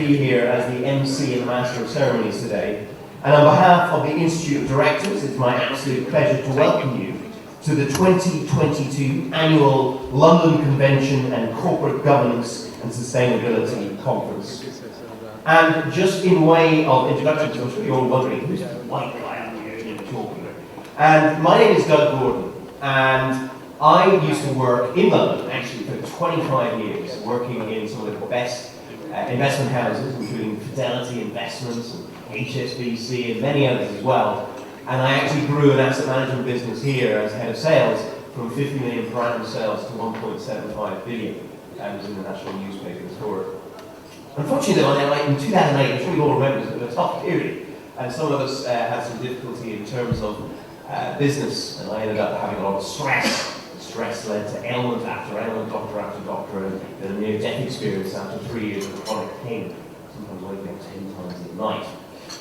be here as the MC and Master of Ceremonies today. And on behalf of the Institute of Directors, it's my absolute pleasure to welcome you to the 2022 Annual London Convention and Corporate Governance and Sustainability Conference. And just in way of introduction, I'm sure you're all wondering, who's that white guy up here talking? And my name is Doug Gordon, and I used to work in London, actually, for 25 years, working in some of the best investment houses, including Fidelity Investments, and HSBC, and many others as well. And I actually grew an asset management business here as head of sales from 50 million per annum sales to 1.75 billion. That was in the national newspaper for it. Unfortunately, though, in 2008, I'm sure you all remember, it was a tough period, and some of us had some difficulty in terms of business, and I ended up having a lot of stress. Stress led to ailment after ailment, doctor after doctor, and a near-death experience after 3 years of chronic pain, sometimes waking up 10 times at night.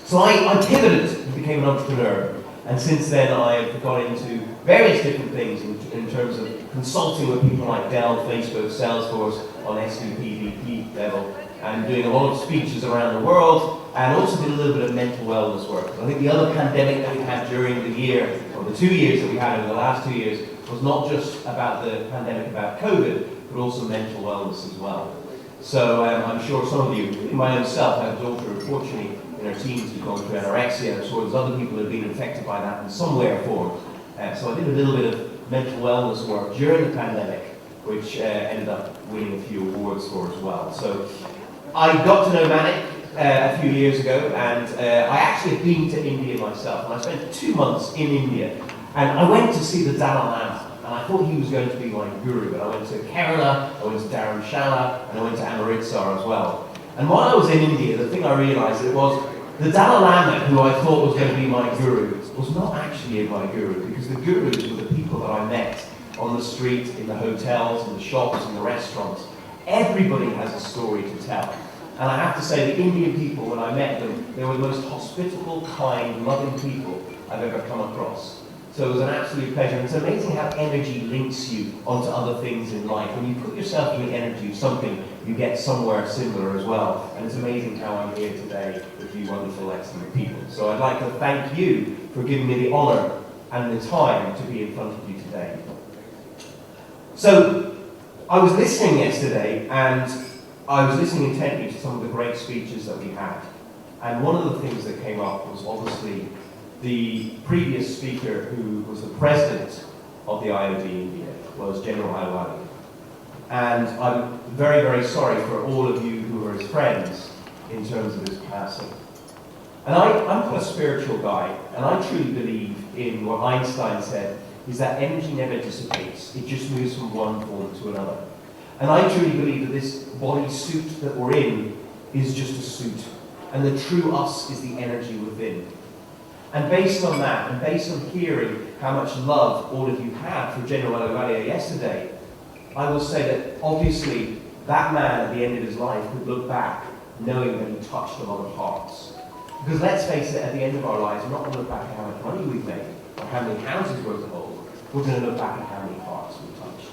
So I pivoted and became an entrepreneur, and since then I've got into various different things in terms of consulting with people like Dell, Facebook, Salesforce on SVP, VP level, and doing a lot of speeches around the world, and also did a little bit of mental wellness work. I think the other pandemic that we had during the year, or the 2 years that we had over the last 2 years, was not just about the pandemic about COVID, but also mental wellness as well. So I'm sure some of you, in my own self, I have a daughter, unfortunately, in her teens who's gone through anorexia, and so there's other people who have been infected by that in some way or form. So I did a little bit of mental wellness work during the pandemic, which ended up winning a few awards for as well. So I got to know Manik a few years ago, and I actually have been to India myself, and I spent 2 months in India, and I went to see the Dalai Lama, and I thought he was going to be my guru, but I went to Kerala, I went to Dharamshala, and I went to Amritsar as well. And while I was in India, the thing I realized it was the Dalai Lama, who I thought was going to be my guru, was not actually my guru, because the gurus were the people that I met on the street, in the hotels, in the shops, in the restaurants. Everybody has a story to tell. And I have to say, the Indian people, when I met them, they were the most hospitable, kind, loving people I've ever come across. So it was an absolute pleasure. And it's amazing how energy links you onto other things in life. When you put yourself in the energy of something, you get somewhere similar as well. And it's amazing how I'm here today with you wonderful, excellent people. So I'd like to thank you for giving me the honor and the time to be in front of you today. So I was listening yesterday, and I was listening intently to some of the great speeches that we had. And one of the things that came up was obviously the previous speaker, who was the president of the IOD India, was General Ayodhya. And I'm very, very sorry for all of you who are his friends in terms of his passing. And I'm quite a spiritual guy, and I truly believe in what Einstein said, is that energy never dissipates, it just moves from one form to another. And I truly believe that this body suit that we're in is just a suit, and the true us is the energy within. And based on that, and based on hearing how much love all of you had for General Ayodhya yesterday, I will say that obviously that man at the end of his life could look back knowing that he touched a lot of hearts. Because let's face it, at the end of our lives, we're not going to look back at how much money we've made, or how many houses we're to hold. We're going to look back at how many hearts we touched.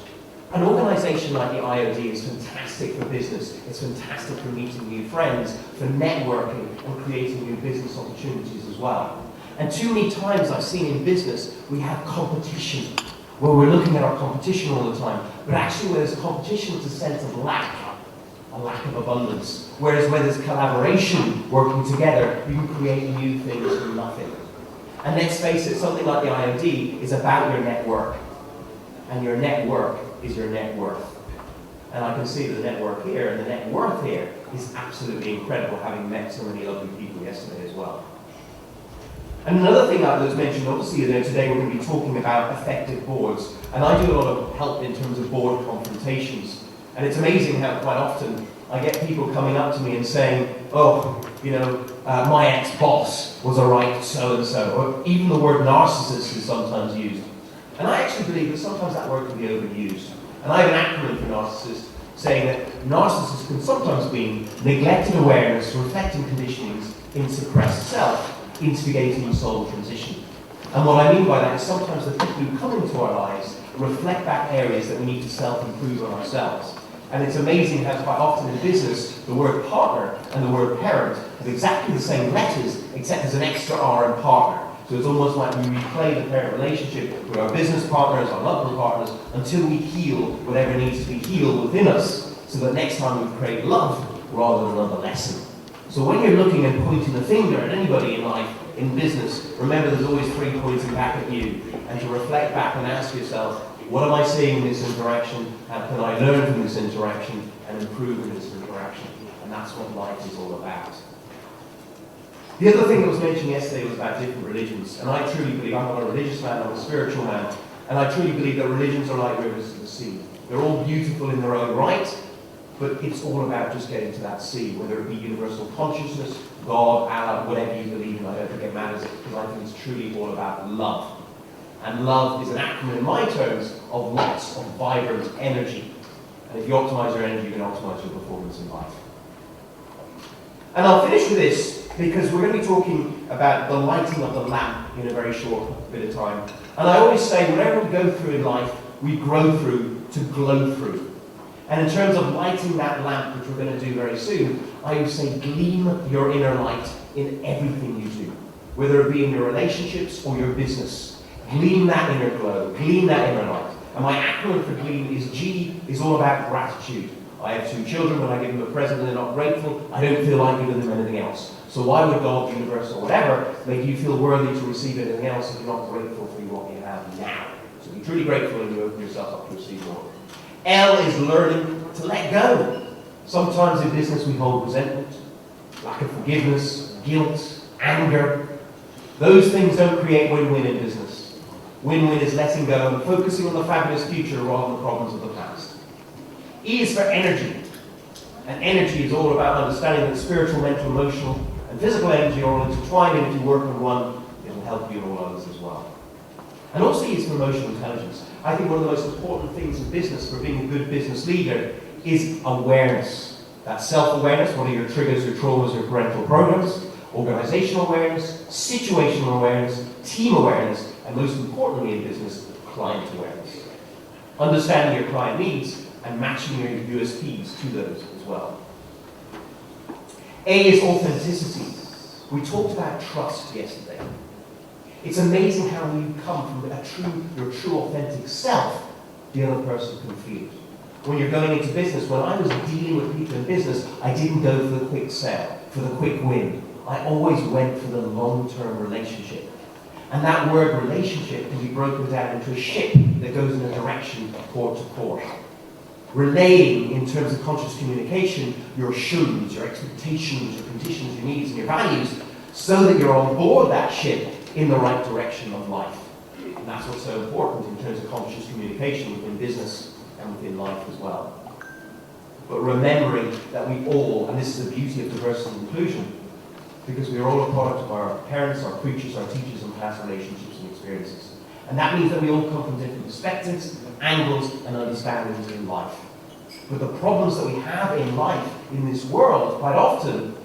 An organisation like the IOD is fantastic for business, it's fantastic for meeting new friends, for networking and creating new business opportunities as well. And too many times I've seen in business, we have competition, where we're looking at our competition all the time, but actually where there's competition, it's a sense of lack of abundance. Whereas where there's collaboration, working together, you can create new things from nothing. And let's face it, something like the IOD is about your network. And your network is your net worth. And I can see the network here, and the net worth here is absolutely incredible, having met so many lovely people yesterday as well. And another thing that was mentioned, obviously, today we're going to be talking about effective boards. And I do a lot of help in terms of board confrontations. And it's amazing how quite often I get people coming up to me and saying, oh, my ex-boss was a right so-and-so. Or even the word narcissist is sometimes used. And I actually believe that sometimes that word can be overused. And I have an acronym for narcissist, saying that narcissist can sometimes mean neglected awareness, reflecting conditionings in suppressed self, instigating soul transition. And what I mean by that is sometimes the people who come into our lives reflect back areas that we need to self-improve on ourselves. And it's amazing how quite often in business, the word partner and the word parent have exactly the same letters, except there's an extra R in partner. So it's almost like we replay the parent relationship with our business partners, our loved one partners, until we heal whatever needs to be healed within us, so that next time we create love rather than another lesson. So when you're looking and pointing the finger at anybody in life, in business, remember there's always 3 pointing back at you, and to reflect back and ask yourself, what am I seeing in this interaction? How can I learn from this interaction and improve in this interaction? And that's what life is all about. The other thing that was mentioned yesterday was about different religions, and I truly believe, I'm not a religious man, I'm a spiritual man, and I truly believe that religions are like rivers to the sea. They're all beautiful in their own right, but it's all about just getting to that sea, whether it be universal consciousness, God, Allah, whatever you believe in. I don't think it matters, because I think it's truly all about love. And love is an acronym in my terms of lots of vibrant energy. And if you optimize your energy, you can optimize your performance in life. And I'll finish with this, because we're going to be talking about the lighting of the lamp in a very short bit of time. And I always say, whatever we go through in life, we grow through to glow through. And in terms of lighting that lamp, which we're going to do very soon, I would say gleam your inner light in everything you do, whether it be in your relationships or your business. Gleam that inner glow, gleam that inner light. And my acronym for gleam is G, is all about gratitude. I have 2 children. When I give them a present and they're not grateful, I don't feel like giving them anything else. So why would God, the universe, or whatever, make you feel worthy to receive anything else if you're not grateful for what you have now? So be truly grateful and you open yourself up to receive more. L is learning to let go. Sometimes in business we hold resentment, lack of forgiveness, guilt, anger. Those things don't create win-win in business. Win-win is letting go and focusing on the fabulous future rather than the problems of the past. E is for energy. And energy is all about understanding that spiritual, mental, emotional, and physical energy are all intertwined, and if you work on one, it will help you in all others as well. And also E is for emotional intelligence. I think one of the most important things in business for being a good business leader is awareness. That's self-awareness, what are your triggers, your traumas, your parental programs, organizational awareness, situational awareness, team awareness, and most importantly in business, client awareness. Understanding your client needs and matching your USPs to those as well. A is authenticity. We talked about trust yesterday. It's amazing how when you come from your true authentic self, the other person can feel it. When you're going into business, when I was dealing with people in business, I didn't go for the quick sale, for the quick win. I always went for the long-term relationship. And that word relationship can be broken down into a ship that goes in a direction port to port. Relaying, in terms of conscious communication, your shoulds, your expectations, your conditions, your needs, and your values, so that you're on board that ship in the right direction of life. And that's what's so important in terms of conscious communication within business and within life as well. But remembering that we all, and this is the beauty of diversity and inclusion, because we are all a product of our parents, our preachers, our teachers, and past relationships and experiences. And that means that we all come from different perspectives, angles, and understandings in life. But the problems that we have in life, in this world, quite often,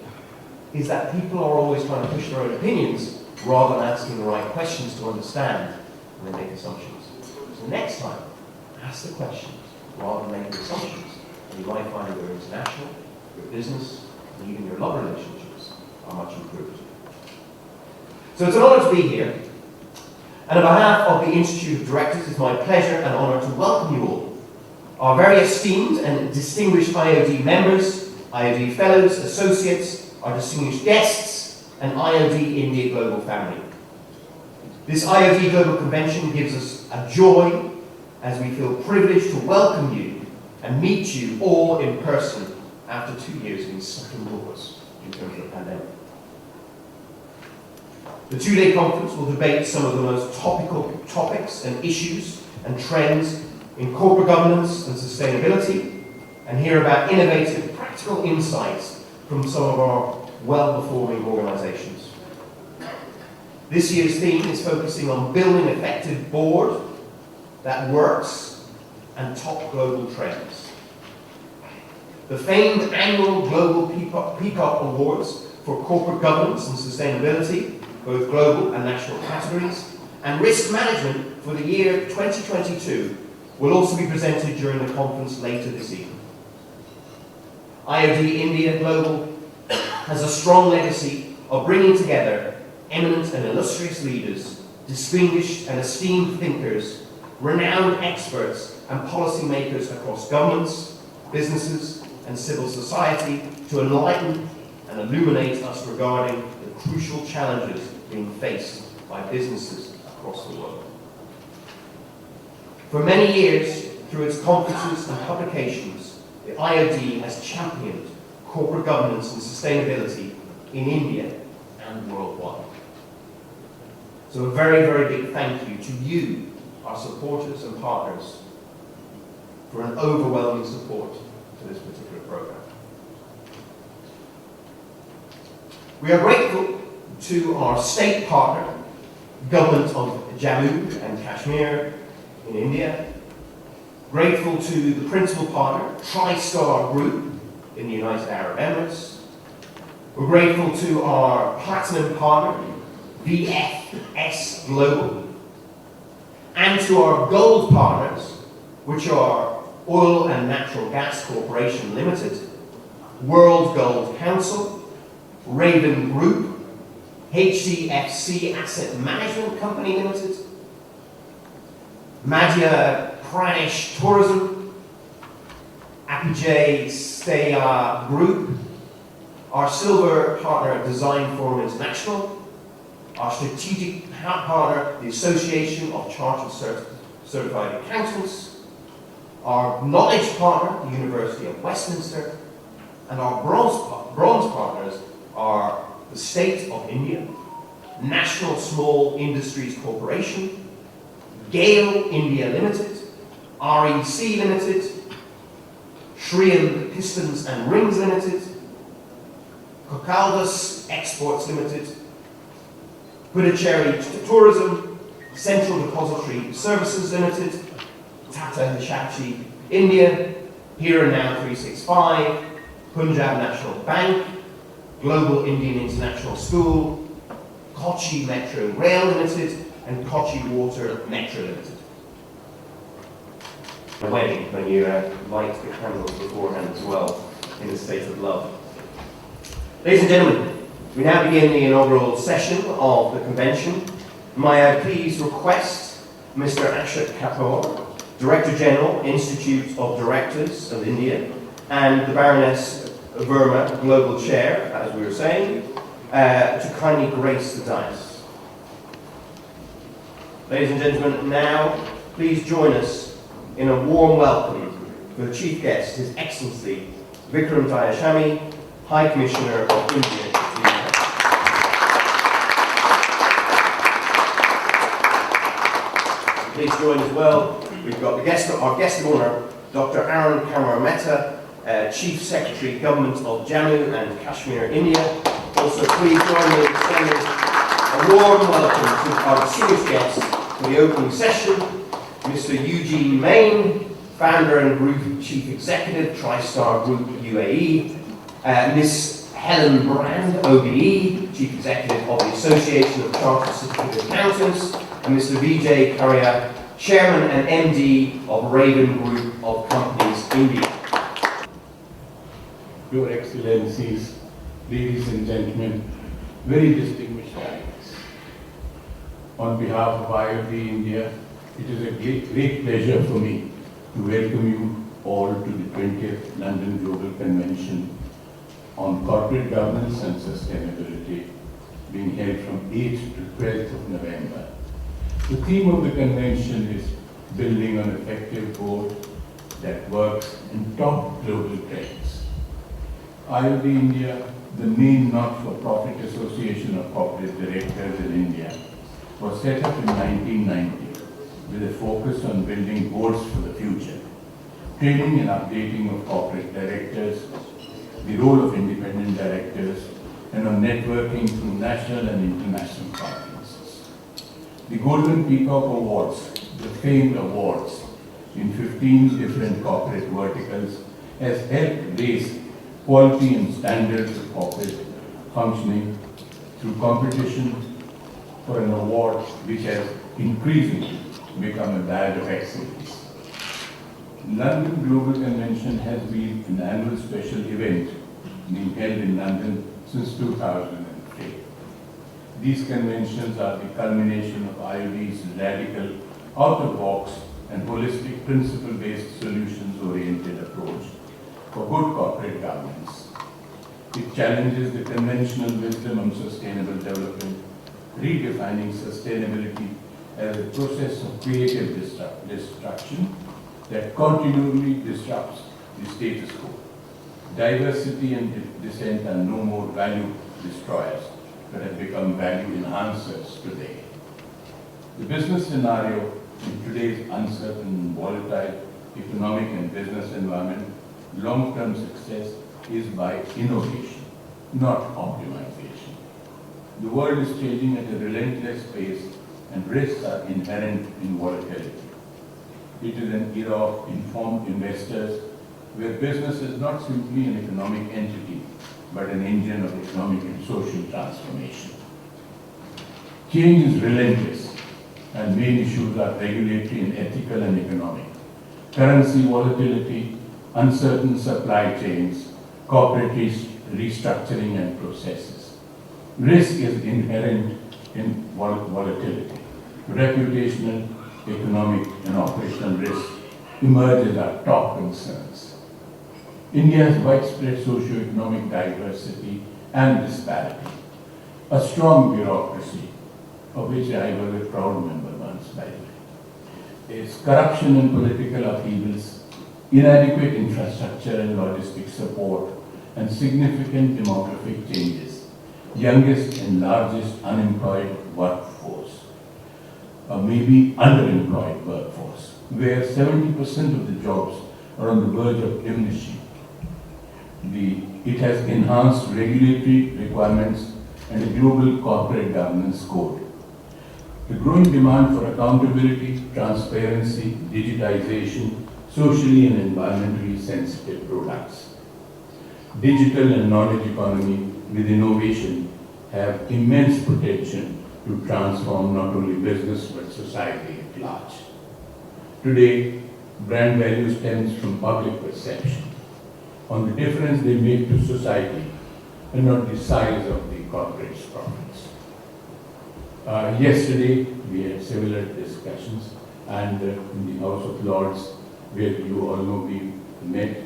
is that people are always trying to push their own opinions rather than asking the right questions to understand and then make assumptions. So next time, ask the questions rather than making assumptions. And you might find that your international, your business, and even your love relationships are much improved. So it's an honor to be here. And on behalf of the Institute of Directors, it's my pleasure and honor to welcome you all. Our very esteemed and distinguished IOD members, IOD fellows, associates, our distinguished guests, and IOD India Global family. This IOD Global Convention gives us a joy as we feel privileged to welcome you and meet you all in person after 2 years being stuck indoors in terms of the pandemic. The 2-day conference will debate some of the most topical topics and issues and trends in corporate governance and sustainability, and hear about innovative, practical insights from some of our well-performing organizations. This year's theme is focusing on building an effective board that works and top global trends. The famed annual Global Peacock Awards for corporate governance and sustainability, both global and national categories, and risk management for the year 2022 will also be presented during the conference later this evening. IOD India Global has a strong legacy of bringing together eminent and illustrious leaders, distinguished and esteemed thinkers, renowned experts and policymakers across governments, businesses and civil society to enlighten and illuminate us regarding the crucial challenges being faced by businesses across the world. For many years, through its conferences and publications, the IOD has championed corporate governance and sustainability in India and worldwide. So a very, very big thank you to you, our supporters and partners, for an overwhelming support to this particular program. We are grateful to our state partner, Government of Jammu and Kashmir in India, grateful to the principal partner, TriStar Group in the United Arab Emirates. We're grateful to our platinum partner, VFS Global, and to our gold partners, which are Oil and Natural Gas Corporation Limited, World Gold Council, Raven Group, HDFC Asset Management Company Limited, Madhya Pradesh Tourism, Apijay Steya Group, our silver partner Design Forum International, our strategic partner, the Association of Chartered Certified Accountants, our knowledge partner, the University of Westminster, and our bronze partners are the State of India, National Small Industries Corporation, Gale India Limited, REC Limited, Shriram Pistons and Rings Limited, Cocaldas Exports Limited, Puducherry Tourism, Central Depository Services Limited, Tata Hitachi India, Here and Now 365, Punjab National Bank, Global Indian International School, Kochi Metro Rail Limited, and Kochi Water Metro Limited. A wedding when you light the candles beforehand as well, in a state of love. Ladies and gentlemen, we now begin the inaugural session of the convention. May I please request Mr. Ashok Kapoor, Director General, Institute of Directors of India, and the Baroness Verma, Global Chair, as we were saying, to kindly grace the dais. Ladies and gentlemen, now please join us in a warm welcome for the chief guest, His Excellency Vikram Dayaswamy, High Commissioner of India to the UN. Please join as well. We've got our guest of honour, Dr. Arun Kamar Mehta, Chief Secretary, Government of Jammu and Kashmir, India. Also, please join me in extending a warm welcome to our distinguished guests for the opening session, Mr. Eugene Main, Founder and Group Chief Executive, TriStar Group UAE, Ms. Helen Brand, OBE, Chief Executive of the Association of Chartered Certificate Accountants, and Mr. Vijay Karya, Chairman and MD of Raven Group of Companies, India. Your Excellencies, ladies and gentlemen, very distinguished guests. On behalf of IOD India, it is a great pleasure for me to welcome you all to the 20th London Global Convention on Corporate Governance and Sustainability, being held from 8th to 12th of November. The theme of the convention is building an effective board that works in top global trends. IOD India, the main not-for-profit association of corporate directors in India, was set up in 1990 with a focus on building boards for the future, training and updating of corporate directors, the role of independent directors, and on networking through national and international conferences. The Golden Peacock Awards, the famed awards in 15 different corporate verticals, has helped raise quality and standards of corporate functioning through competition for an award which has increasingly become a badge of excellence. London Global Convention has been an annual special event being held in London since 2003. These conventions are the culmination of IOD's radical, out-of-box and holistic principle-based solutions-oriented approach for good corporate governance. It challenges the conventional wisdom on sustainable development, redefining sustainability as a process of creative destruction that continually disrupts the status quo. Diversity and dissent are no more value destroyers, but have become value enhancers today. The business scenario in today's uncertain and volatile economic and business environment, long-term success is by innovation, not optimization. The world is changing at a relentless pace and risks are inherent in volatility. It is an era of informed investors where business is not simply an economic entity, but an engine of economic and social transformation. Change is relentless, and main issues are regulatory and ethical and economic. Currency volatility, uncertain supply chains, corporate restructuring and processes. Risk is inherent in volatility. Reputational, economic and operational risk emerge as our top concerns. India's widespread socio-economic diversity and disparity, a strong bureaucracy, of which I was a proud member once, by the way, is corruption and political upheavals, inadequate infrastructure and logistic support, and significant demographic changes, youngest and largest unemployed workforce, or maybe underemployed workforce, where 70% of the jobs are on the verge of diminishing. It has enhanced regulatory requirements and a global corporate governance code. The growing demand for accountability, transparency, digitization, socially and environmentally sensitive products. Digital and knowledge economy with innovation have immense potential to transform not only business but society at large. Today, brand value stems from public perception on the difference they make to society and not the size of the corporate's profits. Yesterday, we had similar discussions, and in the House of Lords, where you all know we met,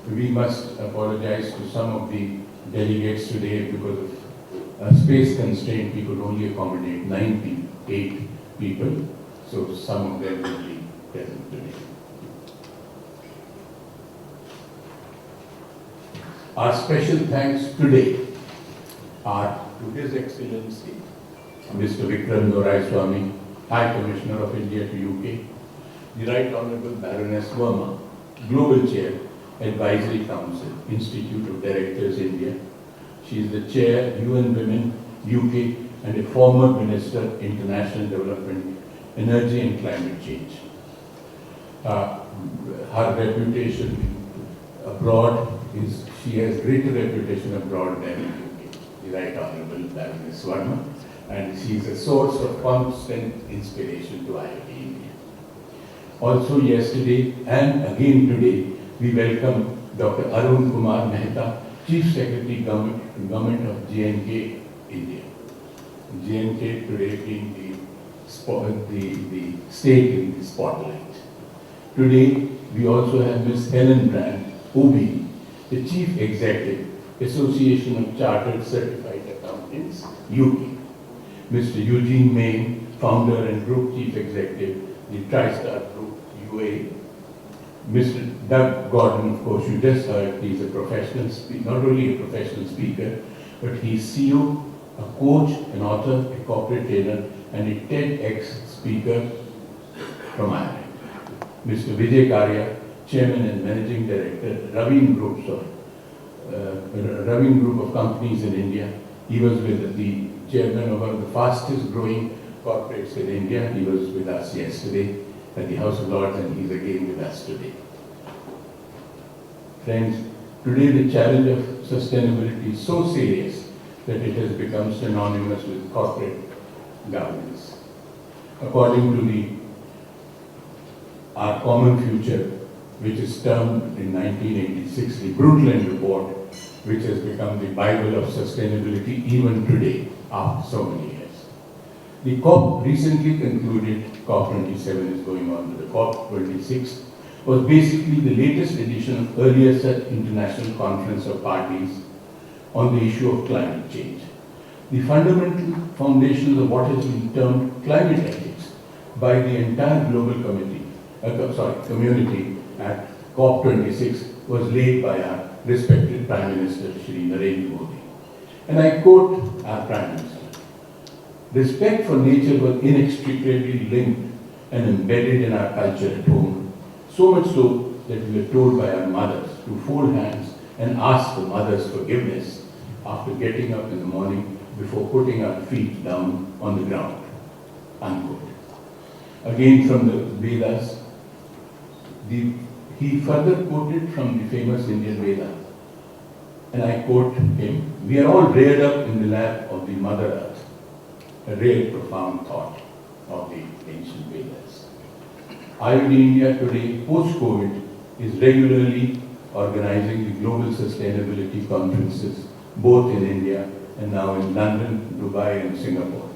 we must apologize to some of the delegates today because of space constraint. We could only accommodate 98 people, so some of them will be present today. Our special thanks today are to His Excellency Mr. Vikram Doraiswamy, High Commissioner of India to UK, the Right Honourable Baroness Verma, Global Chair, Advisory Council, Institute of Directors, India. She is the Chair, UN Women, UK, and a former Minister, International Development, Energy and Climate Change. Her reputation abroad is, she has greater reputation abroad than in UK, the Right Honourable Baroness Verma, and she is a source of constant inspiration to IIT India. Also yesterday and again today, we welcome Dr. Arun Kumar Mehta, Chief Secretary Government of J&K, India. J&K today being the state in the spotlight. Today, we also have Ms. Helen Brand, OB, the Chief Executive, Association of Chartered Certified Accountants, UK. Mr. Eugene Main, Founder and Group Chief Executive, the TriStar Group, UAE. Mr. Doug Gordon, of course, you just heard, he's a professional speaker, not only a professional speaker, but he's CEO, a coach, an author, a corporate trainer, and a TEDx speaker from Ireland. Mr. Vijay Karya, Chairman and Managing Director, Raveen Group of Companies in India. He was with the Chairman of one of the fastest growing corporates in India. He was with us yesterday at the House of Lords, and he's again with us today. Friends, today the challenge of sustainability is so serious that it has become synonymous with corporate governance. According to our common future, which is termed in 1986 the Brundtland Report, which has become the Bible of sustainability even today, after so many years. The COP recently concluded, COP27 is going on to the COP26, was basically the latest edition of earlier such international conference of parties on the issue of climate change. The fundamental foundations of what has been termed climate ethics by the entire global community at COP26 was laid by our respected Prime Minister, Shri Narendra Modi. And I quote our Prime Minister, "Respect for nature was inextricably linked and embedded in our culture at home, so much so that we were told by our mothers to fold hands and ask the mother's forgiveness after getting up in the morning before putting our feet down on the ground." Unquote. Again from the Vedas, he further quoted from the famous Indian Veda, and I quote him, "We are all reared up in the lap of the Mother Earth," a real profound thought of the ancient Vedas. IOD India today, post-COVID, is regularly organizing the global sustainability conferences, both in India and now in London, Dubai and Singapore.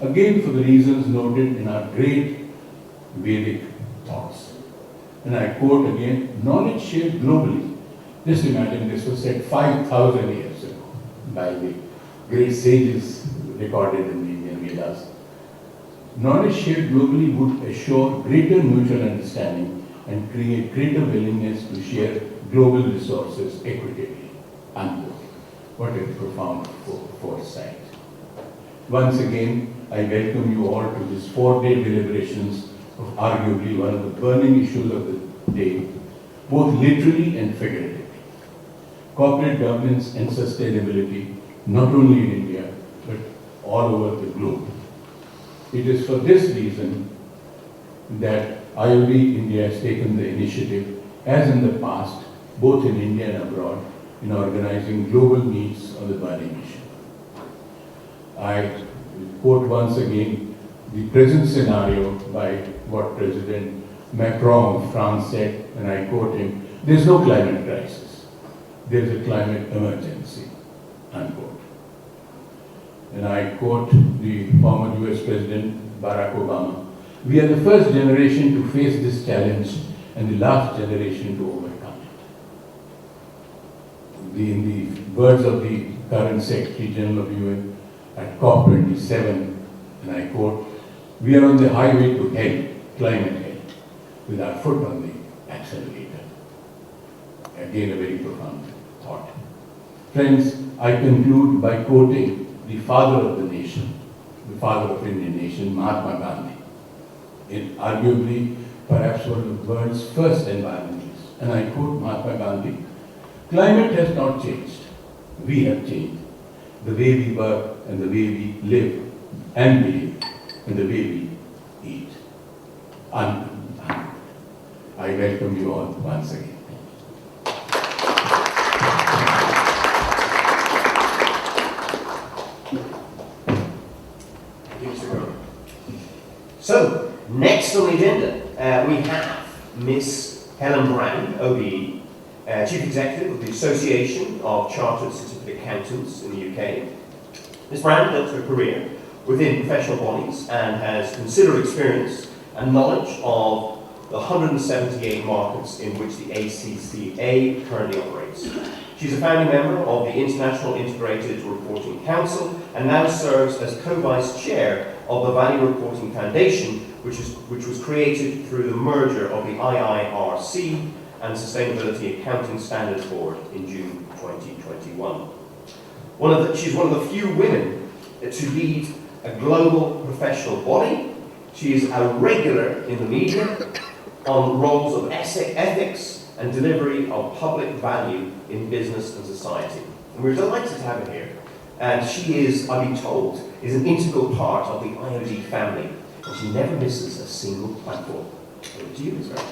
Again, for the reasons noted in our great Vedic thoughts. And I quote again, "Knowledge shared globally." Just imagine this was said 5,000 years ago by the great sages recorded in the Indian Vedas. "Knowledge shared globally would assure greater mutual understanding and create greater willingness to share global resources equitably." Unquote. What a profound foresight. Once again, I welcome you all to this 4-day deliberations of arguably one of the burning issues of the day, both literally and figuratively. Corporate governance and sustainability, not only in India, but all over the globe. It is for this reason that IOD India has taken the initiative, as in the past, both in India and abroad, in organizing global meets on the burning issue. I quote once again the present scenario by what President Macron of France said, and I quote him, "There's no climate crisis, there's a climate emergency," unquote. And I quote the former US President Barack Obama, "We are the first generation to face this challenge and the last generation to overcome it." In the words of the current Secretary General of UN at COP27, and I quote, "We are on the highway to hell, climate hell, with our foot on the accelerator." Again, a very profound thought. Friends, I conclude by quoting the father of the nation, the father of Indian nation, Mahatma Gandhi, in arguably perhaps one of the world's first environmentalists. And I quote Mahatma Gandhi, "Climate has not changed. We have changed. The way we work and the way we live and behave and the way we eat." I welcome you all once again. So, next on the agenda, we have Miss Helen Brown, OBE, Chief Executive of the Association of Chartered Certificate Accountants in the UK. Ms. Brown built her career within professional bodies and has considerable experience and knowledge of the 178 markets in which the ACCA currently operates. She's a founding member of the International Integrated Reporting Council and now serves as co-vice chair of the Value Reporting Foundation, which was created through the merger of the IIRC and Sustainability Accounting Standards Board in June 2021. She's one of the few women to lead a global professional body. She is a regular in the media on roles of ethics and delivery of public value in business and society. And we're delighted to have her here. And she is, I've been told, is an integral part of the IOD family. And she never misses a single platform. Over to you, Ms. Brown.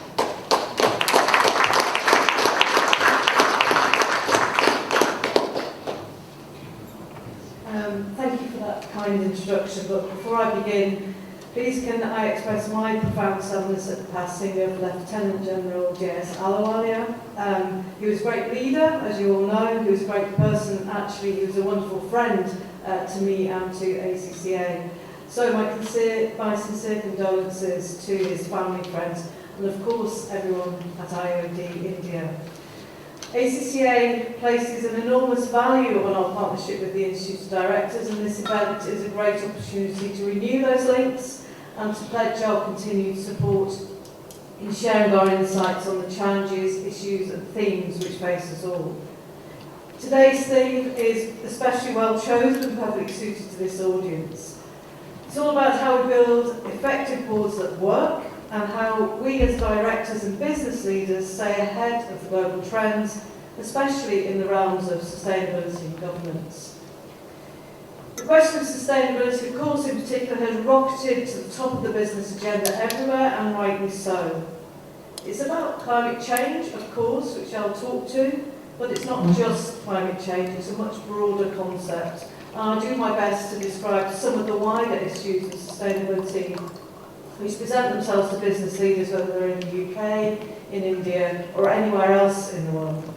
Thank you for that kind introduction, but before I begin, Please can I express my profound sadness at the passing of Lieutenant General J.S. Alawalia. He was a great leader, as you all know. He was a great person. Actually, he was a wonderful friend to me and to ACCA. So my sincere condolences to his family, friends, and of course everyone at IOD India. ACCA places an enormous value on our partnership with the Institute of Directors, and this event is a great opportunity to renew those links and to pledge our continued support in sharing our insights on the challenges, issues and themes which face us all. Today's theme is especially well chosen and perfectly suited to this audience. It's all about how we build effective boards that work, and how we as directors and business leaders stay ahead of the global trends, especially in the realms of sustainability and governance. The question of sustainability, of course, in particular, has rocketed to the top of the business agenda everywhere, and rightly so. It's about climate change, of course, which I'll talk to, but it's not just climate change, it's a much broader concept. And I'll do my best to describe some of the wider issues of sustainability which present themselves to business leaders, whether they're in the UK, in India, or anywhere else in the world.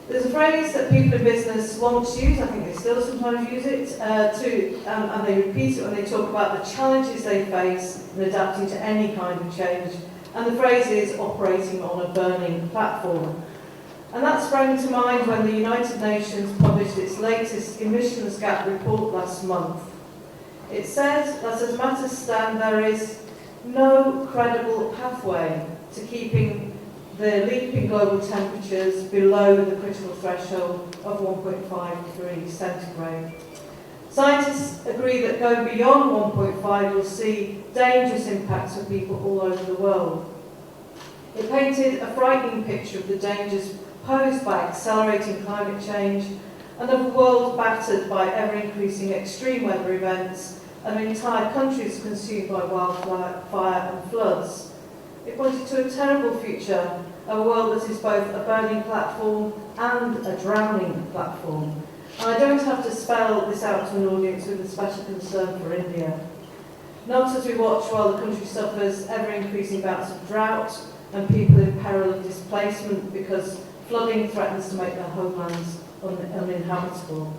There's a phrase that people in business once used, I think they still sometimes use it, and they repeat it when they talk about the challenges they face in adapting to any kind of change. And the phrase is operating on a burning platform. And that sprang to mind when the United Nations published its latest emissions gap report last month. It says that as matters stand, there is no credible pathway to keeping the leaping global temperatures below the critical threshold of 1.5 degrees centigrade. Scientists agree that going beyond 1.5 will see dangerous impacts for people all over the world. It painted a frightening picture of the dangers posed by accelerating climate change and of a world battered by ever-increasing extreme weather events and entire countries consumed by wildfire and floods. It pointed to a terrible future of a world that is both a burning platform and a drowning platform. And I don't have to spell this out to an audience with a special concern for India. Not as we watch while the country suffers ever-increasing bouts of drought and people in peril of displacement because flooding threatens to make their homelands uninhabitable.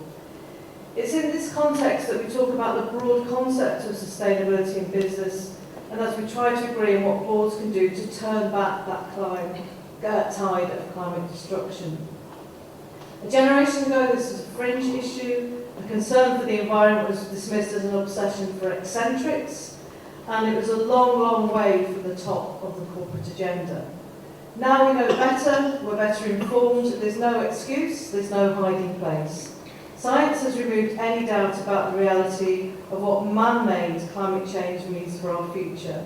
It's in this context that we talk about the broad concept of sustainability in business, and as we try to agree on what boards can do to turn back that tide of climate destruction. A generation ago, this was a fringe issue. The concern for the environment was dismissed as an obsession for eccentrics, and it was a long, long way from the top of the corporate agenda. Now we know better, we're better informed, there's no excuse, there's no hiding place. Science has removed any doubt about the reality of what man-made climate change means for our future.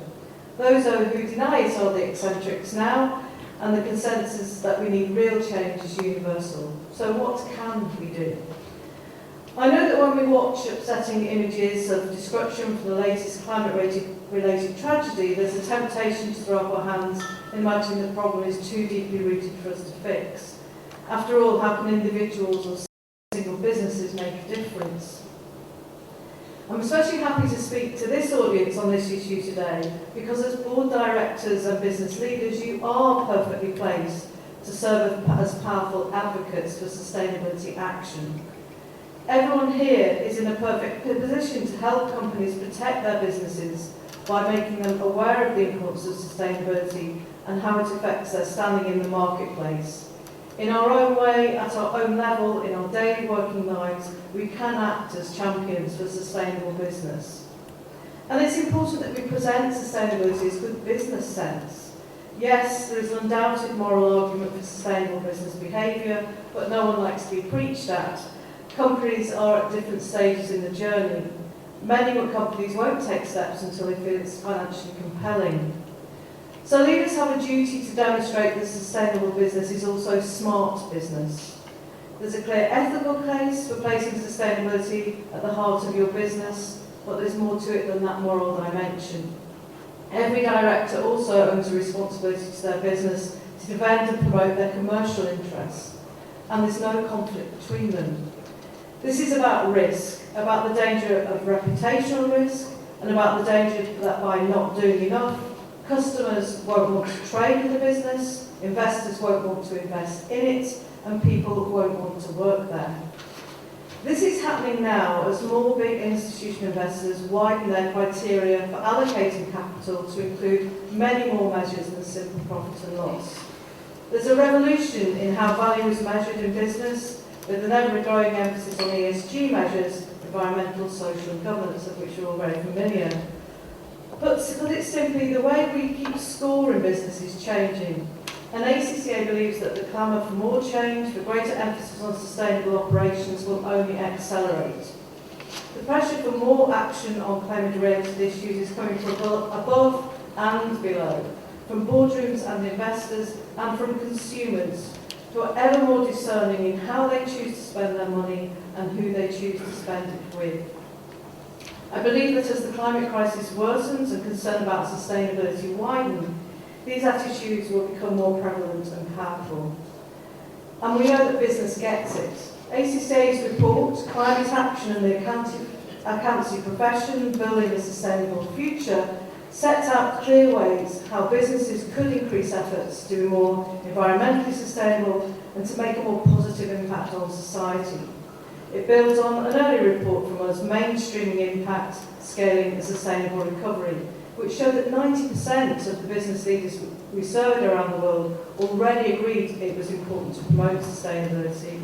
Those who deny it are the eccentrics now, and the consensus that we need real change is universal. So what can we do? I know that when we watch upsetting images of destruction from the latest climate-related tragedy, there's a temptation to throw up our hands and imagine the problem is too deeply rooted for us to fix. After all, how can individuals or single businesses make a difference? I'm especially happy to speak to this audience on this issue today because as board directors and business leaders, you are perfectly placed to serve as powerful advocates for sustainability action. Everyone here is in a perfect position to help companies protect their businesses by making them aware of the importance of sustainability and how it affects their standing in the marketplace. In our own way, at our own level, in our daily working lives, we can act as champions for sustainable business. And it's important that we present sustainability as good business sense. Yes, there is an undoubted moral argument for sustainable business behaviour, but no one likes to be preached at. Companies are at different stages in the journey. Many companies won't take steps until they feel it's financially compelling. So leaders have a duty to demonstrate that sustainable business is also smart business. There's a clear ethical case for placing sustainability at the heart of your business, but there's more to it than that moral dimension. Every director also owns a responsibility to their business to defend and promote their commercial interests, and there's no conflict between them. This is about risk, about the danger of reputational risk, and about the danger that by not doing enough, customers won't want to trade in the business, investors won't want to invest in it, and people won't want to work there. This is happening now as more big institutional investors widen their criteria for allocating capital to include many more measures than simple profit and loss. There's a revolution in how value is measured in business, with an ever-growing emphasis on ESG measures, environmental, social and governance, of which you're all very familiar. But it's simply the way we keep score in business is changing. And ACCA believes that the clamour for more change, for greater emphasis on sustainable operations will only accelerate. The pressure for more action on climate-related issues is coming from above and below, from boardrooms and investors, and from consumers, who are ever more discerning in how they choose to spend their money and who they choose to spend it with. I believe that as the climate crisis worsens and concern about sustainability widen, these attitudes will become more prevalent and powerful. And we know that business gets it. ACCA's report, Climate Action and the Accountancy Profession, Building a Sustainable Future, sets out clear ways how businesses could increase efforts to be more environmentally sustainable and to make a more positive impact on society. It builds on an earlier report from us, Mainstreaming Impact, Scaling a Sustainable Recovery, which showed that 90% of the business leaders we surveyed around the world already agreed it was important to promote sustainability.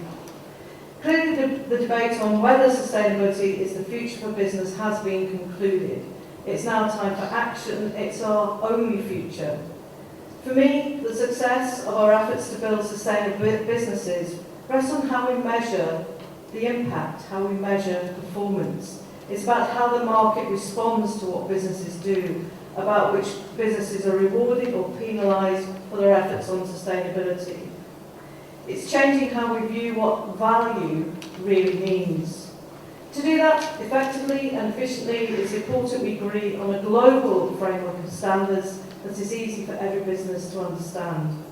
Clearly, the debate on whether sustainability is the future for business has been concluded. It's now time for action. It's our only future. For me, the success of our efforts to build sustainable businesses rests on how we measure the impact, how we measure performance. It's about how the market responds to what businesses do, about which businesses are rewarded or penalised for their efforts on sustainability. It's changing how we view what value really means. To do that effectively and efficiently, it's important we agree on a global framework of standards that is easy for every business to understand.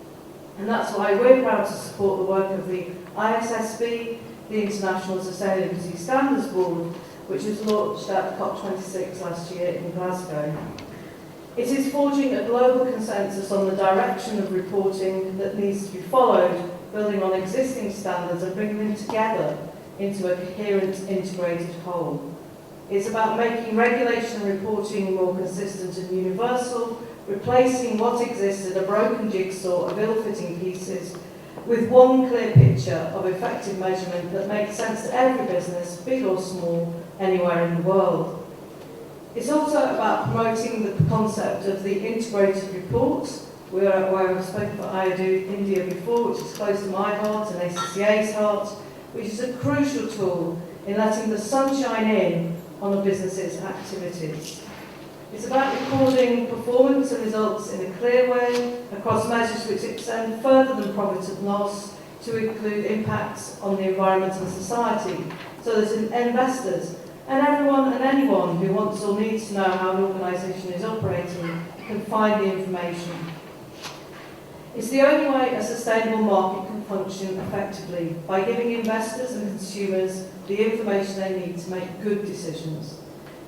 And that's why we're proud to support the work of the ISSB, the International Sustainability Standards Board, which was launched at COP26 last year in Glasgow. It is forging a global consensus on the direction of reporting that needs to be followed, building on existing standards and bringing them together into a coherent, integrated whole. It's about making regulation and reporting more consistent and universal, replacing what existed, a broken jigsaw of ill-fitting pieces, with one clear picture of effective measurement that makes sense to every business, big or small, anywhere in the world. It's also about promoting the concept of the integrated report, where I've spoken for IADU India before, which is close to my heart and ACCA's heart, which is a crucial tool in letting the sunshine in on a business's activities. It's about recording performance and results in a clear way across measures which extend further than profit and loss to include impacts on the environment and society, so that investors and everyone and anyone who wants or needs to know how an organisation is operating can find the information. It's the only way a sustainable market can function effectively, by giving investors and consumers the information they need to make good decisions.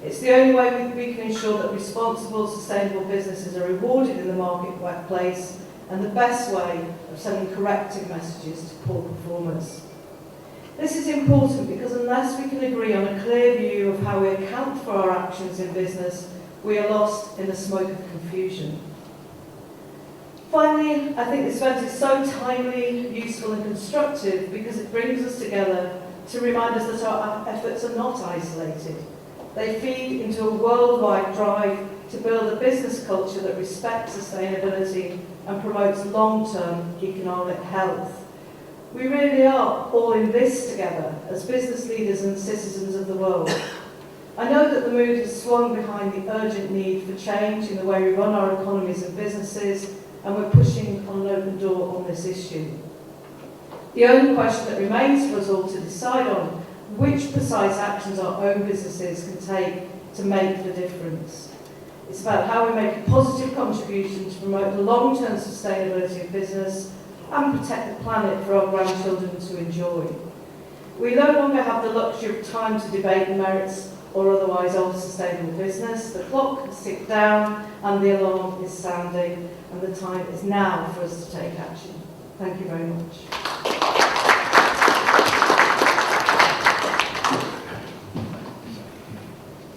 It's the only way we can ensure that responsible, sustainable businesses are rewarded in the marketplace, and the best way of sending corrective messages to poor performers. This is important because unless we can agree on a clear view of how we account for our actions in business, we are lost in the smoke of confusion. Finally, I think this event is so timely, useful and constructive because it brings us together to remind us that our efforts are not isolated. They feed into a worldwide drive to build a business culture that respects sustainability and promotes long-term economic health. We really are all in this together as business leaders and citizens of the world. I know that the mood has swung behind the urgent need for change in the way we run our economies and businesses, and we're pushing on an open door on this issue. The only question that remains for us all to decide on which precise actions our own businesses can take to make the difference. It's about how we make a positive contribution to promote the long-term sustainability of business and protect the planet for our grandchildren to enjoy. We no longer have the luxury of time to debate the merits or otherwise of sustainable business. The clock has ticked down and the alarm is sounding, and the time is now for us to take action. Thank you very much.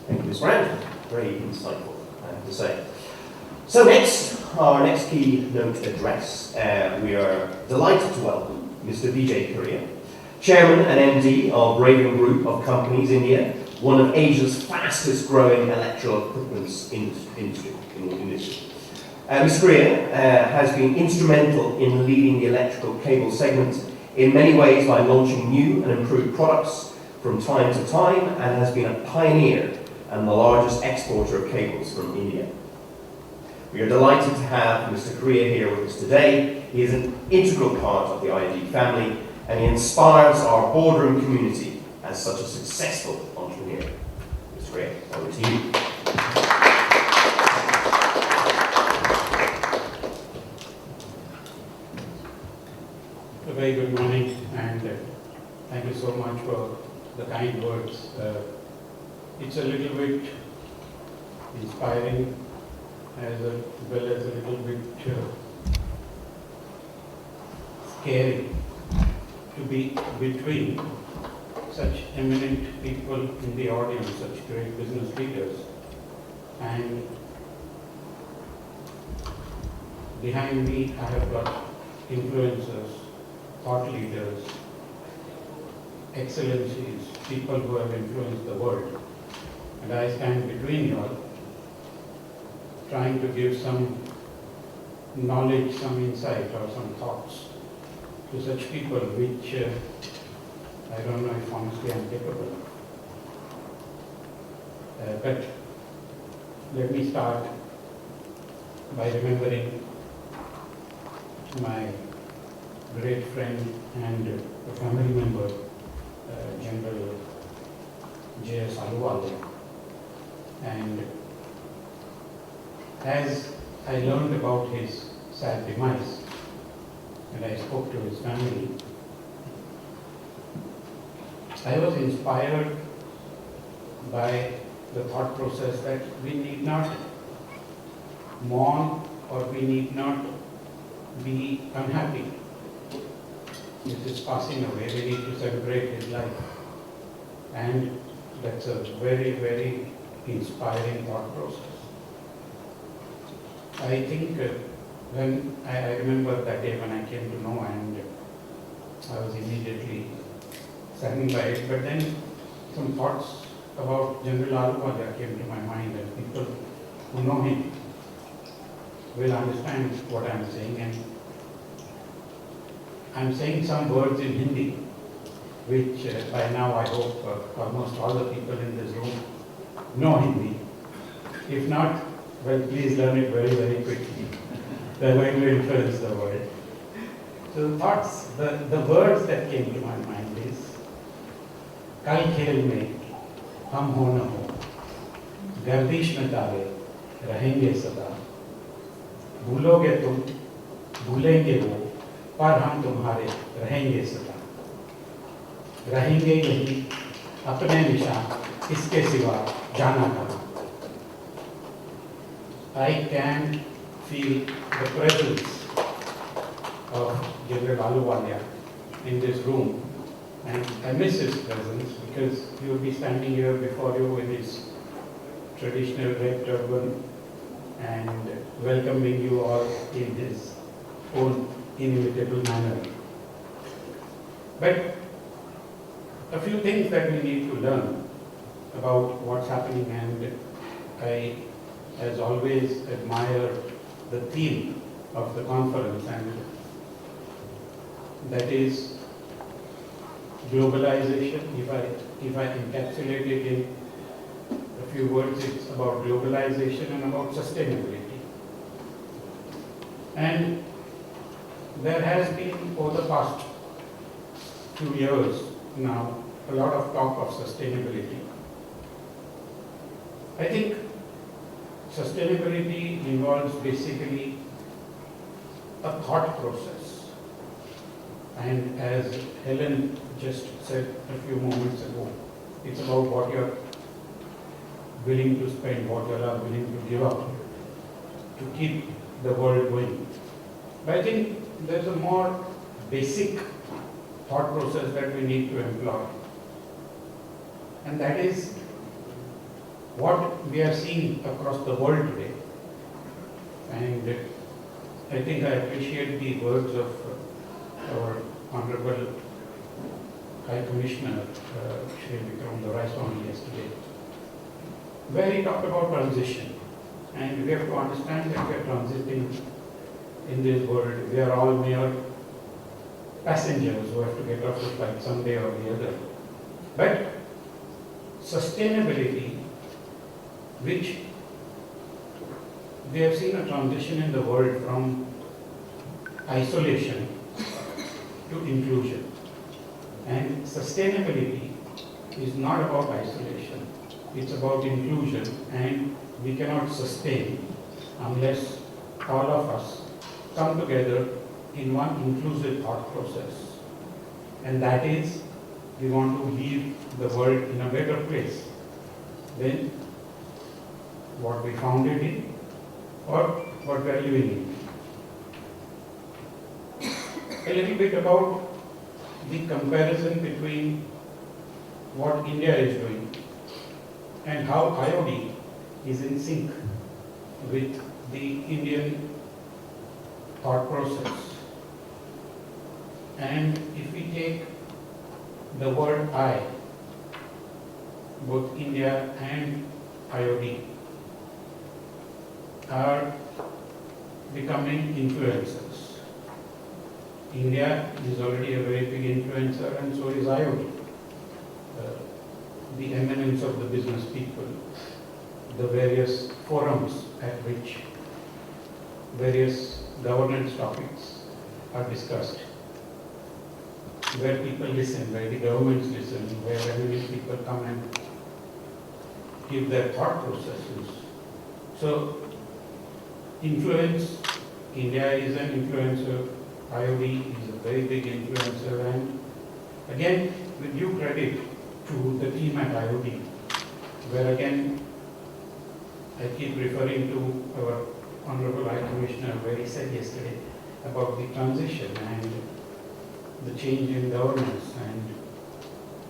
Thank you, Ms. Brown. Very insightful, I have to say. So next, our next keynote address, we are delighted to welcome Mr. Vijay Korea, Chairman and MD of Raven Group of Companies India, one of Asia's fastest growing electrical equipment industry. Mr. Korea has been instrumental in leading the electrical cable segment in many ways by launching new and improved products from time to time, and has been a pioneer and the largest exporter of cables from India. We are delighted to have Mr. Korea here with us today. He is an integral part of the ID family, and he inspires our boardroom community as such a successful entrepreneur. Mr. Korea, over to you. A very good morning, and thank you so much for the kind words. It's a little bit inspiring, as well as a little bit scary to be between such eminent people in the audience, such great business leaders, and behind me I have got influencers, thought leaders, excellencies, people who have influenced the world. And I stand between you all, trying to give some knowledge, some insight or some thoughts to such people which I don't know if honestly I'm capable of. But let me start by remembering my great friend and a family member, General J.S. Aluwale. And as I learned about his sad demise, and I spoke to his family, I was inspired by the thought process that we need not mourn or we need not be unhappy with his passing away. We need to celebrate his life. And that's a very, very inspiring thought process. I think when I remember that day when I came to know, and I was immediately saddened by it, but then some thoughts about General Aluwale came to my mind, and people who know him will understand what I am saying. And I am saying some words in Hindi, which by now I hope almost all the people in this room know Hindi. If not, well, please learn it very, very quickly. They're going to influence the world. So the thoughts, the words that came to my mind is, कल खेल में हम हो न हो, गर्दिश में तारे रहेंगे सदा, भूलोगे तुम, भूलेंगे वो, पर हम तुम्हारे रहेंगे सदा, रहेंगे यही अपने निशान, इसके सिवा जाना कहाँ. I can feel the presence of General Aluwale in this room, and I miss his presence because he will be standing here before you in his traditional red turban and welcoming you all in his own inimitable manner. But a few things that we need to learn about what's happening, and I, as always, admire the theme of the conference, and that is globalization. If I encapsulate it in a few words, it's about globalization and about sustainability. And there has been, over the past few years now, a lot of talk of sustainability. I think sustainability involves basically a thought process. And as Helen just said a few moments ago, it's about what you're willing to spend, what you all are willing to give up to keep the world going. But I think there's a more basic thought process that we need to employ. And that is what we are seeing across the world today. And I think I appreciate the words of our Honorable High Commissioner, Shri Vikram Doraiswamy yesterday, where he talked about transition. And we have to understand that we are transiting in this world. We are all mere passengers who have to get off the flight someday or the other. But sustainability, which we have seen a transition in the world from isolation to inclusion. And sustainability is not about isolation, it's about inclusion, and we cannot sustain unless all of us come together in one inclusive thought process. And that is, we want to leave the world in a better place than what we found it in or what we are living in. A little bit about the comparison between what India is doing and how IOD is in sync with the Indian thought process. And if we take the word I, both India and IOD are becoming influencers. India is already a very big influencer, and so is IOD. The eminence of the business people, the various forums at which various governance topics are discussed, where people listen, where the governments listen, where eminent people come and give their thought processes. So, influence, India is an influencer, IOD is a very big influencer, and again, with due credit to the team at IOD, where again, I keep referring to our Honorable High Commissioner, where he said yesterday about the transition and the change in governance. And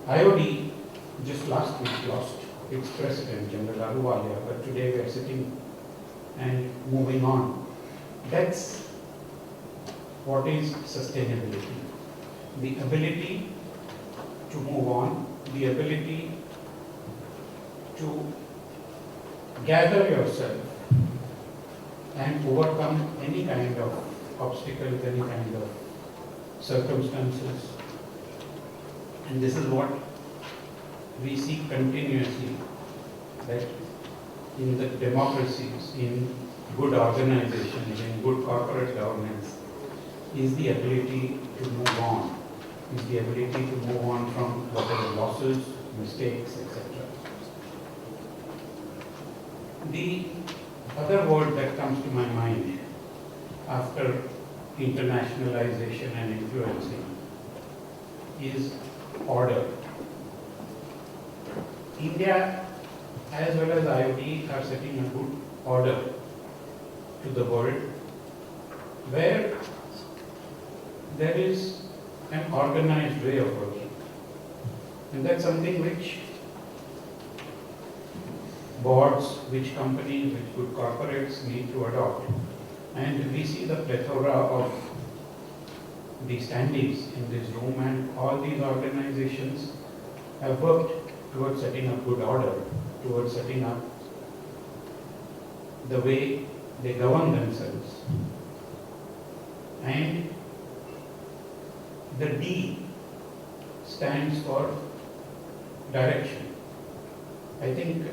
IOD just last week lost its president, General Ahluwalia, but today we are sitting and moving on. That's what is sustainability. The ability to move on, the ability to gather yourself and overcome any kind of obstacles, any kind of circumstances. And this is what we see continuously, that in the democracies, in good organizations, in good corporate governance, is the ability to move on, is the ability to move on from whatever losses, mistakes, etc. The other word that comes to my mind after internationalization and influencing is order. India as well as IOD are setting a good order to the world where there is an organized way of working. And that's something which boards, which companies, which good corporates need to adopt. And we see the plethora of the standees in this room, and all these organizations have worked towards setting up good order, towards setting up the way they govern themselves. And the D stands for direction. I think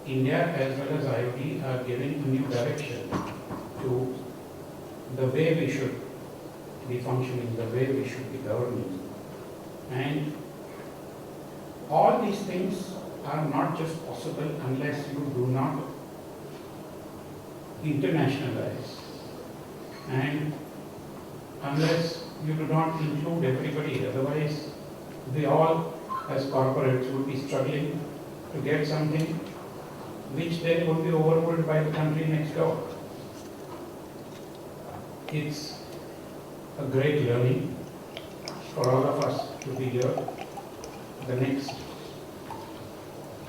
India as well as IOD are giving a new direction to the way we should be functioning, the way we should be governing. And all these things are not just possible unless you do not internationalize and unless you do not include everybody. Otherwise, we all as corporates would be struggling to get something which then would be overruled by the country next door. It's a great learning for all of us to be here. The next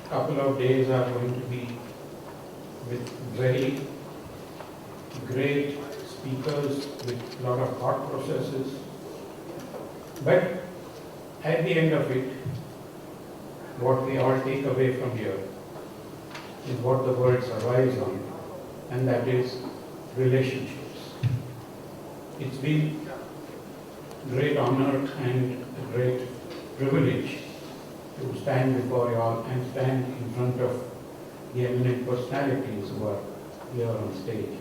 couple of days are going to be with very great speakers with a lot of thought processes. But at the end of it, what we all take away from here is what the words arise on, and that is relationships. It's been a great honor and a great privilege to stand before you all and stand in front of the eminent personalities who are here on stage.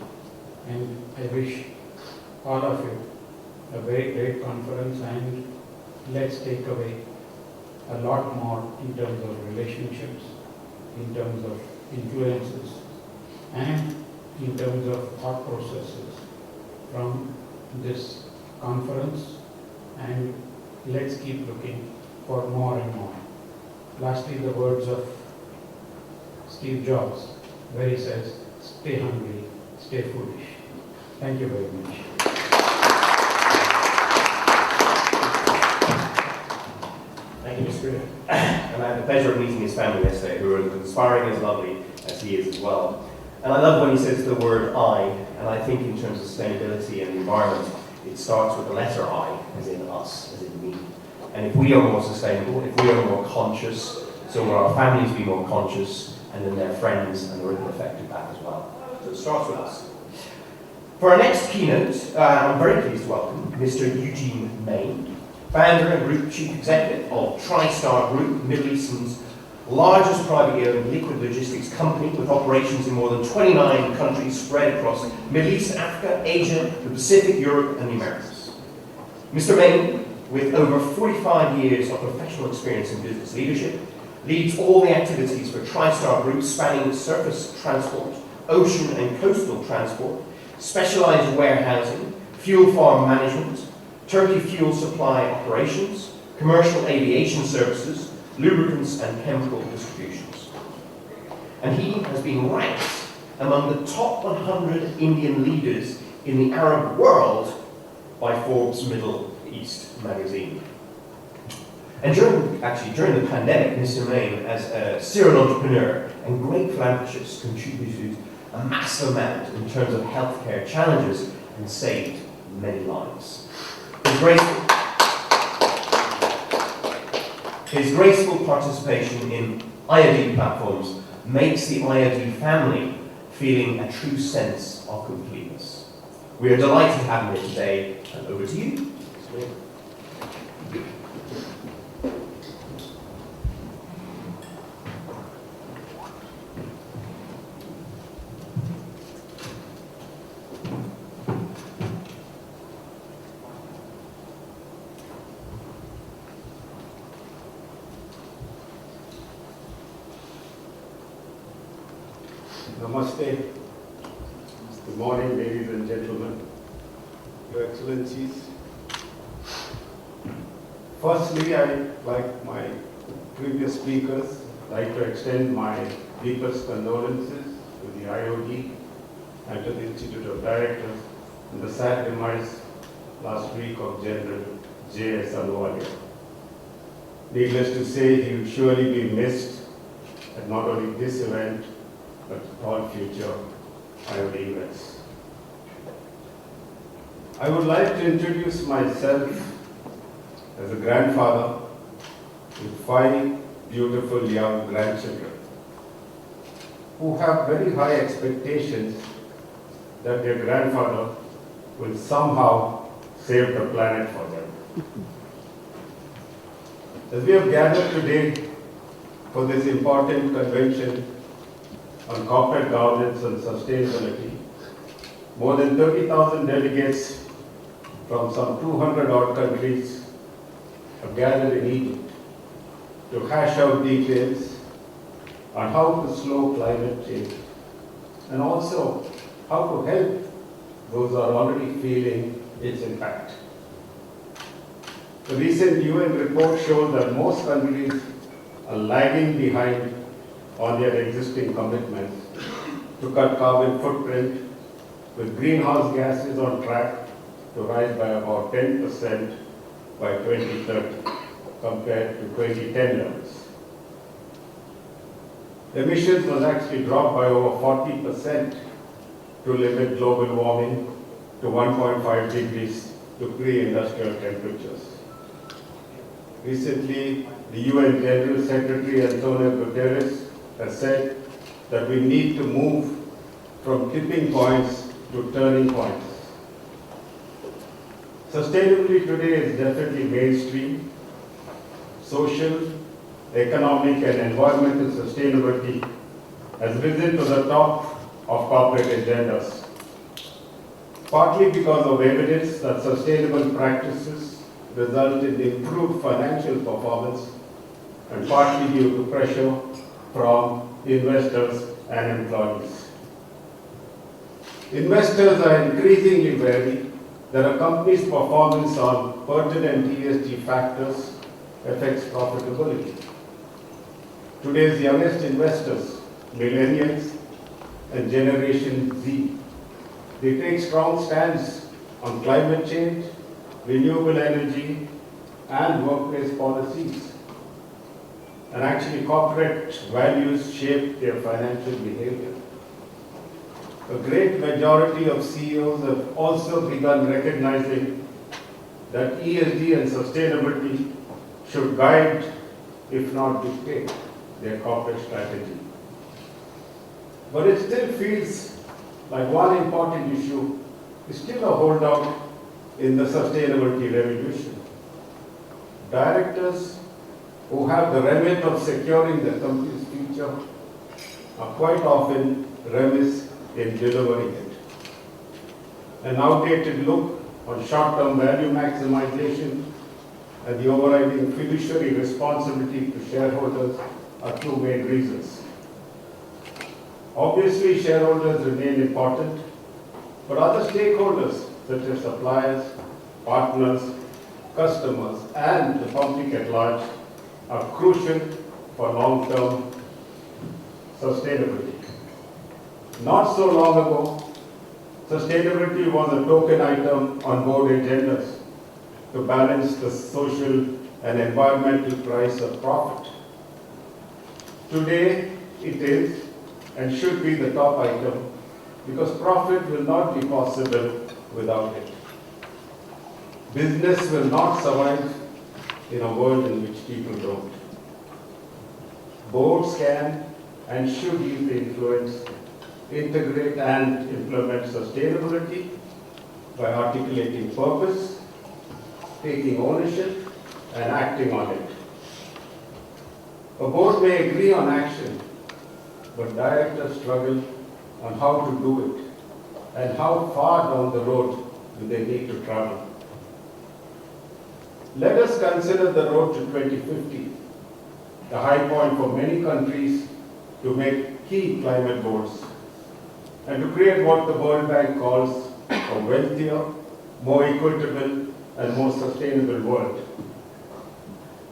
And I wish all of you a very great conference, and let's take away a lot more in terms of relationships, in terms of influences, and in terms of thought processes from this conference, and let's keep looking for more and more. Lastly, the words of Steve Jobs, where he says, stay hungry, stay foolish. Thank you very much. Thank you, Mr. Green. And I had the pleasure of meeting his family yesterday, who are as inspiring as lovely as he is as well. And I love when he says the word I, and I think in terms of sustainability and the environment, it starts with the letter I, as in us, as in me. And if we are more sustainable, if we are more conscious, so will our families be more conscious, and then their friends, and the ripple effect of that as well. So it starts with us. For our next keynote, I'm very pleased to welcome Mr. Eugene Main, founder and group chief executive of TriStar Group, Middle East's largest privately owned liquid logistics company with operations in more than 29 countries spread across Middle East, Africa, Asia, the Pacific, Europe, and the Americas. Mr. Main, with over 45 years of professional experience in business leadership, leads all the activities for TriStar Group spanning surface transport, ocean and coastal transport, specialized warehousing, fuel farm management, turkey fuel supply operations, commercial aviation services, lubricants and chemical distributions. And he has been ranked among the top 100 Indian leaders in the Arab world by Forbes Middle East magazine. And during the pandemic, Mr. Main, as a serial entrepreneur and great philanthropist, contributed a massive amount in terms of healthcare challenges and saved many lives. His graceful participation in IOD platforms makes the IOD family feeling a true sense of completeness. We are delighted to have him here today, and over to you. Namaste. Good morning, ladies and gentlemen, Your Excellencies. Firstly, I, like my previous speakers, like to extend my deepest condolences to the IOD and to the Institute of Directors in the sad demise last week of General J.S. Ahluwalia. Needless to say, he will surely be missed at not only this event, but all future IOD events. I would like to introduce myself as a grandfather with 5 beautiful young grandchildren who have very high expectations that their grandfather will somehow save the planet for them. As we have gathered today for this important convention on corporate governance and sustainability, more than 30,000 delegates from some 200 odd countries have gathered in Egypt to hash out details on how to slow climate change and also how to help those who are already feeling its impact. The recent UN report shows that most countries are lagging behind on their existing commitments to cut carbon footprint, with greenhouse gases on track to rise by about 10% by 2030 compared to 2010 levels. Emissions was actually dropped by over 40% to limit global warming to 1.5 degrees to pre-industrial temperatures. Recently, the UN General Secretary Antonio Guterres has said that we need to move from tipping points to turning points. Sustainability today is definitely mainstream. Social, economic, and environmental sustainability has risen to the top of corporate agendas, partly because of evidence that sustainable practices result in improved financial performance, and partly due to pressure from investors and employees. Investors are increasingly wary that a company's performance on pertinent ESG factors affects profitability. Today's youngest investors, millennials and Generation Z, they take strong stands on climate change, renewable energy, and workplace policies. And actually, corporate values shape their financial behavior. A great majority of CEOs have also begun recognizing that ESG and sustainability should guide, if not dictate, their corporate strategy. But it still feels like one important issue is still a holdout in the sustainability revolution. Directors who have the remit of securing the company's future are quite often remiss in delivering it. An outdated look on short-term value maximization and the overriding fiduciary responsibility to shareholders are two main reasons. Obviously, shareholders remain important, but other stakeholders such as suppliers, partners, customers, and the public at large are crucial for long-term sustainability. Not so long ago, sustainability was a token item on board agendas to balance the social and environmental price of profit. Today, it is and should be the top item because profit will not be possible without it. Business will not survive in a world in which people don't. Boards can and should use the influence, integrate and implement sustainability by articulating purpose, taking ownership, and acting on it. A board may agree on action, but directors struggle on how to do it and how far down the road do they need to travel. Let us consider the road to 2050, the high point for many countries to make key climate goals and to create what the World Bank calls a wealthier, more equitable, and more sustainable world.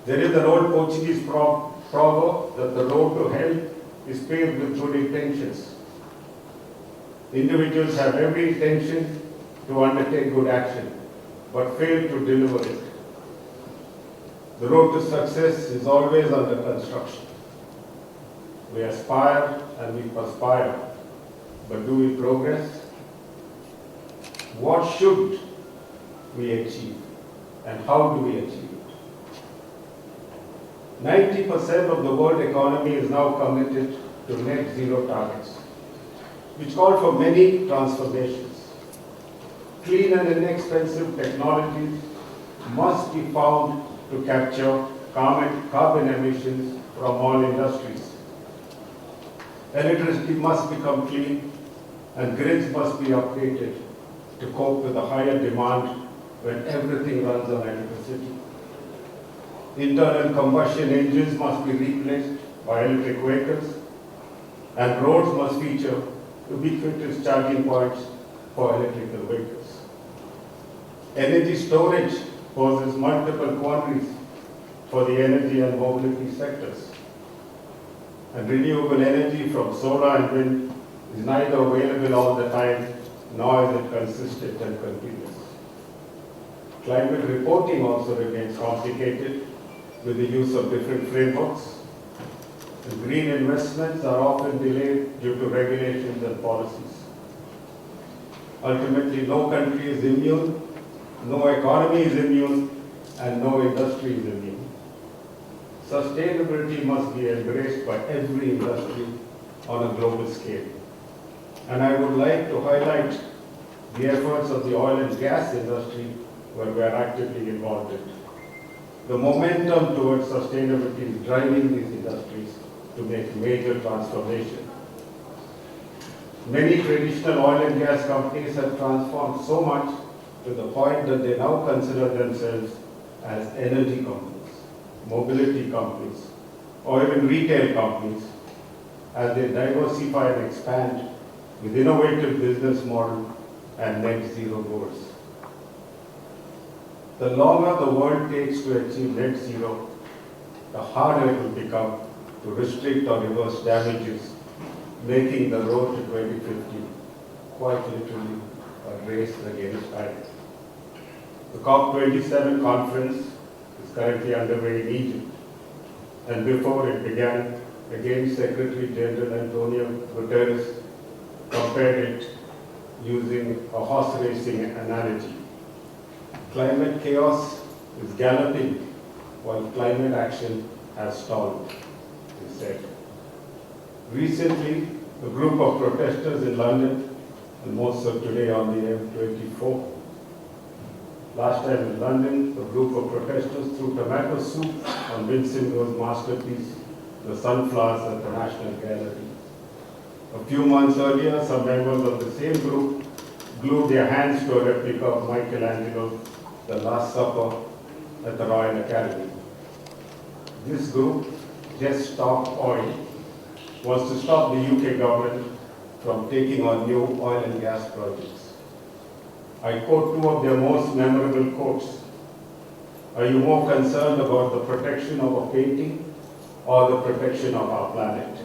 There is an old Portuguese proverb that the road to hell is paved with good intentions. Individuals have every intention to undertake good action, but fail to deliver it. The road to success is always under construction. We aspire and we perspire, but do we progress? What should we achieve and how do we achieve it? 90% of the world economy is now committed to net zero targets, which call for many transformations. Clean and inexpensive technologies must be found to capture carbon emissions from all industries. Electricity must become clean and grids must be updated to cope with the higher demand when everything runs on electricity. Internal combustion engines must be replaced by electric vehicles, and roads must feature ubiquitous charging points for electrical vehicles. Energy storage poses multiple quandaries for the energy and mobility sectors. And renewable energy from solar and wind is neither available all the time, nor is it consistent and continuous. Climate reporting also remains complicated with the use of different frameworks. And green investments are often delayed due to regulations and policies. Ultimately, no country is immune, no economy is immune, and no industry is immune. Sustainability must be embraced by every industry on a global scale. And I would like to highlight the efforts of the oil and gas industry where we are actively involved in. The momentum towards sustainability is driving these industries to make major transformation. Many traditional oil and gas companies have transformed so much to the point that they now consider themselves as energy companies, mobility companies, or even retail companies as they diversify and expand with innovative business model and net zero goals. The longer the world takes to achieve net zero, the harder it will become to restrict or reverse damages, making the road to 2050 quite literally a race against time. The COP27 conference is currently underway in Egypt, and before it began, again Secretary General Antonio Guterres compared it using a horse racing analogy. Climate chaos is galloping while climate action has stalled, he said. Recently, a group of protesters in London, and more so today on the M24. Last time in London, a group of protesters threw tomato soup on Vincent Go's masterpiece, The Sunflowers at the National Gallery. A few months earlier, some members of the same group glued their hands to a replica of Michelangelo's The Last Supper at the Royal Academy. This group, Just Stop Oil, wants to stop the UK government from taking on new oil and gas projects. I quote two of their most memorable quotes. Are you more concerned about the protection of a painting or the protection of our planet?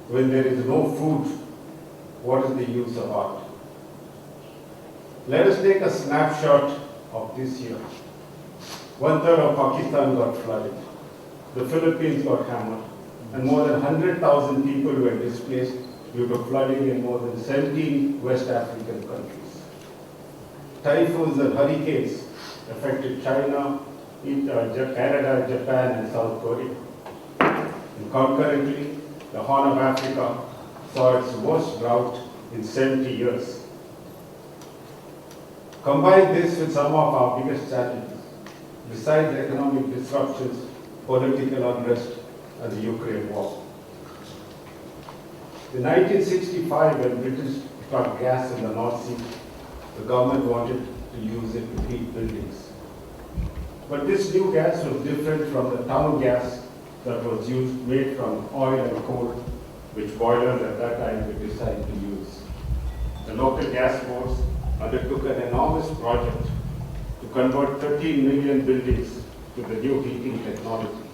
When there is no food, what is the use of art? Let us take a snapshot of this year. 1/3 of Pakistan got flooded. The Philippines got hammered. And more than 100,000 people were displaced due to flooding in more than 17 West African countries. Typhoons and hurricanes affected China, Canada, Japan, and South Korea. And concurrently, the Horn of Africa saw its worst drought in 70 years. Combine this with some of our biggest challenges, besides economic disruptions, political unrest, and the Ukraine war. In 1965, when British struck gas in the North Sea, the government wanted to use it to heat buildings. But this new gas was different from the town gas that was made from oil and coal, which boilers at that time would decide to use. The local gas boards undertook an enormous project to convert 13 million buildings to the new heating technology.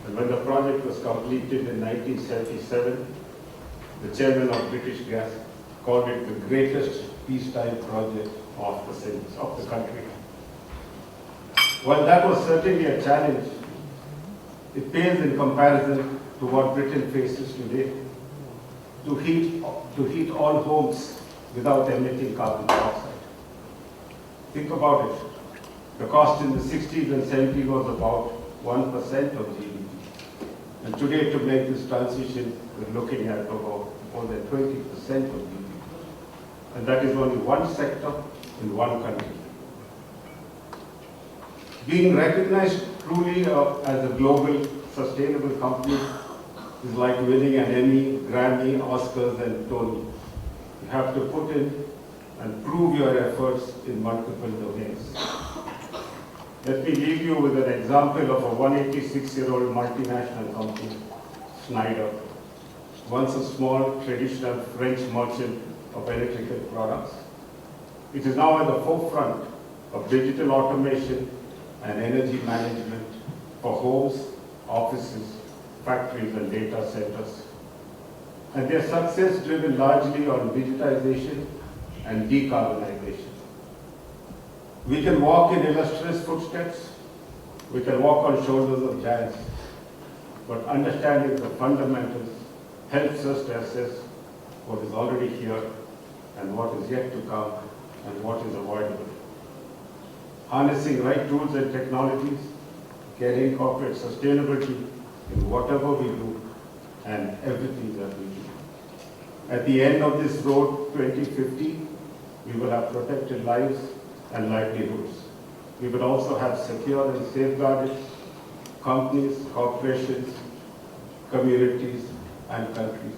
And when the project was completed in 1977, the chairman of British Gas called it the greatest peacetime project of the country. While that was certainly a challenge, it pales in comparison to what Britain faces today. To heat all homes without emitting carbon dioxide. Think about it. The cost in the 60s and 70s was about 1% of GDP. And today, to make this transition, we're looking at about more than 20% of GDP. And that is only one sector in one country. Being recognized truly as a global sustainable company is like winning an Emmy, Grammy, Oscars, and Tony. You have to put in and prove your efforts in multiple domains. Let me leave you with an example of a 186-year-old multinational company, Schneider, once a small traditional French merchant of electrical products. It is now at the forefront of digital automation and energy management for homes, offices, factories and data centers. And their success driven largely on digitization and decarbonization. We can walk in illustrious footsteps, we can walk on shoulders of giants, but understanding the fundamentals helps us to assess what is already here and what is yet to come and what is avoidable. Harnessing right tools and technologies can incorporate sustainability in whatever we do and everything that we do. At the end of this road, 2050, we will have protected lives and livelihoods. We will also have secure and safeguarded companies, corporations, communities, and countries.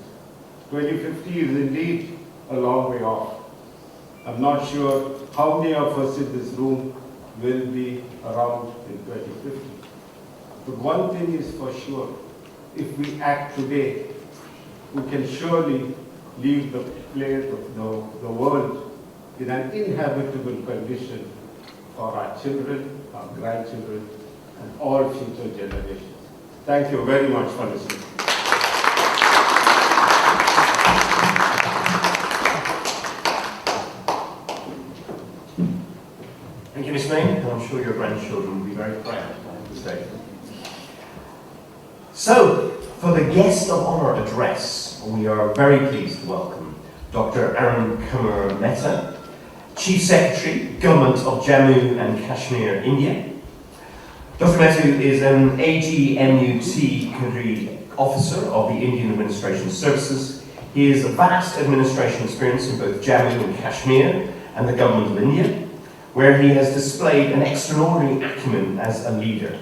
2050 is indeed a long way off. I'm not sure how many of us in this room will be around in 2050. But one thing is for sure, if we act today, we can surely leave the world in an inhabitable condition for our children, our grandchildren, and all future generations. Thank you very much for listening. Thank you, Ms. Main, and I'm sure your grandchildren will be very proud, I have to say. So, for the guest of honour address, we are very pleased to welcome Dr. Arun Kumar Mehta, Chief Secretary, Government of Jammu and Kashmir, India. Dr. Mehta is an AGMUT Cadre Officer of the Indian Administration Services. He has a vast administration experience in both Jammu and Kashmir and the Government of India, where he has displayed an extraordinary acumen as a leader.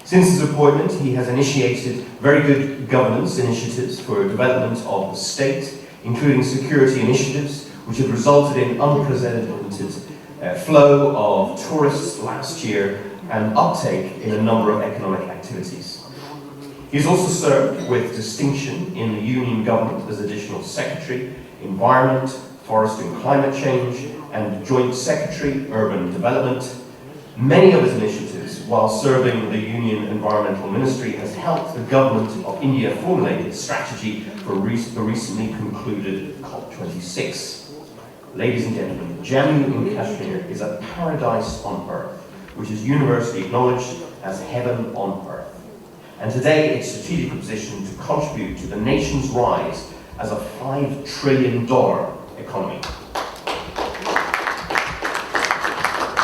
Since his appointment, he has initiated very good governance initiatives for development of the state, including security initiatives, which have resulted in unprecedented flow of tourists last year and uptake in a number of economic activities. He's also served with distinction in the Union Government as Additional Secretary, Environment, Forest and Climate Change, and Joint Secretary, Urban Development. Many of his initiatives, while serving the Union Environmental Ministry, has helped the Government of India formulate its strategy for the recently concluded COP26. Ladies and gentlemen, Jammu and Kashmir is a paradise on earth, which is universally acknowledged as heaven on earth. And today, its strategic position to contribute to the nation's rise as a $5 trillion economy.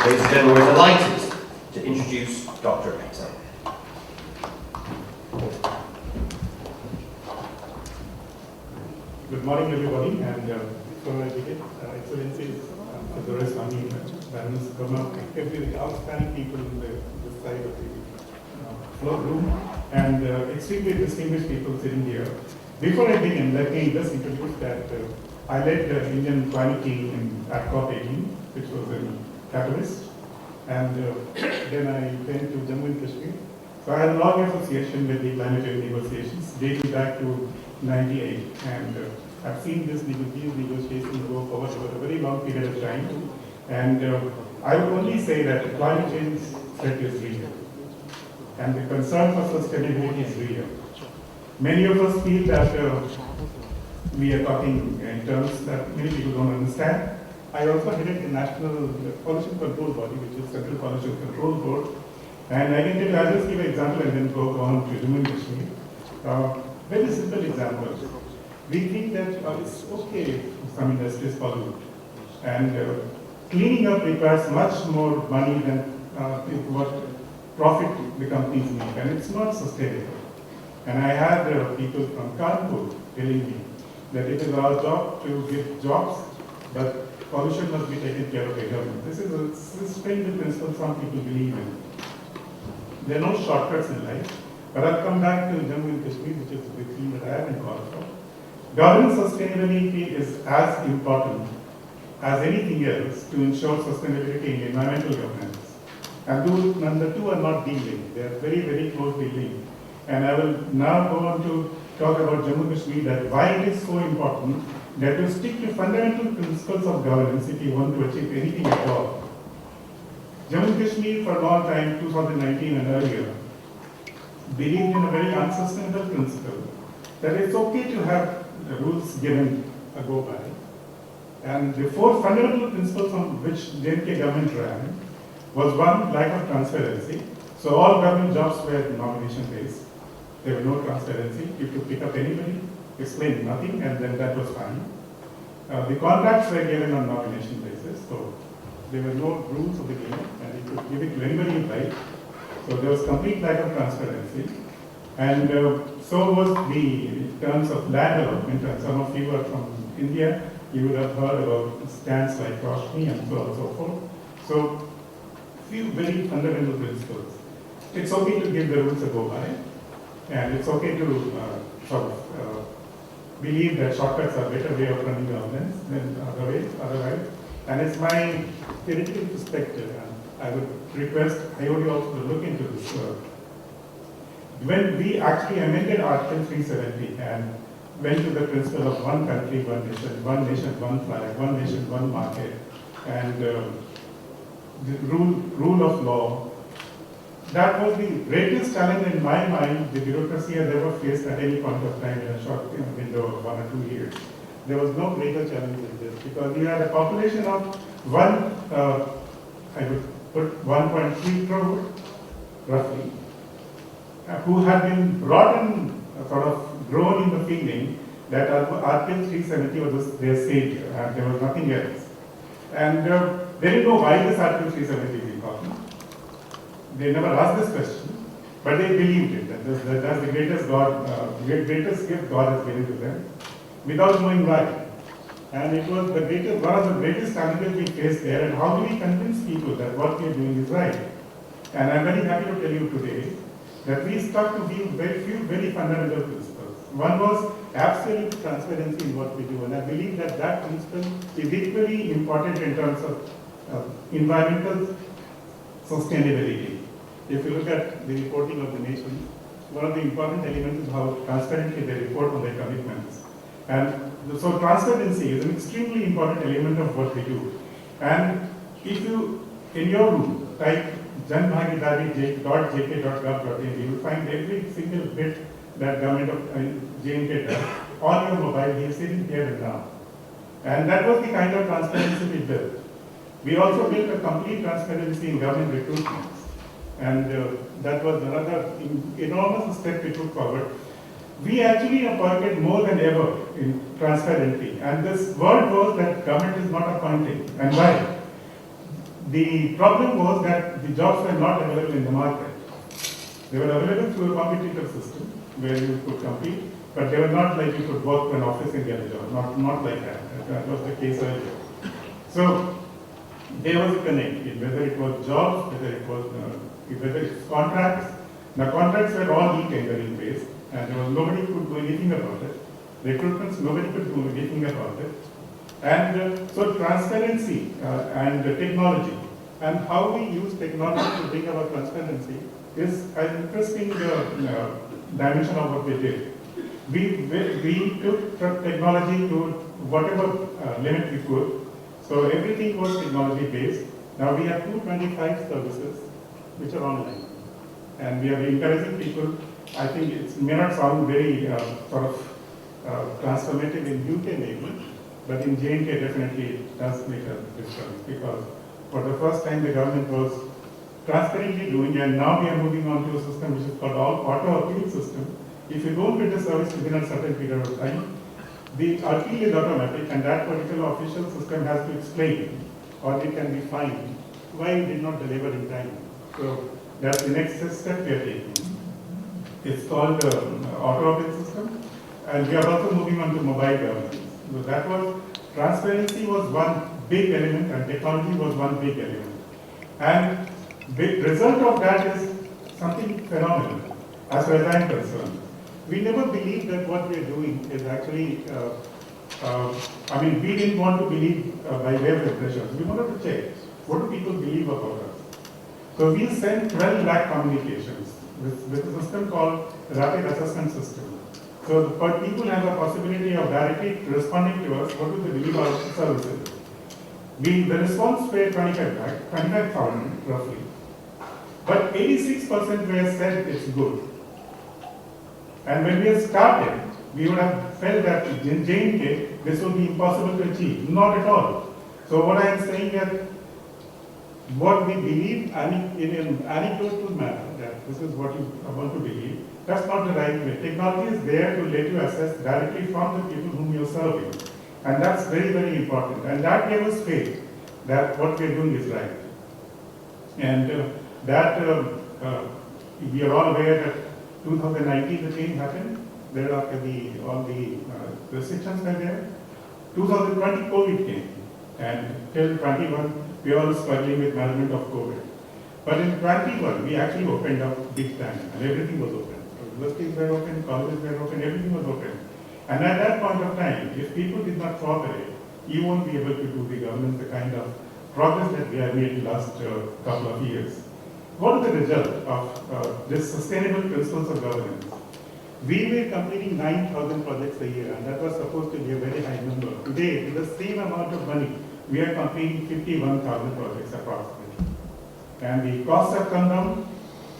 Ladies and gentlemen, we're delighted to introduce Dr. Mehta. Good morning, everybody, and before I begin, Excellencies, Adonis Swami, Baroness Kumar, every outstanding people in this side of the floor room, and extremely distinguished people sitting here. Before I begin, let me just introduce that I led the Indian climate team at COP18, which was in Catalyst, and then I went to Jammu and Kashmir. So I had a long association with the climate change negotiations dating back to '98, and I've seen these negotiations go forward for a very long period of time. And I would only say that climate change threat is real, and the concern for sustainability is real. Many of us feel that we are talking in terms that many people don't understand. I also headed the National Pollution Control Body, which is Central Pollution Control Board. And I can tell you, I'll just give an example and then go on to Jammu and Kashmir. Very simple example. We think that it's okay if some industries pollute. And cleaning up requires much more money than what profit the companies make. And it's not sustainable. And I had people from Kanpur telling me that it is our job to give jobs, but pollution must be taken care of by government. This is a strange principle some people believe in. There are no shortcuts in life. But I'll come back to Jammu and Kashmir, which is the theme that I have been called for. Governance sustainability is as important as anything else to ensure sustainability in environmental governance. And the two are not dealing. They are very, very closely linked. And I will now go on to talk about Jammu and Kashmir, that why it is so important that you stick to fundamental principles of governance if you want to achieve anything at all. Jammu and Kashmir for a long time, 2019 and earlier, believed in a very unsustainable principle that it's okay to have the rules given a go by. And the four fundamental principles on which J&K government ran was one, lack of transparency. So all government jobs were nomination based. There was no transparency. You could pick up anybody, explain nothing, and then that was fine. The contracts were given on nomination basis, so there were no rules of the game, and you could give it to anybody you like. So there was complete lack of transparency. And so was in terms of land allotment, and some of you are from India, you would have heard about stands like Roshni and so on and so forth. So, few very fundamental principles. It's okay to give the rules a go by, and it's okay to believe that shortcuts are a better way of running governance than otherwise. And it's my theoretical perspective, and I would request IOD also to look into this. When we actually amended Article 370 and went to the principle of one country, one nation, one flag, one nation, one market, and the rule of law, that was the greatest challenge in my mind the bureaucracy has ever faced at any point of time in a short window of 1 or 2 years. There was no greater challenge than this, because we had a population of I would put 1.3 crore, roughly, who had been brought in, sort of grown in the feeling that Article 370 was their savior, and there was nothing else. And they didn't know why this Article 370 is important. They never asked this question, but they believed it. That's the greatest gift God has given to them, without knowing why. And it was one of the greatest challenges we faced there, and how do we convince people that what we are doing is right? And I'm very happy to tell you today that we stuck to very fundamental principles. One was absolute transparency in what we do, and I believe that principle is equally important in terms of environmental sustainability. If you look at the reporting of the nation, one of the important elements is how transparently they report on their commitments. And so transparency is an extremely important element of what we do. And if you, in your room, type janbhagidari.jk.gov.in, you will find every single bit that government of J&K does on your mobile. He is sitting here and now. And that was the kind of transparency we built. We also built a complete transparency in government recruitment. And that was another enormous step we took forward. We actually appointed more than ever in transparency. And this word was that government is not appointing. And why? The problem was that the jobs were not available in the market. They were available through a competitive system where you could compete, but they were not like you could work for an office and get a job. Not like that. That was the case earlier. So there was a connect, whether it was jobs, whether it's contracts. The contracts were all e-tendering based, and there was nobody could do anything about it. Recruitments, nobody could do anything about it. And so transparency and technology, and how we use technology to bring about transparency is an interesting dimension of what we did. We took technology to whatever limit we could. So everything was technology based. Now we have 225 services which are online. And we are encouraging people. I think it may not sound very transformative in UK maybe, but in J&K definitely it does make a difference, because for the first time the government was transparently doing, and now we are moving on to a system which is called auto appeal system. If you don't get the service within a certain period of time, the appeal is automatic, and that particular official system has to explain, or they can be fined, why you did not deliver in time. So that's the next step we are taking. It's called the auto appeal system, and we are also moving on to mobile governance. So that was, transparency was one big element, and technology was one big element. And the result of that is something phenomenal, as far as I'm concerned. We never believed that what we are doing is actually, we didn't want to believe by way of impressions. We wanted to check, what do people believe about us? So we sent 12 lakh communications with a system called Rapid Assessment System. So people have a possibility of directly responding to us, what do they believe about the services. The response were 25,000 roughly. But 86% were said it's good. And when we had started, we would have felt that in J&K, this would be impossible to achieve. Not at all. So what I am saying that what we believe in an anecdotal manner, that this is what you want to believe, that's not the right way. Technology is there to let you assess directly from the people whom you're serving. And that's very, very important. And that gave us faith that what we're doing is right. And we are all aware that 2019 the change happened. Thereafter all the restrictions were there. 2020 COVID came. And till 21, we are all struggling with management of COVID. But in 21, we actually opened up big time, and everything was open. Universities were open, colleges were open, everything was open. And at that point of time, if people did not cooperate, you won't be able to do the governance, the kind of progress that we have made in the last couple of years. What is the result of this sustainable principles of governance? We were completing 9,000 projects a year, and that was supposed to be a very high number. Today, with the same amount of money, we are completing 51,000 projects approximately. And the costs have come down,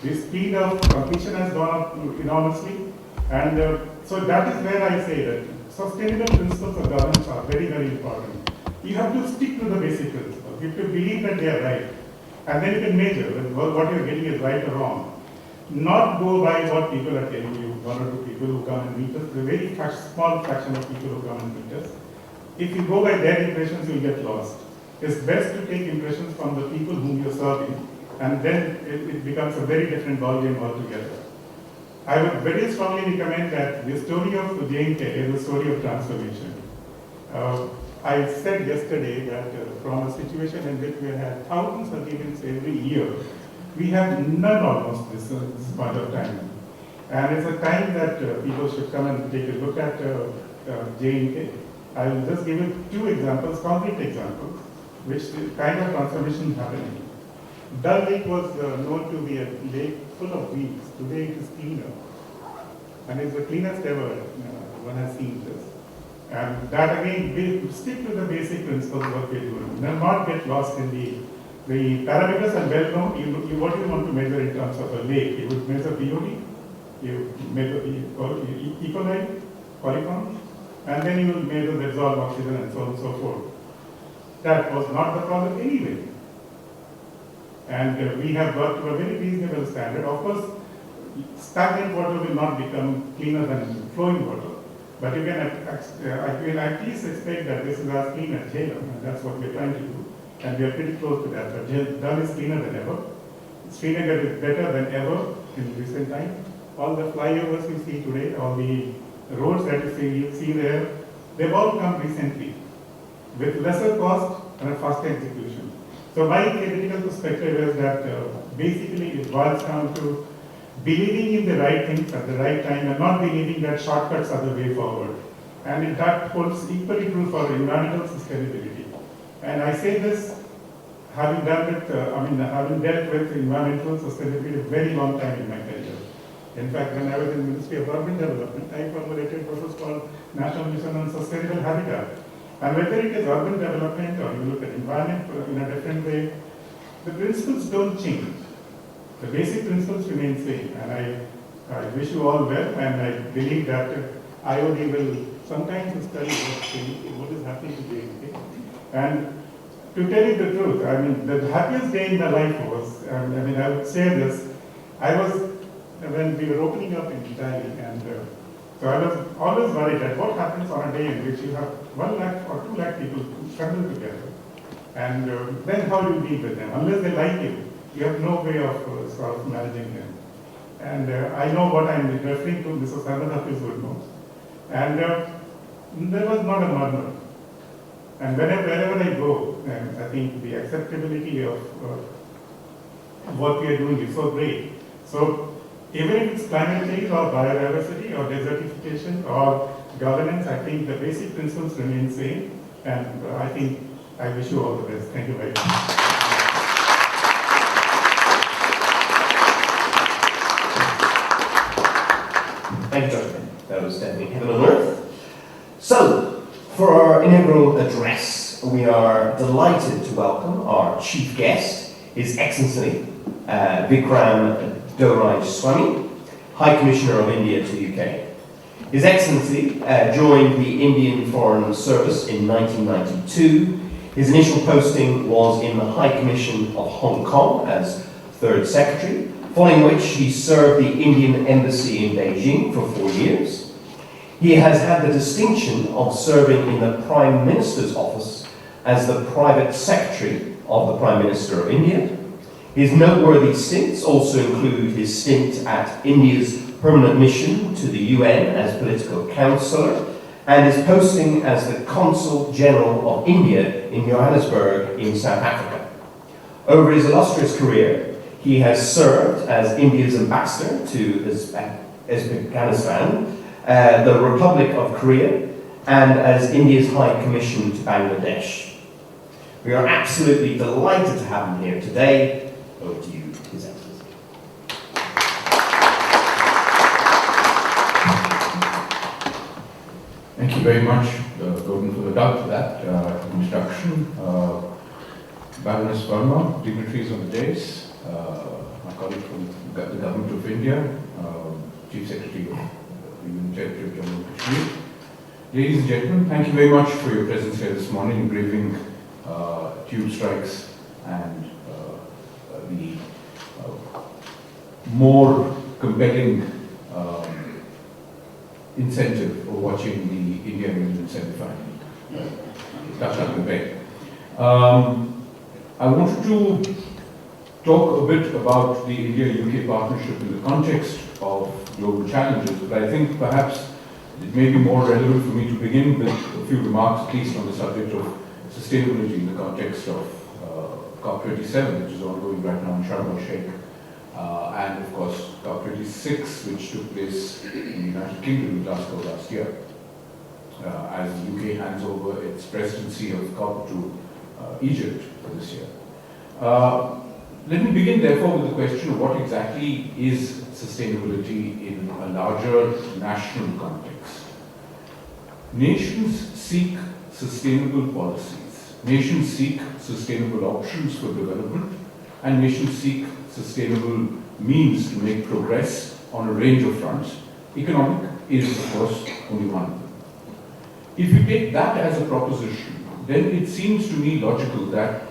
the speed of completion has gone up enormously, and so that is where I say that sustainable principles of governance are very, very important. You have to stick to the basic principles. You have to believe that they are right, and then you can measure whether what you are getting is right or wrong. Not go by what people are telling you, one or two people who come and meet us, a very small fraction of people who come and meet us. If you go by their impressions, you will get lost. It's best to take impressions from the people whom you're serving, and then it becomes a very different ballgame altogether. I would very strongly recommend that the story of J&K is a story of transformation. I said yesterday that from a situation in which we had thousands of events every year, we have none almost this point of time. And it's a time that people should come and take a look at J&K. I will just give you two examples, concrete examples, which kind of transformation is happening. Dal Lake was known to be a lake full of weeds. Today it is cleaner. And it's the cleanest ever one has seen this. And that again, we stick to the basic principles of what we're doing. And not get lost in the parameters are well known. What you want to measure in terms of a lake? You would measure BOD, you measure E. coli, coliform, and then you will measure the dissolved oxygen and so on and so forth. That was not the problem anyway. And we have got to a very reasonable standard. Of course, stagnant water will not become cleaner than flowing water. But you can at least expect that this is as clean as Jhelum, and that's what we're trying to do. And we are pretty close to that. But Dal is cleaner than ever. Srinagar is better than ever in recent time. All the flyovers you see today, all the roads that you see there, they've all come recently with lesser cost and a faster execution. So my theoretical perspective is that basically it boils down to believing in the right things at the right time and not believing that shortcuts are the way forward. And that holds equally true for environmental sustainability. And I say this having done with, having dealt with environmental sustainability a very long time in my career. In fact, when I was in the Ministry of Urban Development, I formulated what was called National Mission on Sustainable Habitat. And whether it is urban development or you look at environment in a different way, the principles don't change. The basic principles remain same. And I wish you all well, and I believe that IOD will sometimes study what is happening to J&K. And to tell you the truth, I mean, the happiest day in my life was, I would say this, when we were opening up in Italy, and so I was always worried that what happens on a day in which you have 1 lakh or 2 lakh people who struggle together, and then how do you deal with them? Unless they like you have no way of sort of managing them. And I know what I'm referring to, Mr. Sarvadapis would know. And there was not a murmur. And wherever I go, I think the acceptability of what we are doing is so great. So even if it's climate change or biodiversity or desertification or governance, I think the basic principles remain same. And I think I wish you all the best. Thank you very much. Thank you, Dr. That was definitely heaven on earth. So, for our inaugural address, we are delighted to welcome our chief guest, His Excellency Vikram Doraj Swami, High Commissioner of India to the UK. His Excellency joined the Indian Foreign Service in 1992. His initial posting was in the High Commission of Hong Kong as Third Secretary, following which he served the Indian Embassy in Beijing for 4 years. He has had the distinction of serving in the Prime Minister's office as the Private Secretary of the Prime Minister of India. His noteworthy stints also include his stint at India's permanent mission to the UN as political counsellor, and his posting as the Consul General of India in Johannesburg in South Africa. Over his illustrious career, he has served as India's ambassador to Uzbekistan, the Republic of Korea, and as India's High Commission to Bangladesh. We are absolutely delighted to have him here today. Over to you, His Excellency. Thank you very much, Gordon, for that introduction. Baroness Verma, dignitaries on the dais, my colleague from the Government of India, Chief Secretary of the Union Territory of Jammu and Kashmir. Ladies and gentlemen, thank you very much for your presence here this morning, braving tube strikes and the more compelling incentive of watching the India and England semi-final. That's not the I wanted to talk a bit about the India-UK partnership in the context of global challenges, but I think perhaps it may be more relevant for me to begin with a few remarks, at least on the subject of sustainability in the context of COP27, which is ongoing right now in Sharm el-Sheikh, and of course COP26, which took place in the United Kingdom in Glasgow last year, as the UK hands over its presidency of COP to Egypt for this year. Let me begin therefore with the question of what exactly is sustainability in a larger national context. Nations seek sustainable policies. Nations seek sustainable options for development, and nations seek sustainable means to make progress on a range of fronts. Economic is, of course, only one of them. If you take that as a proposition, then it seems to me logical that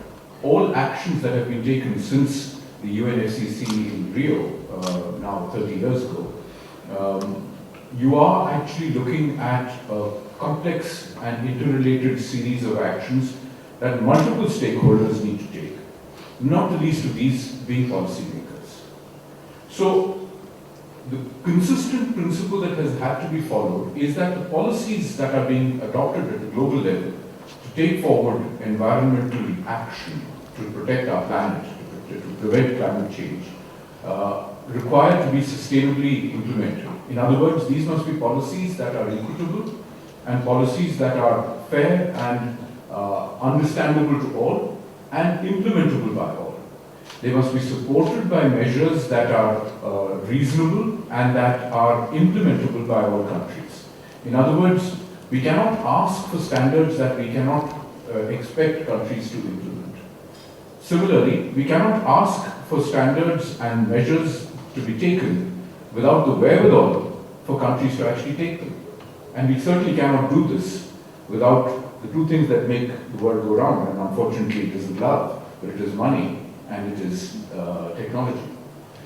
all actions that have been taken since the UNFCCC in Rio, now 30 years ago, you are actually looking at a complex and interrelated series of actions that multiple stakeholders need to take, not the least of these being policymakers. So, the consistent principle that has had to be followed is that the policies that are being adopted at the global level to take forward environmental action to protect our planet, to prevent climate change, require to be sustainably implemented. In other words, these must be policies that are equitable and policies that are fair and understandable to all and implementable by all. They must be supported by measures that are reasonable and that are implementable by all countries. In other words, we cannot ask for standards that we cannot expect countries to implement. Similarly, we cannot ask for standards and measures to be taken without the wherewithal for countries to actually take them. And we certainly cannot do this without the two things that make the world go round, and unfortunately it isn't love, but it is money and it is technology.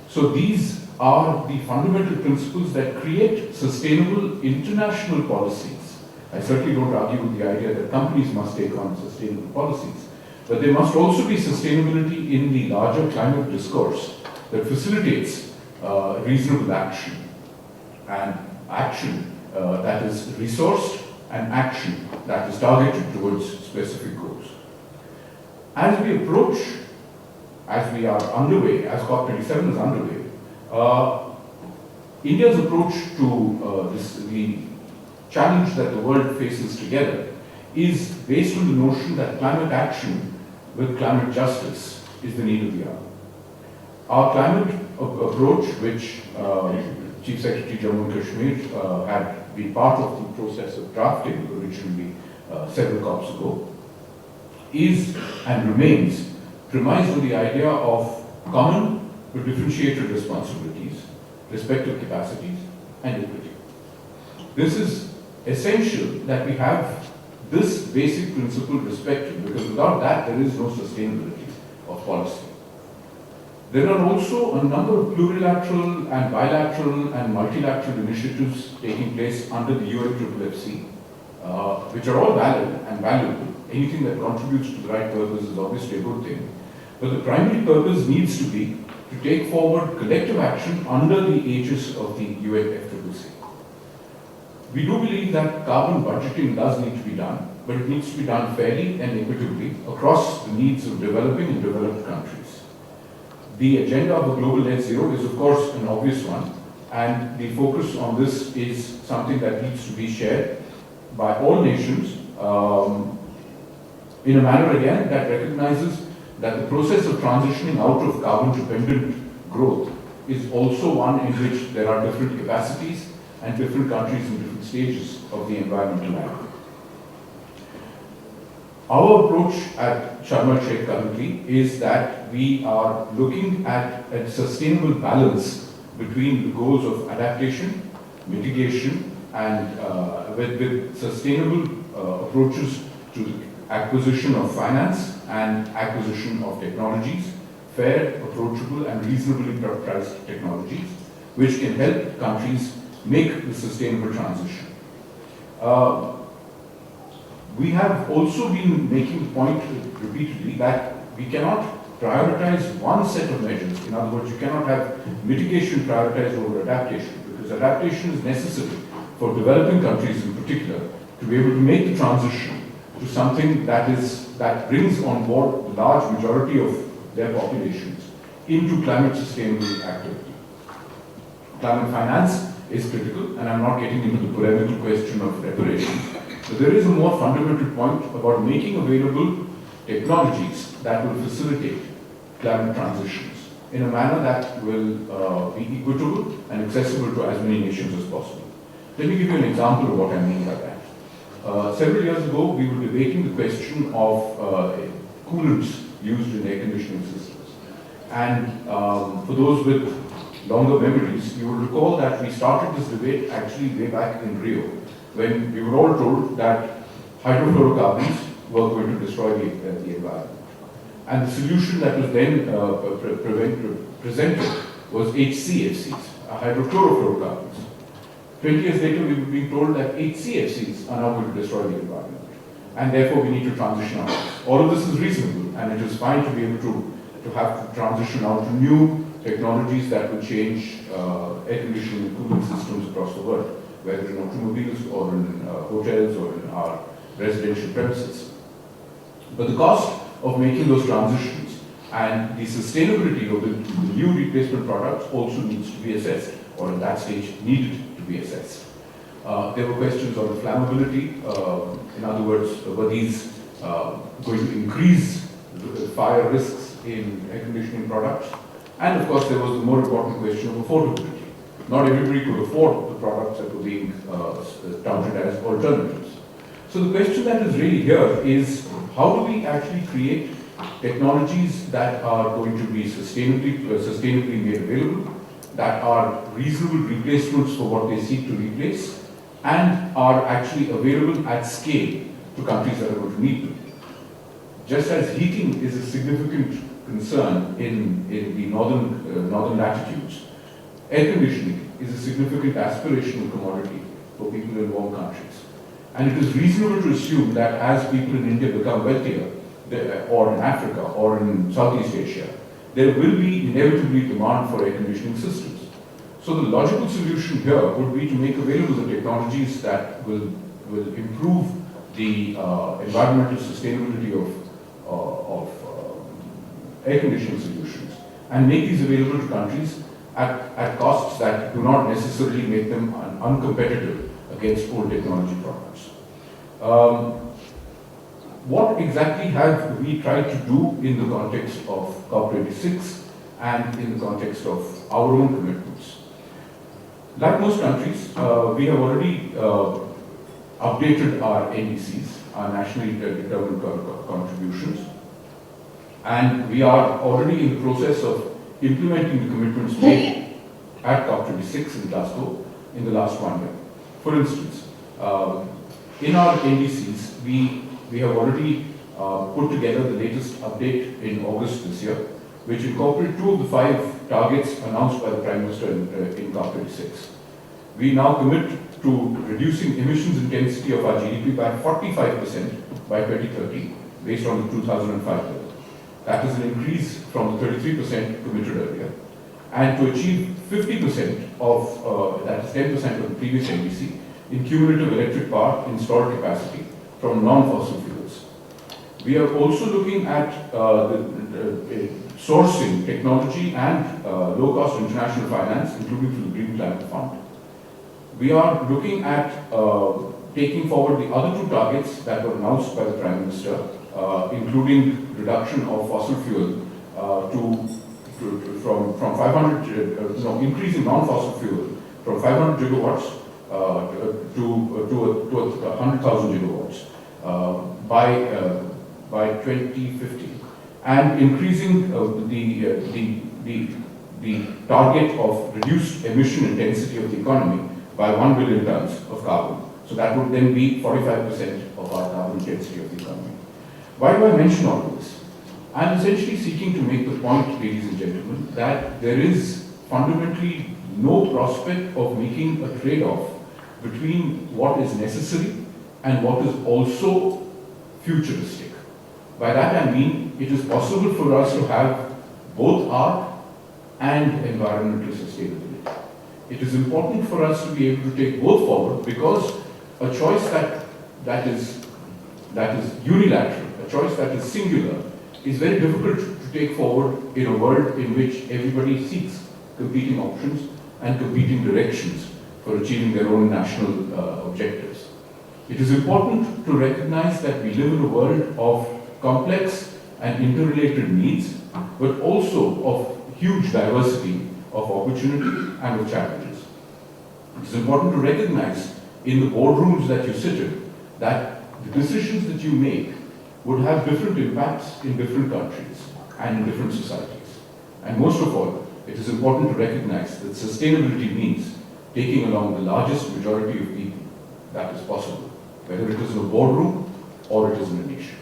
So these are the fundamental principles that create sustainable international policies. I certainly don't argue with the idea that companies must take on sustainable policies, but there must also be sustainability in the larger climate discourse that facilitates reasonable action, and action that is resourced, and action that is targeted towards specific goals. As we approach, as we are underway, as COP27 is underway, India's approach to the challenge that the world faces together is based on the notion that climate action with climate justice is the need of the hour. Our climate approach, which Chief Secretary Jammu and Kashmir had been part of the process of drafting originally several COPs ago, is and remains premised on the idea of common but differentiated responsibilities, respective capacities, and equity. This is essential that we have this basic principle respected, because without that there is no sustainability of policy. There are also a number of plurilateral and bilateral and multilateral initiatives taking place under the UNFFC, which are all valid and valuable. Anything that contributes to the right purpose is obviously a good thing. But the primary purpose needs to be to take forward collective action under the aegis of the UNFFC. We do believe that carbon budgeting does need to be done, but it needs to be done fairly and equitably across the needs of developing and developed countries. The agenda of the global net zero is of course an obvious one, and the focus on this is something that needs to be shared by all nations in a manner again that recognizes that the process of transitioning out of carbon-dependent growth is also one in which there are different capacities and different countries in different stages of the environmental ladder. Our approach at Sharm el-Sheikh currently is that we are looking at a sustainable balance between the goals of adaptation, mitigation, and with sustainable approaches to the acquisition of finance and acquisition of technologies, fair, approachable, and reasonably priced technologies, which can help countries make the sustainable transition. We have also been making the point repeatedly that we cannot prioritize one set of measures. In other words, you cannot have mitigation prioritized over adaptation, because adaptation is necessary for developing countries in particular to be able to make the transition to something that brings on board the large majority of their populations into climate sustainable activity. Climate finance is critical, and I'm not getting into the polemical question of reparations. But there is a more fundamental point about making available technologies that will facilitate climate transitions in a manner that will be equitable and accessible to as many nations as possible. Let me give you an example of what I mean by that. Several years ago, we were debating the question of coolants used in air conditioning systems. And for those with longer memories, you will recall that we started this debate actually way back in Rio, when we were all told that hydrofluorocarbons were going to destroy the environment. And the solution that was then presented was HCFCs, hydrochlorofluorocarbons. 20 years later, we were being told that HCFCs are now going to destroy the environment, and therefore we need to transition out. All of this is reasonable, and it is fine to be able to have to transition out to new technologies that will change air conditioning and cooling systems across the world, whether in automobiles or in hotels or in our residential premises. But the cost of making those transitions and the sustainability of the new replacement products also needs to be assessed, or at that stage needed to be assessed. There were questions on the flammability. In other words, were these going to increase fire risks in air conditioning products? And of course, there was the more important question of affordability. Not everybody could afford the products that were being touted as alternatives. So the question that is really here is, how do we actually create technologies that are going to be sustainably made available, that are reasonable replacements for what they seek to replace, and are actually available at scale to countries that are going to need them. Just as heating is a significant concern in the northern latitudes, air conditioning is a significant aspirational commodity for people in warm countries. And it is reasonable to assume that as people in India become wealthier, or in Africa, or in Southeast Asia, there will be inevitably demand for air conditioning systems. So the logical solution here would be to make available the technologies that will improve the environmental sustainability of air conditioning solutions, and make these available to countries at costs that do not necessarily make them uncompetitive against old technology products. What exactly have we tried to do in the context of COP26 and in the context of our own commitments? Like most countries, we have already updated our NDCs, our nationally determined contributions, and we are already in the process of implementing the commitments made at COP26 in Glasgow in the last 1 year. For instance, in our NDCs, we have already put together the latest update in August this year, which incorporate 2 of the 5 targets announced by the Prime Minister in COP26. We now commit to reducing emissions intensity of our GDP by 45% by 2030, based on the 2005 level. That is an increase from the 33% committed earlier. And to achieve 50% of, that is 10% of the previous NDC, in cumulative electric power installed capacity from non-fossil fuels. We are also looking at sourcing technology and low-cost international finance, including through the Green Climate Fund. We are looking at taking forward the other 2 targets that were announced by the Prime Minister, including reduction of fossil fuel from 500, increasing non-fossil fuel from 500 gigawatts to 100,000 gigawatts by 2050, and increasing the target of reduced emission intensity of the economy by 1 billion tons of carbon. So that would then be 45% of our carbon intensity of the economy. Why do I mention all of this? I'm essentially seeking to make the point, ladies and gentlemen, that there is fundamentally no prospect of making a trade-off between what is necessary and what is also futuristic. By that I mean it is possible for us to have both art and environmental sustainability. It is important for us to be able to take both forward, because a choice that is unilateral, a choice that is singular, is very difficult to take forward in a world in which everybody seeks competing options and competing directions for achieving their own national objectives. It is important to recognize that we live in a world of complex and interrelated needs, but also of huge diversity of opportunity and of challenges. It is important to recognize in the boardrooms that you sit in that the decisions that you make would have different impacts in different countries and in different societies. And most of all, it is important to recognize that sustainability means taking along the largest majority of people that is possible, whether it is in a boardroom or it is in a nation.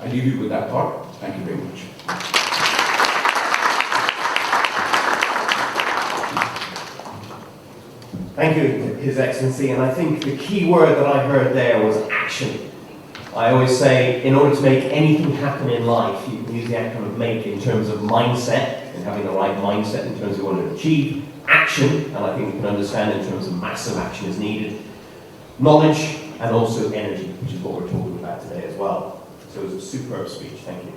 I leave you with that thought. Thank you very much. Thank you, His Excellency, and I think the key word that I heard there was action. I always say, in order to make anything happen in life, you can use the acronym of MAKE in terms of mindset, and having the right mindset in terms of what to achieve, action, and I think we can understand in terms of massive action is needed, knowledge, and also energy, which is what we're talking about today as well. So it was a superb speech, thank you.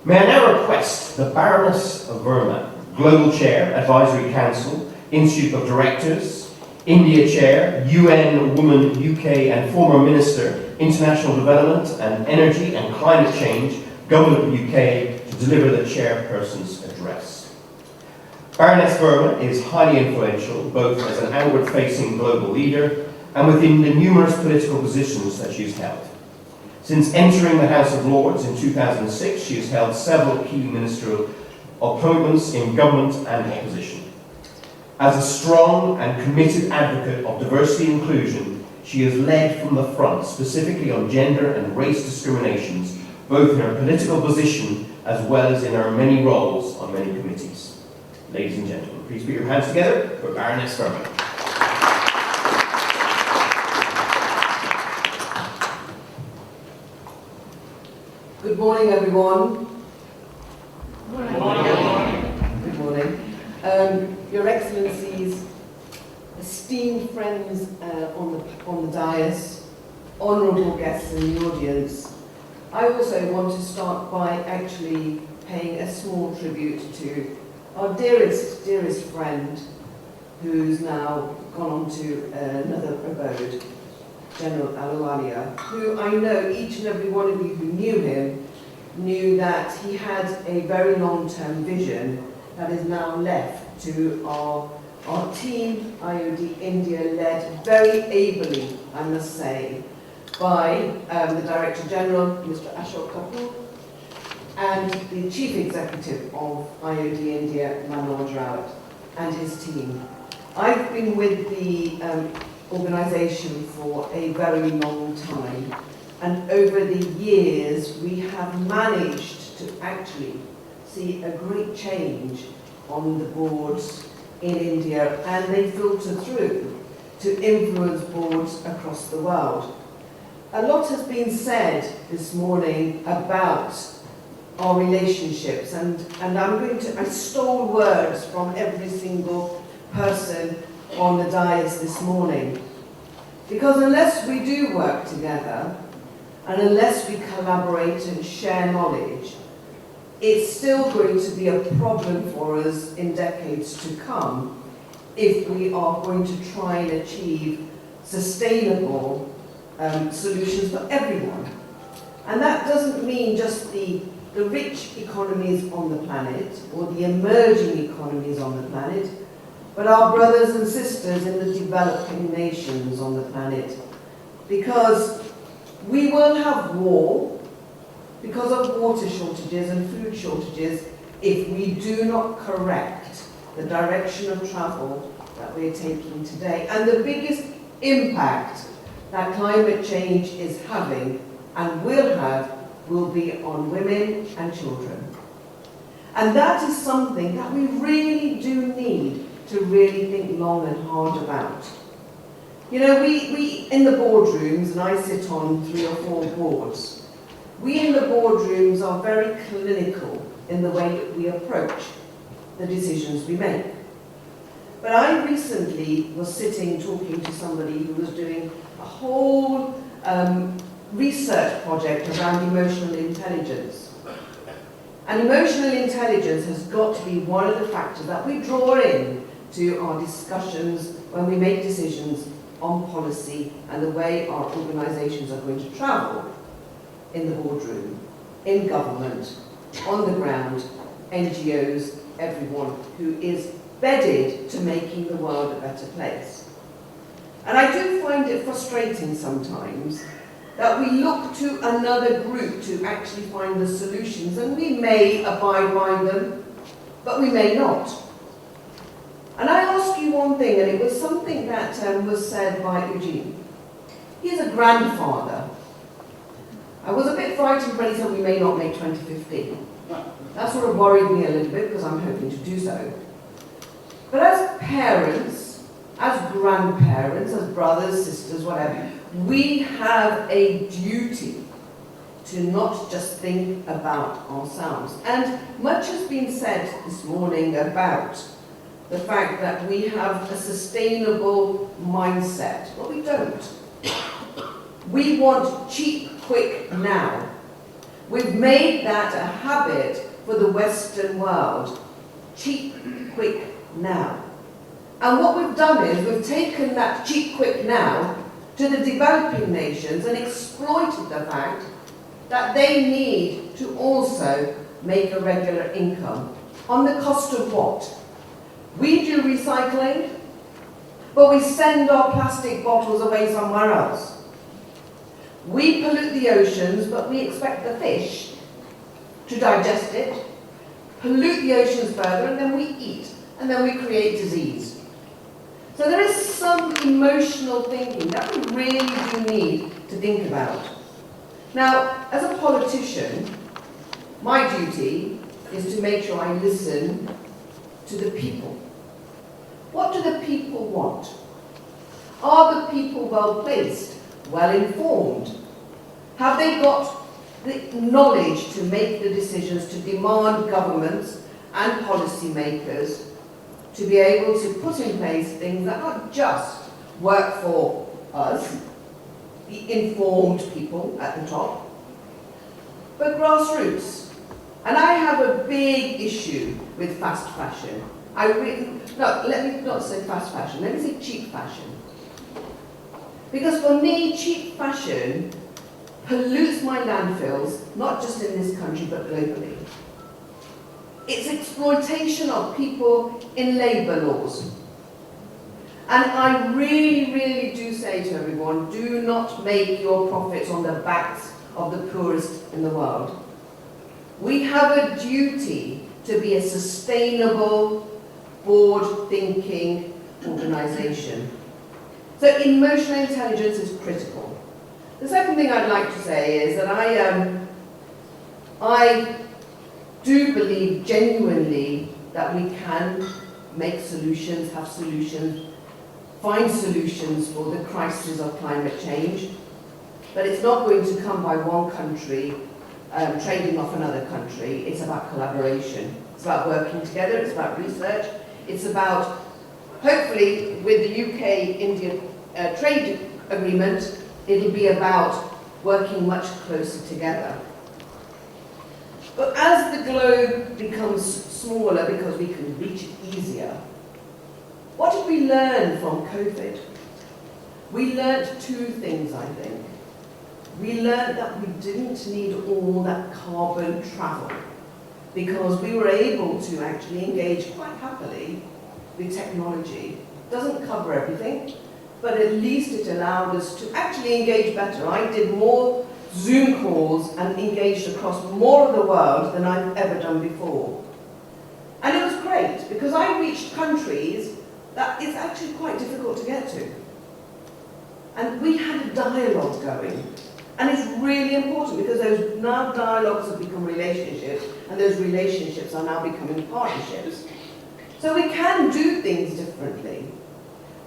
May I now request the Baroness of Verma, Global Chair, Advisory Council, Institute of Directors, India Chair, UN Woman UK and former Minister, International Development and Energy and Climate Change, Government of UK, to deliver the Chairperson's address. Baroness Verma is highly influential, both as an outward-facing global leader and within the numerous political positions that she's held. Since entering the House of Lords in 2006, she has held several key ministerial appointments in government and opposition. As a strong and committed advocate of diversity and inclusion, she has led from the front, specifically on gender and race discriminations, both in her political position as well as in her many roles on many committees. Ladies and gentlemen, please put your hands together for Baroness Verma. Good morning, everyone. Good morning. Good morning. Your Excellencies, esteemed friends on the dais, honourable guests in the audience, I also want to start by actually paying a small tribute to our dearest friend, who's now gone on to another abode, General Ahluwalia, who I know each and every one of you who knew him knew that he had a very long-term vision that is now left to our team, IOD India, led very ably, I must say, by the Director General, Mr. Ashok Kapoor, and the Chief Executive of IOD India, Manoj Rawat. and his team. I've been with the organisation for a very long time, and over the years we have managed to actually see a great change on the boards in India, and they filter through to influence boards across the world. A lot has been said this morning about our relationships, and I stole words from every single person on the dais this morning. Because unless we do work together, and unless we collaborate and share knowledge, it's still going to be a problem for us in decades to come if we are going to try and achieve sustainable solutions for everyone. And that doesn't mean just the rich economies on the planet or the emerging economies on the planet, but our brothers and sisters in the developing nations on the planet. Because we will have war because of water shortages and food shortages if we do not correct the direction of travel that we're taking today. And the biggest impact that climate change is having and will be on women and children. And that is something that we really do need to really think long and hard about. You know, we in the boardrooms, and I sit on 3 or 4 boards, we in the boardrooms are very clinical in the way that we approach the decisions we make. But I recently was sitting talking to somebody who was doing a whole research project around emotional intelligence. And emotional intelligence has got to be one of the factors that we draw in to our discussions when we make decisions on policy and the way our organisations are going to travel in the boardroom, in government, on the ground, NGOs, everyone who is bedded to making the world a better place. And I do find it frustrating sometimes that we look to another group to actually find the solutions, and we may abide by them, but we may not. And I ask you one thing, and it was something that was said by Eugene. He's a grandfather. I was a bit frightened when he said we may not make 2050. That sort of worried me a little bit because I'm hoping to do so. But as parents, as grandparents, as brothers, sisters, whatever, we have a duty to not just think about ourselves. And much has been said this morning about the fact that we have a sustainable mindset. Well, we don't. We want cheap, quick, now. We've made that a habit for the Western world. Cheap, quick, now. And what we've done is we've taken that cheap, quick, now to the developing nations and exploited the fact that they need to also make a regular income. On the cost of what? We do recycling, but we send our plastic bottles away somewhere else. We pollute the oceans, but we expect the fish to digest it, pollute the oceans further, and then we eat, and then we create disease. So there is some emotional thinking that we really do need to think about. Now, as a politician, my duty is to make sure I listen to the people. What do the people want? Are the people well placed, well informed? Have they got the knowledge to make the decisions, to demand governments and policymakers to be able to put in place things that not just work for us, the informed people at the top, but grassroots? And I have a big issue with fast fashion. Let me not say fast fashion, let me say cheap fashion. Because for me, cheap fashion pollutes my landfills, not just in this country, but globally. It's exploitation of people in labour laws. And I really, really do say to everyone, do not make your profits on the backs of the poorest in the world. We have a duty to be a sustainable forward-thinking organisation. So emotional intelligence is critical. The second thing I'd like to say is that I do believe genuinely that we can make solutions, have solutions, find solutions for the crisis of climate change, but it's not going to come by one country trading off another country. It's about collaboration. It's about working together. It's about research. It's about, hopefully, with the UK-India trade agreement, it'll be about working much closer together. But as the globe becomes smaller because we can reach it easier, what did we learn from COVID? We learned two things, I think. We learned that we didn't need all that carbon travel because we were able to actually engage quite happily with technology. It doesn't cover everything, but at least it allowed us to actually engage better. I did more Zoom calls and engaged across more of the world than I've ever done before. And it was great because I reached countries that it's actually quite difficult to get to. And we had a dialogue going. And it's really important because those now dialogues have become relationships, and those relationships are now becoming partnerships. So we can do things differently.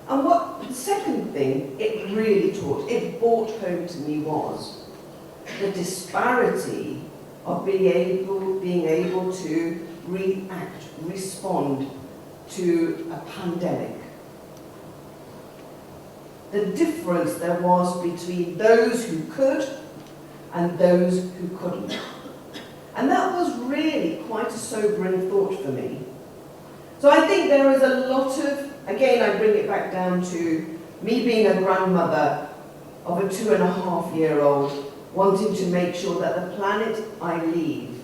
And what the second thing it really taught, it brought home to me was the disparity of being able to react, respond to a pandemic. The difference there was between those who could and those who couldn't. And that was really quite a sobering thought for me. So I think there is a lot of, again, I bring it back down to me being a grandmother of a 2.5-year-old, wanting to make sure that the planet I leave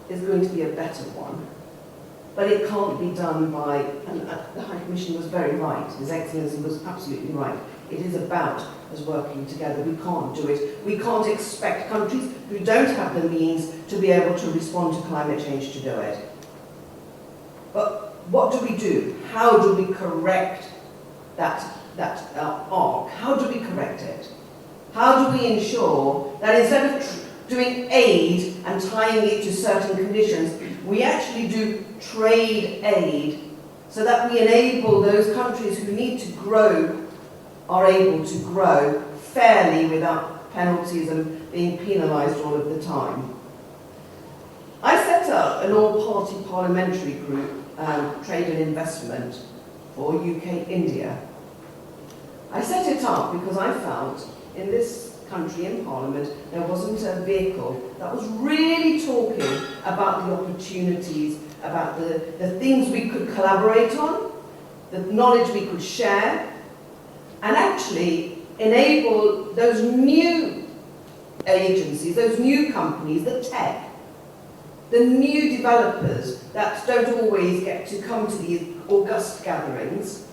is going to be a better one. But it can't be done by, and the High Commissioner was very right, His Excellency was absolutely right. It is about us working together. We can't do it. We can't expect countries who don't have the means to be able to respond to climate change to do it. But what do we do? How do we correct that arc? How do we correct it? How do we ensure that instead of doing aid and tying it to certain conditions, we actually do trade aid so that we enable those countries who need to grow are able to grow fairly without penalties and being penalised all of the time. I set up an all-party parliamentary group, Trade and Investment, for UK-India. I set it up because I felt in this country in Parliament there wasn't a vehicle that was really talking about the opportunities, about the things we could collaborate on, the knowledge we could share, and actually enable those new agencies, those new companies, the tech, the new developers that don't always get to come to these august gatherings.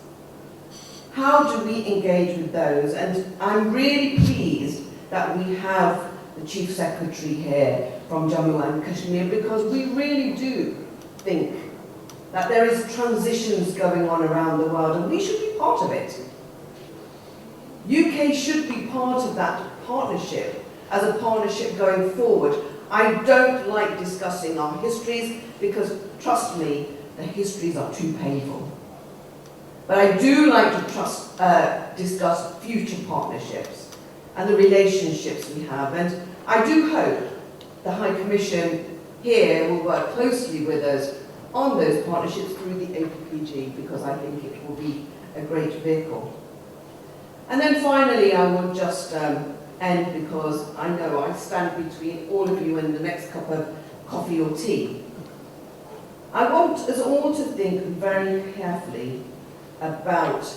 How do we engage with those? And I'm really pleased that we have the Chief Secretary here from Jammu and Kashmir, because we really do think that there is transitions going on around the world and we should be part of it. UK should be part of that partnership as a partnership going forward. I don't like discussing our histories because, trust me, the histories are too painful. But I do like to discuss future partnerships and the relationships we have. And I do hope the High Commission here will work closely with us on those partnerships through the APPG, because I think it will be a great vehicle. And then finally, I will just end, because I know I stand between all of you and the next cup of coffee or tea. I want us all to think very carefully about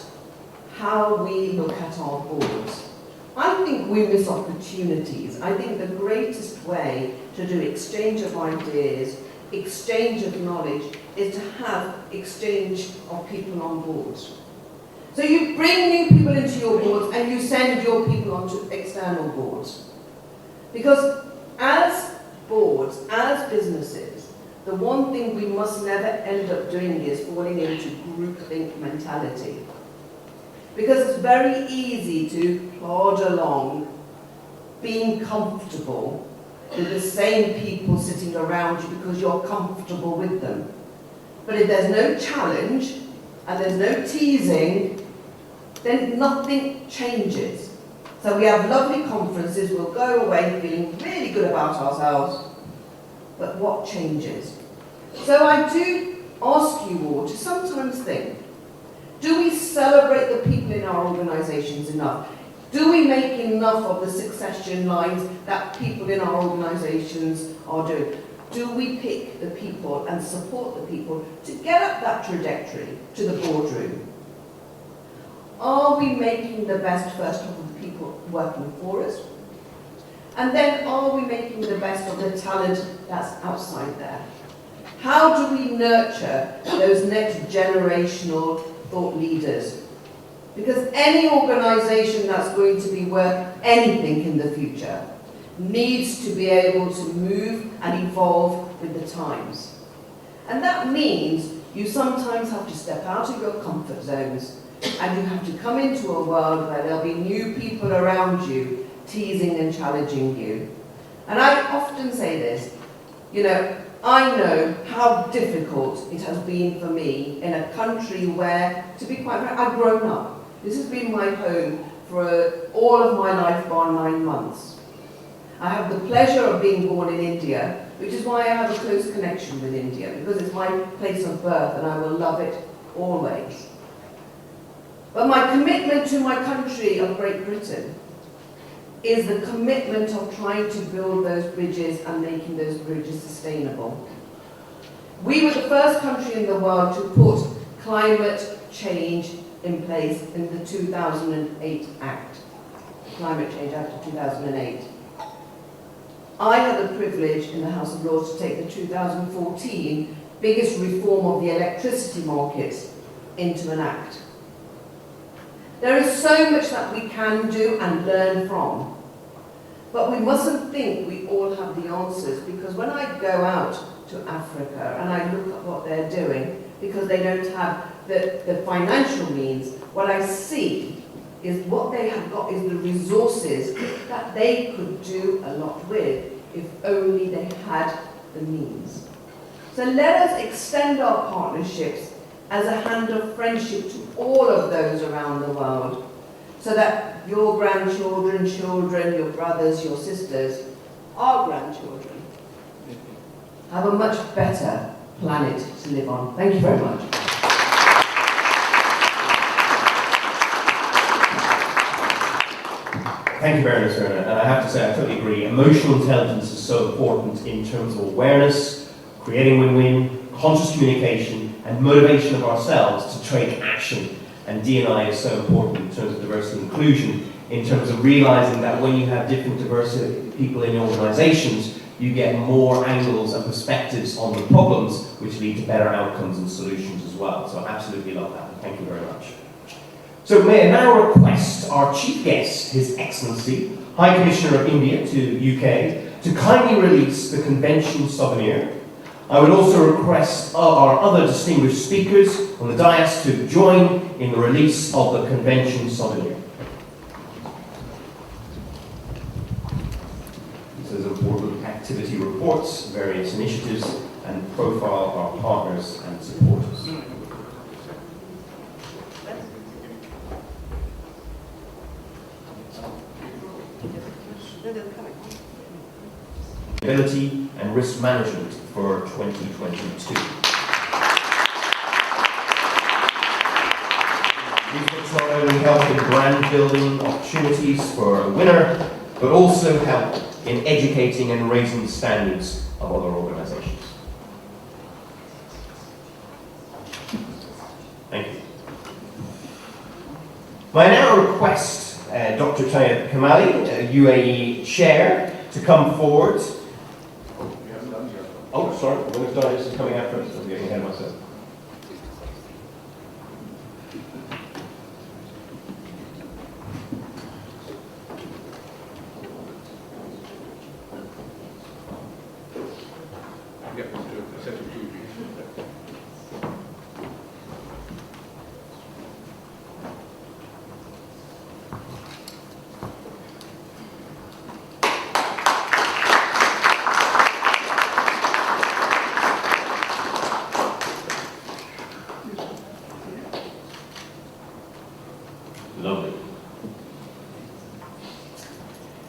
how we look at our boards. I think we miss opportunities. I think the greatest way to do exchange of ideas, exchange of knowledge, is to have exchange of people on boards. So you bring new people into your boards and you send your people onto external boards. Because as boards, as businesses, the one thing we must never end up doing is falling into groupthink mentality. Because it's very easy to plod along, being comfortable with the same people sitting around you because you're comfortable with them. But if there's no challenge and there's no teasing, then nothing changes. So we have lovely conferences, we'll go away feeling really good about ourselves, but what changes? So I do ask you all to sometimes think, do we celebrate the people in our organisations enough? Do we make enough of the succession lines that people in our organisations are doing? Do we pick the people and support the people to get up that trajectory to the boardroom? Are we making the best first of the people working for us? And then are we making the best of the talent that's outside there? How do we nurture those next generational thought leaders? Because any organisation that's going to be worth anything in the future needs to be able to move and evolve with the times. And that means you sometimes have to step out of your comfort zones and you have to come into a world where there'll be new people around you teasing and challenging you. And I often say this, you know, I know how difficult it has been for me in a country where, to be quite frank, I've grown up. This has been my home for all of my life, bar 9 months. I have the pleasure of being born in India, which is why I have a close connection with India, because it's my place of birth and I will love it always. But my commitment to my country of Great Britain is the commitment of trying to build those bridges and making those bridges sustainable. We were the first country in the world to put climate change in place in the 2008 Act, Climate Change Act of 2008. I had the privilege in the House of Lords to take the 2014 biggest reform of the electricity market into an act. There is so much that we can do and learn from, but we mustn't think we all have the answers, because when I go out to Africa and I look at what they're doing, because they don't have the financial means, what I see is what they have got is the resources that they could do a lot with if only they had the means. So let us extend our partnerships as a hand of friendship to all of those around the world, so that your grandchildren, children, your brothers, your sisters, our grandchildren, have a much better planet to live on. Thank you very much. Thank you, Baroness Turner. And I have to say, I totally agree. Emotional intelligence is so important in terms of awareness, creating win-win, conscious communication, and motivation of ourselves to take action. And D&I is so important in terms of diversity and inclusion, in terms of realizing that when you have different diversity people in organizations, you get more angles and perspectives on the problems, which lead to better outcomes and solutions as well. So I absolutely love that. Thank you very much. So may I now request our chief guest, His Excellency, High Commissioner of India to UK, to kindly release the convention souvenir. I would also request our other distinguished speakers on the dais to join in the release of the convention souvenir. This is important activity reports, various initiatives, and profile our partners and supporters. Ability and risk management for 2022. These books not only help in brand building opportunities for a winner, but also help in educating and raising the standards of other organizations. Thank you. May I now request Dr. Tayyip Kamali, UAE Chair, to come forward. Oh, sorry, Women's Diet is coming after us. I'm getting ahead of myself. Yeah, Lovely.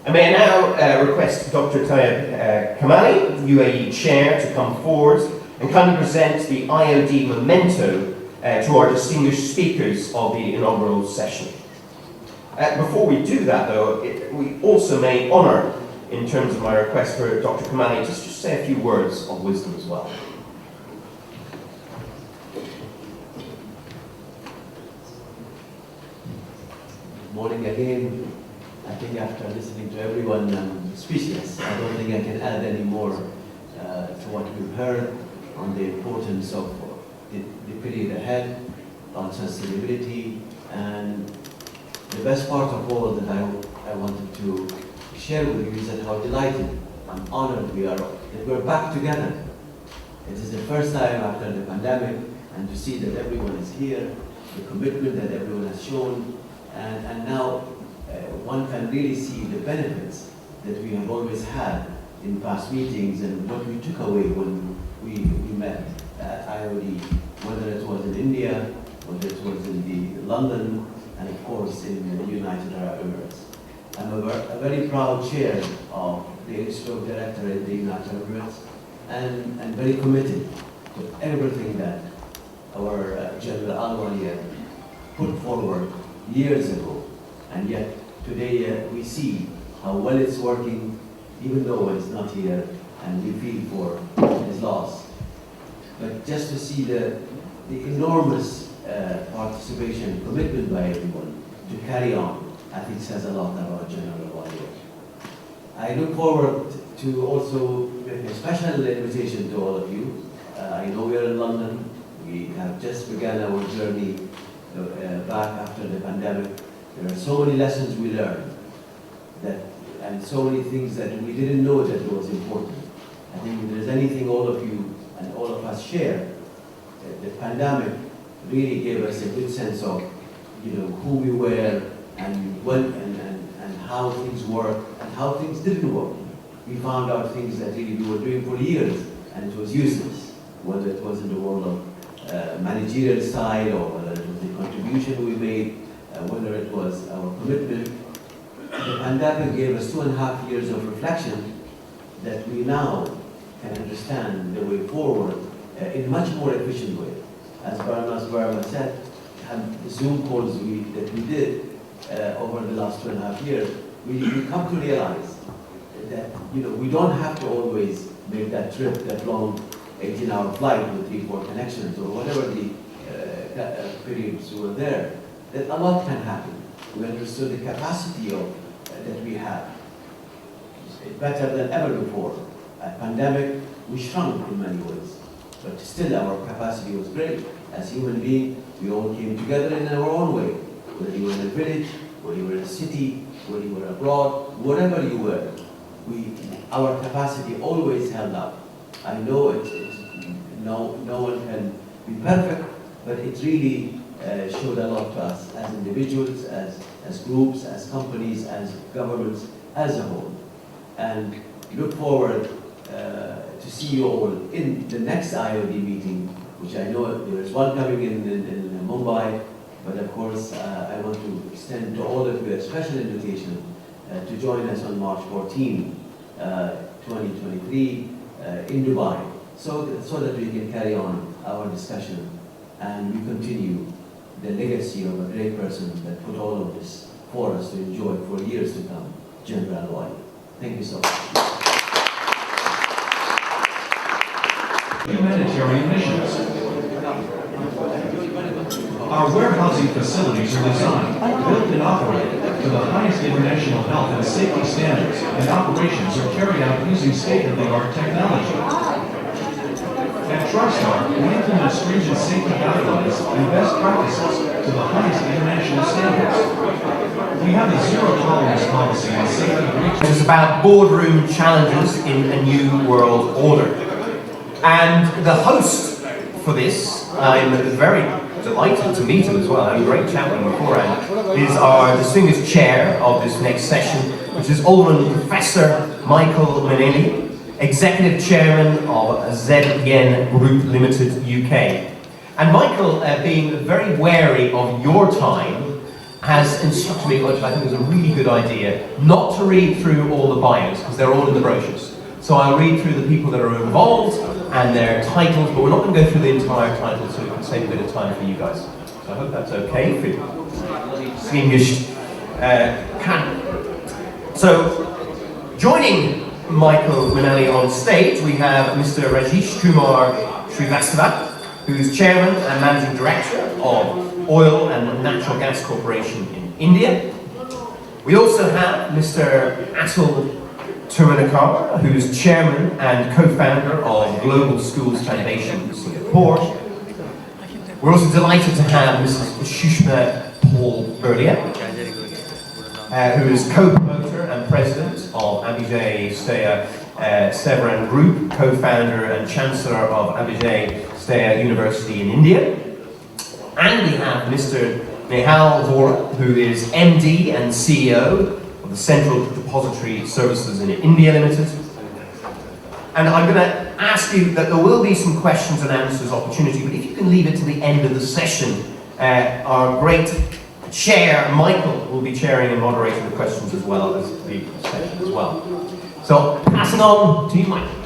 And may I now request Dr. Tayeb Kamali, UAE Chair, to come forward and kindly present the IOD memento to our distinguished speakers of the inaugural session. Before we do that, though, we also may honour, in terms of my request for Dr. Kamali, just say a few words of wisdom as well. Morning again. I think after listening to everyone, I'm speechless. I don't think I can add any more to what we've heard on the importance of the period ahead, on sustainability, and the best part of all that I wanted to share with you is that how delighted, I'm honored that we're back together. It is the first time after the pandemic, and to see that everyone is here, the commitment that everyone has shown, and now one can really see the benefits that we have always had in past meetings and what we took away when we met at IOD, whether it was in India, whether it was in London, and of course in the United Arab Emirates. I'm a very proud chair of the Institute of Director in the United Arab Emirates, and very committed to everything that our General Al-Wali put forward years ago, and yet today we see how well it's working, even though it's not here, and we feel for his loss. But just to see the enormous participation, commitment by everyone to carry on, I think says a lot about General Wali. I look forward to also a special invitation to all of you. I know we are in London. We have just begun our journey back after the pandemic. There are so many lessons we learned, and so many things that we didn't know that was important. I think if there's anything all of you and all of us share, the pandemic really gave us a good sense of, who we were and when and how things work and how things didn't work. We found out things that really we were doing for years and it was useless, whether it was in the world of managerial side or whether it was the contribution we made, whether it was our commitment. The pandemic gave us 2.5 years of reflection that we now can understand the way forward in a much more efficient way. As Barma said, the Zoom calls that we did over the last 2.5 years, we come to realize that we don't have to always make that trip, that long 18-hour flight with 3-4 connections or whatever the periods were there. That a lot can happen. We understood the capacity that we have. It's better than ever before. At pandemic, we shrunk in many ways, but still our capacity was great. As human beings, we all came together in our own way. Whether you were in a village, whether you were in a city, whether you were abroad, wherever you were, our capacity always held up. I know no one can be perfect, but it really showed a lot to us as individuals, as groups, as companies, as governments, as a whole. And look forward to see you all in the next IOD meeting, which I know there is one coming in Mumbai, but of course I want to extend to all of you a special invitation to join us on March 14, 2023 in Dubai, so that we can carry on our discussion and we continue the legacy of a great person that put all of this for us to enjoy for years to come, General Al-Wali. Thank you so much. Humanitarian missions. Our warehousing facilities are designed, built and operated to the highest international health and safety standards, and operations are carried out using state-of-the-art technology. At TriStar, we implement stringent safety guidelines and best practices to the highest international standards. We have a zero-tolerance policy on safety breaches. It's about boardroom challenges in a new world order. And the host for this, I'm very delighted to meet him as well. I had a great chat with him beforehand. Is our distinguished chair of this next session, which is Alderman Professor Michael Manili, Executive Chairman of ZEN Group Limited UK. And Michael, being very wary of your time, has instructed me, which I think is a really good idea, not to read through all the bios, because they're all in the brochures. So I'll read through the people that are involved and their titles, but we're not going to go through the entire title, so we can save a bit of time for you guys. So I hope that's okay for you. Distinguished panel. So, joining Michael Manali on stage, we have Mr. Rajesh Kumar Srivastava, who's Chairman and Managing Director of Oil and Natural Gas Corporation in India. We also have Mr. Atul Turanakar, who's Chairman and Co-founder of Global Schools Foundation in Singapore. We're also delighted to have Mrs. Shushma Paul Burlia, who is co-promoter and president of Abhijay Steya Severan Group, co-founder and chancellor of Abhijay Steya University in India. And we have Mr. Nehal Vora, who is MD and CEO of the Central Depository Services in India Limited. And I'm going to ask you that there will be some questions and answers opportunity, but if you can leave it to the end of the session, our great chair, Michael, will be chairing and moderating the questions as well as the session as well. So, passing on to you, Michael.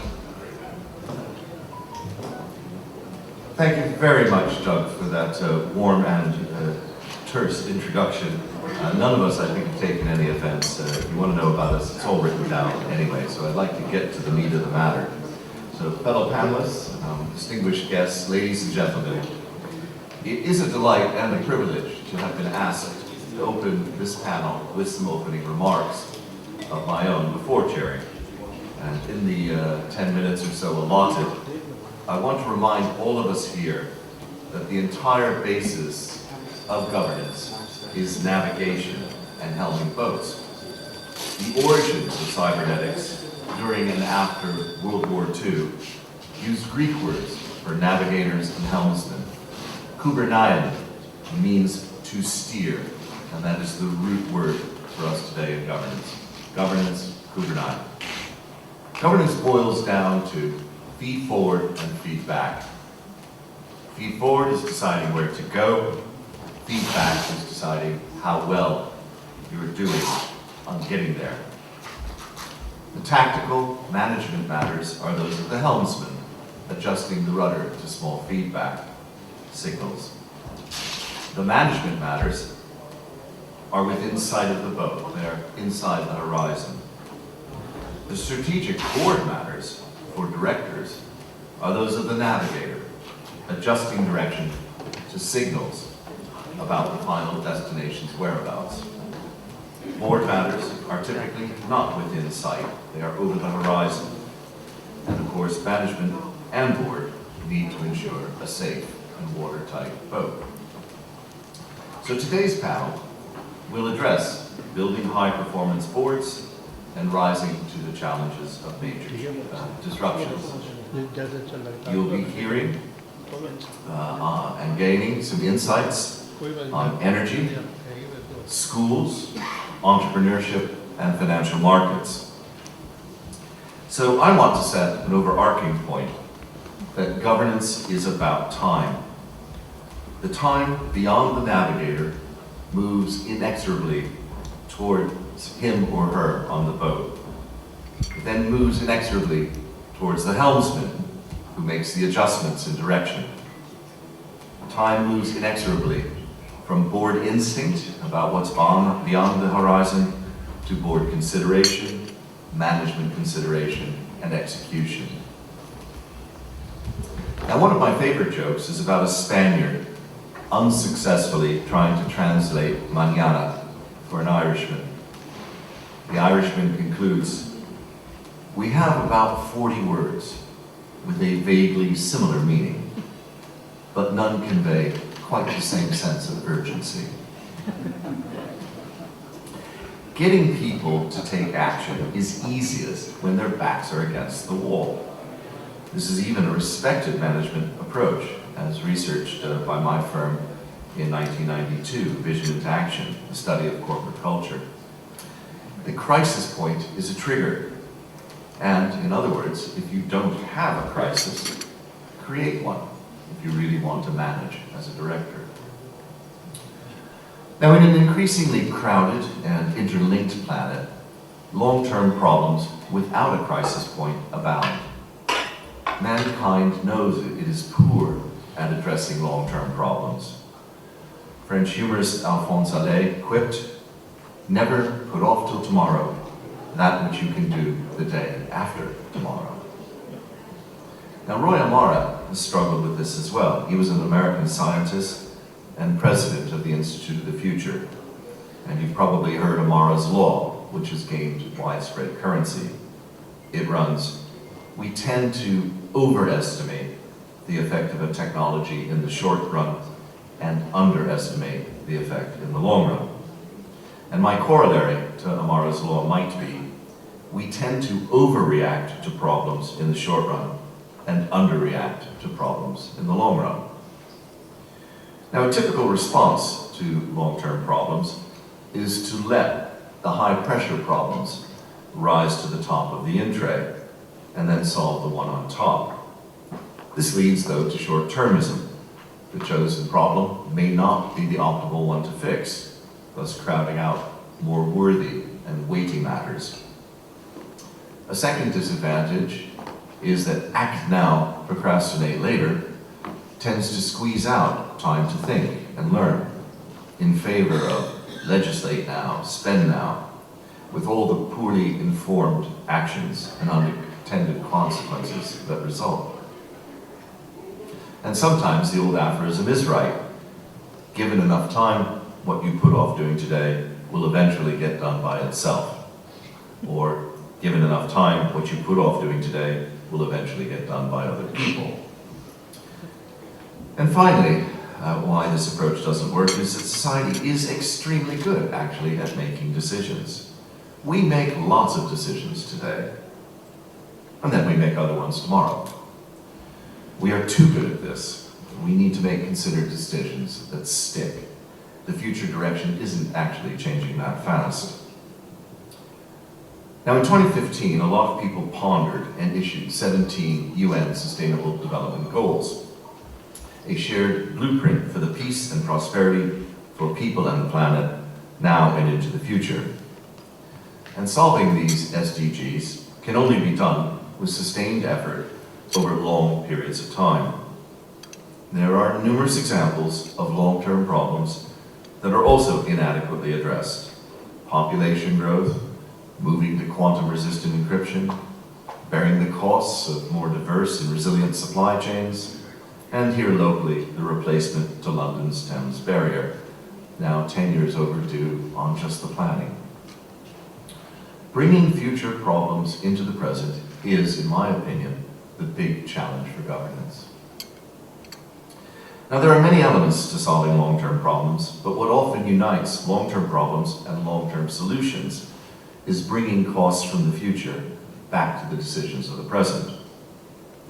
Thank you very much, Doug, for that warm and terse introduction. None of us, I think, have taken any offense. If you want to know about us, it's all written down anyway, so I'd like to get to the meat of the matter. So, fellow panelists, distinguished guests, ladies and gentlemen, it is a delight and a privilege to have been asked to open this panel with some opening remarks of my own before chairing. And in the 10 minutes or so allotted, I want to remind all of us here that the entire basis of governance is navigation and helming boats. The origins of cybernetics during and after World War II used Greek words for navigators and helmsmen. Kubernein means to steer, and that is the root word for us today in governance. Governance, Kubernein. Governance boils down to feed forward and feed back. Feed forward is deciding where to go. Feed back is deciding how well you're doing on getting there. The tactical management matters are those of the helmsman, adjusting the rudder to small feedback signals. The management matters are within sight of the boat. They're inside the horizon. The strategic board matters for directors are those of the navigator, adjusting direction to signals about the final destination's whereabouts. Board matters are typically not within sight. They are over the horizon. And of course, management and board need to ensure a safe and watertight boat. So today's panel will address building high-performance boards and rising to the challenges of major disruptions. You'll be hearing and gaining some insights on energy, schools, entrepreneurship, and financial markets. So I want to set an overarching point that governance is about time. The time beyond the navigator moves inexorably toward him or her on the boat. It then moves inexorably towards the helmsman, who makes the adjustments in direction. Time moves inexorably from board instinct about what's beyond the horizon to board consideration, management consideration, and execution. Now, one of my favorite jokes is about a Spaniard unsuccessfully trying to translate mañana for an Irishman. The Irishman concludes, "We have about 40 words with a vaguely similar meaning, but none convey quite the same sense of urgency." Getting people to take action is easiest when their backs are against the wall. This is even a respected management approach, as researched by my firm in 1992, Vision into Action, the study of corporate culture. The crisis point is a trigger. And in other words, if you don't have a crisis, create one if you really want to manage as a director. Now, in an increasingly crowded and interlinked planet, long-term problems without a crisis point abound. Mankind knows it is poor at addressing long-term problems. French humorist Alphonse Allais quipped, "Never put off till tomorrow that which you can do the day after tomorrow." Now, Roy Amara has struggled with this as well. He was an American scientist and president of the Institute of the Future. And you've probably heard Amara's law, which has gained widespread currency. It runs, we tend to overestimate the effect of a technology in the short run and underestimate the effect in the long run. And my corollary to Amara's law might be, we tend to overreact to problems in the short run and underreact to problems in the long run. Now, a typical response to long-term problems is to let the high-pressure problems rise to the top of the in-tray and then solve the one on top. This leads, though, to short-termism. The chosen problem may not be the optimal one to fix, thus crowding out more worthy and weighty matters. A second disadvantage is that act now, procrastinate later tends to squeeze out time to think and learn in favor of legislate now, spend now, with all the poorly informed actions and unintended consequences that result. And sometimes the old aphorism is right. Given enough time, what you put off doing today will eventually get done by itself. Or, given enough time, what you put off doing today will eventually get done by other people. And finally, why this approach doesn't work is that society is extremely good, actually, at making decisions. We make lots of decisions today, and then we make other ones tomorrow. We are too good at this. We need to make considered decisions that stick. The future direction isn't actually changing that fast. Now, in 2015, a lot of people pondered and issued 17 UN Sustainable Development Goals, a shared blueprint for the peace and prosperity for people and the planet now and into the future. And solving these SDGs can only be done with sustained effort over long periods of time. There are numerous examples of long-term problems that are also inadequately addressed. Population growth, moving to quantum-resistant encryption, bearing the costs of more diverse and resilient supply chains, and here locally, the replacement to London's Thames barrier, now 10 years overdue on just the planning. Bringing future problems into the present is, in my opinion, the big challenge for governance. Now, there are many elements to solving long-term problems, but what often unites long-term problems and long-term solutions is bringing costs from the future back to the decisions of the present.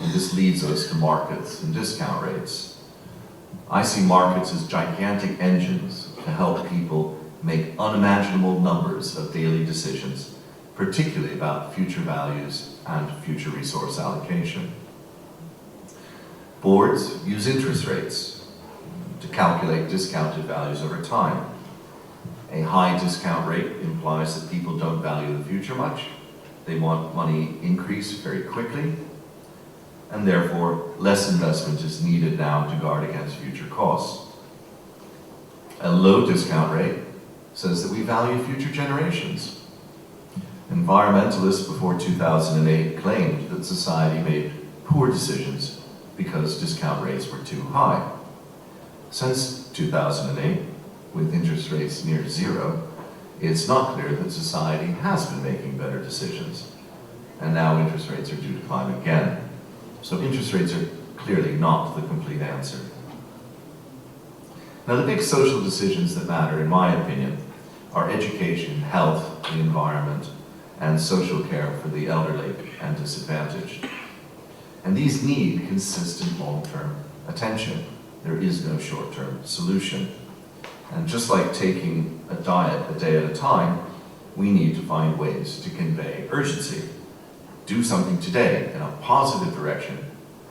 And this leads us to markets and discount rates. I see markets as gigantic engines to help people make unimaginable numbers of daily decisions, particularly about future values and future resource allocation. Boards use interest rates to calculate discounted values over time. A high discount rate implies that people don't value the future much. They want money increased very quickly, and therefore less investment is needed now to guard against future costs. A low discount rate says that we value future generations. Environmentalists before 2008 claimed that society made poor decisions because discount rates were too high. Since 2008, with interest rates near zero, it's not clear that society has been making better decisions. And now interest rates are due to climb again. So interest rates are clearly not the complete answer. Now, the big social decisions that matter, in my opinion, are education, health, the environment, and social care for the elderly and disadvantaged. And these need consistent long-term attention. There is no short-term solution. And just like taking a diet a day at a time, we need to find ways to convey urgency. Do something today in a positive direction,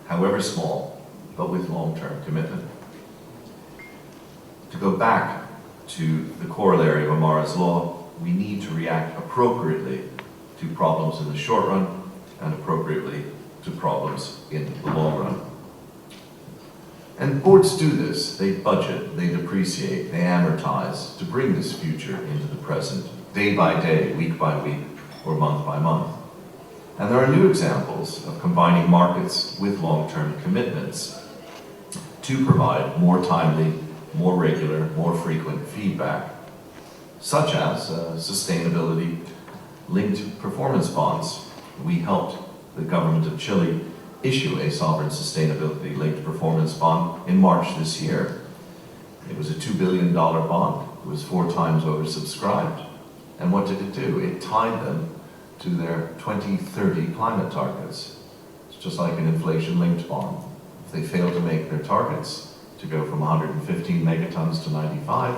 however small, but with long-term commitment. To go back to the corollary of Amara's law, we need to react appropriately to problems in the short run and appropriately to problems in the long run. And boards do this. They budget, they depreciate, they amortize to bring this future into the present, day by day, week by week, or month by month. And there are new examples of combining markets with long-term commitments to provide more timely, more regular, more frequent feedback, such as sustainability-linked performance bonds. We helped the government of Chile issue a sovereign sustainability-linked performance bond in March this year. It was a $2 billion bond. It was 4 times oversubscribed. And what did it do? It tied them to their 2030 climate targets. It's just like an inflation-linked bond. If they fail to make their targets to go from 115 megatons to 95,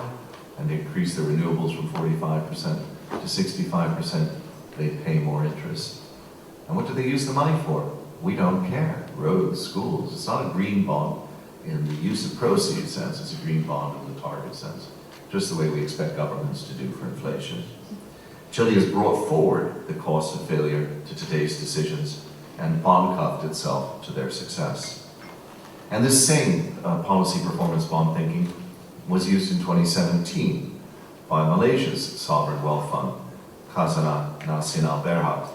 and they increase their renewables from 45% to 65%, they pay more interest. And what do they use the money for? We don't care. Roads, schools. It's not a green bond in the use of proceeds sense. It's a green bond in the target sense. Just the way we expect governments to do for inflation. Chile has brought forward the cost of failure to today's decisions and bond-cuffed itself to their success. And this same policy performance bond thinking was used in 2017 by Malaysia's sovereign wealth fund, Khazanah Nasional Berhad.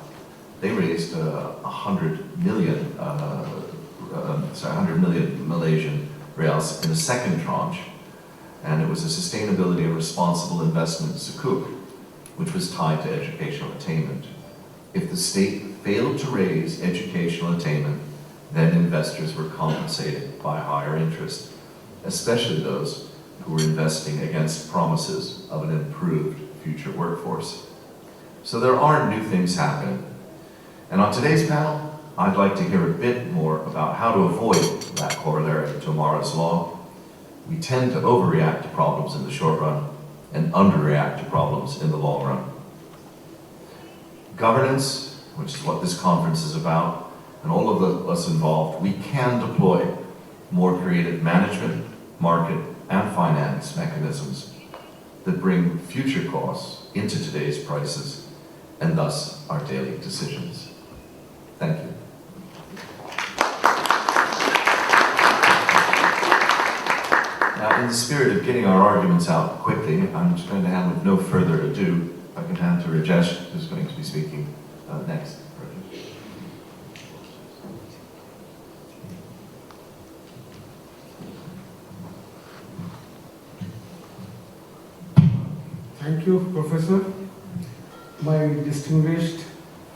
They raised 100 million Malaysian reals in the second tranche, and it was a sustainability and responsible investment sukuk, which was tied to educational attainment. If the state failed to raise educational attainment, then investors were compensated by higher interest, especially those who were investing against promises of an improved future workforce. So there are new things happening. And on today's panel, I'd like to hear a bit more about how to avoid that corollary to Amara's law. We tend to overreact to problems in the short run and underreact to problems in the long run. Governance, which is what this conference is about, and all of us involved, we can deploy more creative management, market, and finance mechanisms that bring future costs into today's prices and thus our daily decisions. Thank you. Now, in the spirit of getting our arguments out quickly, I'm just going to hand with no further ado, if I can hand to Rajesh, who's going to be speaking next. Thank you, Professor. My distinguished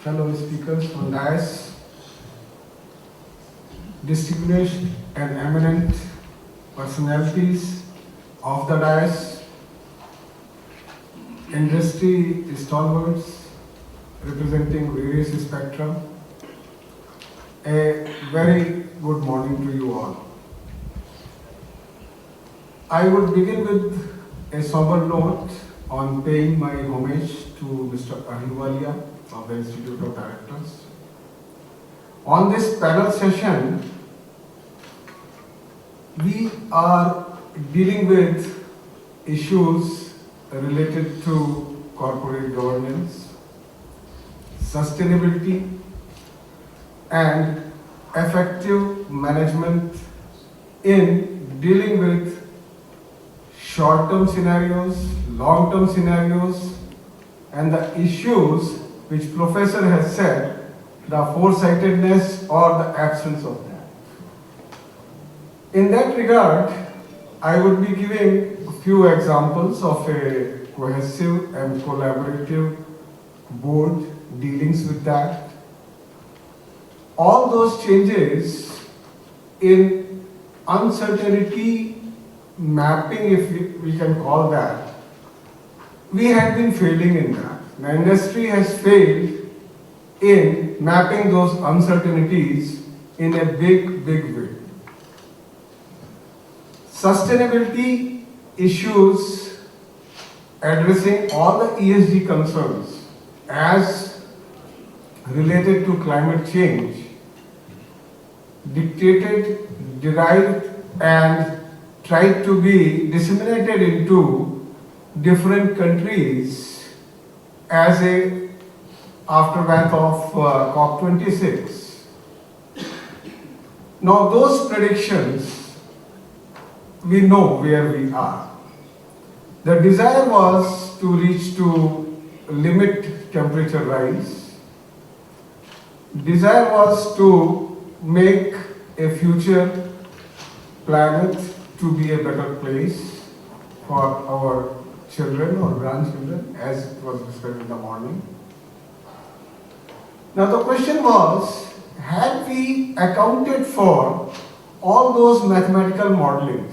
fellow speakers on dais, distinguished and eminent personalities of the dais, industry stalwarts representing various spectra, a very good morning to you all. I would begin with a somber note on paying my homage to Mr. Ahluwalia of the Institute of Directors. On this panel session, we are dealing with issues related to corporate governance, sustainability, and effective management in dealing with short-term scenarios, long-term scenarios, and the issues which Professor has said, the foresightedness or the absence of that. In that regard, I would be giving a few examples of a cohesive and collaborative board dealings with that. All those changes in uncertainty mapping, if we can call that, we have been failing in that. The industry has failed in mapping those uncertainties in a big way. Sustainability issues addressing all the ESG concerns as related to climate change, dictated, derived, and tried to be disseminated into different countries as a aftermath of COP26. Now those predictions, we know where we are. The desire was to reach to limit temperature rise. Desire was to make a future planet to be a better place for our children or grandchildren, as it was described in the morning. Now the question was, had we accounted for all those mathematical modelings?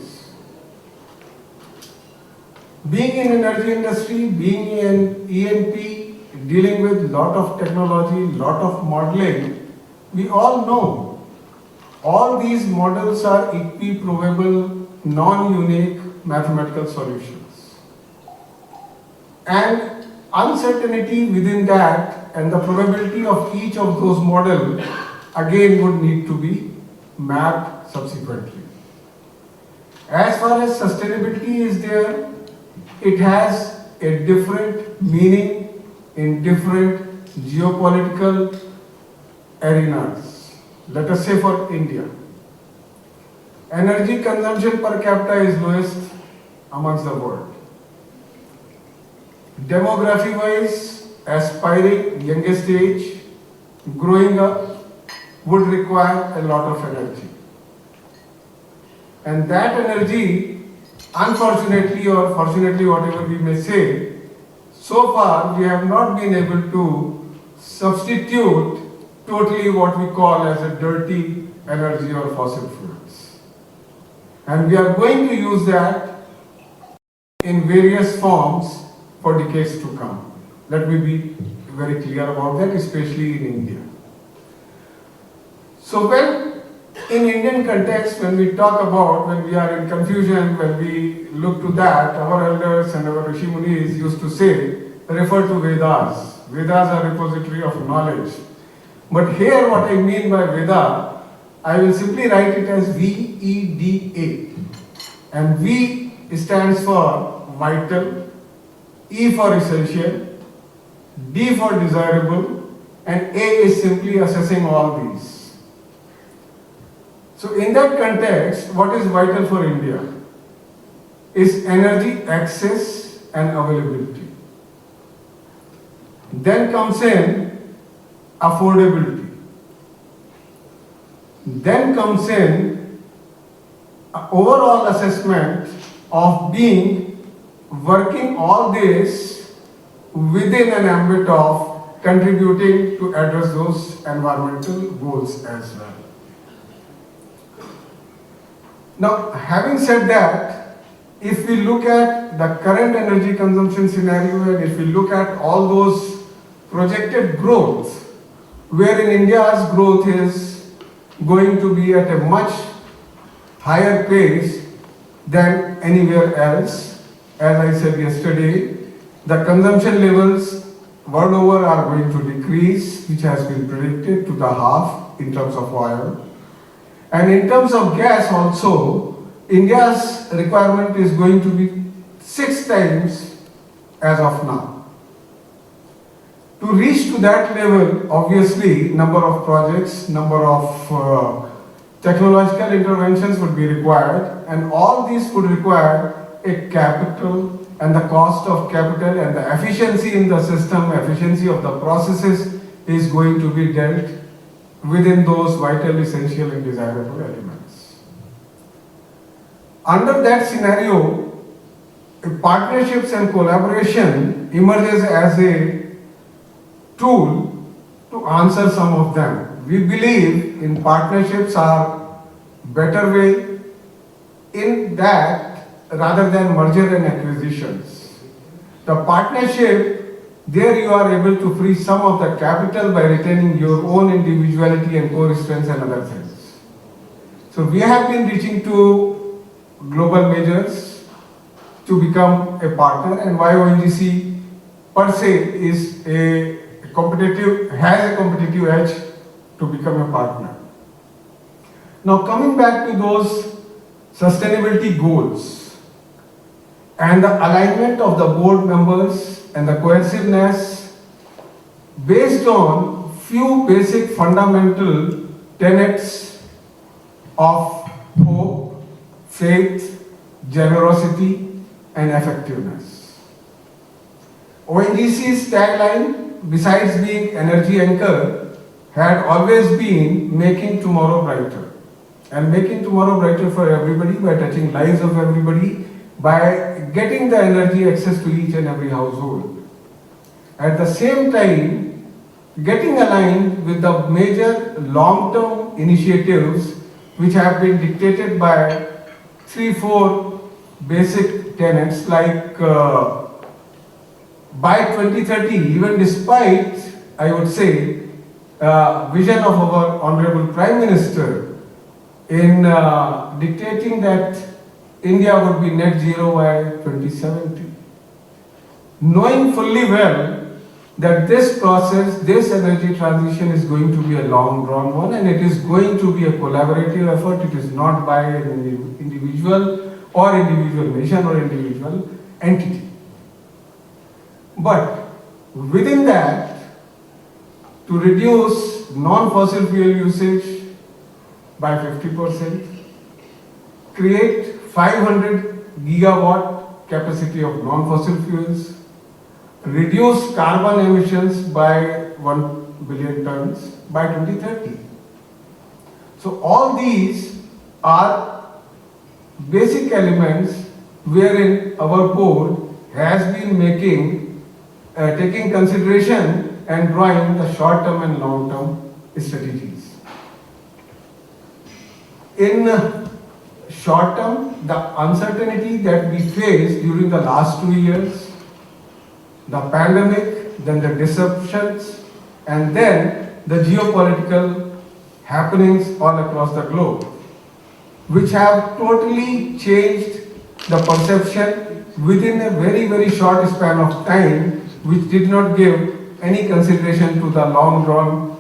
Being in energy industry, being in E&P, dealing with lot of technology, lot of modeling, we all know all these models are equiprobable, non-unique mathematical solutions. And uncertainty within that and the probability of each of those models again would need to be mapped subsequently. As far as sustainability is there, it has a different meaning in different geopolitical arenas. Let us say for India, energy consumption per capita is lowest amongst the world. Demography wise, aspiring youngest age, growing up would require a lot of energy. And that energy, unfortunately or fortunately, whatever we may say, so far we have not been able to substitute totally what we call as a dirty energy or fossil fuels. And we are going to use that in various forms for decades to come. Let me be very clear about that, especially in India. So when in Indian context, when we talk about, when we are in confusion, when we look to that, our elders and our Rishi Munis used to say, refer to Vedas. Vedas are repository of knowledge. But here what I mean by Veda, I will simply write it as VEDA. And V stands for vital, E for essential, D for desirable, and A is simply assessing all these. So in that context, what is vital for India is energy access and availability. Then comes in affordability. Then comes in overall assessment of working all this within an ambit of contributing to address those environmental goals as well. Now, having said that, if we look at the current energy consumption scenario and if we look at all those projected growth, wherein India's growth is going to be at a much higher pace than anywhere else. As I said yesterday, the consumption levels world over are going to decrease, which has been predicted to the half in terms of oil. And in terms of gas also, India's requirement is going to be 6 times as of now. To reach to that level, obviously, number of projects, number of technological interventions would be required, and all these would require a capital, and the cost of capital and the efficiency in the system, efficiency of the processes is going to be dealt within those vital, essential and desirable elements. Under that scenario, partnerships and collaboration emerges as a tool to answer some of them. We believe in partnerships are better way in that rather than merger and acquisitions. The partnership, there you are able to free some of the capital by retaining your own individuality and core strengths and other things. So we have been reaching to global majors to become a partner, and why ONGC per se is has a competitive edge to become a partner. Now coming back to those sustainability goals, and the alignment of the board members and the cohesiveness based on few basic fundamental tenets of hope, faith, generosity, and effectiveness. ONGC's tagline, besides being energy anchor, had always been making tomorrow brighter. And making tomorrow brighter for everybody by touching lives of everybody, by getting the energy access to each and every household. At the same time, getting aligned with the major long-term initiatives which have been dictated by 3-4 basic tenets like by 2030, even despite, I would say, vision of our Honorable Prime Minister in dictating that India would be net zero by 2070. Knowing fully well that this process, this energy transition is going to be a long drawn one, and it is going to be a collaborative effort. It is not by an individual or individual nation or individual entity. But within that, to reduce non-fossil fuel usage by 50%, create 500 gigawatt capacity of non-fossil fuels, reduce carbon emissions by 1 billion tons by 2030. So all these are basic elements wherein our board has been taking consideration and drawing the short-term and long-term strategies. In short term, the uncertainty that we faced during the last 2 years, the pandemic, then the disruptions, and then the geopolitical happenings all across the globe, which have totally changed the perception within a very, very short span of time, which did not give any consideration to the long-drawn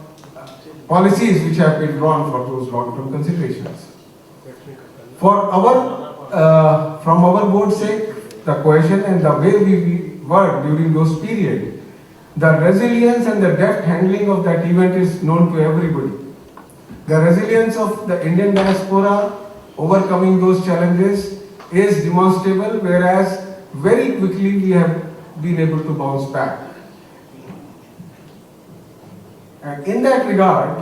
policies which have been drawn for those long-term considerations. For from our board's sake, the cohesion and the way we worked during those periods, the resilience and the deft handling of that event is known to everybody. The resilience of the Indian diaspora overcoming those challenges is demonstrable, whereas very quickly we have been able to bounce back. And in that regard,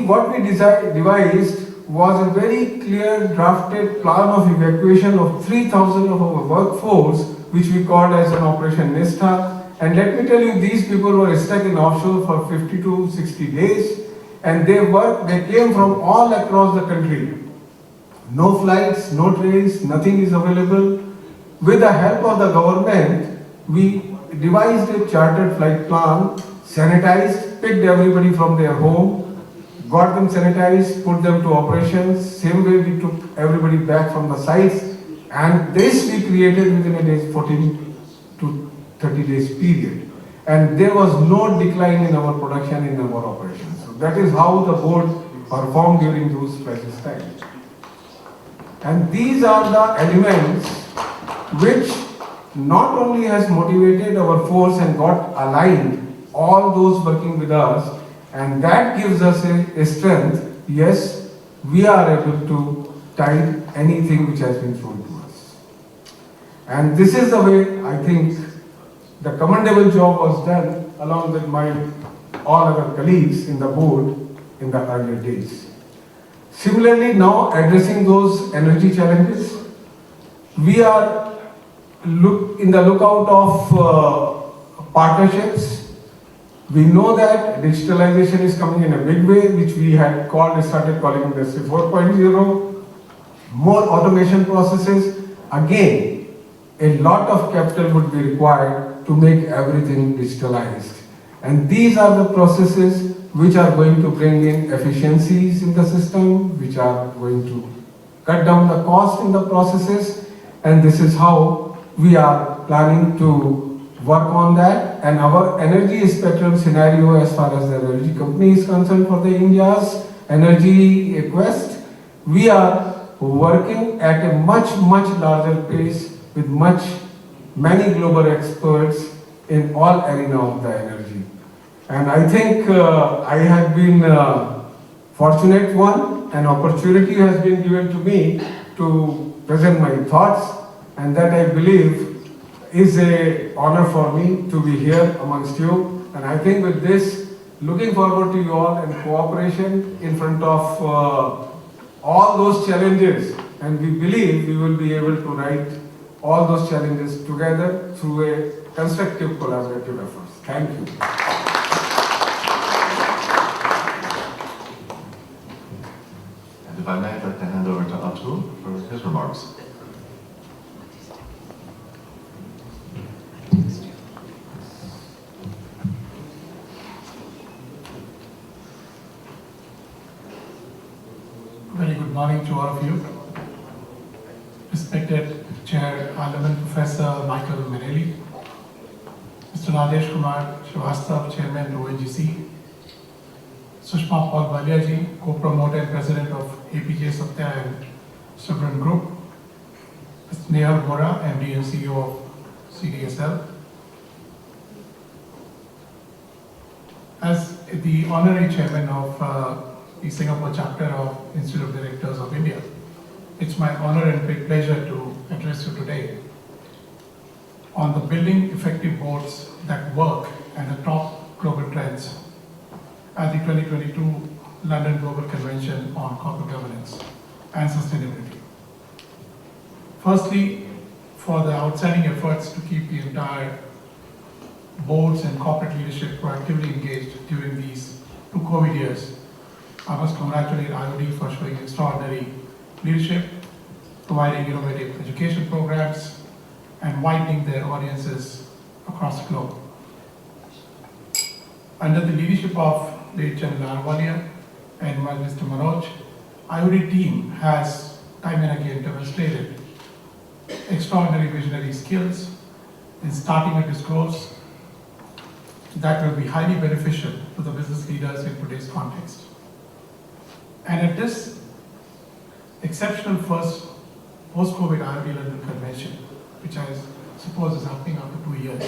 what we devised was a very clear drafted plan of evacuation of 3,000 of our workforce, which we called as an Operation Nistha. And let me tell you, these people were stuck in offshore for 50 to 60 days, and they came from all across the country. No flights, no trains, nothing is available. With the help of the government, we devised a chartered flight plan, sanitized, picked everybody from their home, got them sanitized, put them to operations. Same way we took everybody back from the sites, and this we created within a day, 14 to 30 days period. And there was no decline in our production, in our operations. So that is how the board performed during those crisis times. And these are the elements which not only has motivated our force and got aligned, all those working with us, and that gives us a strength. Yes, we are able to tide anything which has been thrown to us. And this is the way I think the commendable job was done along with all our colleagues in the board in the earlier days. Similarly, now addressing those energy challenges, we are in the lookout of partnerships. We know that digitalization is coming in a big way, which we had started calling Industry 4.0. More automation processes. Again, a lot of capital would be required to make everything digitalized. And these are the processes which are going to bring in efficiencies in the system, which are going to cut down the cost in the processes. And this is how we are planning to work on that. And our energy spectrum scenario as far as the energy company is concerned for the India's energy quest, we are working at a much larger pace with many global experts in all arena of the energy. And I think I have been fortunate one, an opportunity has been given to me to present my thoughts, and that I believe is an honor for me to be here amongst you. And I think with this, looking forward to you all and cooperation in front of all those challenges, and we believe we will be able to write all those challenges together through a constructive collaborative efforts. Thank you. And if I may, I'd like to hand over to Atul for his remarks. Very good morning to all of you. Respected Chair, Honorable Professor Michael Meneli, Mr. Rajesh Kumar Srivastav, Chairman ONGC, Sushma Paul Baliaji, Co-Promoter and President of APJ Satya and Subran Group, Mr. Nehal Bora, MD and CEO of CDSL. As the Honorary Chairman of the Singapore chapter of Institute of Directors of India, it's my honor and great pleasure to address you today on the building effective boards that work and the top global trends at the 2022 London Global Convention on Corporate Governance and Sustainability. Firstly, for the outstanding efforts to keep the entire boards and corporate leadership proactively engaged during these 2 COVID years, I must congratulate IOD for showing extraordinary leadership, providing innovative education programs, and widening their audiences across the globe. Under the leadership of late General Ahluwalia and Mr. Manoj, IOD team has time and again demonstrated extraordinary visionary skills in starting a discourse that will be highly beneficial to the business leaders in today's context. And at this exceptional first post-COVID IOD London Convention, which I suppose is happening after 2 years,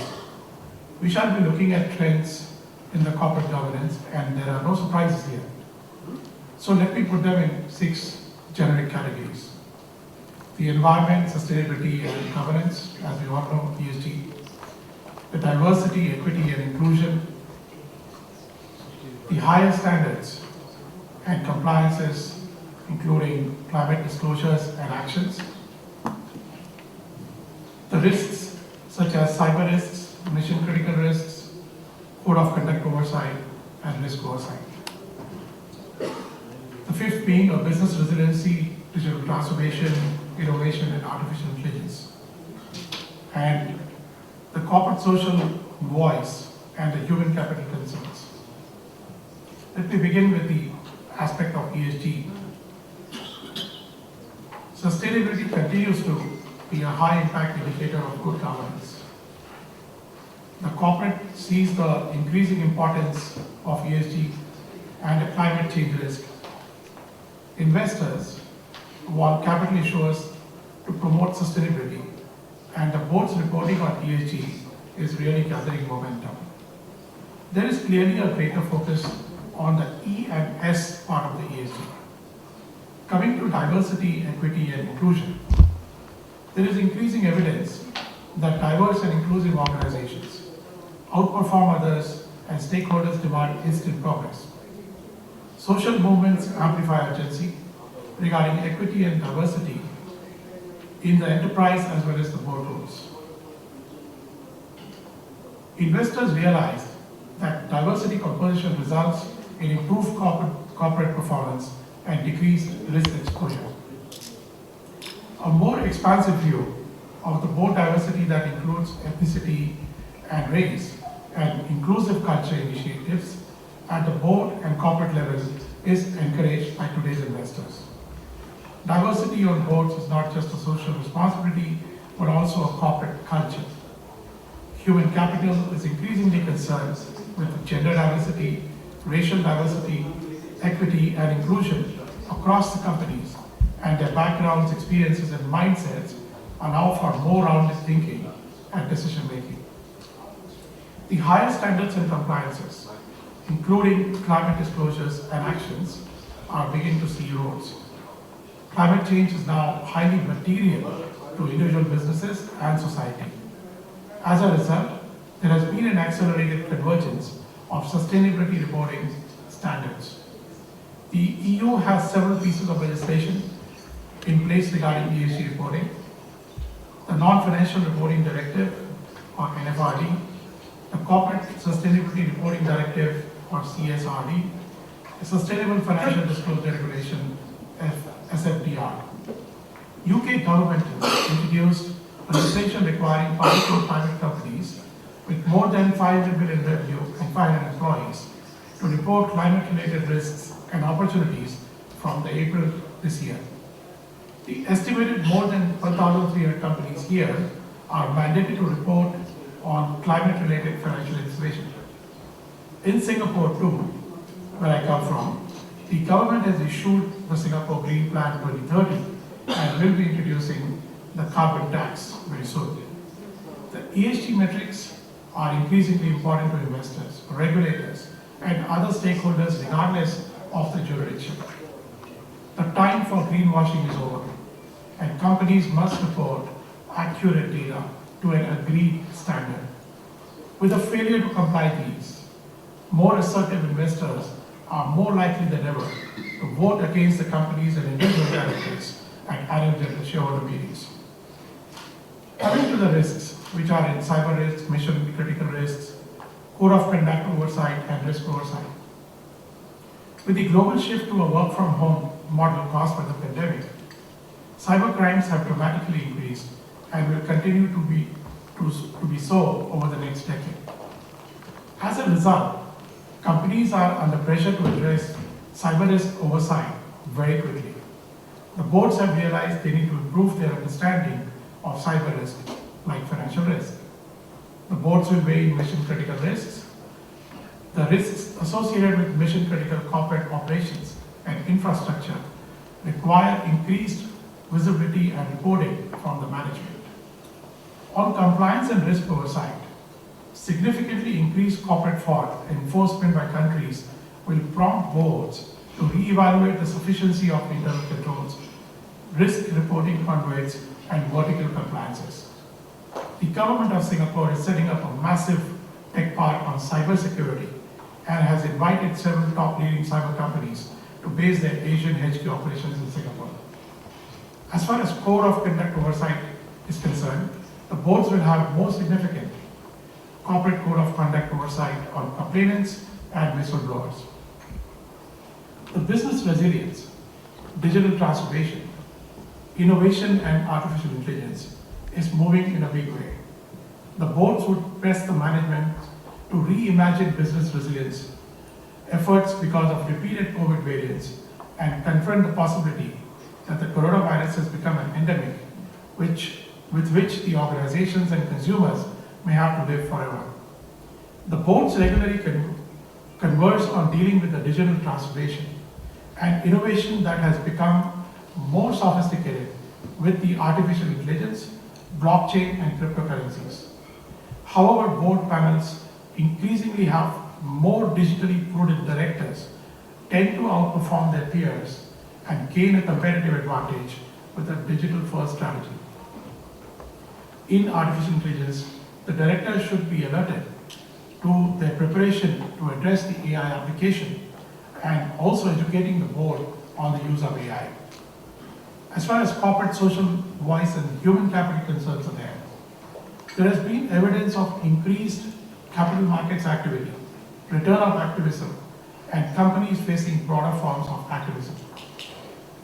we shall be looking at trends in the corporate governance, and there are no surprises here. So let me put them in 6 generic categories. The environment, sustainability and governance, as we all know, ESG. The diversity, equity and inclusion. The higher standards and compliances, including climate disclosures and actions. The risks, such as cyber risks, mission critical risks, code of conduct oversight, and risk oversight. The 5th being a business resiliency, digital transformation, innovation, and artificial intelligence. And the corporate social voice and the human capital concerns. Let me begin with the aspect of ESG. Sustainability continues to be a high impact indicator of good governance. The corporate sees the increasing importance of ESG and a climate change risk. Investors want capital issuers to promote sustainability, and the board's reporting on ESG is really gathering momentum. There is clearly a greater focus on the E and S part of the ESG. Coming to diversity, equity, and inclusion, there is increasing evidence that diverse and inclusive organizations outperform others and stakeholders demand instant progress. Social movements amplify urgency regarding equity and diversity in the enterprise as well as the boardrooms. Investors realize that diversity composition results in improved corporate performance and decreased risk exposure. A more expansive view of the board diversity that includes ethnicity and race and inclusive culture initiatives at the board and corporate levels is encouraged by today's investors. Diversity on boards is not just a social responsibility, but also a corporate culture. Human capital is increasingly concerned with gender diversity, racial diversity, equity, and inclusion across the companies and their backgrounds, experiences, and mindsets allow for more rounded thinking and decision making. The higher standards and compliances, including climate disclosures and actions, are beginning to see roads. Climate change is now highly material to individual businesses and society. As a result, there has been an accelerated convergence of sustainability reporting standards. The EU has several pieces of legislation in place regarding ESG reporting. The Non-Financial Reporting Directive, or NFRD, the Corporate Sustainability Reporting Directive, or CSRD, the Sustainable Financial Disclosure Regulation, SFDR. UK government has introduced legislation requiring public and private companies with more than 500 billion revenue and 500 employees to report climate-related risks and opportunities from the April this year. The estimated more than 1,300 companies here are mandated to report on climate-related financial information. In Singapore too, where I come from, the government has issued the Singapore Green Plan 2030 and will be introducing the carbon tax very soon. The ESG metrics are increasingly important to investors, regulators, and other stakeholders regardless of the jurisdiction. The time for greenwashing is over, and companies must report accurate data to an agreed standard. With a failure to comply these, more assertive investors are more likely than ever to vote against the companies and individual directors at annual general shareholder meetings. Coming to the risks, which are in cyber risks, mission critical risks, code of conduct oversight, and risk oversight. With the global shift to a work from home model caused by the pandemic, cyber crimes have dramatically increased and will continue to be so over the next decade. As a result, companies are under pressure to address cyber risk oversight very quickly. The boards have realized they need to improve their understanding of cyber risk, like financial risk. The boards will weigh mission critical risks. The risks associated with mission critical corporate operations and infrastructure require increased visibility and reporting from the management. On compliance and risk oversight, significantly increased corporate fraud enforcement by countries will prompt boards to reevaluate the sufficiency of internal controls, risk reporting conduits, and vertical compliances. The government of Singapore is setting up a massive tech park on cybersecurity and has invited several top leading cyber companies to base their Asian HQ operations in Singapore. As far as code of conduct oversight is concerned, the boards will have more significant corporate code of conduct oversight on complainants and whistleblowers. The business resilience, digital transformation, innovation, and artificial intelligence is moving in a big way. The boards would press the management to reimagine business resilience efforts because of repeated COVID variants and confront the possibility that the coronavirus has become an endemic with which the organizations and consumers may have to live forever. The boards regularly converse on dealing with the digital transformation and innovation that has become more sophisticated with the artificial intelligence, blockchain, and cryptocurrencies. However, board panels increasingly have more digitally prudent directors tend to outperform their peers and gain a competitive advantage with a digital-first strategy. In artificial intelligence, the directors should be alerted to their preparation to address the AI application and also educating the board on the use of AI. As far as corporate social voice and human capital concerns are there has been evidence of increased capital markets activity, return of activism, and companies facing broader forms of activism.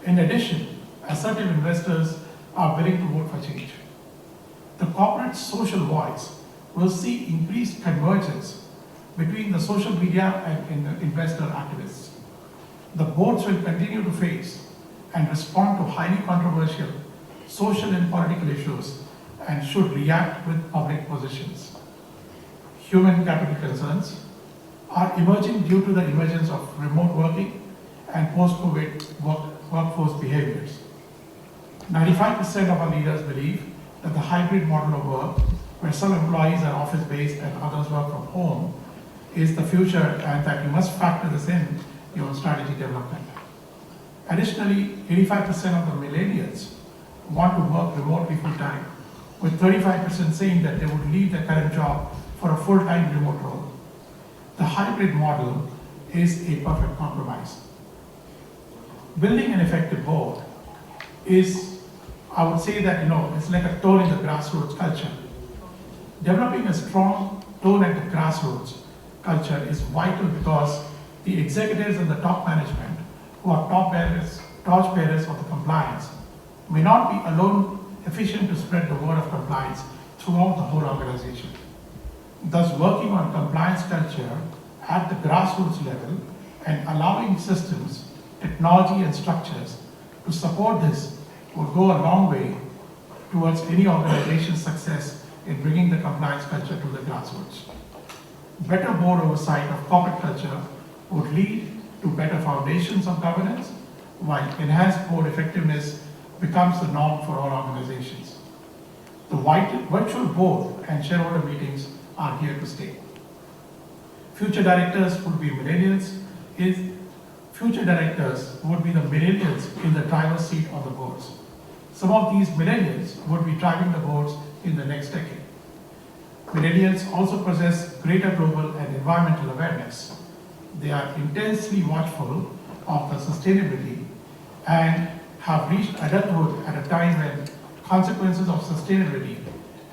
In addition, assertive investors are willing to vote for change. The corporate social voice will see increased convergence between the social media and investor activists. The boards will continue to face and respond to highly controversial social and political issues and should react with public positions. Human capital concerns are emerging due to the emergence of remote working and post-COVID workforce behaviors. 95% of our leaders believe that the hybrid model of work, where some employees are office-based and others work from home, is the future, and that you must factor this in your strategy development. Additionally, 85% of the millennials want to work remotely full-time, with 35% saying that they would leave their current job for a full-time remote role. The hybrid model is a perfect compromise. Building an effective board is, I would say that, it's like a tone in the grassroots culture. Developing a strong tone at the grassroots culture is vital because the executives and the top management, who are torchbearers of the compliance, may not be alone efficient to spread the word of compliance throughout the whole organization. Thus, working on compliance culture at the grassroots level and allowing systems, technology, and structures to support this will go a long way towards any organization's success in bringing the compliance culture to the grassroots. Better board oversight of corporate culture would lead to better foundations of governance, while enhanced board effectiveness becomes the norm for all organizations. The virtual board and shareholder meetings are here to stay. Future directors would be millennials. Future directors would be the millennials in the driver's seat of the boards. Some of these millennials would be driving the boards in the next decade. Millennials also possess greater global and environmental awareness. They are intensely watchful of the sustainability and have reached adulthood at a time when consequences of sustainability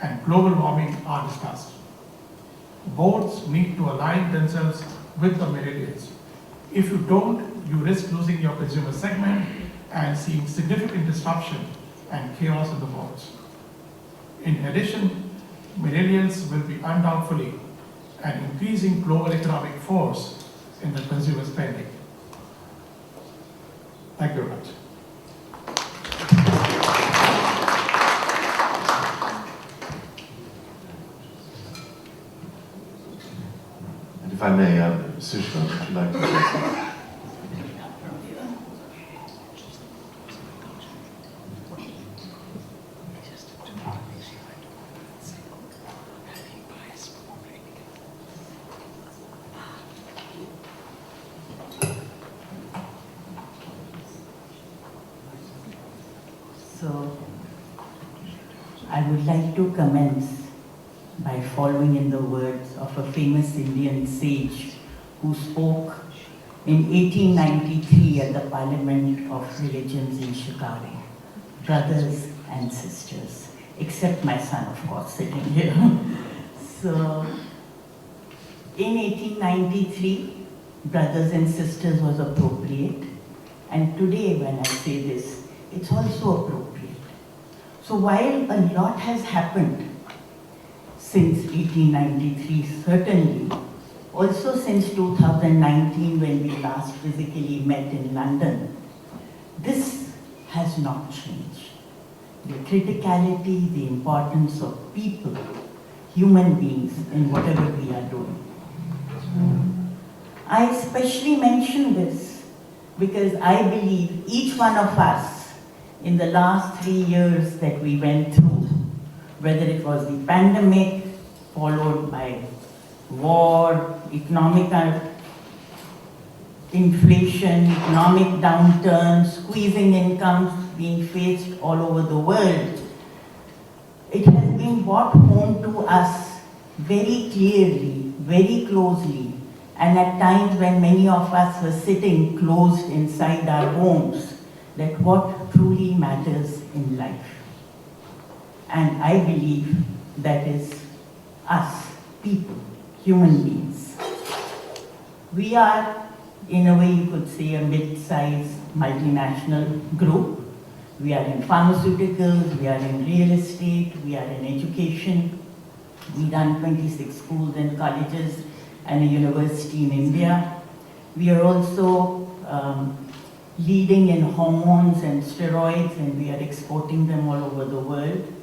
and global warming are discussed. Boards need to align themselves with the millennials. If you don't, you risk losing your consumer segment and seeing significant disruption and chaos in the boards. In addition, millennials will be undoubtedly an increasing global economic force in the consumer spending. Thank you very much. And if I may, Sushma, would you like to say something? So, I would like to commence by following in the words of a famous Indian sage who spoke in 1893 at the Parliament of Religions in Chicago. Brothers and sisters, except my son, of course, sitting here. So, in 1893, brothers and sisters was appropriate, and today when I say this, it's also appropriate. So while a lot has happened since 1893, certainly, also since 2019 when we last physically met in London, this has not changed. The criticality, the importance of people, human beings in whatever we are doing. I especially mention this because I believe each one of us in the last 3 years that we went through, whether it was the pandemic followed by war, economic inflation, economic downturn, squeezing incomes being faced all over the world, it has been brought home to us very clearly, very closely, and at times when many of us were sitting closed inside our homes, that what truly matters in life. And I believe that is us, people, human beings. We are, in a way you could say, a mid-sized multinational group. We are in pharmaceuticals, we are in real estate, we are in education. We run 26 schools and colleges and a university in India. We are also leading in hormones and steroids, and we are exporting them all over the world.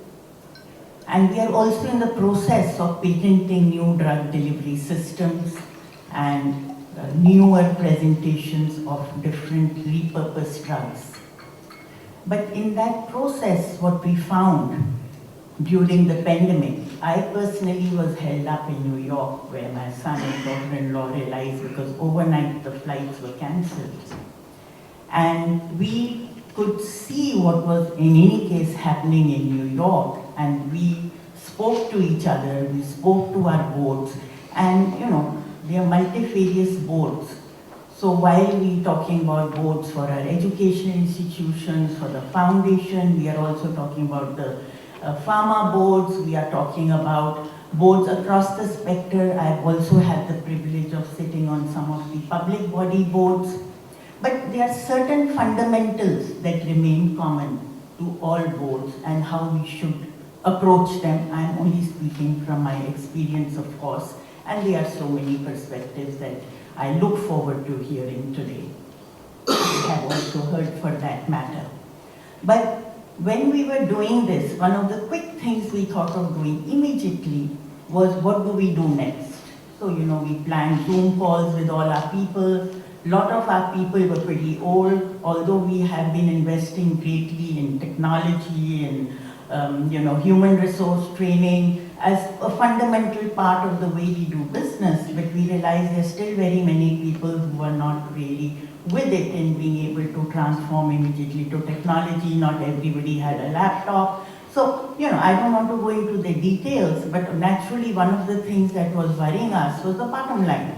And we are also in the process of patenting new drug delivery systems and newer presentations of different repurposed drugs. But in that process, what we found during the pandemic, I personally was held up in New York where my son and daughter-in-law realized because overnight the flights were cancelled. And we could see what was in any case happening in New York, and we spoke to each other, we spoke to our boards, and there are multifarious boards. So while we talking about boards for our educational institutions, for the foundation, we are also talking about the pharma boards, we are talking about boards across the spectrum. I've also had the privilege of sitting on some of the public body boards. But there are certain fundamentals that remain common to all boards and how we should approach them. I'm only speaking from my experience, of course, and there are so many perspectives that I look forward to hearing today. I have also heard for that matter. But when we were doing this, one of the quick things we thought of doing immediately was, what do we do next? So, we planned Zoom calls with all our people. A lot of our people were pretty old, although we have been investing greatly in technology and human resource training as a fundamental part of the way we do business, but we realize there's still very many people who are not really with it in being able to transform immediately to technology. Not everybody had a laptop. So, I don't want to go into the details, but naturally one of the things that was worrying us was the bottom line.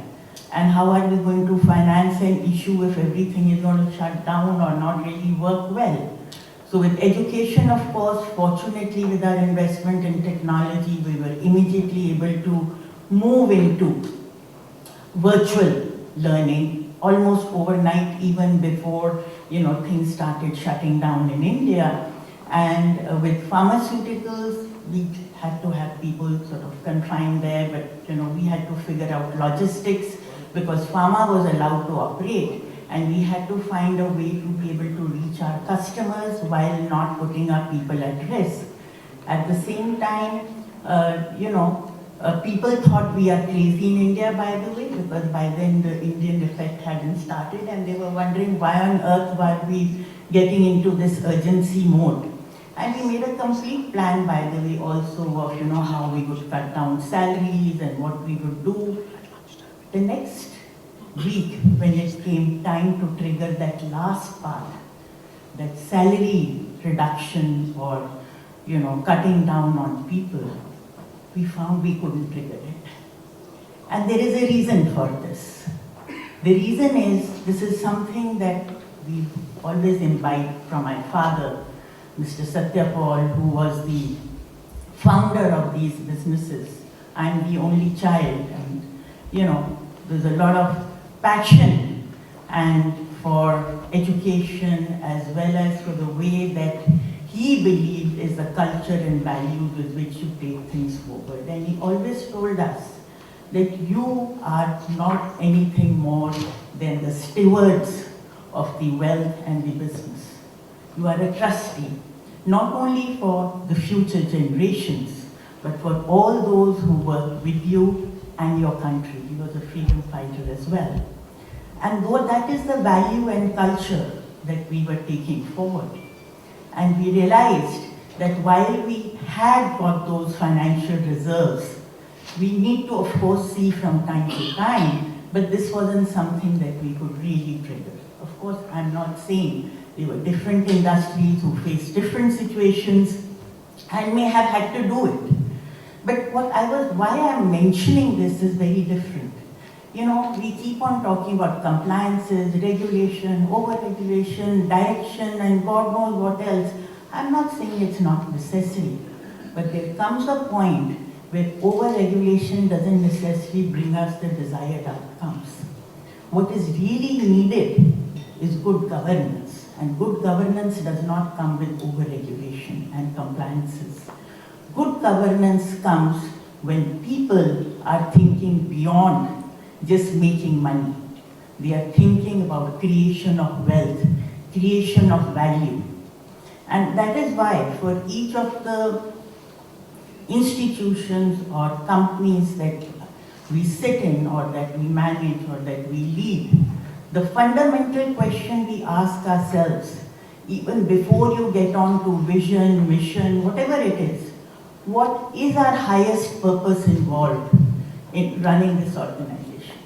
And how are we going to finance an issue if everything is going to shut down or not really work well? So with education, of course, fortunately with our investment in technology, we were immediately able to move into virtual learning almost overnight, even before things started shutting down in India. And with pharmaceuticals, we had to have people sort of confined there, but we had to figure out logistics because pharma was allowed to operate, and we had to find a way to be able to reach our customers while not putting our people at risk. At the same time, people thought we are crazy in India, by the way, because by then the Indian effect hadn't started, and they were wondering why on earth were we getting into this urgency mode. And we made a complete plan, by the way, also of how we would cut down salaries and what we would do. The next week, when it came time to trigger that last part, that salary reduction or cutting down on people, we found we couldn't trigger it. And there is a reason for this. The reason is, this is something that we always imbibed from my father, Mr. Satyapal, who was the founder of these businesses. I'm the only child, and there's a lot of passion and for education as well as for the way that he believed is the culture and values with which you take things forward. And he always told us that you are not anything more than the stewards of the wealth and the business. You are a trustee, not only for the future generations, but for all those who work with you and your country. He was a freedom fighter as well. And though that is the value and culture that we were taking forward. And we realized that while we had got those financial reserves, we need to, of course, see from time to time, but this wasn't something that we could really trigger. Of course, I'm not saying there were different industries who faced different situations and may have had to do it. But why I'm mentioning this is very different. We keep on talking about compliances, regulation, over-regulation, direction, and God knows what else. I'm not saying it's not necessary, but there comes a point where over-regulation doesn't necessarily bring us the desired outcomes. What is really needed is good governance, and good governance does not come with over-regulation and compliances. Good governance comes when people are thinking beyond just making money. They are thinking about creation of wealth, creation of value. And that is why for each of the institutions or companies that we sit in or that we manage or that we lead, the fundamental question we ask ourselves even before you get on to vision, mission, whatever it is, what is our highest purpose involved in running this organization?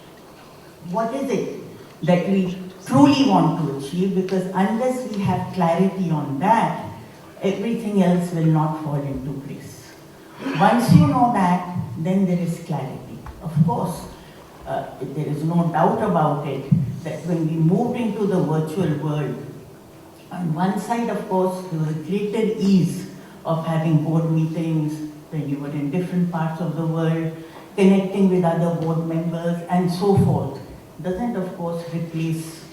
What is it that we truly want to achieve? Because unless we have clarity on that, everything else will not fall into place. Once you know that, then there is clarity. Of course, there is no doubt about it that when we moved into the virtual world, on one side, of course, there was a greater ease of having board meetings when you were in different parts of the world, connecting with other board members, and so forth. Doesn't, of course, replace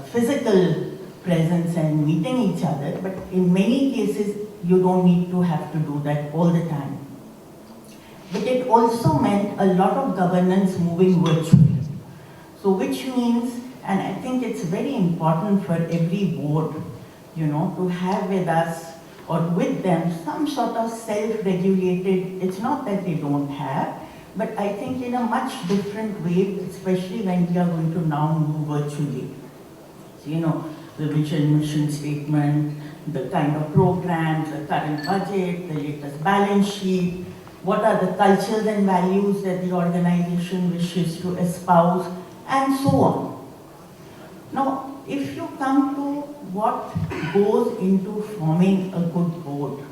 physical presence and meeting each other, but in many cases, you don't need to have to do that all the time. But it also meant a lot of governance moving virtually. So which means, and I think it's very important for every board, to have with us or with them some sort of self-regulated, it's not that they don't have, but I think in a much different way, especially when we are going to now move virtually. So, the vision, mission statement, the kind of programs, the current budget, the latest balance sheet, what are the cultures and values that the organization wishes to espouse, and so on. Now, if you come to what goes into forming a good board,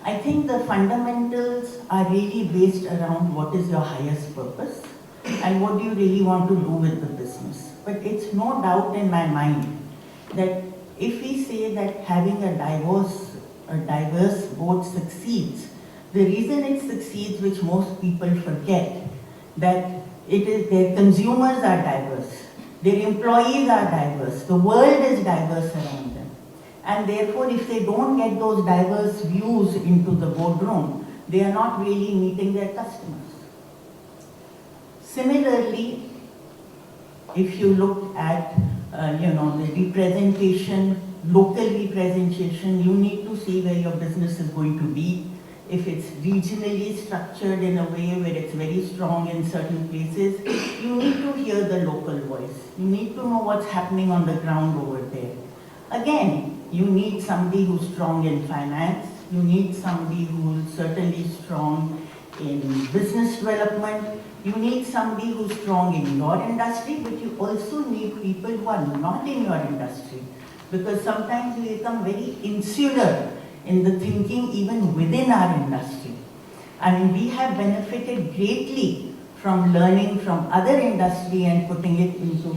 I think the fundamentals are really based around what is your highest purpose and what do you really want to do with the business. But it's no doubt in my mind that if we say that having a diverse board succeeds, the reason it succeeds, which most people forget, that it is their consumers are diverse, their employees are diverse, the world is diverse around them. And therefore, if they don't get those diverse views into the boardroom, they are not really meeting their customers. Similarly, if you look at the representation, local representation, you need to see where your business is going to be. If it's regionally structured in a way where it's very strong in certain places, you need to hear the local voice. You need to know what's happening on the ground over there. Again, you need somebody who's strong in finance. You need somebody who's certainly strong in business development. You need somebody who's strong in your industry, but you also need people who are not in your industry. Because sometimes we become very insular in the thinking even within our industry. I mean, we have benefited greatly from learning from other industry and putting it into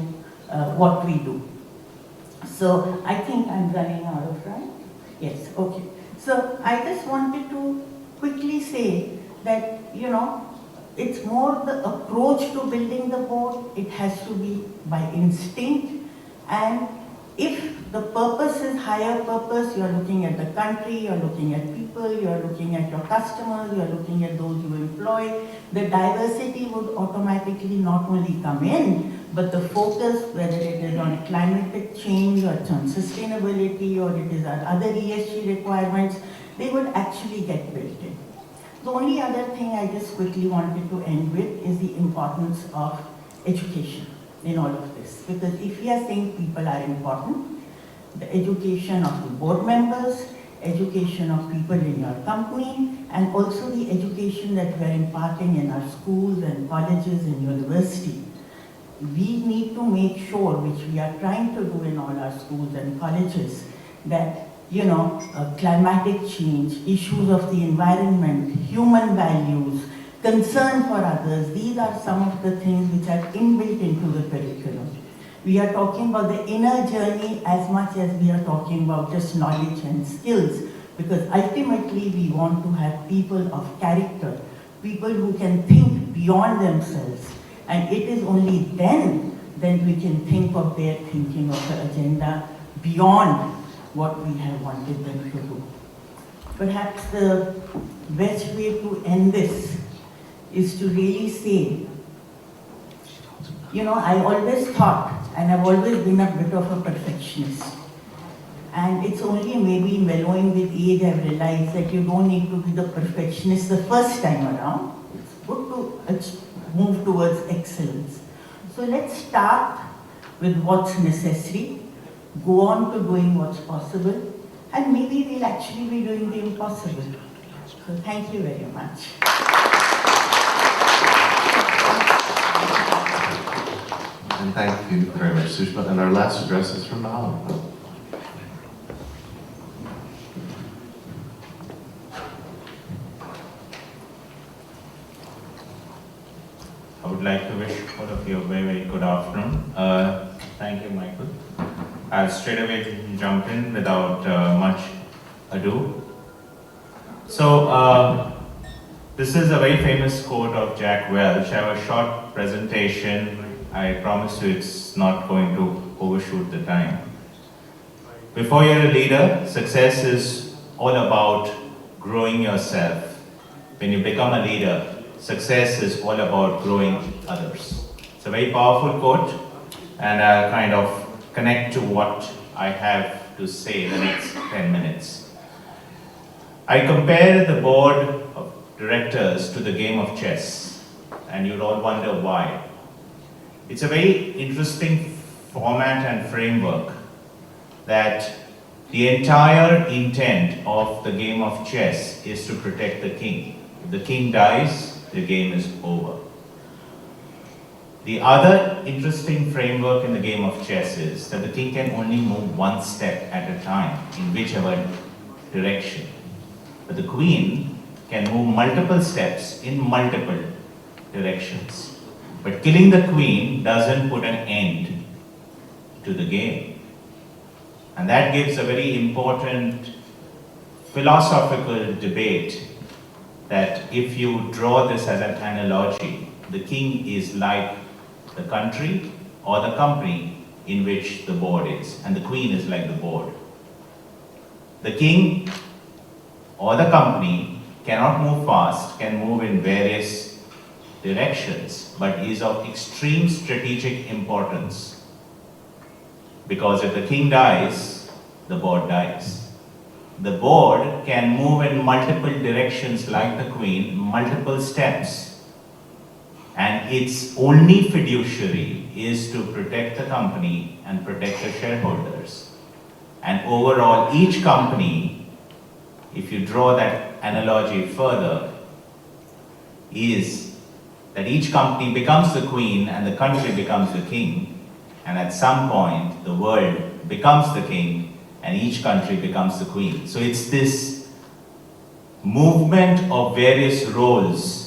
what we do. So I think I'm running out of time. Yes, okay. So I just wanted to quickly say that, it's more the approach to building the board. It has to be by instinct, and if the purpose is higher purpose, you're looking at the country, you're looking at people, you're looking at your customers, you're looking at those you employ, the diversity would automatically not only come in, but the focus, whether it is on climatic change or it's on sustainability or it is on other ESG requirements, they would actually get built in. The only other thing I just quickly wanted to end with is the importance of education in all of this. Because if we are saying people are important, the education of the board members, education of people in your company, and also the education that we are imparting in our schools and colleges and university. We need to make sure, which we are trying to do in all our schools and colleges, that climatic change, issues of the environment, human values, concern for others, these are some of the things which are inbuilt into the curriculum. We are talking about the inner journey as much as we are talking about just knowledge and skills, because ultimately we want to have people of character, people who can think beyond themselves, and it is only then that we can think of their thinking of the agenda beyond what we have wanted them to do. Perhaps the best way to end this is to really say, I always thought, and I've always been a bit of a perfectionist, and it's only maybe mellowing with age I've realized that you don't need to be the perfectionist the first time around. It's good to move towards excellence. So let's start with what's necessary. go on to doing what's possible, and maybe we'll actually be doing the impossible. So thank you very much. And thank you very much, Sushma. And our last address is from Mahal. I would like to wish all of you a very, very good afternoon. Thank you, Michael. I'll straight away jump in without much ado. So, this is a very famous quote of Jack Welch. I have a short presentation. I promise you it's not going to overshoot the time. Before you're a leader, success is all about growing yourself. When you become a leader, success is all about growing others. It's a very powerful quote, and I'll kind of connect to what I have to say in the next 10 minutes. I compare the board of directors to the game of chess, and you'd all wonder why. It's a very interesting format and framework that the entire intent of the game of chess is to protect the king. If the king dies, the game is over. The other interesting framework in the game of chess is that the king can only move one step at a time in whichever direction. But the queen can move multiple steps in multiple directions. But killing the queen doesn't put an end to the game. And that gives a very important philosophical debate that if you draw this as an analogy, the king is like the country or the company in which the board is, and the queen is like the board. The king or the company cannot move fast, can move in various directions, but is of extreme strategic importance. Because if the king dies, the board dies. The board can move in multiple directions like the queen, multiple steps. And its only fiduciary is to protect the company and protect the shareholders. And overall, each company, if you draw that analogy further, is that each company becomes the queen and the country becomes the king. And at some point, the world becomes the king and each country becomes the queen. So it's this movement of various roles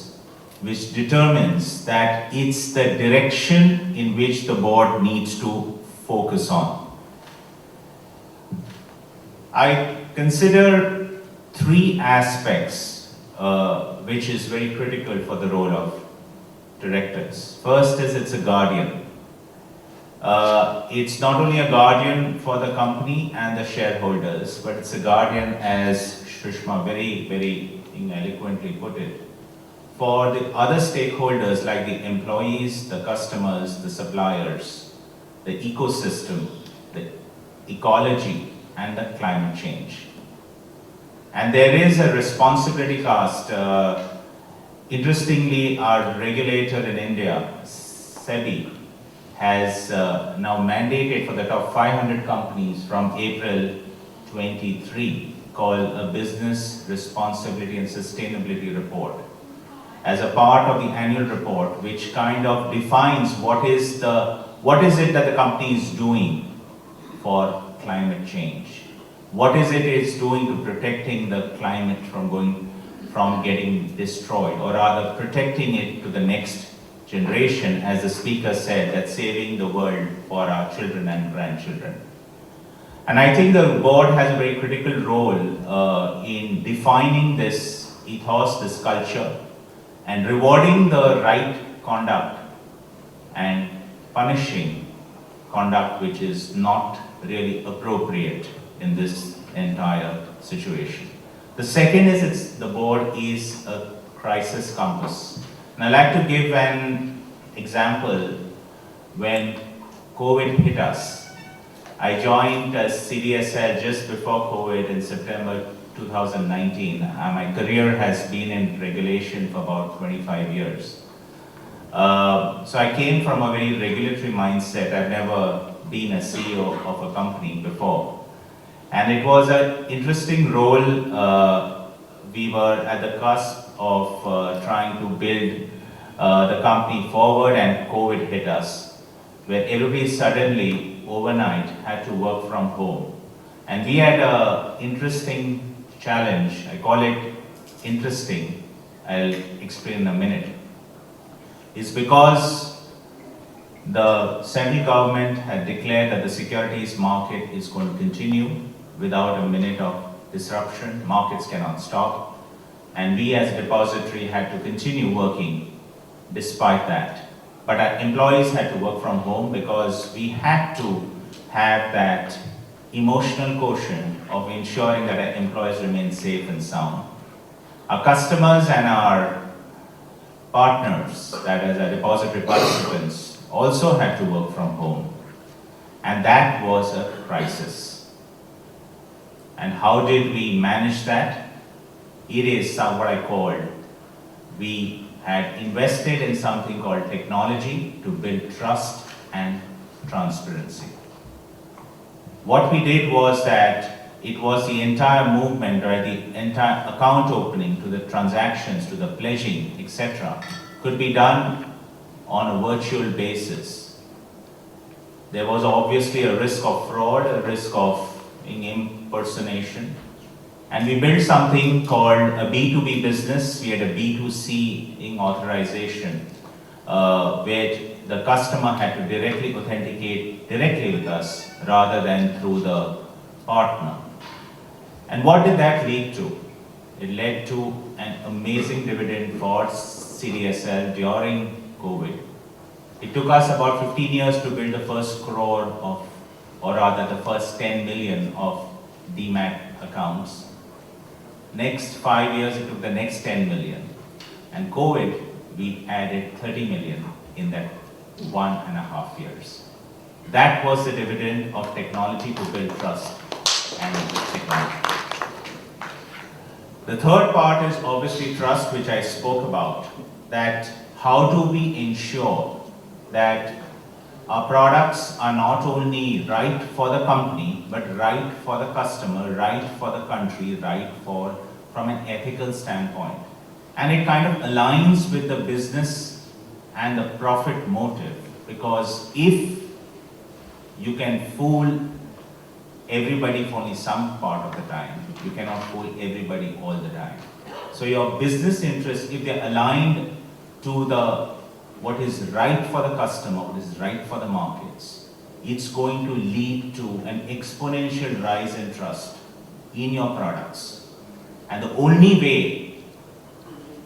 which determines that it's the direction in which the board needs to focus on. I consider three aspects which is very critical for the role of directors. First is it's a guardian. It's not only a guardian for the company and the shareholders, but it's a guardian, as Shushma very, very eloquently put it, for the other stakeholders like the employees, the customers, the suppliers, the ecosystem, the ecology, and the climate change. And there is a responsibility cast. Interestingly, our regulator in India, SEBI, has now mandated for the top 500 companies from April 23 called a Business Responsibility and Sustainability Report as a part of the annual report, which kind of defines what is it that the company is doing for climate change. What is it it's doing to protecting the climate from getting destroyed, or rather protecting it to the next generation, as the speaker said, that saving the world for our children and grandchildren. And I think the board has a very critical role in defining this ethos, this culture, and rewarding the right conduct and punishing conduct which is not really appropriate in this entire situation. The second is the board is a crisis compass. And I'd like to give an example. When COVID hit us, I joined CDSL just before COVID in September 2019. My career has been in regulation for about 25 years. So I came from a very regulatory mindset. I've never been a CEO of a company before. And it was an interesting role. We were at the cusp of trying to build the company forward, and COVID hit us, where everybody suddenly, overnight, had to work from home. And we had an interesting challenge. I call it interesting. I'll explain in a minute. It's because the central government had declared that the securities market is going to continue without a minute of disruption. Markets cannot stop. And we as a depository had to continue working despite that. But our employees had to work from home because we had to have that emotional quotient of ensuring that our employees remain safe and sound. Our customers and our partners, that is our depository participants, also had to work from home. And that was a crisis. And how did we manage that? It is what I called, we had invested in something called technology to build trust and transparency. What we did was that it was the entire movement, or the entire account opening to the transactions, to the pledging, etc., could be done on a virtual basis. There was obviously a risk of fraud, a risk of impersonation. And we built something called a B2B business. We had a B2C authorization, where the customer had to directly authenticate directly with us rather than through the partner. And what did that lead to? It led to an amazing dividend for CDSL during COVID. It took us about 15 years to build the first crore of, or rather the first 10 million of DMAT accounts. Next 5 years, it took the next 10 million. And COVID, we added 30 million in that 1.5 years. That was the dividend of technology to build trust and technology. The third part is obviously trust, which I spoke about. That how do we ensure that our products are not only right for the company, but right for the customer, right for the country, right from an ethical standpoint. And it kind of aligns with the business and the profit motive, because if you can fool everybody for only some part of the time, you cannot fool everybody all the time. So your business interests, if they're aligned to what is right for the customer, what is right for the markets, it's going to lead to an exponential rise in trust in your products. And the only way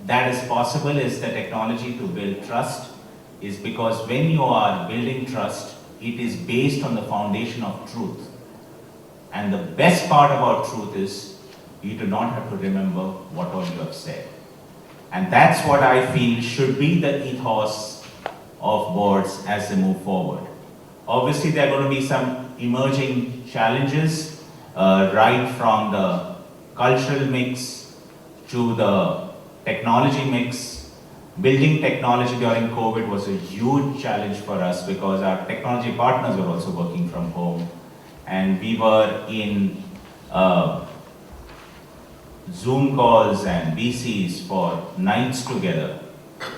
that is possible is the technology to build trust, is because when you are building trust, it is based on the foundation of truth. And the best part about truth is you do not have to remember what all you have said. And that's what I feel should be the ethos of boards as they move forward. Obviously, there are going to be some emerging challenges, right from the cultural mix to the technology mix. Building technology during COVID was a huge challenge for us because our technology partners were also working from home. And we were in Zoom calls and VCs for nights together.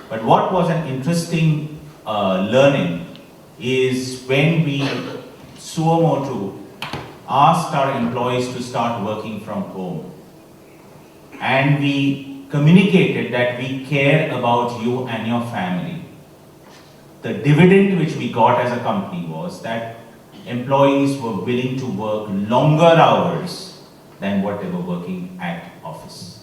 But what was an interesting learning is when we, suo motu, asked our employees to start working from home. And we communicated that we care about you and your family. The dividend which we got as a company was that employees were willing to work longer hours than what they were working at office.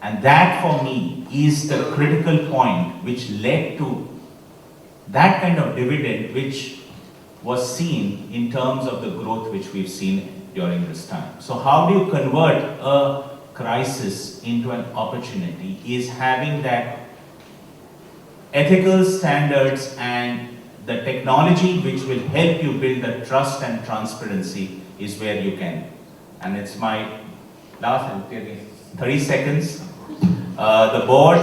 And that for me is the critical point which led to that kind of dividend which was seen in terms of the growth which we've seen during this time. So how do you convert a crisis into an opportunity is having that ethical standards and the technology which will help you build the trust and transparency is where you can. And it's my last 30 seconds. The board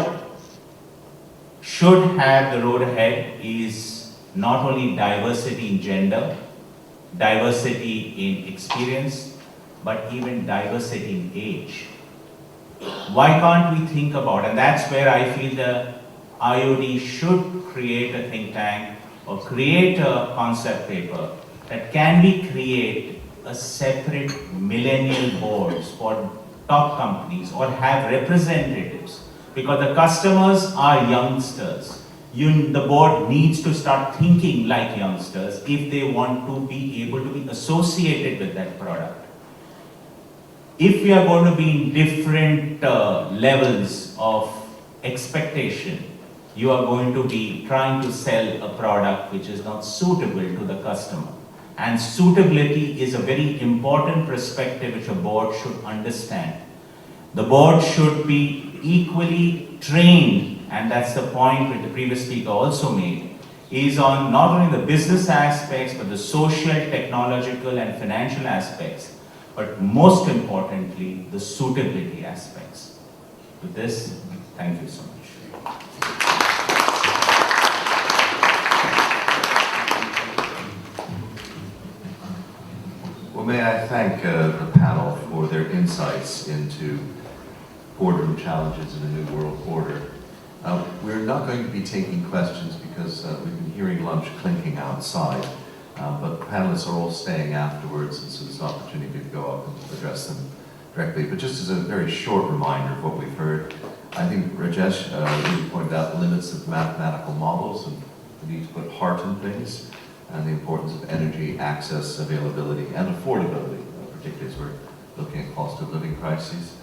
should have the road ahead is not only diversity in gender, diversity in experience, but even diversity in age. Why can't we think about, and that's where I feel the IOD should create a think tank or create a concept paper that can we create a separate millennial boards for top companies or have representatives, because the customers are youngsters. The board needs to start thinking like youngsters if they want to be able to be associated with that product. If we are going to be in different levels of expectation, you are going to be trying to sell a product which is not suitable to the customer. And suitability is a very important perspective which a board should understand. The board should be equally trained, and that's the point which the previous speaker also made, is on not only the business aspects, but the social, technological, and financial aspects, but most importantly, the suitability aspects. With this, thank you so much. Well, may I thank the panel for their insights into boardroom challenges in a new world order. We're not going to be taking questions because we've been hearing lunch clinking outside, but the panelists are all staying afterwards, and so there's an opportunity to go up and address them directly. But just as a very short reminder of what we've heard, I think Rajesh really pointed out the limits of mathematical models and the need to put heart in things, and the importance of energy, access, availability, and affordability, particularly as we're looking at cost of living crises.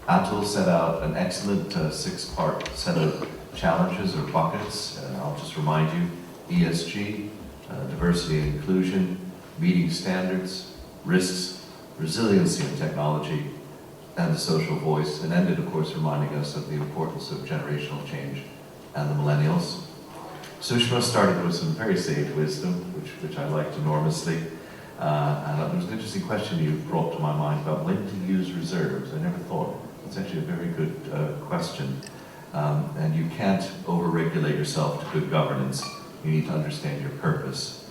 Atul set out an excellent six-part set of challenges or buckets. I'll just remind you: ESG, diversity and inclusion, meeting standards, risks, resiliency and technology, and the social voice, and ended, of course, reminding us of the importance of generational change and the millennials. Sushma started with some very sage wisdom, which I liked enormously. And there was an interesting question you brought to my mind about when to use reserves. I never thought. It's actually a very good question. And you can't overregulate yourself to good governance. You need to understand your purpose.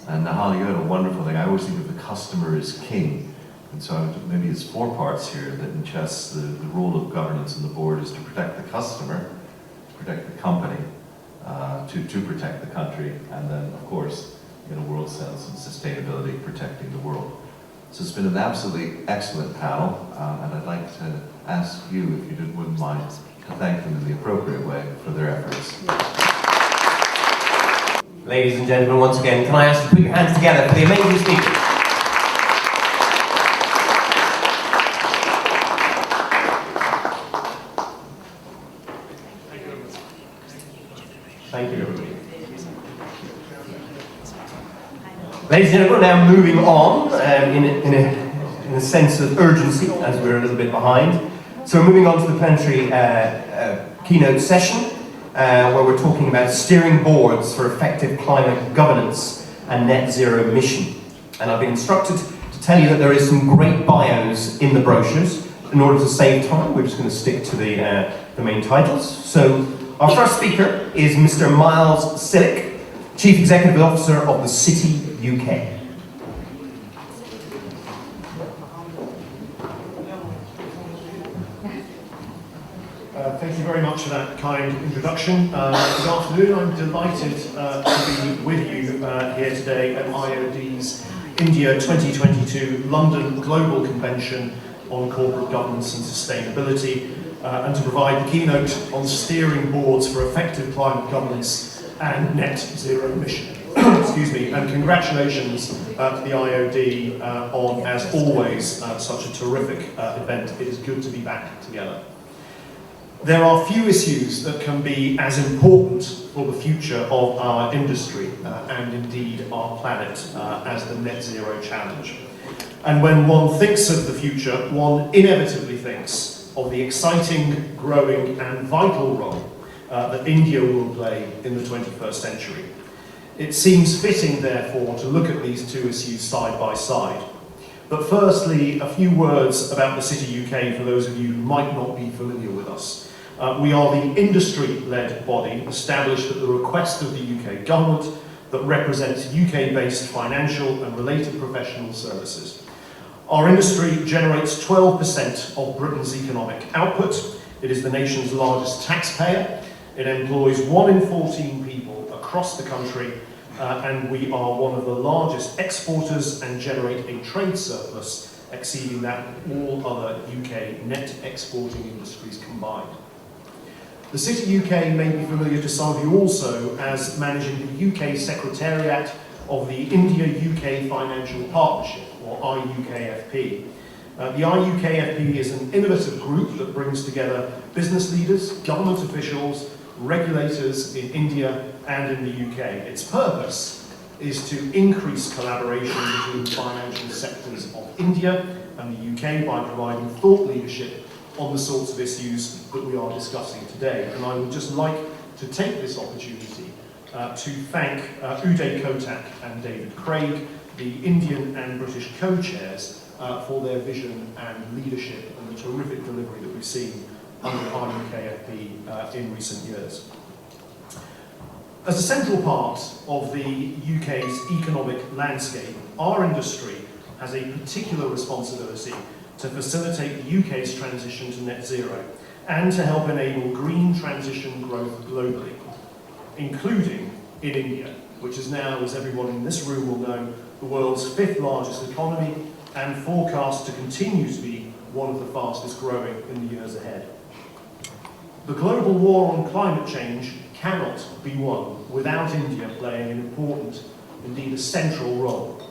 And Nahal, you had a wonderful thing. I always think of the customer as king. And so maybe it's four parts here, that in chess, the role of governance in the board is to protect the customer, to protect the company, to protect the country, and then, of course, in a world sense, and sustainability, protecting the world. So it's been an absolutely excellent panel, and I'd like to ask you, if you wouldn't mind, to thank them in the appropriate way for their efforts. Ladies and gentlemen, once again, can I ask you to put your hands together for the amazing speakers? Thank you, everybody. Ladies and gentlemen, we're now moving on in a sense of urgency, as we're a little bit behind. So we're moving on to the plenary keynote session, where we're talking about steering boards for effective climate governance and net zero mission. And I've been instructed to tell you that there is some great bios in the brochures. In order to save time, we're just going to stick to the main titles. So our first speaker is Mr. Miles Sillick, Chief Executive Officer of the City UK. Thank you very much for that kind introduction. Good afternoon. I'm delighted to be with you here today at IOD's India 2022 London Global Convention on Corporate Governance and Sustainability, and to provide the keynote on steering boards for effective climate governance and net zero mission. Excuse me, and congratulations to the IOD on, as always, such a terrific event. It is good to be back together. There are few issues that can be as important for the future of our industry and indeed our planet as the net zero challenge. And when one thinks of the future, one inevitably thinks of the exciting, growing and vital role that India will play in the 21st century. It seems fitting, therefore, to look at these two issues side by side. But firstly, a few words about the City UK for those of you who might not be familiar with us. We are the industry-led body established at the request of the UK government that represents UK-based financial and related professional services. Our industry generates 12% of Britain's economic output. It is the nation's largest taxpayer. It employs 1 in 14 people across the country, and we are one of the largest exporters and generate a trade surplus exceeding that of all other UK net exporting industries combined. The City UK may be familiar to some of you also as managing the UK Secretariat of the India-UK Financial Partnership, or IUKFP. The IUKFP is an innovative group that brings together business leaders, government officials, regulators in India and in the UK. Its purpose is to increase collaboration between the financial sectors of India and the UK by providing thought leadership on the sorts of issues that we are discussing today. And I would just like to take this opportunity to thank Uday Kotak and David Craig, the Indian and British co-chairs, for their vision and leadership and the terrific delivery that we've seen under IUKFP in recent years. As a central part of the UK's economic landscape, our industry has a particular responsibility to facilitate the UK's transition to net zero and to help enable green transition growth globally, including in India, which is now, as everyone in this room will know, the world's 5th largest economy and forecast to continue to be one of the fastest growing in the years ahead. The global war on climate change cannot be won without India playing an important, indeed a central role.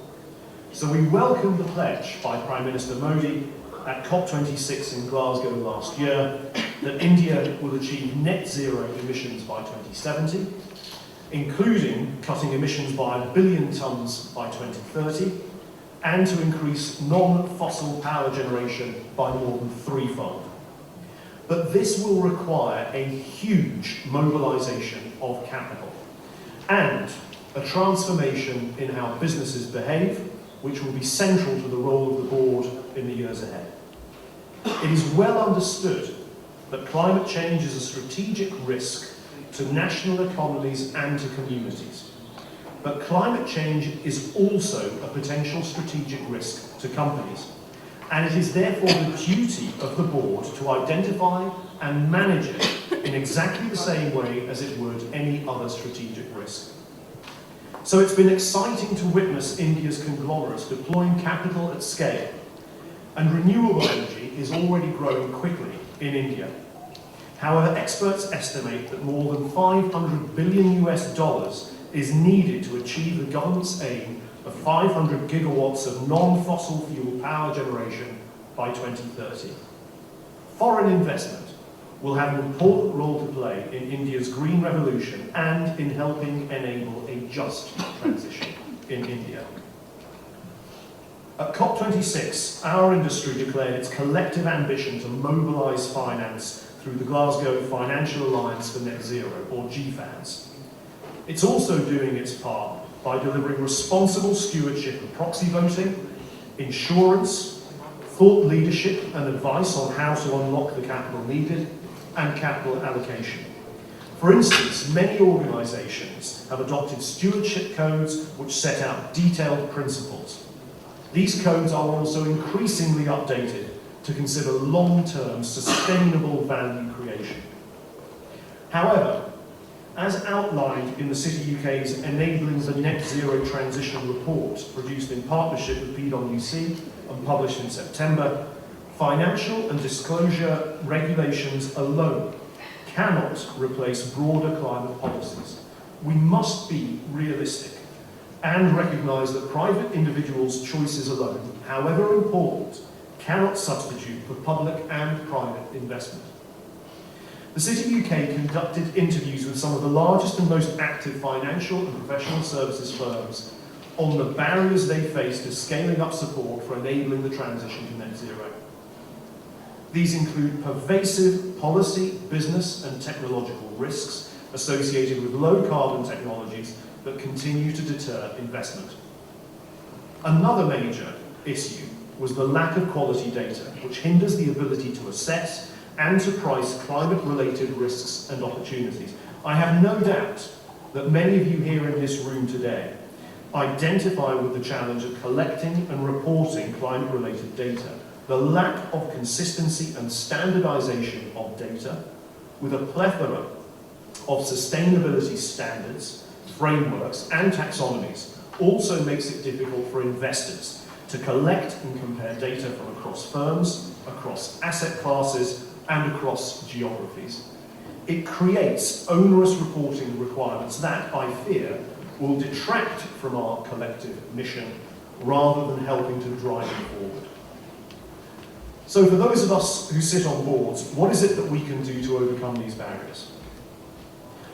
So we welcome the pledge by Prime Minister Modi at COP26 in Glasgow last year that India will achieve net zero emissions by 2070, including cutting emissions by 1 billion tonnes by 2030, and to increase non-fossil power generation by more than 3-fold. But this will require a huge mobilisation of capital and a transformation in how businesses behave, which will be central to the role of the board in the years ahead. It is well understood that climate change is a strategic risk to national economies and to communities. But climate change is also a potential strategic risk to companies. And it is therefore the duty of the board to identify and manage it in exactly the same way as it would any other strategic risk. So it's been exciting to witness India's conglomerates deploying capital at scale, and renewable energy is already growing quickly in India. However, experts estimate that more than $500 billion is needed to achieve the government's aim of 500 gigawatts of non-fossil fuel power generation by 2030. Foreign investment will have an important role to play in India's green revolution and in helping enable a just transition in India. At COP26, our industry declared its collective ambition to mobilise finance through the Glasgow Financial Alliance for Net Zero, or GFANZ. It's also doing its part by delivering responsible stewardship of proxy voting, insurance, thought leadership and advice on how to unlock the capital needed, and capital allocation. For instance, many organisations have adopted stewardship codes which set out detailed principles. These codes are also increasingly updated to consider long-term sustainable value creation. However, as outlined in the City UK's Enabling the Net Zero Transition report, produced in partnership with PwC and published in September, financial and disclosure regulations alone cannot replace broader climate policies. We must be realistic and recognise that private individuals' choices alone, however important, cannot substitute for public and private investment. The City UK conducted interviews with some of the largest and most active financial and professional services firms on the barriers they face to scaling up support for enabling the transition to net zero. These include pervasive policy, business and technological risks associated with low carbon technologies that continue to deter investment. Another major issue was the lack of quality data, which hinders the ability to assess and to price climate-related risks and opportunities. I have no doubt that many of you here in this room today identify with the challenge of collecting and reporting climate-related data, the lack of consistency and standardization of data, with a plethora of sustainability standards, frameworks, and taxonomies, also makes it difficult for investors to collect and compare data from across firms, across asset classes, and across geographies. It creates onerous reporting requirements that, I fear, will detract from our collective mission rather than helping to drive it forward. So for those of us who sit on boards, what is it that we can do to overcome these barriers?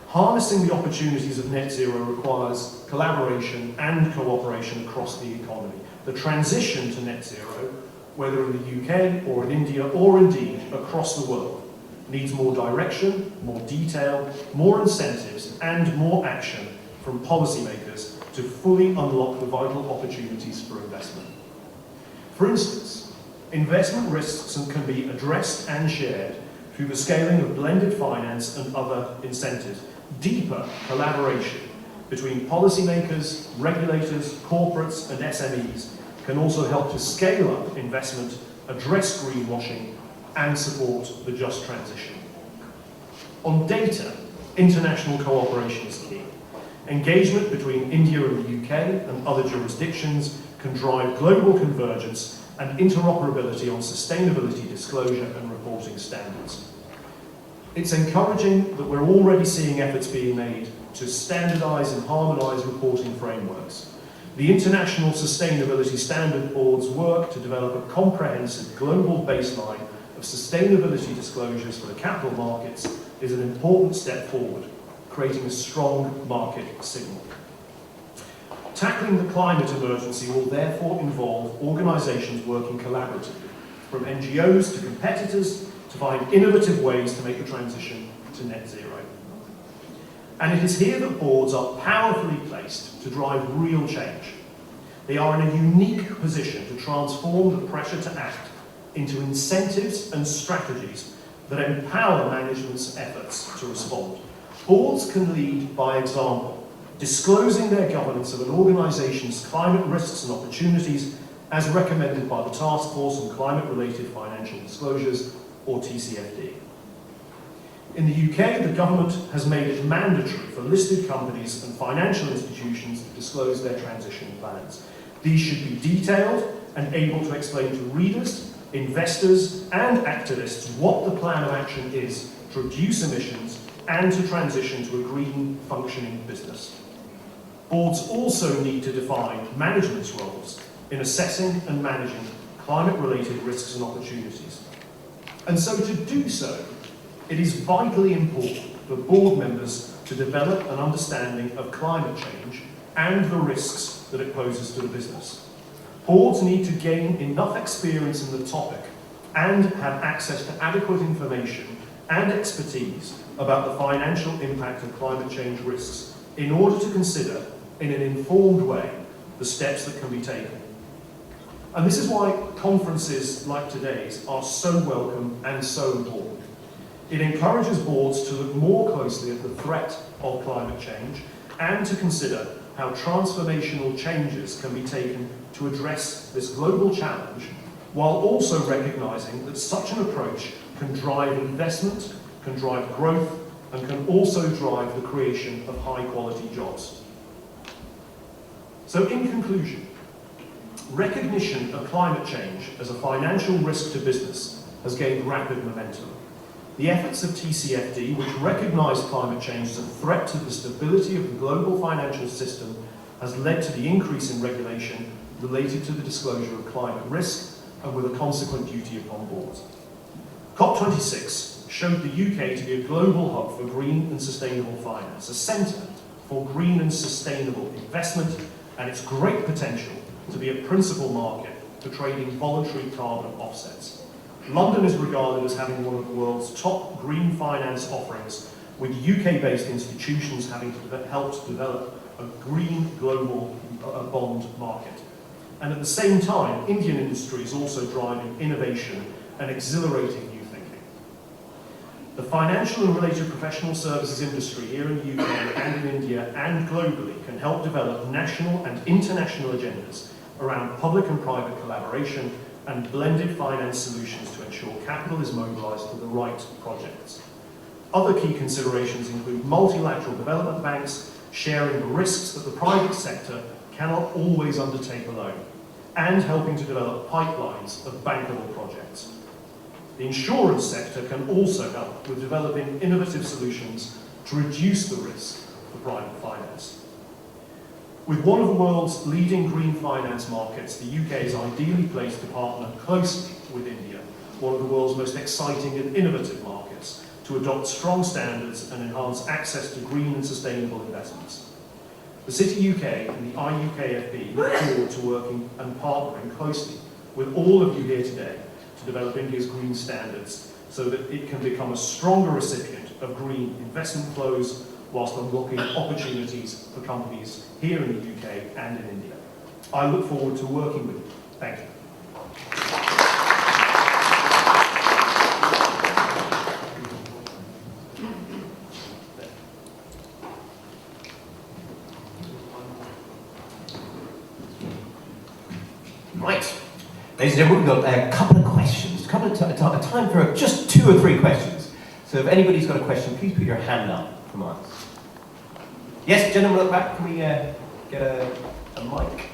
Harnessing the opportunities of net zero requires collaboration and cooperation across the economy. The transition to net zero, whether in the UK or in India or indeed across the world, needs more direction, more detail, more incentives and more action from policymakers to fully unlock the vital opportunities for investment. For instance, investment risks can be addressed and shared through the scaling of blended finance and other incentives. Deeper collaboration between policymakers, regulators, corporates and SMEs can also help to scale up investment, address greenwashing and support the just transition. On data, international cooperation is key. Engagement between India and the UK and other jurisdictions can drive global convergence and interoperability on sustainability disclosure and reporting standards. It's encouraging that we're already seeing efforts being made to standardise and harmonise reporting frameworks. The International Sustainability Standard Board's work to develop a comprehensive global baseline of sustainability disclosures for the capital markets is an important step forward, creating a strong market signal. Tackling the climate emergency will therefore involve organisations working collaboratively, from NGOs to competitors, to find innovative ways to make the transition to net zero. And it is here that boards are powerfully placed to drive real change. They are in a unique position to transform the pressure to act into incentives and strategies that empower management's efforts to respond. Boards can lead by example, disclosing their governance of an organisation's climate risks and opportunities as recommended by the Task Force on Climate-Related Financial Disclosures, or TCFD. In the UK, the government has made it mandatory for listed companies and financial institutions to disclose their transition plans. These should be detailed and able to explain to readers, investors and activists what the plan of action is to reduce emissions and to transition to a green, functioning business. Boards also need to define management's roles in assessing and managing climate-related risks and opportunities. And so to do so, it is vitally important for board members to develop an understanding of climate change and the risks that it poses to the business. Boards need to gain enough experience in the topic and have access to adequate information and expertise about the financial impact of climate change risks in order to consider, in an informed way, the steps that can be taken. And this is why conferences like today's are so welcome and so important. It encourages boards to look more closely at the threat of climate change and to consider how transformational changes can be taken to address this global challenge, while also recognising that such an approach can drive investment, can drive growth, and can also drive the creation of high-quality jobs. So in conclusion, recognition of climate change as a financial risk to business has gained rapid momentum. The efforts of TCFD, which recognise climate change as a threat to the stability of the global financial system, has led to the increase in regulation related to the disclosure of climate risk and with a consequent duty upon boards. COP26 showed the UK to be a global hub for green and sustainable finance, a centre for green and sustainable investment, and its great potential to be a principal market for trading voluntary carbon offsets. London is regarded as having one of the world's top green finance offerings, with UK-based institutions having helped develop a green global bond market. And at the same time, Indian industry is also driving innovation and exhilarating new thinking. The financial and related professional services industry here in the UK and in India and globally can help develop national and international agendas around public and private collaboration and blended finance solutions to ensure capital is mobilised for the right projects. Other key considerations include multilateral development banks sharing the risks that the private sector cannot always undertake alone, and helping to develop pipelines of bankable projects. The insurance sector can also help with developing innovative solutions to reduce the risk for private finance. With one of the world's leading green finance markets, the UK is ideally placed to partner closely with India, one of the world's most exciting and innovative markets, to adopt strong standards and enhance access to green and sustainable investments. The City UK and the IUKFB look forward to working and partnering closely with all of you here today to develop India's green standards so that it can become a stronger recipient of green investment flows whilst unlocking opportunities for companies here in the UK and in India. I look forward to working with you. Thank you. Right. Ladies and gentlemen, we've got a couple of questions. Time for just 2 or 3 questions. So if anybody's got a question, please put your hand up from us. Yes, gentlemen at the back, can we get a mic?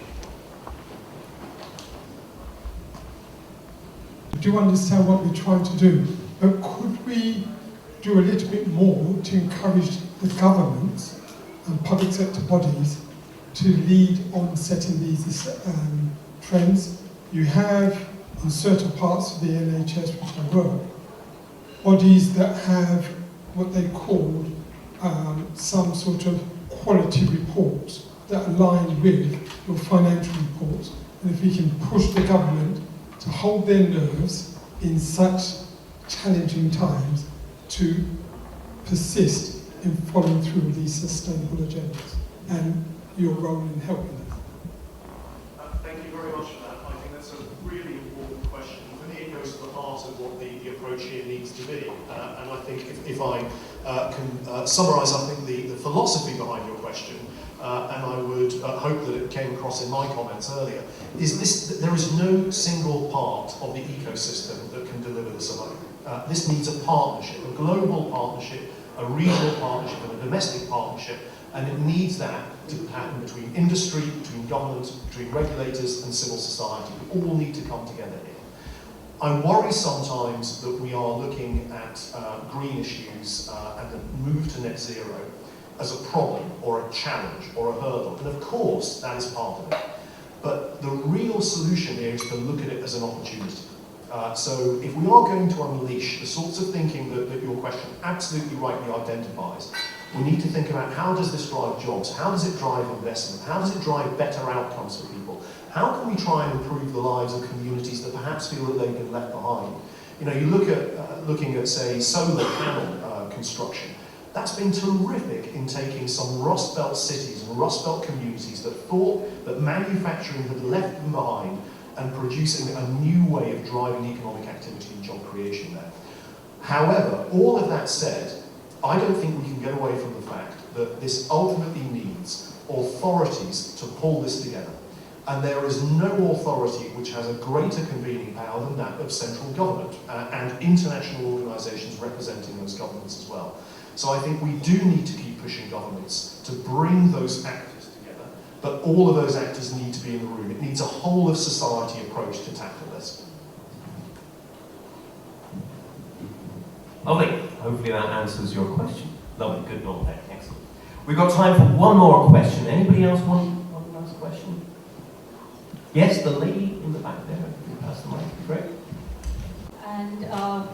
I do understand what we're trying to do, but could we do a little bit more to encourage the governments and public sector bodies to lead on setting these trends? You have, in certain parts of the NHS which I work, bodies that have what they call some sort of quality reports that align with your financial reports. And if we can push the government to hold their nerves in such challenging times to persist in following through these sustainable agendas and your role in helping them. Thank you very much for that. I think that's a really important question. For me, it goes to the heart of what the approach here needs to be. And I think if I can summarise, I think the philosophy behind your question, and I would hope that it came across in my comments earlier, is this: that there is no single part of the ecosystem that can deliver this alone. This needs a partnership, a global partnership, a regional partnership, and a domestic partnership, and it needs that to happen between industry, between government, between regulators and civil society. We all need to come together here. I worry sometimes that we are looking at green issues and the move to net zero as a problem or a challenge or a hurdle, and of course that is part of it. But the real solution here is to look at it as an opportunity. So if we are going to unleash the sorts of thinking that your question absolutely rightly identifies, we need to think about how does this drive jobs, how does it drive investment, how does it drive better outcomes for people, how can we try and improve the lives of communities that perhaps feel that they've been left behind. You know, you look at looking at, say, solar panel construction. That's been terrific in taking some Rust Belt cities and Rust Belt communities that thought that manufacturing had left them behind and producing a new way of driving economic activity and job creation there. However, all of that said, I don't think we can get away from the fact that this ultimately needs authorities to pull this together. And there is no authority which has a greater convening power than that of central government and international organisations representing those governments as well. So I think we do need to keep pushing governments to bring those actors together, but all of those actors need to be in the room. It needs a whole of society approach to tackle this. Lovely. Hopefully that answers your question. Lovely, good, not bad, excellent. We've got time for one more question. Anybody else want to ask a question? Yes, the lady in the back there. If you pass the mic, great. And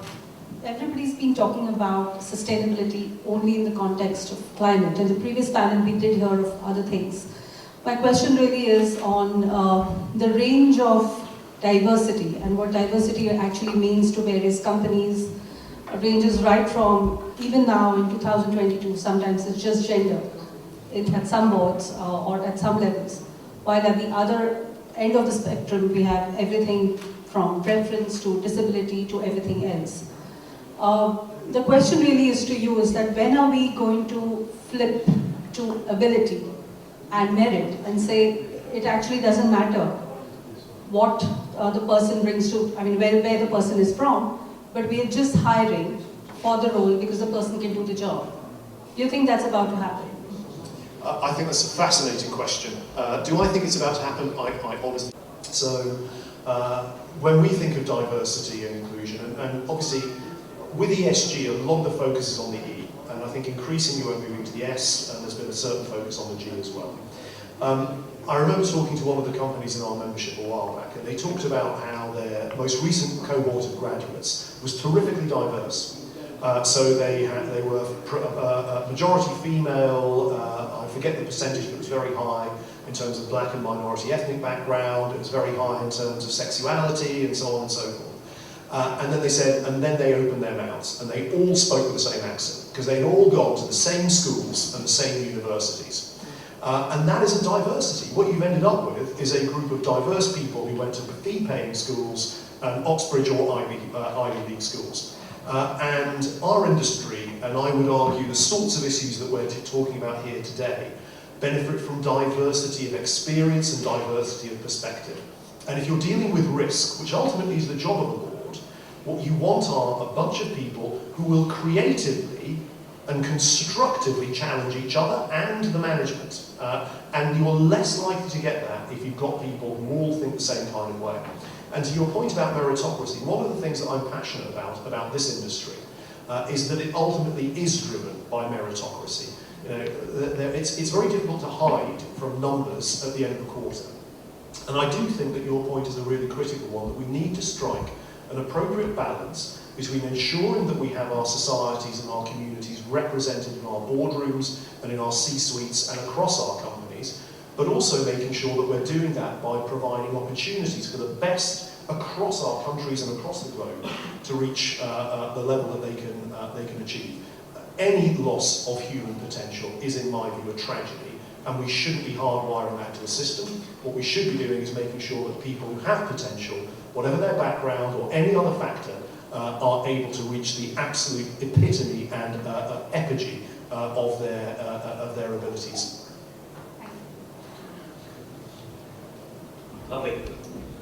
everybody's been talking about sustainability only in the context of climate. In the previous panel, we did hear of other things. My question really is on the range of diversity and what diversity actually means to various companies. It ranges right from, even now in 2022, sometimes it's just gender at some boards or at some levels. While at the other end of the spectrum, we have everything from preference to disability to everything else. the question really is to you is that when are we going to flip to ability and merit and say it actually doesn't matter what the person brings to, I mean, where the person is from, but we are just hiring for the role because the person can do the job. Do you think that's about to happen? I think that's a fascinating question. Do I think it's about to happen? I honestly. So, when we think of diversity and inclusion, and obviously with ESG, a lot of the focus is on the E, and I think increasingly we're moving to the S, and there's been a certain focus on the G as well. I remember talking to one of the companies in our membership a while back, and they talked about how their most recent cohort of graduates was terrifically diverse. So they were majority female, I forget the percentage, but it was very high in terms of black and minority ethnic background, it was very high in terms of sexuality, and so on and so forth. And then they said, and then they opened their mouths, and they all spoke with the same accent, because they'd all gone to the same schools and the same universities. And that is a diversity. What you've ended up with is a group of diverse people who went to fee-paying schools, Oxbridge or Ivy League schools. And our industry, and I would argue the sorts of issues that we're talking about here today, benefit from diversity of experience and diversity of perspective. And if you're dealing with risk, which ultimately is the job of the board, what you want are a bunch of people who will creatively and constructively challenge each other and the management. And you're less likely to get that if you've got people who all think the same kind of way. And to your point about meritocracy, one of the things that I'm passionate about this industry is that it ultimately is driven by meritocracy. You know, it's very difficult to hide from numbers at the end of the quarter. And I do think that your point is a really critical one, that we need to strike an appropriate balance between ensuring that we have our societies and our communities represented in our boardrooms and in our C-suites and across our companies, but also making sure that we're doing that by providing opportunities for the best across our countries and across the globe to reach the level that they can achieve. Any loss of human potential is, in my view, a tragedy, and we shouldn't be hardwiring that to a system. What we should be doing is making sure that people who have potential, whatever their background or any other factor, are able to reach the absolute epitome and epigee of their abilities. Lovely.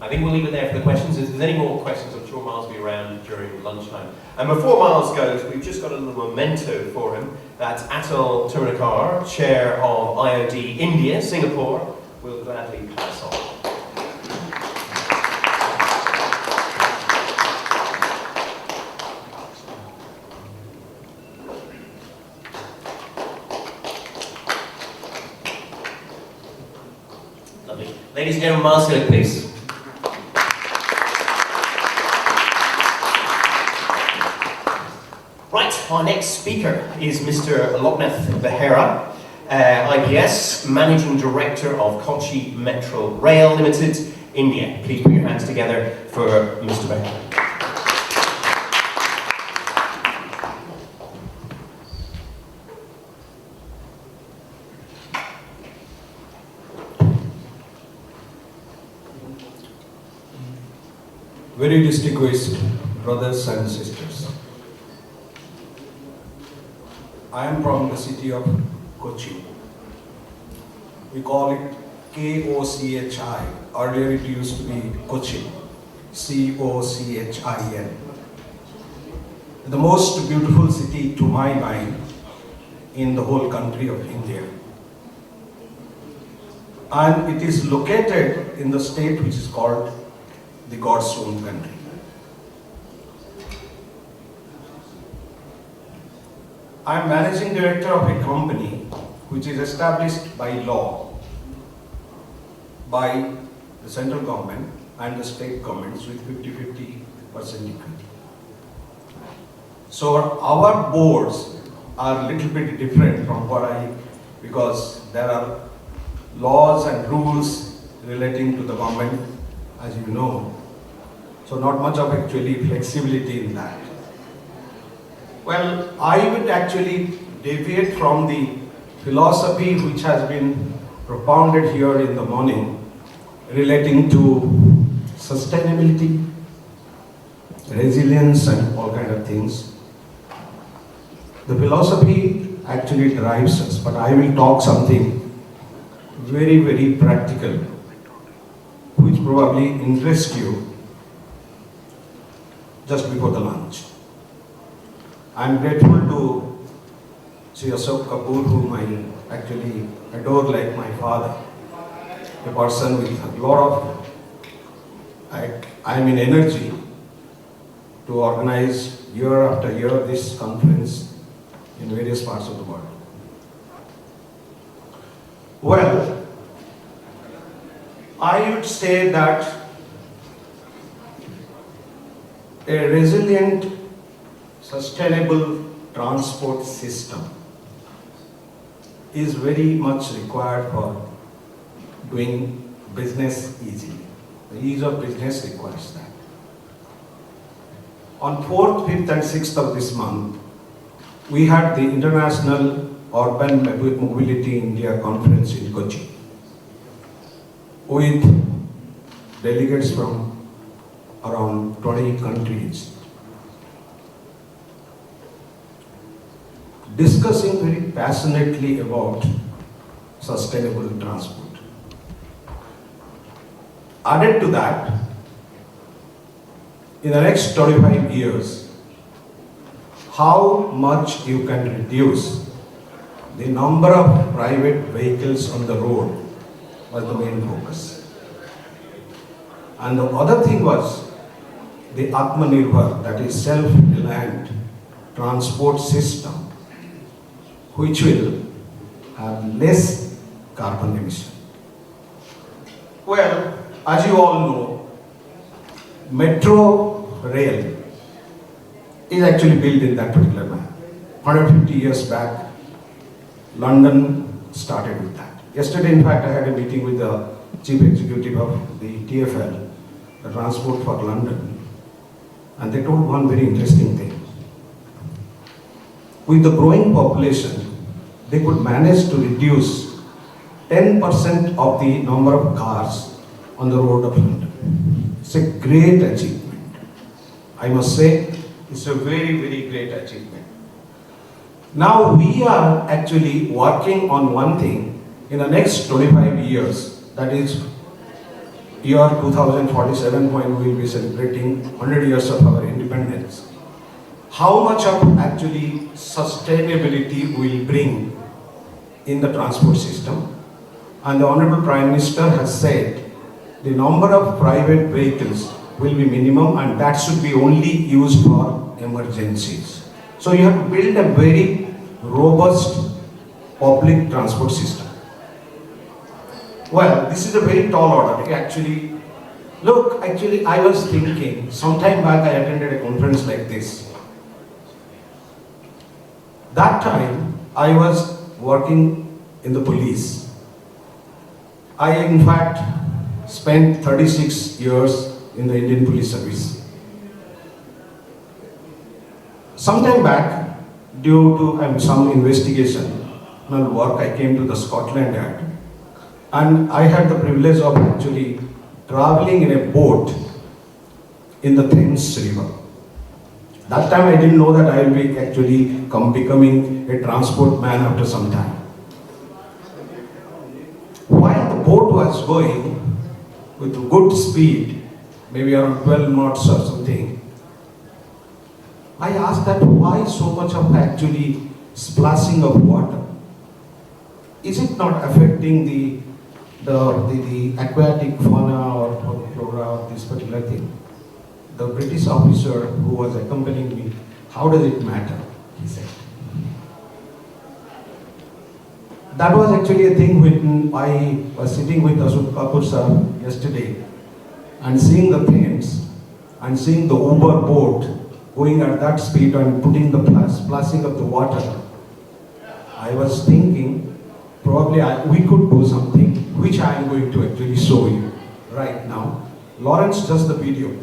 I think we'll leave it there for the questions. If there's any more questions, I'm sure Miles will be around during lunchtime. And before Miles goes, we've just got a little memento for him. That's Atul Tirunakar, Chair of IOD India, Singapore, will gladly pass on. Lovely. Ladies and gentlemen, Miles Hillick, please. Right, our next speaker is Mr. Loknath Behera, IPS, Managing Director of Kochi Metro Rail Limited, India. Please put your hands together for Mr. Behera. Very distinguished brothers and sisters. I am from the city of Kochi. We call it K-O-C-H-I. Earlier it used to be Cochin, C-O-C-H-I-N. The most beautiful city to my mind in the whole country of India. And it is located in the state which is called the God's own country. I am managing director of a company which is established by law by the central government and the state governments with 50-50% equity. So our boards are a little bit different from because there are laws and rules relating to the government, as you know. So not much of actually flexibility in that. Well, I would actually deviate from the philosophy which has been propounded here in the morning relating to sustainability, resilience and all kind of things. The philosophy actually drives us, but I will talk something very, very practical, which probably interests you just before the lunch. I am grateful to Sri Ashok Kapoor, whom I actually adore like my father, a person with a lot of energy to organize year after year this conference in various parts of the world. Well, I would say that a resilient, sustainable transport system is very much required for doing business easily. The ease of business requires that. On 4th, 5th and 6th of this month, we had the International Urban Mobility India Conference in Kochi with delegates from around 20 countries discussing very passionately about sustainable transport. Added to that, in the next 25 years, how much you can reduce the number of private vehicles on the road was the main focus. And the other thing was the Atmanirbhar, that is self-reliant transport system, which will have less carbon emission. Well, as you all know, metro rail is actually built in that particular manner. 150 years back, London started with that. Yesterday, in fact, I had a meeting with the chief executive of the TfL, the Transport for London, and they told one very interesting thing. With the growing population, they could manage to reduce 10% of the number of cars on the road of London. It's a great achievement. I must say, it's a very, very great achievement. Now we are actually working on one thing in the next 25 years, that is year 2047, when we will be celebrating 100 years of our independence. How much of actually sustainability will bring in the transport system? And the Honorable Prime Minister has said the number of private vehicles will be minimum, and that should be only used for emergencies. So you have to build a very robust public transport system. Well, this is a very tall order. Actually, look, I was thinking, sometime back I attended a conference like this. That time, I was working in the police. I, in fact, spent 36 years in the Indian Police Service. Sometime back, due to some investigation work, I came to the Scotland Yard, and I had the privilege of actually traveling in a boat in the Thames River. That time I didn't know that I will be actually becoming a transport man after some time. While the boat was going with good speed, maybe around 12 knots or something, I asked that why so much of actually splashing of water? Is it not affecting the aquatic fauna or flora of this particular thing? The British officer who was accompanying me, how does it matter? He said. That was actually a thing when I was sitting with Ashok Kapoor sir yesterday and seeing the Thames and seeing the Uber boat going at that speed and putting the splashing of the water. I was thinking probably we could do something which I am going to actually show you right now. Lawrence, just the video.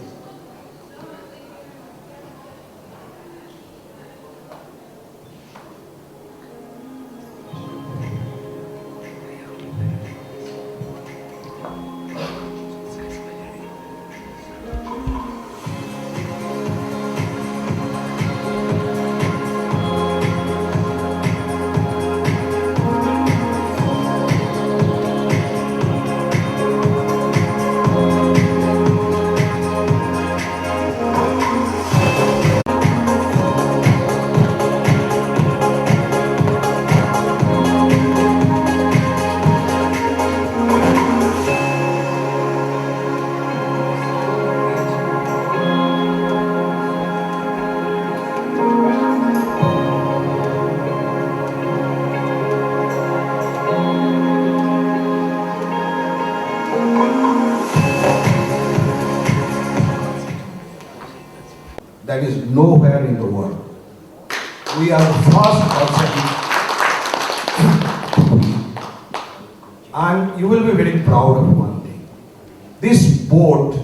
that is nowhere in the world. We are the first outside. And you will be very proud of one thing. This boat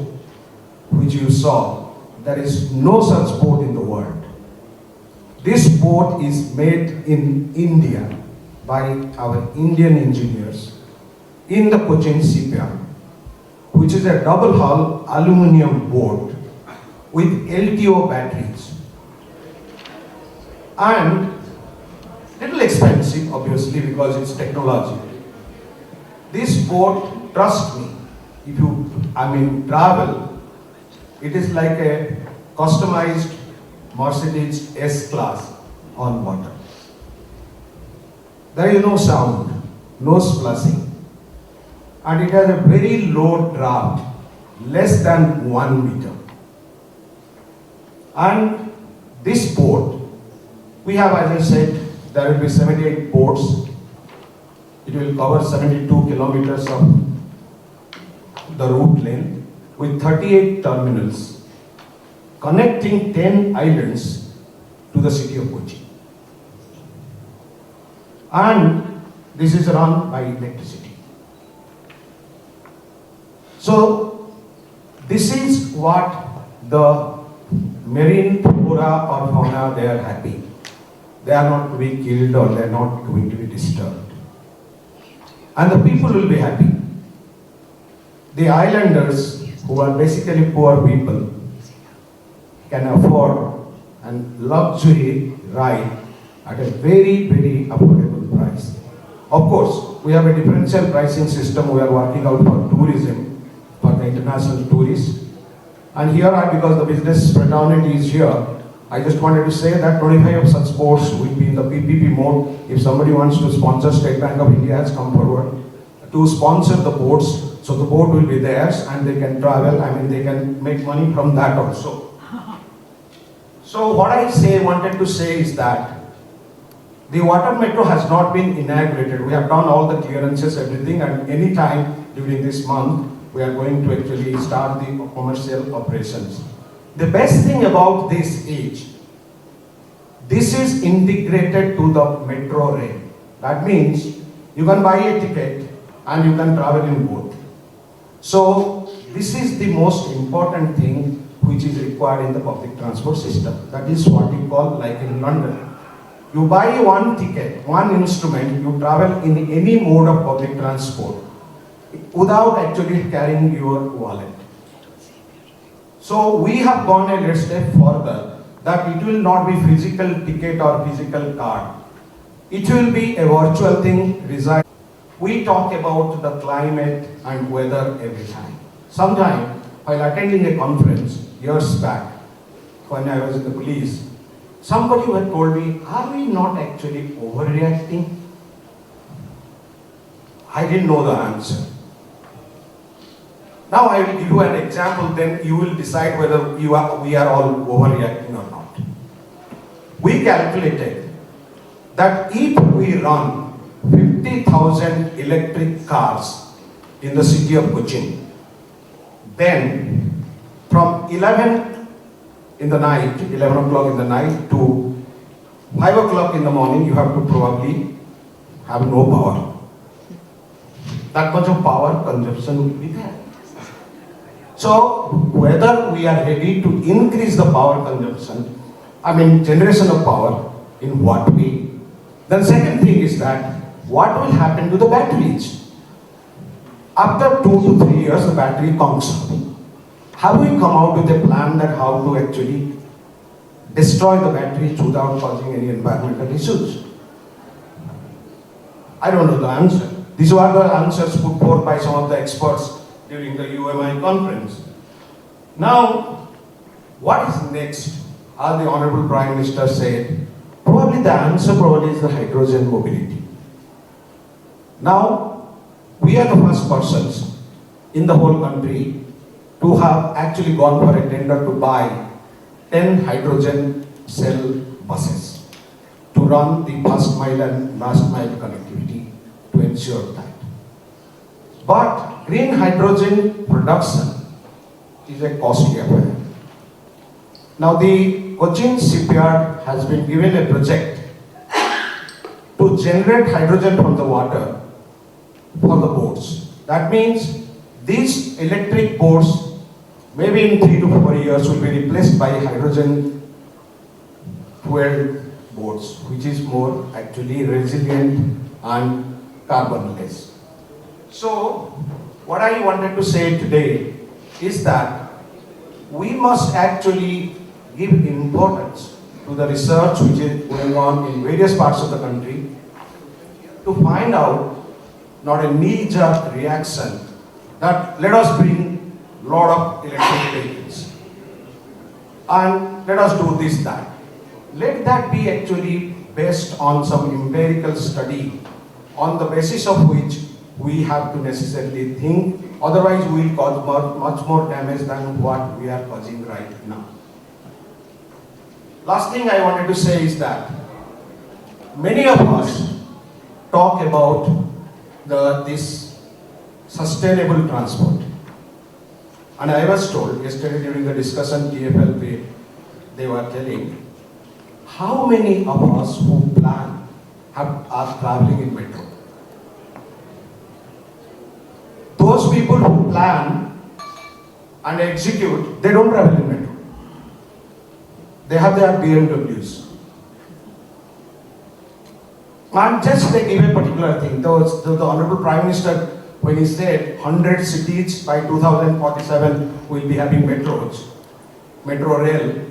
which you saw, there is no such boat in the world. This boat is made in India by our Indian engineers in the Cochin shipyard, which is a double hull aluminum boat with LTO batteries. And little expensive, obviously, because it's technology. This boat, trust me, if you, travel, it is like a customized Mercedes S-Class on water. There is no sound, no splashing, and it has a very low draft, less than 1 meter. And this boat, we have, as I said, there will be 78 boats. It will cover 72 kilometers of the route length with 38 terminals connecting 10 islands to the city of Kochi. And this is run by electricity. So this is what the marine flora or fauna, they are happy. They are not to be killed or they are not going to be disturbed. And the people will be happy. The islanders, who are basically poor people, can afford a luxury ride at a very, very affordable price. Of course, we have a differential pricing system we are working out for tourism, for the international tourists. And here, because the business fraternity is here, I just wanted to say that 25 of such boats will be in the PPP mode. If somebody wants to sponsor, State Bank of India has come forward to sponsor the boats. So the boat will be theirs and they can travel, they can make money from that also. So what I wanted to say is that the water metro has not been inaugurated. We have done all the clearances, everything, and any time during this month, we are going to actually start the commercial operations. The best thing about this is, this is integrated to the metro rail. That means you can buy a ticket and you can travel in both. So this is the most important thing which is required in the public transport system. That is what we call, like in London. You buy one ticket, one instrument, you travel in any mode of public transport without actually carrying your wallet. So we have gone a step further, that it will not be physical ticket or physical card. It will be a virtual thing. We talk about the climate and weather every time. Sometime, while attending a conference years back, when I was in the police, somebody had told me, are we not actually overreacting? I didn't know the answer. Now I will give you an example, then you will decide whether we are all overreacting or not. We calculated that if we run 50,000 electric cars in the city of Cochin, then from 11 in the night, 11 o'clock in the night to 5 o'clock in the morning, you have to probably have no power. That much of power consumption will be there. So whether we are ready to increase the power consumption, generation of power, in what way? Then second thing is that, what will happen to the batteries? After 2 to 3 years, the battery comes up. Have we come out with a plan that how to actually destroy the batteries without causing any environmental issues? I don't know the answer. These were the answers put forth by some of the experts during the UMI conference. Now, what is next? As the Honorable Prime Minister said, probably the answer is the hydrogen mobility. Now, we are the first persons in the whole country to have actually gone for a tender to buy 10 hydrogen cell buses to run the first mile and last mile connectivity to ensure that. But green hydrogen production is a costly affair. Now the Cochin shipyard has been given a project to generate hydrogen from the water for the boats. That means these electric boats, maybe in 3 to 4 years, will be replaced by hydrogen fueled boats, which is more actually resilient and carbonless. So, what I wanted to say today is that we must actually give importance to the research which is going on in various parts of the country to find out not a knee-jerk reaction that let us bring a lot of electric vehicles and let us do this, that. Let that be actually based on some empirical study on the basis of which we have to necessarily think, otherwise we will cause much more damage than what we are causing right now. Last thing I wanted to say is that many of us talk about this sustainable transport. And I was told yesterday during the discussion TFLP, they were telling how many of us who plan are traveling in metro. Those people who plan and execute, they don't travel in metro. They have their BMWs. And just they give a particular thing. The Honorable Prime Minister, when he said 100 cities by 2047 will be having metros, metro rail,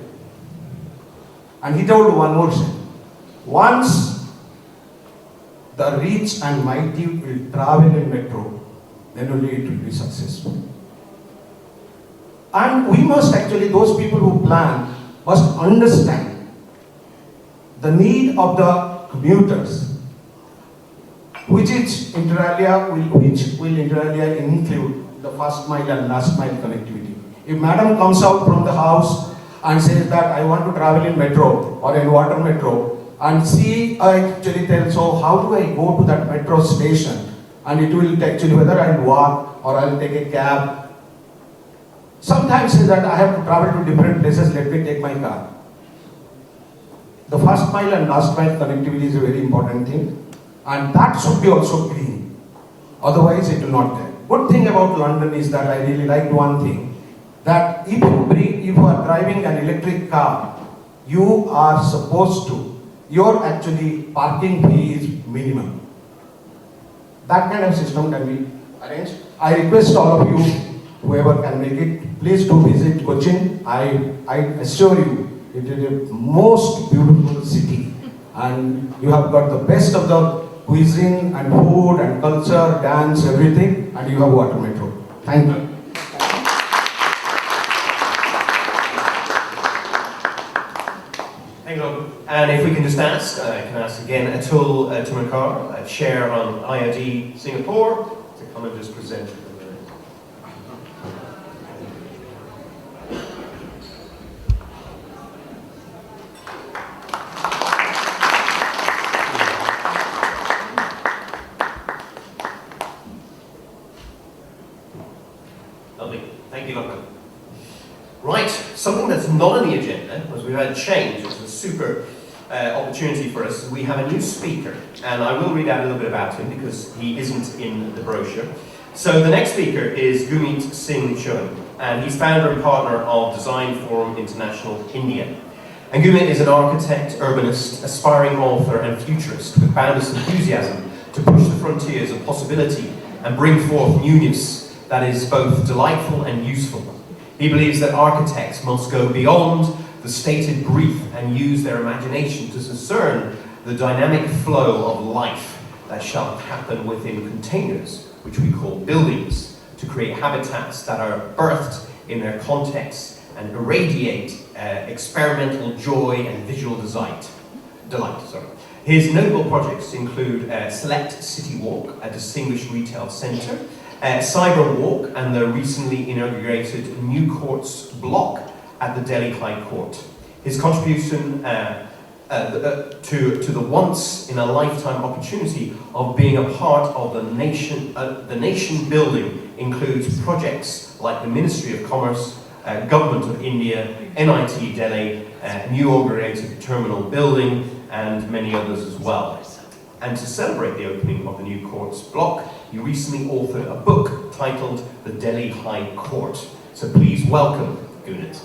and he told one more thing. Once the rich and mighty will travel in metro, then only it will be successful. And we must actually, those people who plan, must understand the need of the commuters, which will inter alia include the first mile and last mile connectivity. If madam comes out from the house and says that I want to travel in metro or in water metro, and she actually tells, so how do I go to that metro station? And it will actually, whether I'll walk or I'll take a cab. Sometimes say that I have to travel to different places, let me take my car. The first mile and last mile connectivity is a very important thing, and that should be also clean. Otherwise it will not get. Good thing about London is that I really liked one thing, that if you are driving an electric car, you are supposed to, your actually parking fee is minimum. That kind of system can be arranged. I request all of you, whoever can make it, please do visit Cochin. I assure you, it is the most beautiful city, and you have got the best of the cuisine and food and culture, dance, everything, and you have water metro. Thank you. Thank you. And if we can just ask, I can ask again Atul Tumakar, Chair on IOD Singapore, to come and just present. Lovely. Thank you, Lachlan. Right, something that's not on the agenda, as we've had change, it's a super opportunity for us. We have a new speaker, and I will read out a little bit about him because he isn't in the brochure. So the next speaker is Gurmeet Singh Chun, and he's founder and partner of Design Forum International India. And Gurmeet is an architect, urbanist, aspiring author and futurist with boundless enthusiasm to push the frontiers of possibility and bring forth newness that is both delightful and useful. He believes that architects must go beyond the stated brief and use their imagination to discern the dynamic flow of life that shall happen within containers, which we call buildings, to create habitats that are birthed in their context and irradiate experimental joy and visual delight. His notable projects include Select City Walk, a distinguished retail centre, Cyber Walk, and the recently inaugurated New Courts block at the Delhi High Court. His contribution to the once-in-a-lifetime opportunity of being a part of the nation building includes projects like the Ministry of Commerce, Government of India, NIT Delhi, new augmented terminal building, and many others as well. And to celebrate the opening of the new courts block, you recently authored a book titled The Delhi High Court. So please welcome Gunit.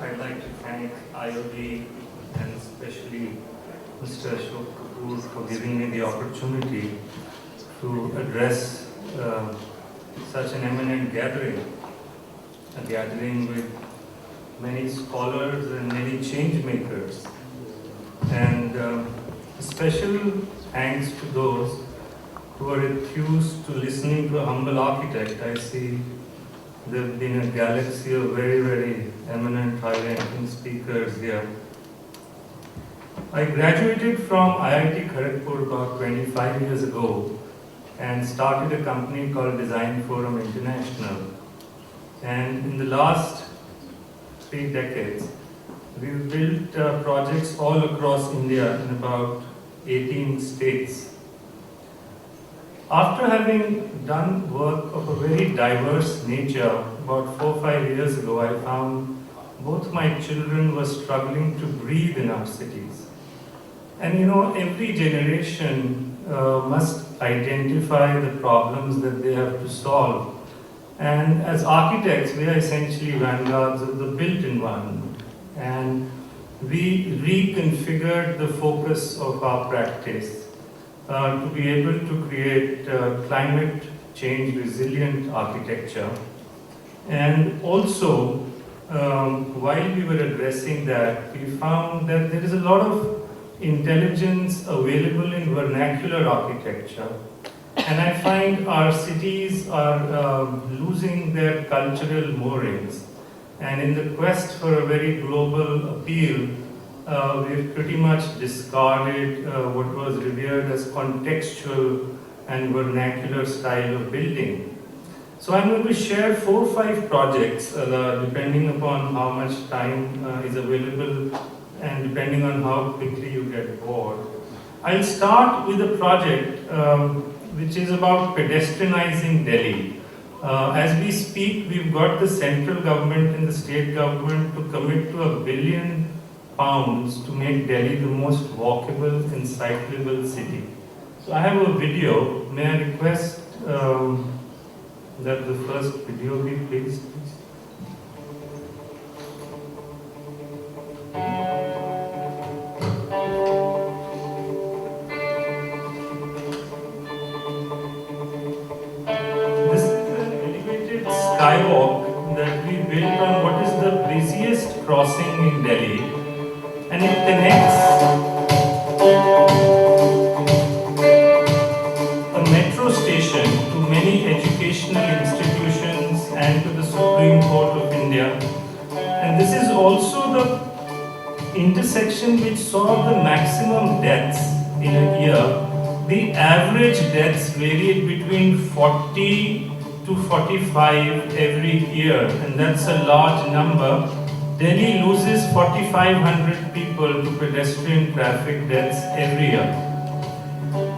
I'd like to thank IOD and especially Mr. Ashok Kapoor for giving me the opportunity to address such an eminent gathering, a gathering with many scholars and many change makers. And a special thanks to those who are enthused to listening to a humble architect. I see there have been a galaxy of very, very eminent, high-ranking speakers here. I graduated from IIT Kharagpur about 25 years ago and started a company called Design Forum International. And in the last 3 decades, we've built projects all across India in about 18 states. After having done work of a very diverse nature, about 4 or 5 years ago, I found both my children were struggling to breathe in our cities. And you know, every generation must identify the problems that they have to solve. And as architects, we are essentially vanguards of the built environment. And we reconfigured the focus of our practice to be able to create climate change resilient architecture. And also, while we were addressing that, we found that there is a lot of intelligence available in vernacular architecture. And I find our cities are losing their cultural moorings. And in the quest for a very global appeal, we've pretty much discarded what was revered as contextual and vernacular style of building. So I'm going to share 4 or 5 projects, depending upon how much time is available and depending on how quickly you get bored. I'll start with a project which is about pedestrianizing Delhi. As we speak, we've got the central government and the state government to commit to £1 billion to make Delhi the most walkable and cyclable city. So I have a video. May I request that the first video be please? This is an elevated skywalk that we built on what is the busiest crossing in Delhi, and it connects a metro station to many educational institutions and to the Supreme Court of India. And this is also the intersection which saw the maximum deaths in a year. The average deaths varied between 40 to 45 every year, and that's a large number. Delhi loses 4,500 people to pedestrian traffic deaths every year.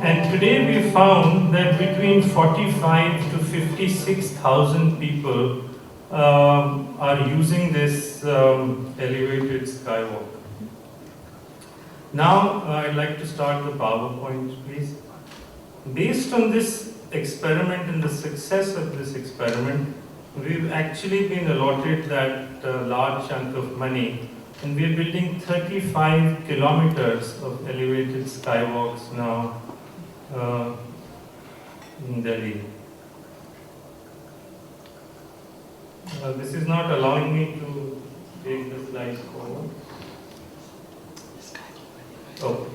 And today we found that between 45 to 56,000 people are using this elevated skywalk. Now I'd like to start the PowerPoint, please. Based on this experiment and the success of this experiment, we've actually been allotted that large chunk of money, and we're building 35 kilometers of elevated skywalks now in Delhi. This is not allowing me to take the slides forward. Oh.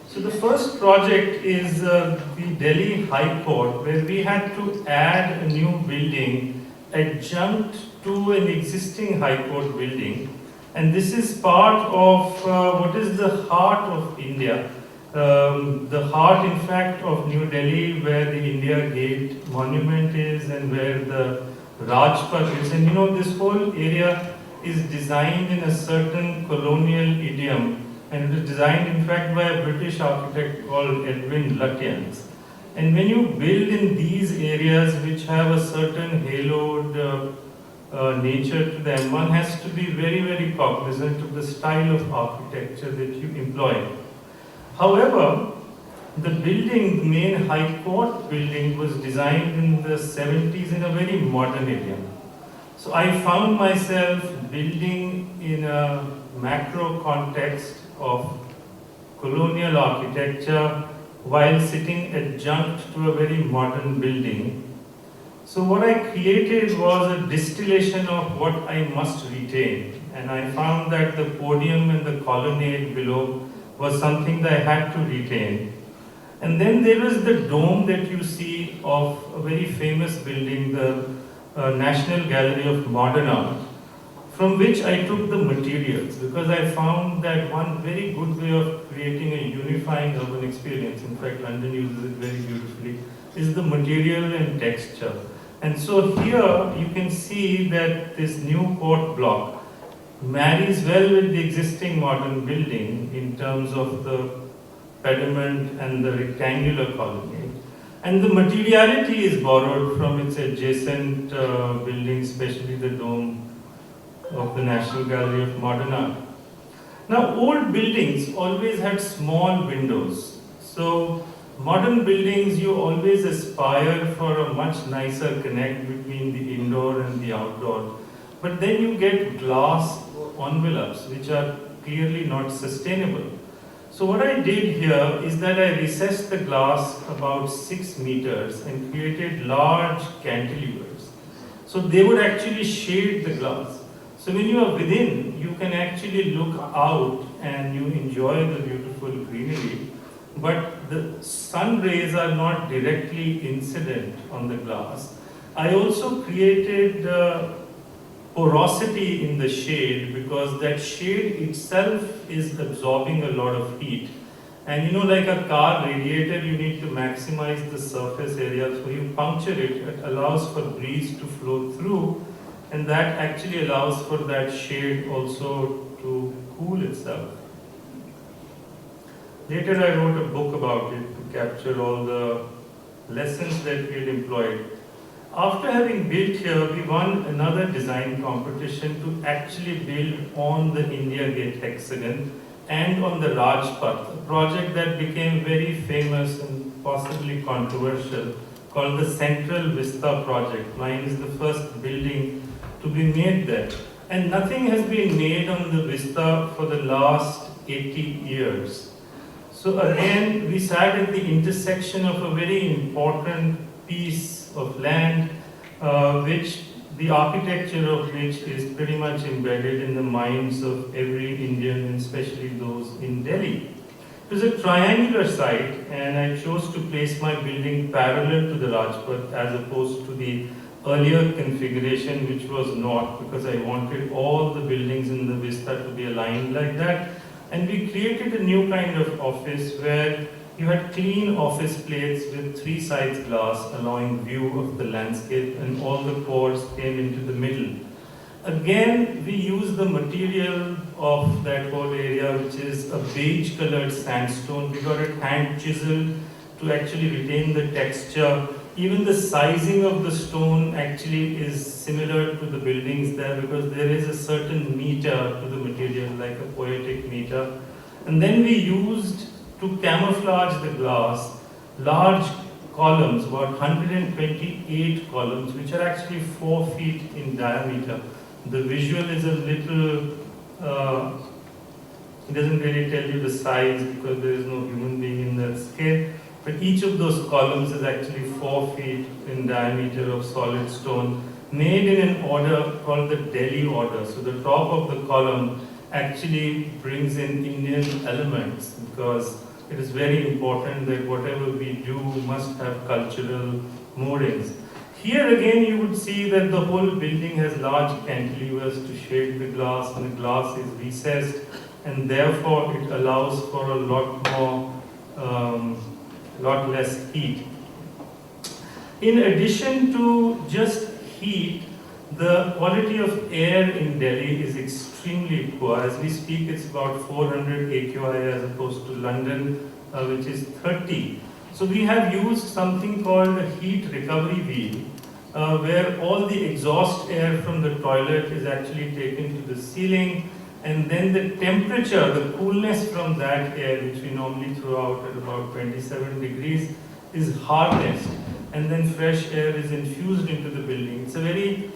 So the first project is the Delhi High Court, where we had to add a new building adjunct to an existing High Court building. And this is part of what is the heart of India. The heart, in fact, of New Delhi, where the India Gate monument is and where the Rajpath is. And you know, this whole area is designed in a certain colonial idiom, and it was designed in fact by a British architect called Edwin Lutyens. And when you build in these areas which have a certain haloed nature to them, one has to be very, very cognizant of the style of architecture that you employ. However, the building, the main High Court building, was designed in the 70s in a very modern idiom. So I found myself building in a macro context of colonial architecture while sitting adjunct to a very modern building. So what I created was a distillation of what I must retain. And I found that the podium and the colonnade below was something that I had to retain. And then there was the dome that you see of a very famous building, the National Gallery of Modern Art, from which I took the materials, because I found that one very good way of creating a unifying urban experience, in fact London uses it very beautifully, is the material and texture. And so here you can see that this new court block marries well with the existing modern building in terms of the pediment and the rectangular colonnade. And the materiality is borrowed from its adjacent buildings, especially the dome of the National Gallery of Modern Art. Now, old buildings always had small windows. So, modern buildings, you always aspire for a much nicer connect between the indoor and the outdoor. But then you get glass envelopes, which are clearly not sustainable. So what I did here is that I recessed the glass about 6 meters and created large cantilevers. So they would actually shade the glass. So when you are within, you can actually look out and you enjoy the beautiful greenery. But the sun rays are not directly incident on the glass. I also created porosity in the shade, because that shade itself is absorbing a lot of heat. And you know, like a car radiator, you need to maximize the surface area. So you puncture it, it allows for breeze to flow through, and that actually allows for that shade also to cool itself. Later I wrote a book about it to capture all the lessons that we had employed. After having built here, we won another design competition to actually build on the India Gate hexagon and on the Rajpath, a project that became very famous and possibly controversial, called the Central Vista project. Mine is the first building to be made there. And nothing has been made on the Vista for the last 80 years. So again, we sat at the intersection of a very important piece of land, which the architecture of which is pretty much embedded in the minds of every Indian, and especially those in Delhi. It was a triangular site, and I chose to place my building parallel to the Rajpath as opposed to the earlier configuration, which was north, because I wanted all the buildings in the vista to be aligned like that. And we created a new kind of office where you had clean office plates with 3 sides glass, allowing view of the landscape, and all the cores came into the middle. Again, we used the material of that whole area, which is a beige colored sandstone. We got it hand chiseled to actually retain the texture. Even the sizing of the stone actually is similar to the buildings there, because there is a certain meter to the material, like a poetic meter. And then we used, to camouflage the glass, large columns, about 128 columns, which are actually 4 feet in diameter. The visual is a little, it doesn't really tell you the size because there is no human being in that scale. But each of those columns is actually 4 feet in diameter of solid stone, made in an order called the Delhi order. So the top of the column actually brings in Indian elements, because it is very important that whatever we do must have cultural moorings. Here again you would see that the whole building has large cantilevers to shade the glass, and the glass is recessed, and therefore it allows for a lot more, lot less heat. In addition to just heat, The quality of air in Delhi is extremely poor. As we speak, it's about 400 AQI as opposed to London, which is 30. So we have used something called a heat recovery wheel, where all the exhaust air from the toilet is actually taken to the ceiling, and then the temperature, the coolness from that air, which we normally throw out at about 27 degrees, is harnessed, and then fresh air is infused into the building. It's a very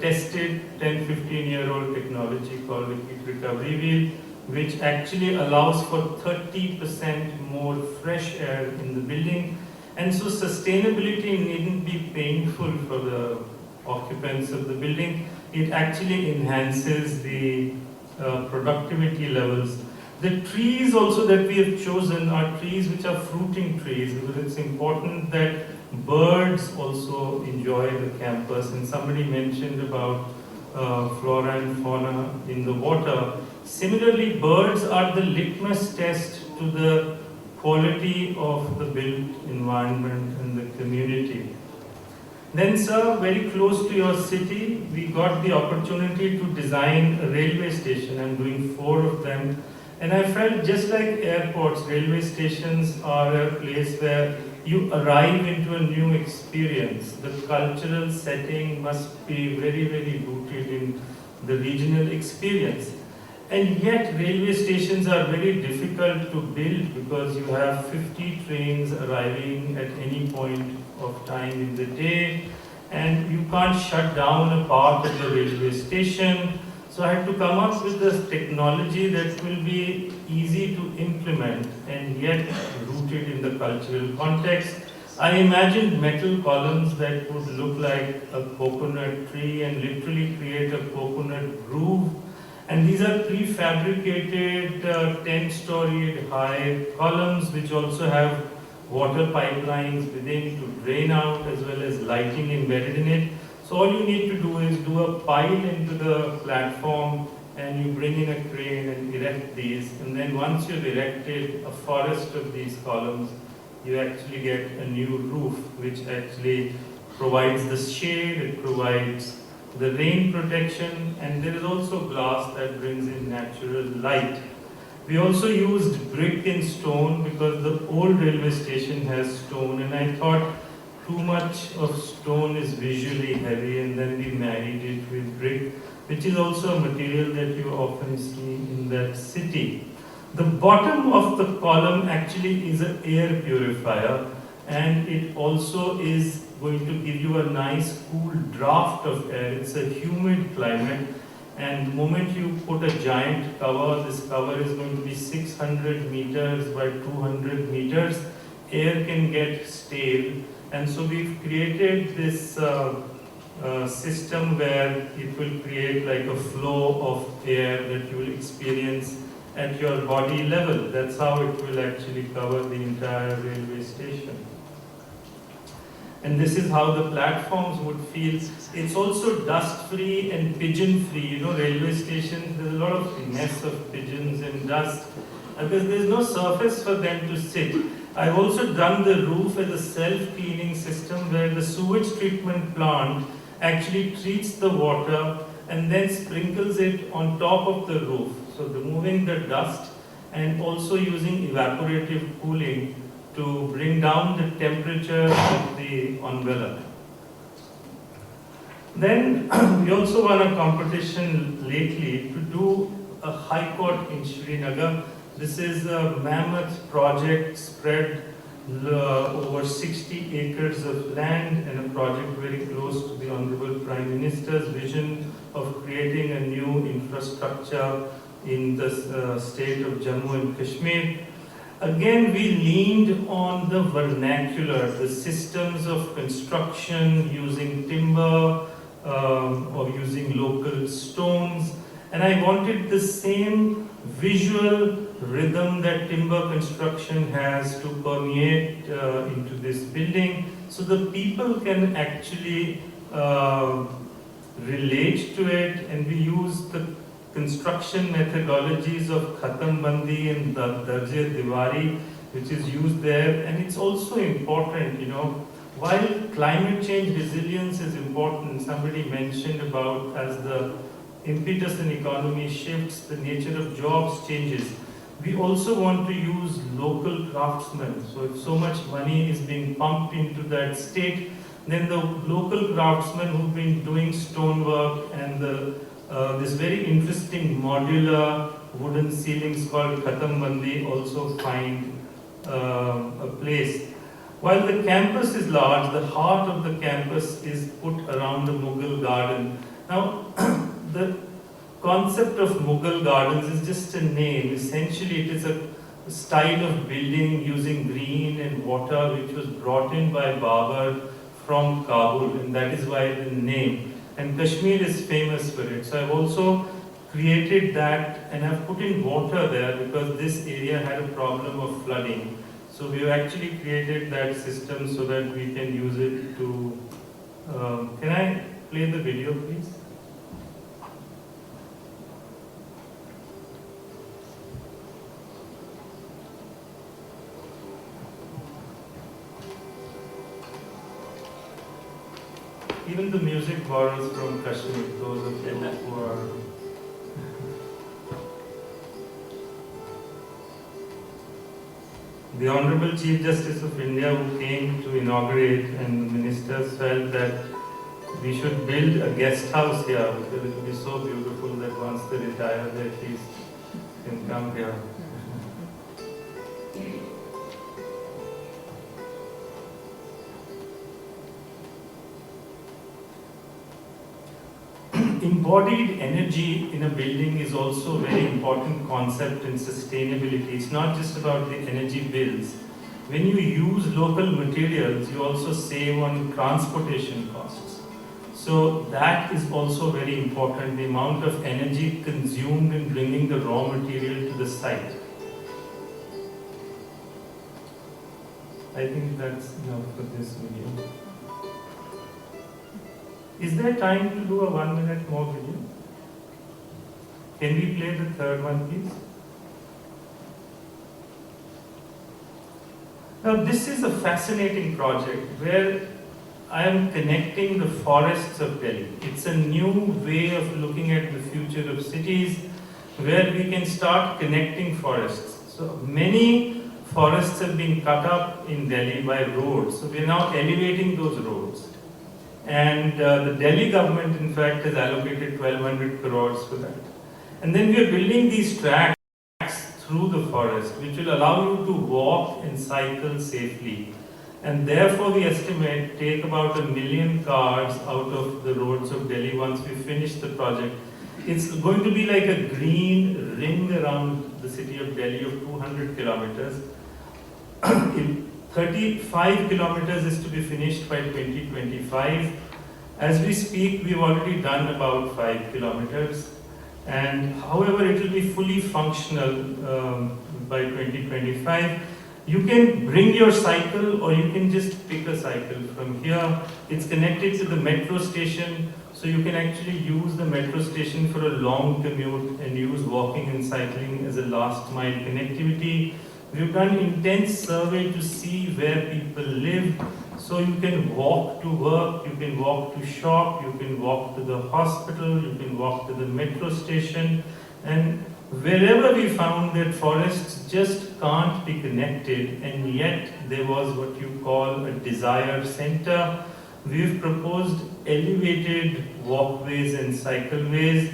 tested 10-15-year-old technology called the heat recovery wheel, which actually allows for 30% more fresh air in the building. And so sustainability needn't be painful for the occupants of the building. It actually enhances the productivity levels. The trees also that we have chosen are trees which are fruiting trees, because it's important that birds also enjoy the campus. And somebody mentioned about flora and fauna in the water. Similarly, birds are the litmus test to the quality of the built environment and the community. Then, sir, very close to your city, we got the opportunity to design a railway station. I'm doing 4 of them. And I felt just like airports, railway stations are a place where you arrive into a new experience. The cultural setting must be very, very rooted in the regional experience. And yet railway stations are very difficult to build because you have 50 trains arriving at any point of time in the day, and you can't shut down a part of the railway station. So I had to come up with this technology that will be easy to implement and yet rooted in the cultural context. I imagined metal columns that would look like a coconut tree and literally create a coconut groove. And these are prefabricated 10-story high columns which also have water pipelines within to drain out as well as lighting embedded in it. So all you need to do is do a pile into the platform and you bring in a crane and erect these. And then once you've erected a forest of these columns, you actually get a new roof which actually provides the shade, it provides the rain protection, and there is also glass that brings in natural light. We also used brick and stone because the old railway station has stone, and I thought too much of stone is visually heavy, and then we married it with brick, which is also a material that you often see in that city. The bottom of the column actually is an air purifier, and it also is going to give you a nice cool draft of air. It's a humid climate, and the moment you put a giant cover, this cover is going to be 600 meters by 200 meters, air can get stale. And so we've created this system where it will create like a flow of air that you will experience at your body level. That's how it will actually cover the entire railway station. And this is how the platforms would feel. It's also dust-free and pigeon-free. You know, railway stations, there's a lot of mess of pigeons and dust because there's no surface for them to sit. I've also done the roof as a self-cleaning system where the sewage treatment plant actually treats the water and then sprinkles it on top of the roof. So removing the dust and also using evaporative cooling to bring down the temperature of the envelope. Then we also won a competition lately to do a high court in Srinagar. This is a mammoth project spread over 60 acres of land, and a project very close to the Honorable Prime Minister's vision of creating a new infrastructure in the state of Jammu and Kashmir. Again, we leaned on the vernacular, the systems of construction using timber or using local stones. And I wanted the same visual rhythm that timber construction has to permeate into this building, so the people can actually relate to it. And we use the construction methodologies of Khatam Bandi and Darje Diwari, which is used there. And it's also important, you know, While climate change resilience is important, somebody mentioned about as the impetus in economy shifts, the nature of jobs changes. We also want to use local craftsmen. So if so much money is being pumped into that state, then the local craftsmen who've been doing stonework and this very interesting modular wooden ceilings called Khatambandi also find a place. While the campus is large, the heart of the campus is put around the Mughal garden. Now, the concept of Mughal gardens is just a name. Essentially, it is a style of building using green and water which was brought in by Babur from Kabul, and that is why the name. And Kashmir is famous for it. So I've also created that, and I've put in water there because this area had a problem of flooding. So we've actually created that system so that we can use it to... can I play the video, please? Even the music borrows from Kashmir, those of you who are... The Honorable Chief Justice of India who came to inaugurate, and the ministers felt that we should build a guest house here because it will be so beautiful that once they retire, they at least can come here. Embodied energy in a building is also a very important concept in sustainability. It's not just about the energy bills. When you use local materials, you also save on transportation costs. So that is also very important, the amount of energy consumed in bringing the raw material to the site. I think that's enough for this video. Is there time to do a 1 minute more video? Can we play the third one, please? Now, this is a fascinating project where I am connecting the forests of Delhi. It's a new way of looking at the future of cities where we can start connecting forests. So many forests have been cut up in Delhi by roads. So we are now elevating those roads. And the Delhi government, in fact, has allocated 1,200 crores for that. And then we are building these tracks through the forest, which will allow you to walk and cycle safely. And therefore, we estimate take about 1 million cars out of the roads of Delhi once we finish the project. It's going to be like a green ring around the city of Delhi of 200 kilometers. 35 kilometers is to be finished by 2025. As we speak, we've already done about 5 kilometers. And however, it will be fully functional by 2025. You can bring your cycle or you can just pick a cycle from here. It's connected to the metro station, so you can actually use the metro station for a long commute and use walking and cycling as a last mile connectivity. We've done intense survey to see where people live, so you can walk to work, you can walk to shop, you can walk to the hospital, you can walk to the metro station, and wherever we found that forests just can't be connected, and yet there was what you call a desire center, we've proposed elevated walkways and cycleways.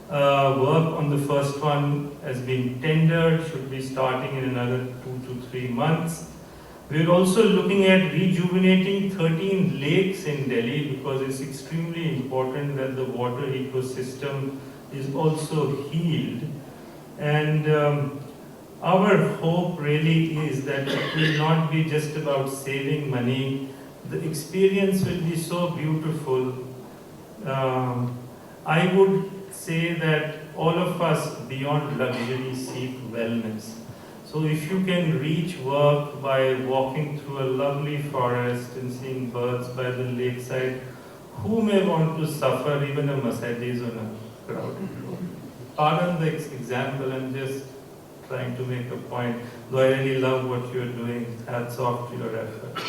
Work on the first one has been tendered, should be starting in another 2 to 3 months. We're also looking at rejuvenating 13 lakes in Delhi because it's extremely important that the water ecosystem is also healed. And our hope really is that it will not be just about saving money. The experience will be so beautiful. I would say that all of us beyond luxury seek wellness. So if you can reach work by walking through a lovely forest and seeing birds by the lakeside, who may want to suffer even a Mercedes on a crowded road? Pardon the example, I'm just trying to make a point. Though I really love what you're doing, hats off to your effort.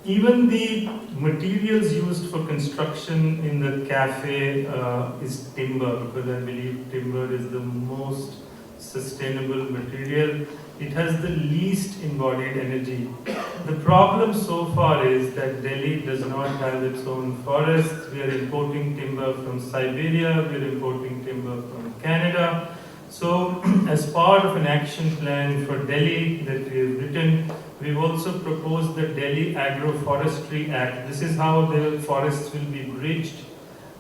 Even the materials used for construction in the cafe is timber, because I believe timber is the most sustainable material. It has the least embodied energy. The problem so far is that Delhi does not have its own forests. We are importing timber from Siberia, we are importing timber from Canada. So, as part of an action plan for Delhi that we have written, we've also proposed the Delhi Agroforestry Act. This is how the forests will be bridged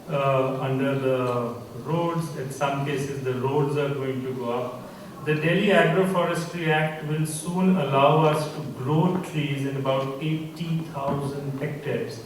under the roads. In some cases, the roads are going to go up. The Delhi Agroforestry Act will soon allow us to grow trees in about 80,000 hectares.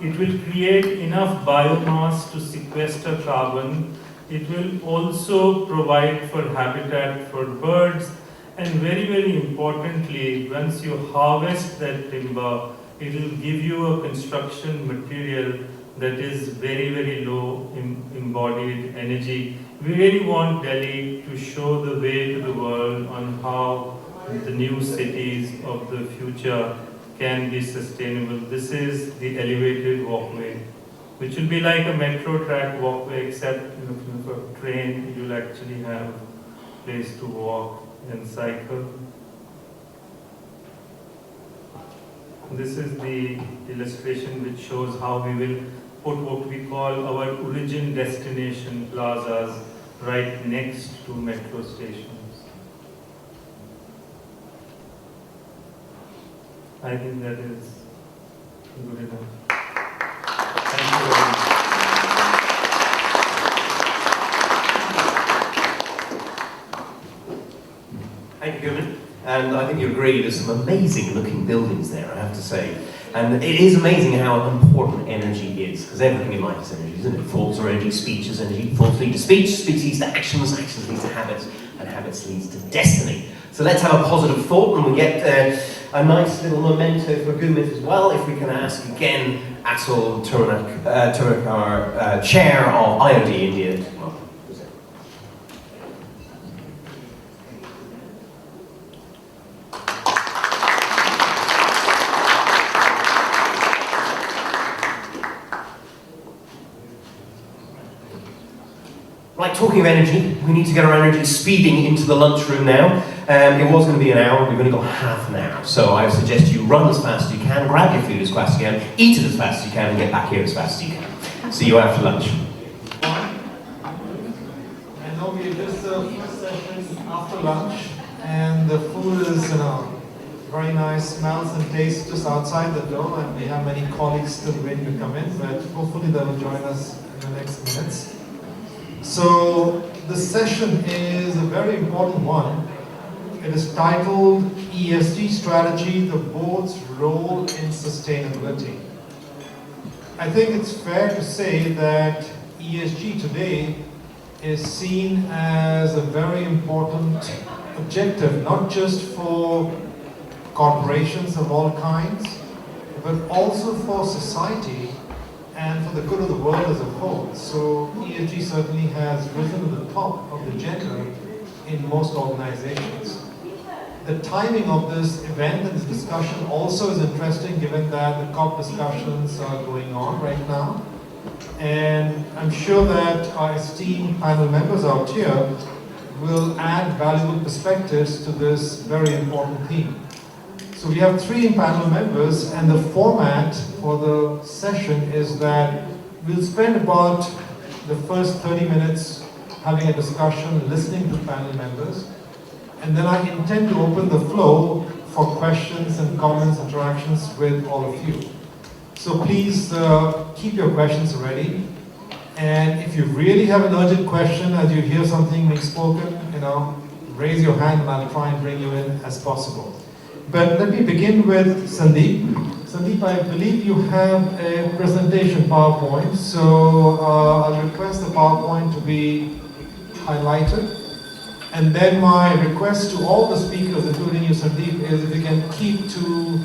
It will create enough biomass to sequester carbon. It will also provide for habitat for birds, and very, very importantly, once you harvest that timber, it will give you a construction material that is very, very low embodied energy. We really want Delhi to show the way to the world on how the new cities of the future can be sustainable. This is the elevated walkway, which will be like a metro track walkway, except for a train, you'll actually have a place to walk and cycle. This is the illustration which shows how we will put what we call our origin destination plazas right next to metro stations. I think that is good enough. Thank you very much. Thank you, Goodman. And I think you agree, there's some amazing looking buildings there, I have to say. And it is amazing how important energy is, because everything in life is energy, isn't it? Thoughts are energy, speech is energy, thoughts lead to speech, speech leads to actions, actions lead to habits, and habits leads to destiny. So let's have a positive thought, and we get a nice little memento for Gumit as well, if we can ask again Atul Turak, our chair of IOD India, to come up. Right, talking of energy, we need to get our energy speeding into the lunchroom now. It was going to be an hour, we've only got half an hour. So I suggest you run as fast as you can, grab your food as fast as you can, eat it as fast as you can, and get back here as fast as you can. See you after lunch. I know we just the first session after lunch, and the food is, very nice, smells and tastes just outside the door, and we have many colleagues still waiting to come in, but hopefully they will join us in the next minutes. So this session is a very important one. It is titled ESG Strategy, the Board's Role in Sustainability. I think it's fair to say that ESG today is seen as a very important objective, not just for corporations of all kinds, but also for society and for the good of the world as a whole. So ESG certainly has risen to the top of the agenda in most organizations. The timing of this event and this discussion also is interesting, given that the COP discussions are going on right now. And I'm sure that our esteemed panel members out here will add valuable perspectives to this very important theme. So we have 3 panel members, and the format for the session is that we'll spend about the first 30 minutes having a discussion, listening to panel members, and then I intend to open the floor for questions and comments, interactions with all of you. So please keep your questions ready, and if you really have an urgent question as you hear something being spoken, raise your hand and I'll try and bring you in as possible. But let me begin with Sandeep. Sandeep, I believe you have a presentation PowerPoint, so I'll request the PowerPoint to be highlighted. And then my request to all the speakers, including you, Sandeep, is if you can keep to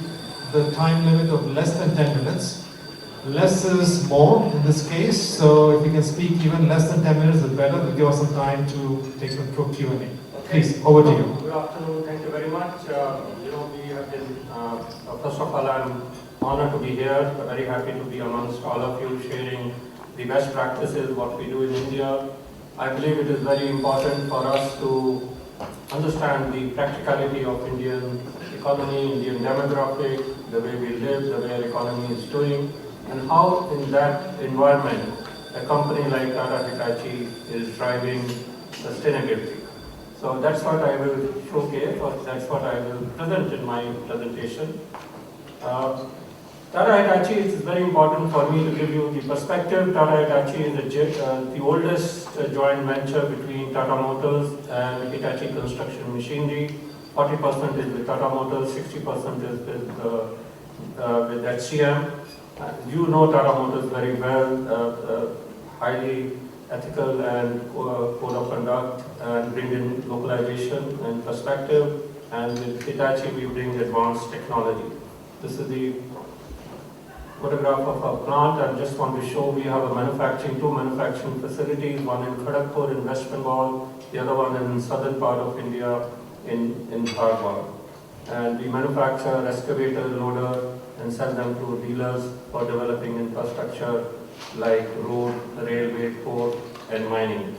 the time limit of less than 10 minutes. Less is more in this case, so if you can speak even less than 10 minutes, it's better to give us some time to take some Q&A. Please, over to you. Good afternoon, thank you very much. We have been First of all, I'm honored to be here, very happy to be amongst all of you, sharing the best practices, what we do in India. I believe it is very important for us to understand the practicality of Indian economy, Indian demographic, the way we live, the way our economy is doing, and how in that environment a company like Tata Hitachi is driving sustainability. So that's what I will showcase, or that's what I will present in my presentation. Tata Hitachi, it is very important for me to give you the perspective. Tata Hitachi is the oldest joint venture between Tata Motors and Hitachi Construction Machinery. 40% is with Tata Motors, 60% is with HCM. You know Tata Motors very well, highly ethical and code of conduct, and bring in localization and perspective. And with Hitachi, we bring advanced technology. This is the photograph of our plant. I just want to show we have two manufacturing facilities, one in Kharagpur in West Bengal, the other one in southern part of India in Bharwar. And we manufacture excavator, loader, and sell them to dealers for developing infrastructure like road, railway, port, and mining.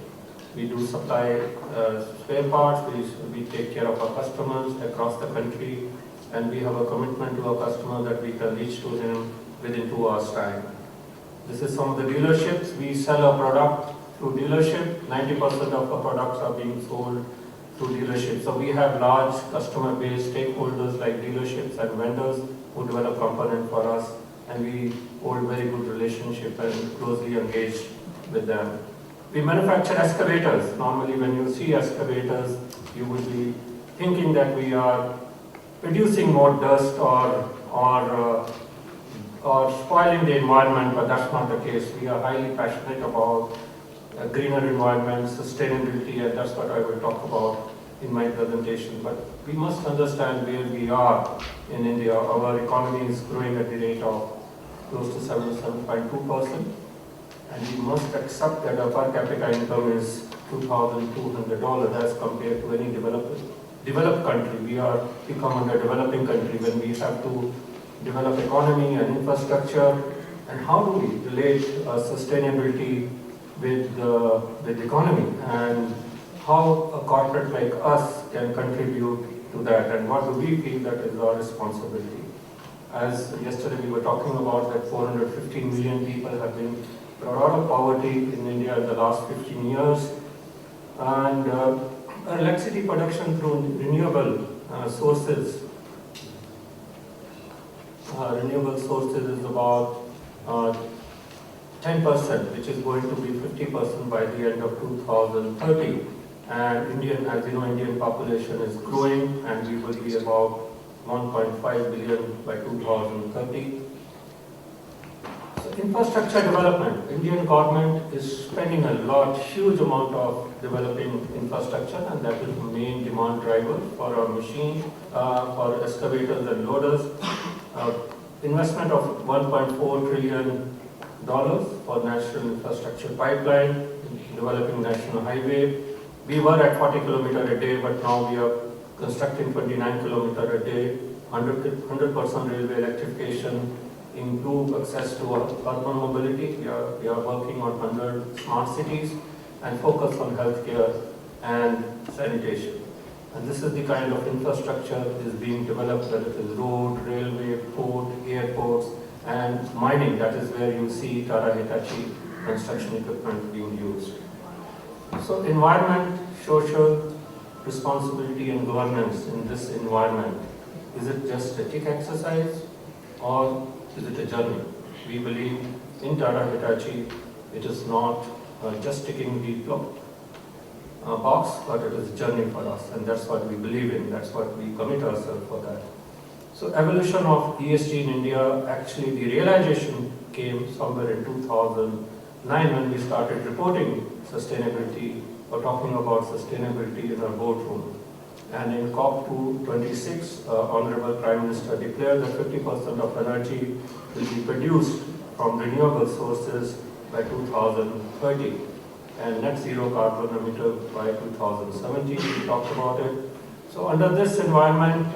We do supply spare parts, we take care of our customers across the country, and we have a commitment to our customer that we can reach to him within 2 hours' time. This is some of the dealerships. We sell a product through dealership. 90% of our products are being sold through dealerships. So we have large customer base, stakeholders like dealerships and vendors who develop components for us, and we hold very good relationship and closely engaged with them. We manufacture excavators. Normally when you see excavators, you would be thinking that we are producing more dust or spoiling the environment, but that's not the case. We are highly passionate about a greener environment, sustainability, and that's what I will talk about in my presentation. But we must understand where we are in India. Our economy is growing at the rate of close to 7.2%, and we must accept that our per capita income is $2,200 as compared to any developed country. We come under developing country when we have to develop economy and infrastructure. And how do we relate sustainability with the economy, and how a corporate like us can contribute to that, and what do we feel that is our responsibility? As yesterday we were talking about that 415 million people have been brought out of poverty in India in the last 15 years, and electricity production through renewable sources. Renewable sources is about 10%, which is going to be 50% by the end of 2030. And as you know, Indian population is growing, and we will be about 1.5 billion by 2030. So infrastructure development, Indian government is spending huge amount of developing infrastructure, and that is the main demand driver for our machine, for excavators and loaders. Investment of $1.4 trillion for national infrastructure pipeline, developing national highway. We were at 40 kilometers a day, but now we are constructing 29 kilometers a day, 100% railway electrification, improve access to urban mobility. We are working on 100 smart cities and focus on healthcare and sanitation. And this is the kind of infrastructure that is being developed, whether it is road, railway, port, airports, and mining. That is where you see Tata Hitachi construction equipment being used. So environment, social responsibility and governance in this environment, is it just a tick exercise or is it a journey? We believe in Tata Hitachi it is not just ticking the box, but it is a journey for us, and that's what we believe in, that's what we commit ourselves for that. So evolution of ESG in India, actually the realization came somewhere in 2009 when we started reporting sustainability or talking about sustainability in our boardroom. And in COP26, Honorable Prime Minister declared that 50% of energy will be produced from renewable sources by 2030. And net zero carbon emitter by 2070, we talked about it. So under this environment,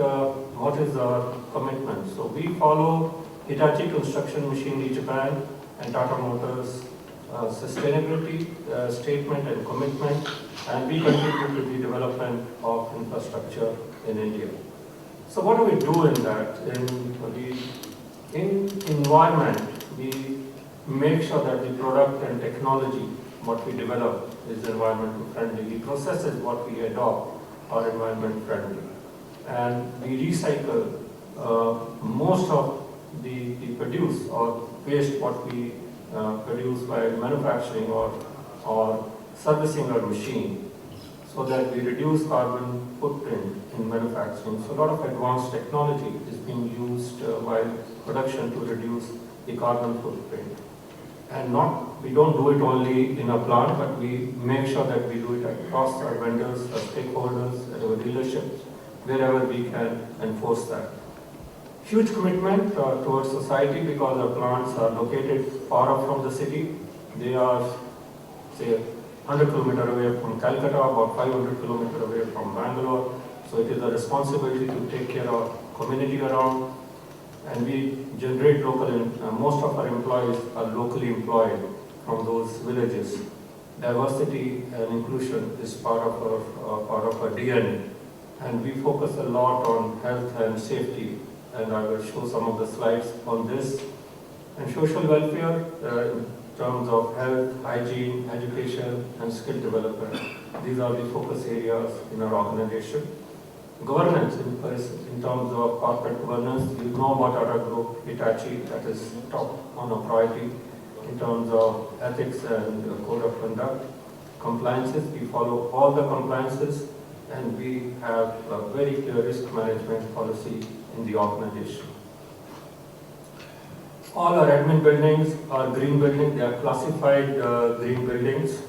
what is our commitment. So we follow Hitachi Construction Machinery Japan and Tata Motors sustainability statement and commitment, and we contribute to the development of infrastructure in India. So what do we do in that? In environment, we make sure that the product and technology, what we develop, is environmental friendly. The processes, what we adopt, are environment friendly. And we recycle most of the produce or waste what we produce by manufacturing or servicing our machine, so that we reduce carbon footprint in manufacturing. So a lot of advanced technology is being used while production to reduce the carbon footprint. And we don't do it only in a plant, but we make sure that we do it across our vendors, our stakeholders, our dealerships, wherever we can enforce that. Huge commitment towards society, because our plants are located far up from the city. They are, say, 100 kilometers away from Calcutta, about 500 kilometers away from Bangalore. So it is a responsibility to take care of community around. And we generate local, most of our employees are locally employed from those villages. Diversity and inclusion is part of our DNA. And we focus a lot on health and safety. And I will show some of the slides on this. And social welfare in terms of health, hygiene, education, and skill development. These are the focus areas in our organization. Governance, in terms of corporate governance, you know about our group, Hitachi, that is top on our priority. In terms of ethics and code of conduct, compliances, we follow all the compliances, and we have a very clear risk management policy in the organization. All our admin buildings are green buildings. They are classified green buildings.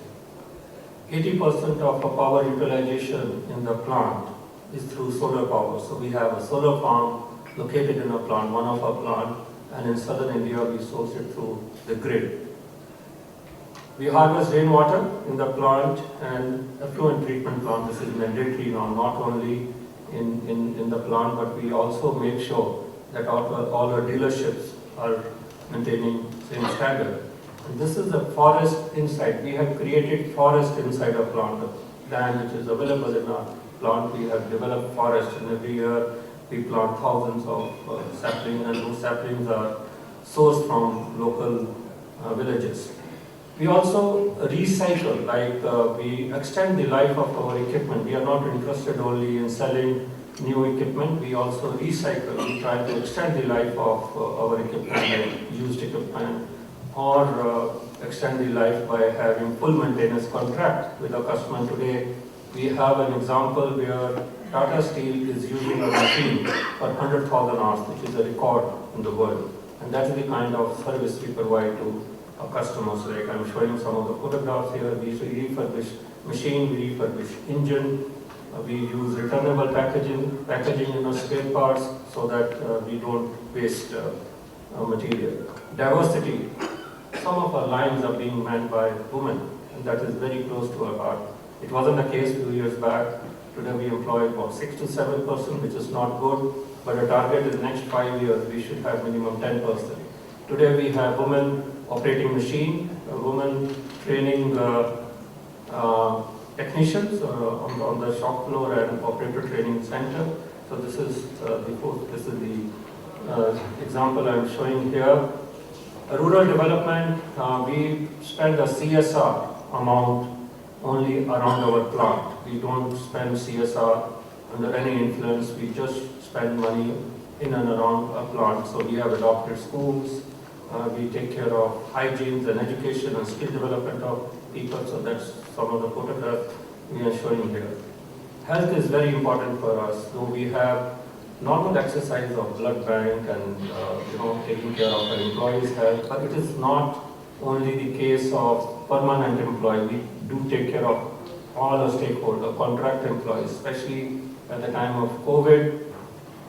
80% of our power utilization in the plant is through solar power. So we have a solar farm located in a plant, one of our plant, and in southern India we source it through the grid. We harvest rainwater in the plant and effluent treatment plant. This is mandatory now, not only in the plant, but we also make sure that all our dealerships are maintaining same standard. And this is the forest inside. We have created forest inside our plant. The land which is available in our plant, we have developed forest, and every year we plant thousands of saplings, and those saplings are sourced from local villages. We also recycle, like we extend the life of our equipment. We are not interested only in selling new equipment, we also recycle. We try to extend the life of our equipment, like used equipment, or extend the life by having full maintenance contract with a customer. Today, we have an example where Tata Steel is using a machine for 100,000 hours, which is a record in the world. And that's the kind of service we provide to our customers. Like I'm showing some of the photographs here. We refurbish machine, we refurbish engine. We use returnable packaging in our spare parts, so that we don't waste material. Diversity. Some of our lines are being manned by women, and that is very close to our heart. It wasn't the case a few years back. Today we employ about 6 to 7%, which is not good, but the target is next 5 years we should have minimum 10%. Today we have women operating machine, women training technicians on the shop floor and operator training center. So this is the example I'm showing here. Rural development, we spend a CSR amount only around our plant. We don't spend CSR under any influence. We just spend money in and around our plant. So we have adopted schools. We take care of hygiene and education and skill development of people. So that's some of the photographs we are showing here. Health is very important for us. So we have normal exercise of blood bank and taking care of our employees' health. But it is not only the case of permanent employee. We do take care of all our stakeholders, contract employees, especially at the time of COVID.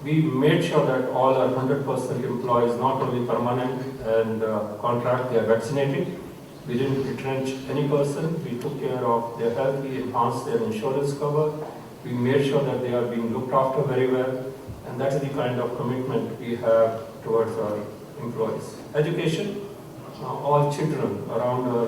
We made sure that all our 100% employees, not only permanent and contract, they are vaccinated. We didn't retrench any person. We took care of their health. We enhanced their insurance cover. We made sure that they are being looked after very well. And that is the kind of commitment we have towards our employees. Education, all children around our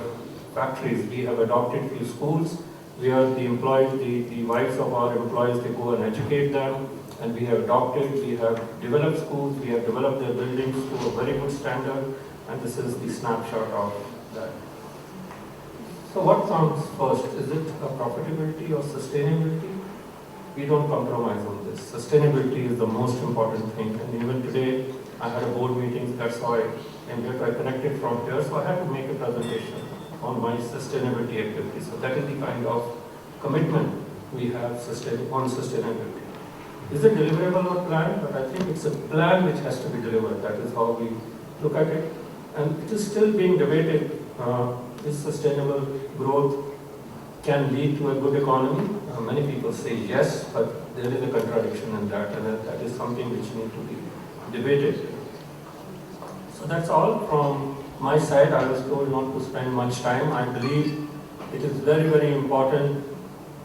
factories, we have adopted few schools where the employees, the wives of our employees, they go and educate them, and we have adopted, we have developed schools, we have developed their buildings to a very good standard, and this is the snapshot of that. So what comes first? Is it a profitability or sustainability? We don't compromise on this. Sustainability is the most important thing, and even today I had a board meeting, that's why I connected from here, so I had to make a presentation on my sustainability activities. So that is the kind of commitment we have on sustainability. Is it deliverable or planned? But I think it's a plan which has to be delivered. That is how we look at it. And it is still being debated. Is sustainable growth can lead to a good economy? Many people say yes, but there is a contradiction in that, and that is something which needs to be debated. So that's all from my side. I was told not to spend much time. I believe it is very, very important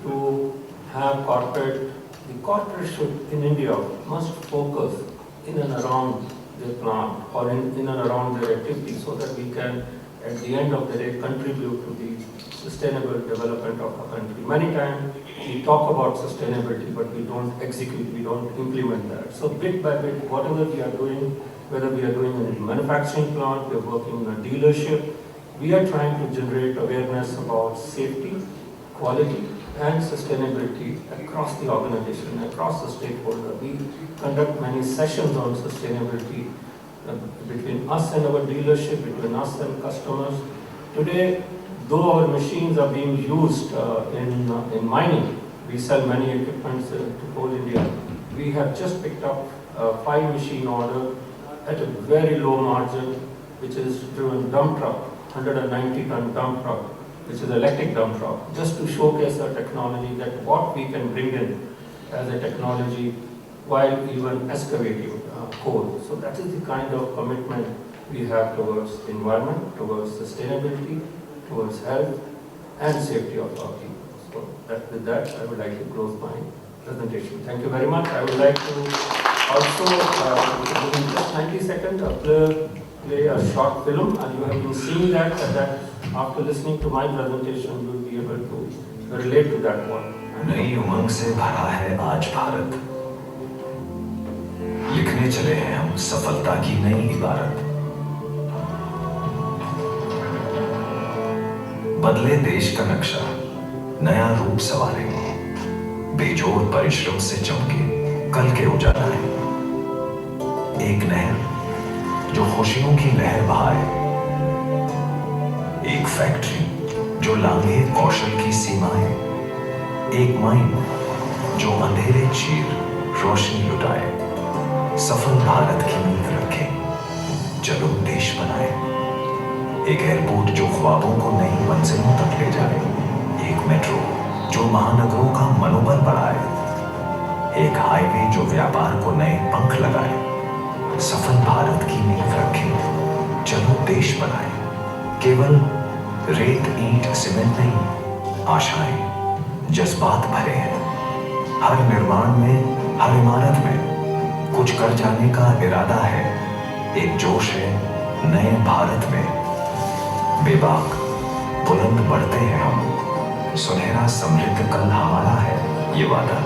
to have the corporate should in India must focus in and around their plant or in and around their activities so that we can, at the end of the day, contribute to the sustainable development of our country. Many times we talk about sustainability, but we don't execute, we don't implement that. So bit by bit, whatever we are doing, whether we are doing in a manufacturing plant, we are working in a dealership, we are trying to generate awareness about safety, quality, and sustainability across the organization, across the stakeholder. We conduct many sessions on sustainability between us and our dealership, between us and customers. Today, though our machines are being used in mining, we sell many equipments to whole India. We have just picked up a 5-machine order at a very low margin, which is driven dump truck, 190-ton dump truck, which is electric dump truck, just to showcase our technology, that what we can bring in as a technology while even excavating coal. So that is the kind of commitment we have towards environment, towards sustainability, towards health and safety of our people. So with that, I would like to close my presentation. Thank you very much. I would like to also, in just 90 seconds, play a short film, and you have been seeing that after listening to my presentation, you will be able to relate to that one. नई उमंग से भरा है आज भारत, लिखने चले हैं हम सफलता की नई इबारत। बदले देश का नक्शा, नया रूप सवारेंगे, बेजोड़ परिश्रम से चमके कल के उजाला है। एक नहर जो खुशियों की लहर बहाए, एक फैक्ट्री जो लांघे कौशल की सीमाएं, एक माइन जो अंधेरे चीर रोशनी लुटाए। सफल भारत की नींव रखे, चलो देश बनाए। एक एयरपोर्ट जो ख्वाबों को नई मंजिलों तक ले जाए, एक मेट्रो जो महानगरों का मनोबल बढ़ाए, एक हाईवे जो व्यापार को नए पंख लगाए। सफल भारत की नींव रखे, चलो देश बनाए। केवल रेत ईंट सीमेंट नहीं, आशाएं जज्बात भरे हैं। हर निर्माण में, हर इमारत में कुछ कर जाने का इरादा है। एक जोश है नए भारत में, बेबाक बुलंद बढ़ते हैं हम। सुनहरा समृद्ध कल हमारा है, ये वादा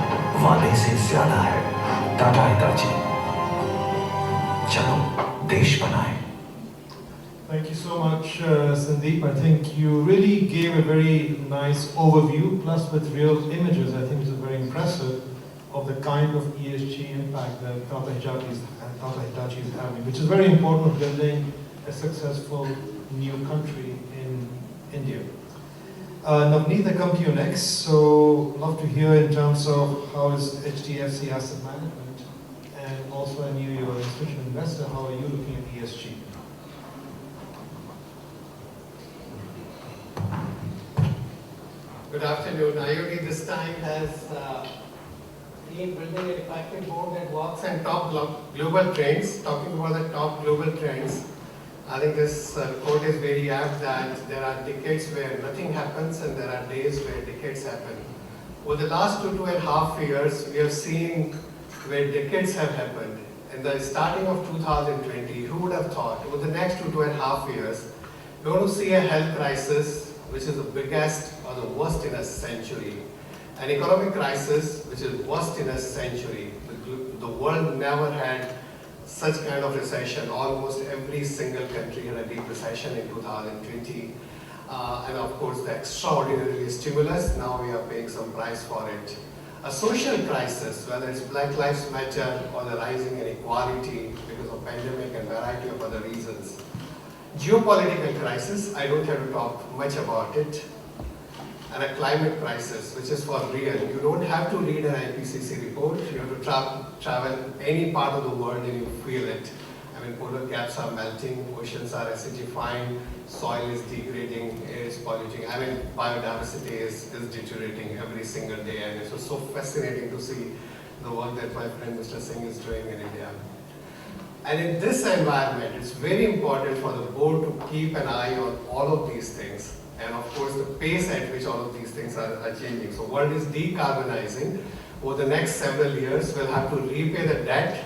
वादे से ज्यादा है। टाटा हिताची, चलो देश बनाए। Thank you so much, Sandeep. I think you really gave a very nice overview, plus with real images. I think it's very impressive of the kind of ESG impact that Tata Hitachi is having, which is very important of building a successful new country in India. Navneet, I come to you next. So, love to hear in terms of how is HDFC Asset Management, and also I knew you're an institutional investor. How are you looking at ESG? Good afternoon. IoT this time has been building a refactoring board that works on top global trends. Talking about the top global trends, I think this quote is very apt that there are decades where nothing happens and there are days where decades happen. Over the last 2.5 years, we have seen where decades have happened, in the starting of 2020, who would have thought over the next 2.5 years, we're going to see a health crisis, which is the biggest or the worst in a century. An economic crisis, which is worst in a century. The world never had such kind of recession. Almost every single country had a deep recession in 2020. And of course, the extraordinary stimulus, now we are paying some price for it. A social crisis, whether it's Black Lives Matter or the rising inequality because of pandemic and variety of other reasons. Geopolitical crisis, I don't have to talk much about it. And a climate crisis, which is for real. You don't have to read an IPCC report. You have to travel any part of the world and you feel it. I mean, polar caps are melting, oceans are acidifying, soil is degrading, air is polluting. I mean, biodiversity is deteriorating every single day, and it was so fascinating to see the work that my friend Mr. Singh is doing in India. And in this environment, it's very important for the board to keep an eye on all of these things. And of course, the pace at which all of these things are changing. So world is decarbonizing. Over the next several years, we'll have to repay the debt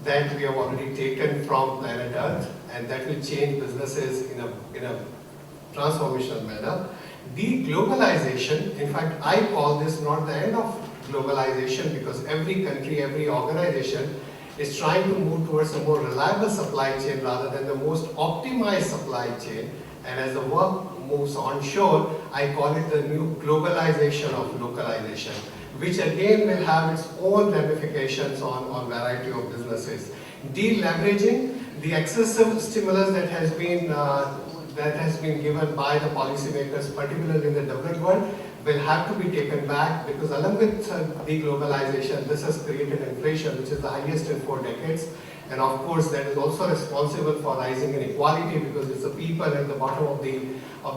that we have already taken from planet Earth, and that will change businesses in a transformational manner. Deglobalization, in fact, I call this not the end of globalization, because every country, every organization is trying to move towards a more reliable supply chain rather than the most optimized supply chain. And as the work moves onshore, I call it the new globalization of localization, which again will have its own ramifications on variety of businesses. Deleveraging, the excessive stimulus that has been given by the policymakers, particularly in the developed world, will have to be taken back, because along with deglobalization, this has created inflation, which is the highest in 4 decades. And of course, that is also responsible for rising inequality, because it's the people at the bottom of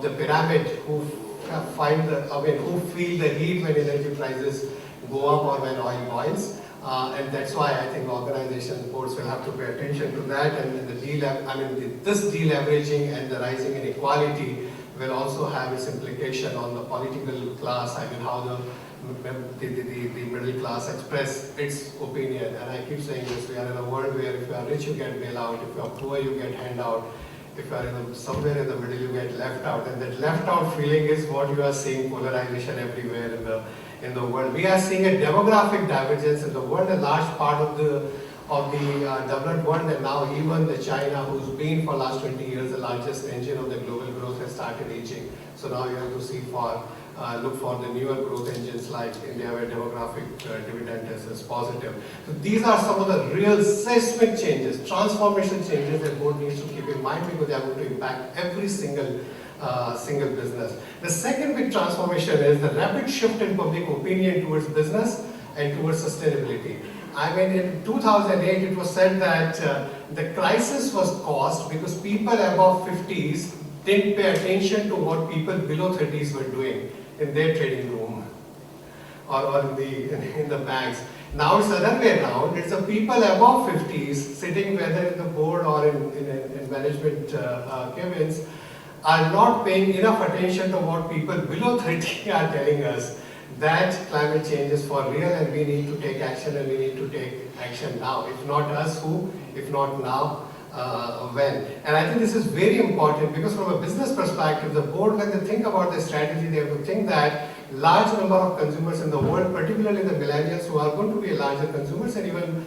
the pyramid who who feel the heat when energy prices go up or when oil boils. And that's why I think organization boards will have to pay attention to that. And this deleveraging and the rising inequality will also have its implication on the political class. I mean, how the middle class express its opinion. And I keep saying this, we are in a world where if you are rich, you get bailout. If you are poor, you get handout. If you are somewhere in the middle, you get left out. And that left out feeling is what you are seeing, polarization everywhere in the world. We are seeing a demographic divergence in the world. A large part of the developed world, and now even the China, who's been for the last 20 years the largest engine of the global growth, has started aging. So now you have to look for the newer growth engines like India, where demographic dividend is positive. So these are some of the real seismic changes, transformation changes that board needs to keep in mind, because they are going to impact every single business. The second big transformation is the rapid shift in public opinion towards business and towards sustainability. I mean, in 2008, it was said that the crisis was caused because people above 50s didn't pay attention to what people below 30s were doing in their trading room or in the banks. Now it's the other way around. It's the people above 50s sitting whether in the board or in management cabins are not paying enough attention to what people below 30 are telling us, that climate change is for real and we need to take action, and we need to take action now. If not us, who? If not now, when? And I think this is very important, because from a business perspective, the board, when they think about the strategy, they have to think that large number of consumers in the world, particularly the millennials, who are going to be larger consumers, and even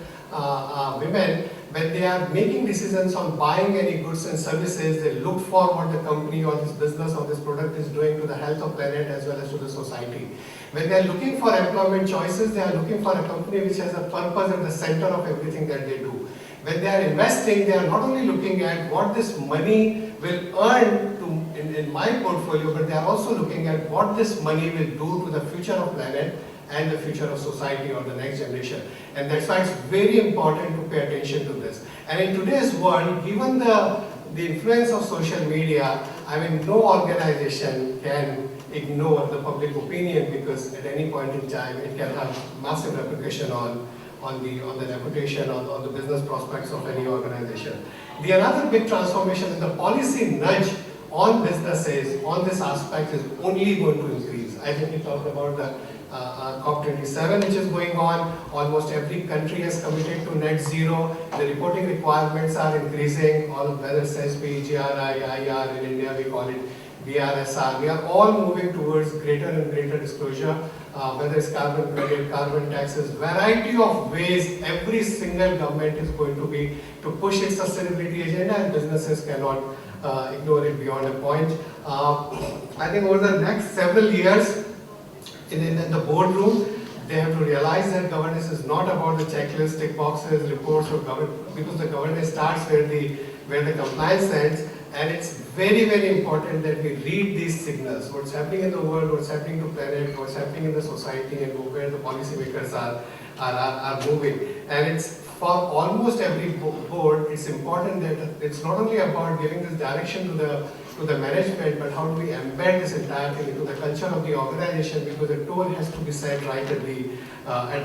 women, when they are making decisions on buying any goods and services, they look for what the company or this business or this product is doing to the health of planet as well as to the society. When they are looking for employment choices, they are looking for a company which has a purpose at the center of everything that they do. When they are investing, they are not only looking at what this money will earn in my portfolio, but they are also looking at what this money will do to the future of planet and the future of society or the next generation. And that's why it's very important to pay attention to this. And in today's world, given the influence of social media, I mean, no organization can ignore the public opinion, because at any point in time, it can have massive repercussion on the reputation, on the business prospects of any organization. The another big transformation is the policy nudge on businesses on this aspect is only going to increase. I think we talked about the COP27 which is going on. Almost every country has committed to net zero. The reporting requirements are increasing, whether it's SB, GRI, IR, in India we call it BRSR. We are all moving towards greater and greater disclosure, whether it's carbon credit, carbon taxes, variety of ways every single government is going to be to push its sustainability agenda, and businesses cannot ignore it beyond a point. I think over the next several years, in the boardroom, they have to realize that governance is not about the checklist, tick boxes, reports, or because the governance starts where the compliance ends, and it's very, very important that we read these signals, what's happening in the world, what's happening to planet, what's happening in the society, and where the policymakers are moving. And it's for almost every board, it's important that it's not only about giving this direction to the management, but how do we embed this entire thing into the culture of the organization, because the tone has to be set right at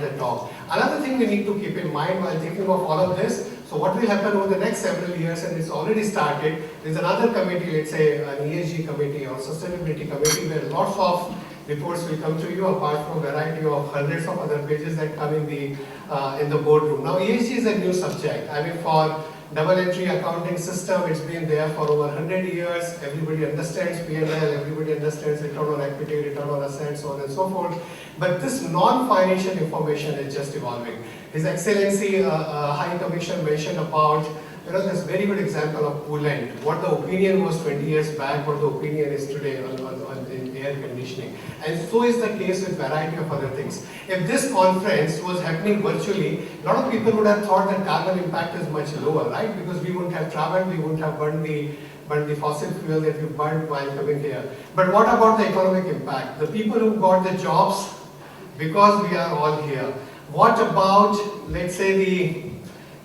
the top. Another thing we need to keep in mind while thinking of all of this, so what will happen over the next several years, and it's already started, there's another committee, let's say an ESG committee or sustainability committee, where lots of reports will come to you, apart from a variety of hundreds of other pages that come in the boardroom. Now ESG is a new subject. I mean, for double entry accounting system, it's been there for over 100 years. Everybody understands P&L, everybody understands return on equity, return on assets, so on and so forth. But this non-financial information is just evolving. His Excellency High Commissioner mentioned about this very good example of coolant. What the opinion was 20 years back, what the opinion is today in air conditioning. And so is the case with variety of other things. If this conference was happening virtually, a lot of people would have thought that carbon impact is much lower, right? Because we wouldn't have traveled, we wouldn't have burned the fossil fuel that we burned while coming here. But what about the economic impact? The people who got the jobs because we are all here. What about, let's say,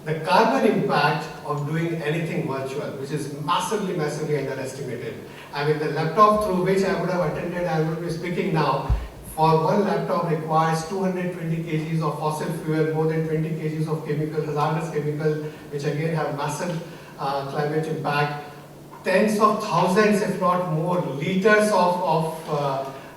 the carbon impact of doing anything virtual, which is massively underestimated. I mean, the laptop through which I would have attended, I would be speaking now, for one laptop requires 220 kgs of fossil fuel, more than 20 kgs of chemical, hazardous chemical, which again have massive climate impact, tens of thousands, if not more, liters of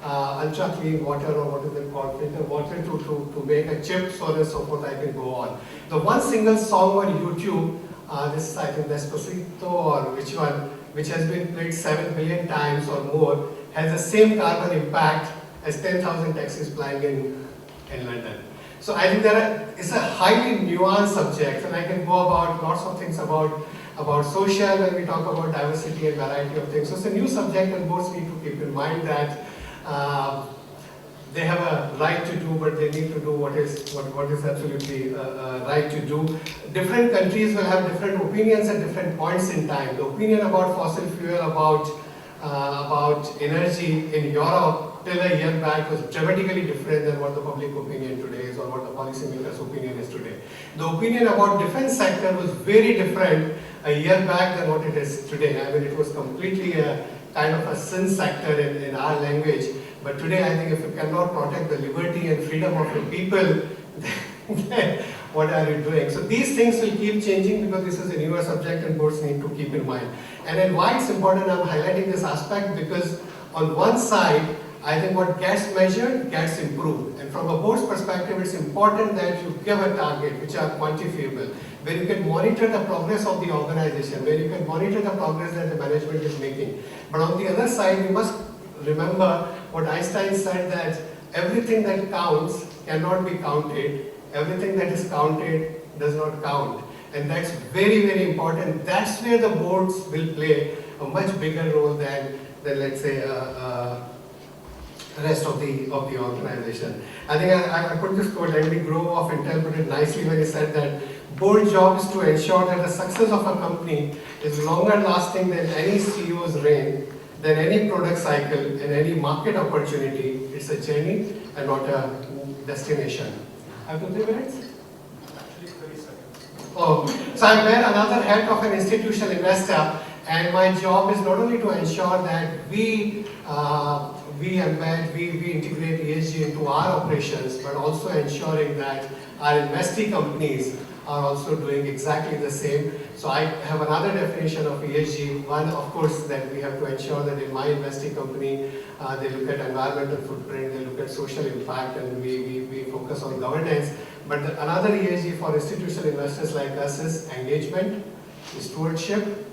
ultra clean water, or what is it called, filter water to make a chip, so on and so forth. I can go on. The one single song on YouTube, this is I think Despacito or which one, which has been played 7 billion times or more, has the same carbon impact as 10,000 taxis flying in London. So I think it's a highly nuanced subject, and I can go about lots of things about social when we talk about diversity and variety of things. So it's a new subject, and boards need to keep in mind that they have a right to do, but they need to do what is absolutely right to do. Different countries will have different opinions at different points in time. The opinion about fossil fuel, about energy in Europe till a year back was dramatically different than what the public opinion today is, or what the policymakers' opinion is today. The opinion about defense sector was very different a year back than what it is today. I mean, it was completely a kind of a sin sector in our language. But today, I think if you cannot protect the liberty and freedom of your people, then what are you doing? So these things will keep changing, because this is a newer subject and boards need to keep in mind. And then why it's important, I'm highlighting this aspect, because on one side, I think what gets measured gets improved. And from a board's perspective, it's important that you give a target which are quantifiable, where you can monitor the progress of the organization, where you can monitor the progress that the management is making. But on the other side, you must remember what Einstein said, that everything that counts cannot be counted. Everything that is counted does not count. And that's very, very important. That's where the boards will play a much bigger role than let's say, the rest of the organization. I think I put this quote, Andy Grove of Intel put it nicely when he said that board job is to ensure that the success of a company is longer lasting than any CEO's reign, than any product cycle and any market opportunity. It's a journey and not a destination. I have 2 minutes? Actually 30 seconds. Oh, so I wear another hat of an institutional investor, and my job is not only to ensure that we embed, we integrate ESG into our operations, but also ensuring that our investee companies are also doing exactly the same. So I have another definition of ESG. One, of course, that we have to ensure that in my investing company, they look at environmental footprint, they look at social impact, and we focus on governance. But another ESG for institutional investors like us is engagement, stewardship,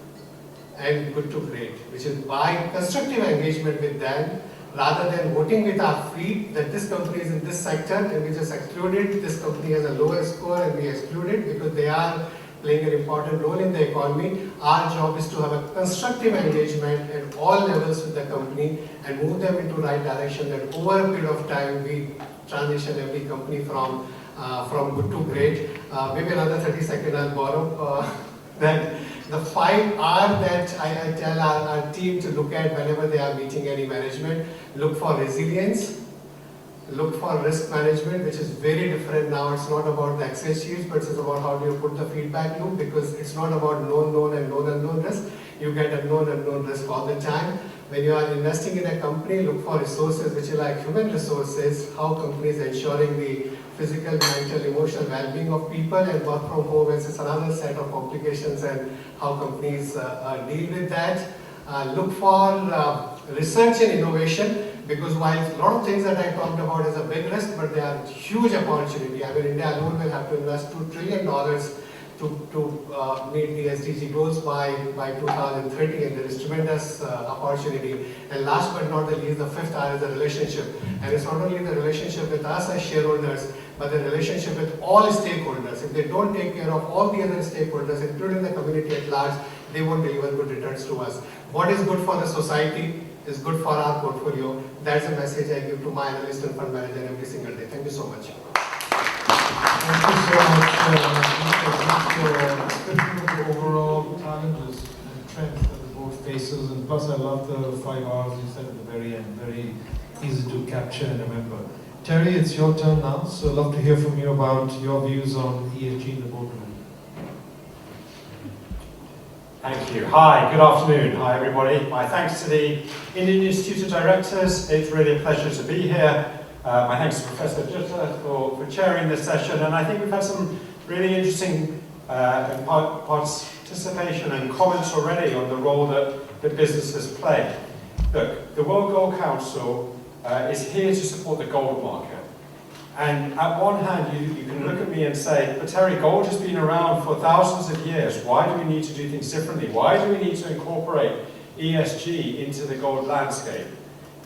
and good to great, which is by constructive engagement with them, rather than voting with our feet that this company is in this sector and we just exclude it, this company has a lower score and we exclude it because they are playing an important role in the economy. Our job is to have a constructive engagement at all levels with the company and move them into the right direction, that over a period of time we transition every company from good to great. Maybe another 30 seconds I'll borrow. That the 5 R that I tell our team to look at whenever they are meeting any management: look for resilience, look for risk management, which is very different now. It's not about the Excel sheets, but it's about how do you put the feedback loop, because it's not about known and unknown risk. You get unknown risk all the time. When you are investing in a company, look for resources which are like human resources, how companies ensuring the physical, mental, emotional well-being of people, and work from home is another set of complications, and how companies deal with that. Look for research and innovation, because while a lot of things that I talked about is a big risk, but they are huge opportunity. I mean, India alone will have to invest $2 trillion to meet the SDG goals by 2030, and there is tremendous opportunity. And last but not the least, the 5th R is the relationship. And it's not only the relationship with us as shareholders, but the relationship with all stakeholders. If they don't take care of all the other stakeholders, including the community at large, they won't deliver good returns to us. What is good for the society is good for our portfolio. That's a message I give to my analyst and fund manager every single day. Thank you so much. Thank you so much. The overall challenges and trends that the board faces, and plus I love the 5 R's you said at the very end, very easy to capture and remember. Terry, it's your turn now, so I'd love to hear from you about your views on ESG in the boardroom. Thank you. Hi, good afternoon. Hi, everybody. My thanks to the Indian Institute of Directors. It's really a pleasure to be here. My thanks to Professor Jutta for chairing this session. And I think we've had some really interesting participation and comments already on the role that businesses play. Look, the World Gold Council is here to support the gold market. And at one hand, you can look at me and say, but Terry, gold has been around for thousands of years. Why do we need to do things differently? Why do we need to incorporate ESG into the gold landscape?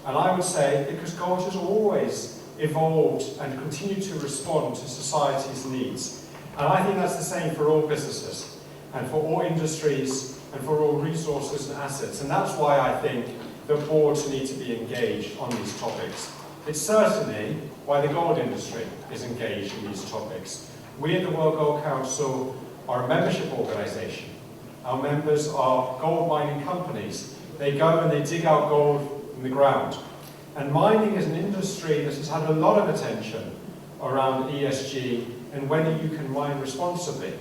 And I would say, because gold has always evolved and continued to respond to society's needs. And I think that's the same for all businesses, and for all industries, and for all resources and assets. And that's why I think the boards need to be engaged on these topics. It's certainly why the gold industry is engaged in these topics. We at the World Gold Council are a membership organisation. Our members are gold mining companies. They go and they dig out gold in the ground. And mining is an industry that has had a lot of attention around ESG and whether you can mine responsibly.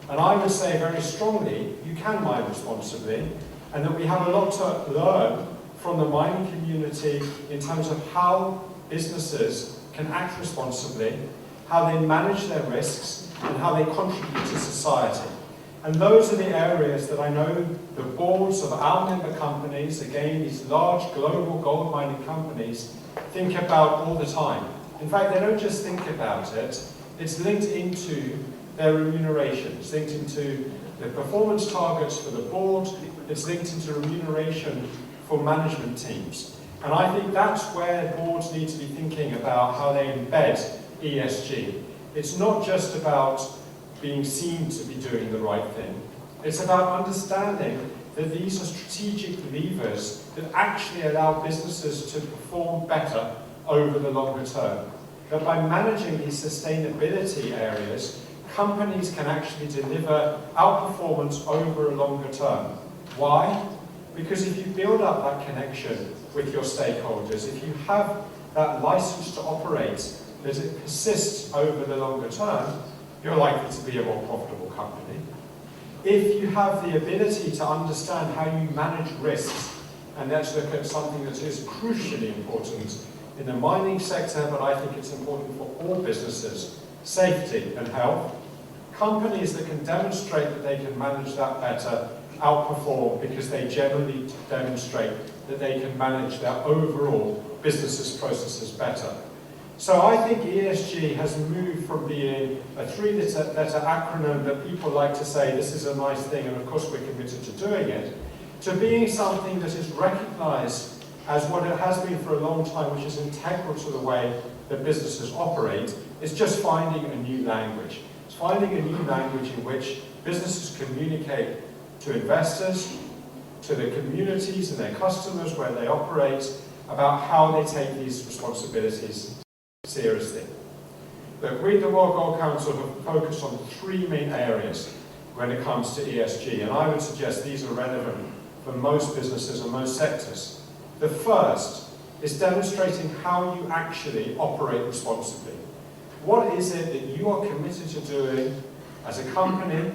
And I would say very strongly, you can mine responsibly, and that we have a lot to learn from the mining community in terms of how businesses can act responsibly, how they manage their risks, and how they contribute to society. And those are the areas that I know the boards of our member companies, again, these large global gold mining companies, think about all the time. In fact, they don't just think about it, it's linked into their remuneration. It's linked into the performance targets for the board, it's linked into remuneration for management teams. And I think that's where boards need to be thinking about how they embed ESG. It's not just about being seen to be doing the right thing. It's about understanding that these are strategic levers that actually allow businesses to perform better over the longer term. That by managing these sustainability areas, companies can actually deliver outperformance over a longer term. Why? Because if you build up that connection with your stakeholders, if you have that license to operate, that it persists over the longer term, you're likely to be a more profitable company. If you have the ability to understand how you manage risks, and let's look at something that is crucially important in the mining sector, but I think it's important for all businesses, safety and health, Companies that can demonstrate that they can manage that better outperform because they generally demonstrate that they can manage their overall business's processes better. So I think ESG has moved from being a three-letter acronym that people like to say this is a nice thing and of course we're committed to doing it, to being something that is recognised as what it has been for a long time, which is integral to the way that businesses operate. It's just finding a new language. It's finding a new language in which businesses communicate to investors, to the communities and their customers where they operate, about how they take these responsibilities seriously. But we at the World Gold Council have focused on three main areas when it comes to ESG, and I would suggest these are relevant for most businesses and most sectors. The first is demonstrating how you actually operate responsibly. What is it that you are committed to doing as a company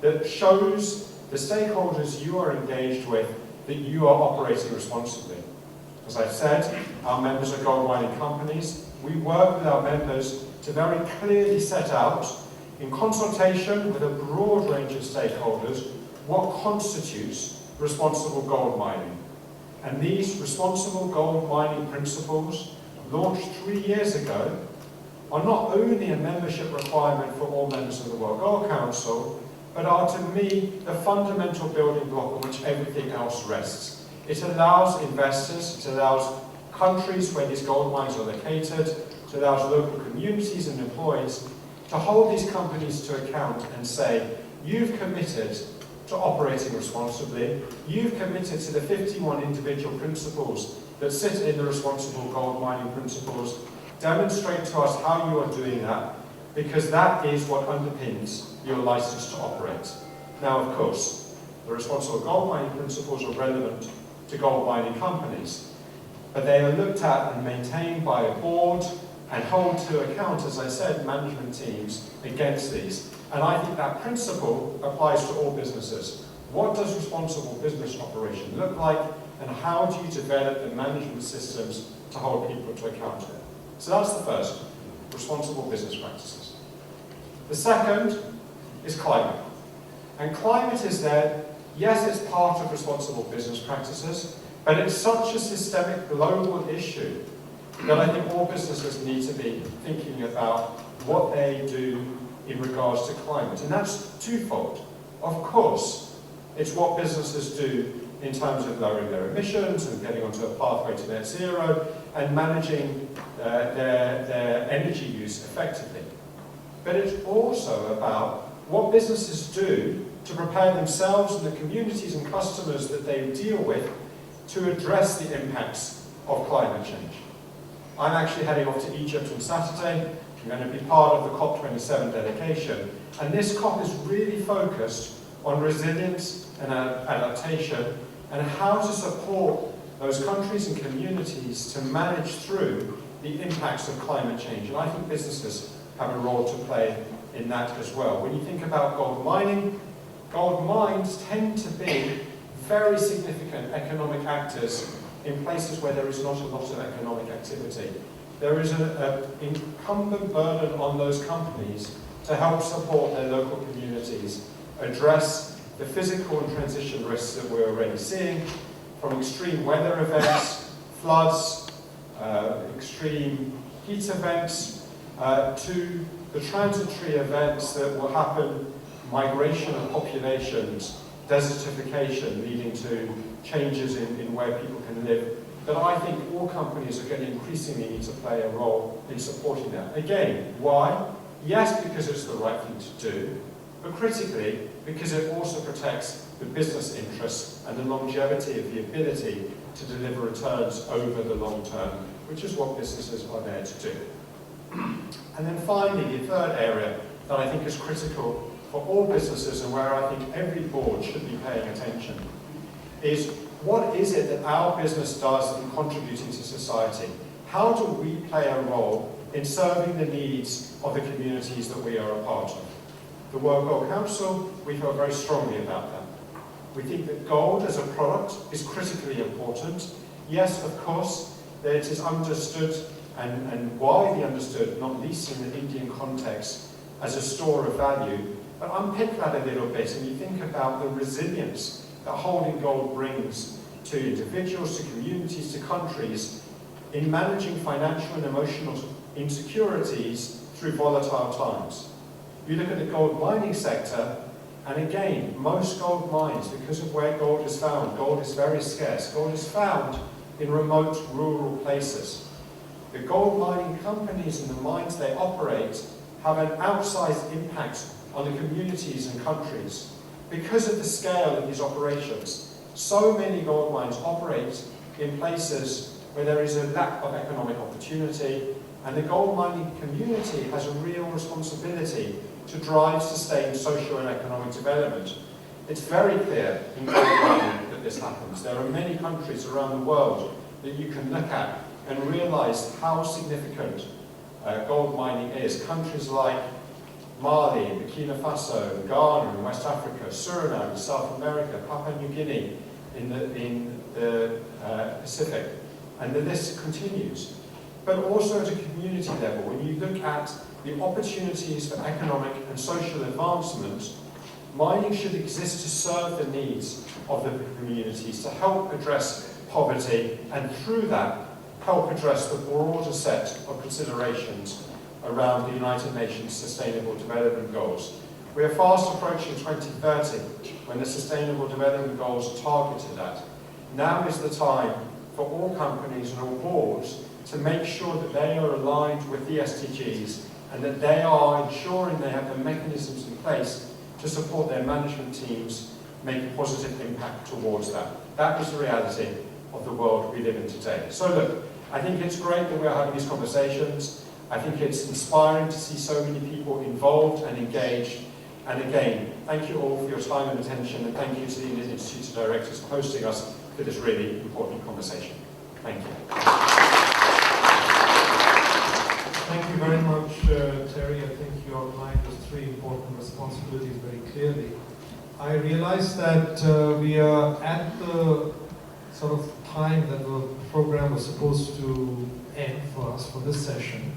that shows the stakeholders you are engaged with that you are operating responsibly? As I've said, our members are gold mining companies. We work with our members to very clearly set out, in consultation with a broad range of stakeholders, what constitutes responsible gold mining. And these responsible gold mining principles, launched 3 years ago, are not only a membership requirement for all members of the World Gold Council, but are to me the fundamental building block on which everything else rests. It allows investors, it allows countries where these gold mines are located, it allows local communities and employees to hold these companies to account and say, you've committed to operating responsibly, you've committed to the 51 individual principles that sit in the responsible gold mining principles, demonstrate to us how you are doing that, because that is what underpins your license to operate. Now, of course, the responsible gold mining principles are relevant to gold mining companies, but they are looked at and maintained by a board and hold to account, as I said, management teams against these. And I think that principle applies to all businesses. What does responsible business operation look like, and how do you develop the management systems to hold people to account to it? So that's the first, responsible business practices. The second is climate. And climate is there, yes, it's part of responsible business practices, but it's such a systemic global issue that I think all businesses need to be thinking about what they do in regards to climate. And that's twofold. Of course, it's what businesses do in terms of lowering their emissions and getting onto a pathway to net zero and managing their energy use effectively. But it's also about what businesses do to prepare themselves and the communities and customers that they deal with to address the impacts of climate change. I'm actually heading off to Egypt on Saturday. I'm going to be part of the COP27 delegation. And this COP is really focused on resilience and adaptation and how to support those countries and communities to manage through the impacts of climate change. And I think businesses have a role to play in that as well. When you think about gold mining, gold mines tend to be very significant economic actors in places where there is not a lot of economic activity. There is an incumbent burden on those companies to help support their local communities, address the physical and transition risks that we're already seeing, from extreme weather events, floods, extreme heat events, to the transitory events that will happen, migration of populations, desertification leading to changes in where people can live, that I think all companies are going to increasingly need to play a role in supporting that. Again, why? Yes, because it's the right thing to do, but critically, because it also protects the business interests and the longevity of the ability to deliver returns over the long term, which is what businesses are there to do. And then finally, the third area that I think is critical for all businesses and where I think every board should be paying attention is what is it that our business does in contributing to society? How do we play a role in serving the needs of the communities that we are a part of? The World Gold Council, we feel very strongly about that. We think that gold as a product is critically important. Yes, of course, that it is understood and widely understood, not least in the Indian context, as a store of value, But unpick that a little bit and you think about the resilience that holding gold brings to individuals, to communities, to countries in managing financial and emotional insecurities through volatile times. You look at the gold mining sector, and again, most gold mines, because of where gold is found, gold is very scarce. Gold is found in remote rural places. The gold mining companies and the mines they operate have an outsized impact on the communities and countries. Because of the scale of these operations, so many gold mines operate in places where there is a lack of economic opportunity, and the gold mining community has a real responsibility to drive sustained social and economic development. It's very clear in gold mining that this happens. There are many countries around the world that you can look at and realise how significant gold mining is. Countries like Mali, Burkina Faso, Ghana in West Africa, Suriname in South America, Papua New Guinea in the Pacific, and the list continues. But also at a community level, when you look at the opportunities for economic and social advancement, mining should exist to serve the needs of the communities, to help address poverty, and through that, help address the broader set of considerations around the United Nations Sustainable Development Goals. We are fast approaching 2030, when the Sustainable Development Goals are targeted at. Now is the time for all companies and all boards to make sure that they are aligned with the SDGs and that they are ensuring they have the mechanisms in place to support their management teams make a positive impact towards that. That is the reality of the world we live in today. So look, I think it's great that we're having these conversations. I think it's inspiring to see so many people involved and engaged. And again, thank you all for your time and attention, and thank you to the Indian Institute of Directors for hosting us for this really important conversation. Thank you. Thank you very much, Terry. I think you outlined those three important responsibilities very clearly. I realize that we are at the sort of time that the program was supposed to end for us for this session.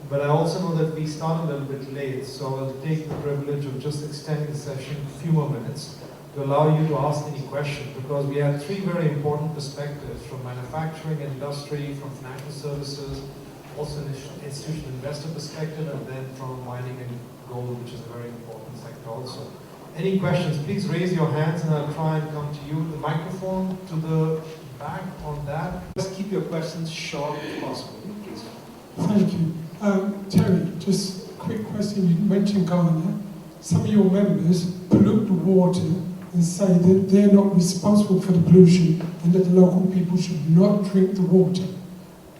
But I also know that we started a little bit late, so I'll take the privilege of just extending the session a few more minutes to allow you to ask any questions, because we had three very important perspectives from manufacturing, industry, from financial services, also an institutional investor perspective, and then from mining and gold, which is a very important sector also. Any questions, please raise your hands and I'll try and come to you. The microphone to the back on that. Just keep your questions short if possible, please. Thank you. Terry, just a quick question. You mentioned Ghana. Some of your members pollute the water and say that they're not responsible for the pollution and that the local people should not drink the water.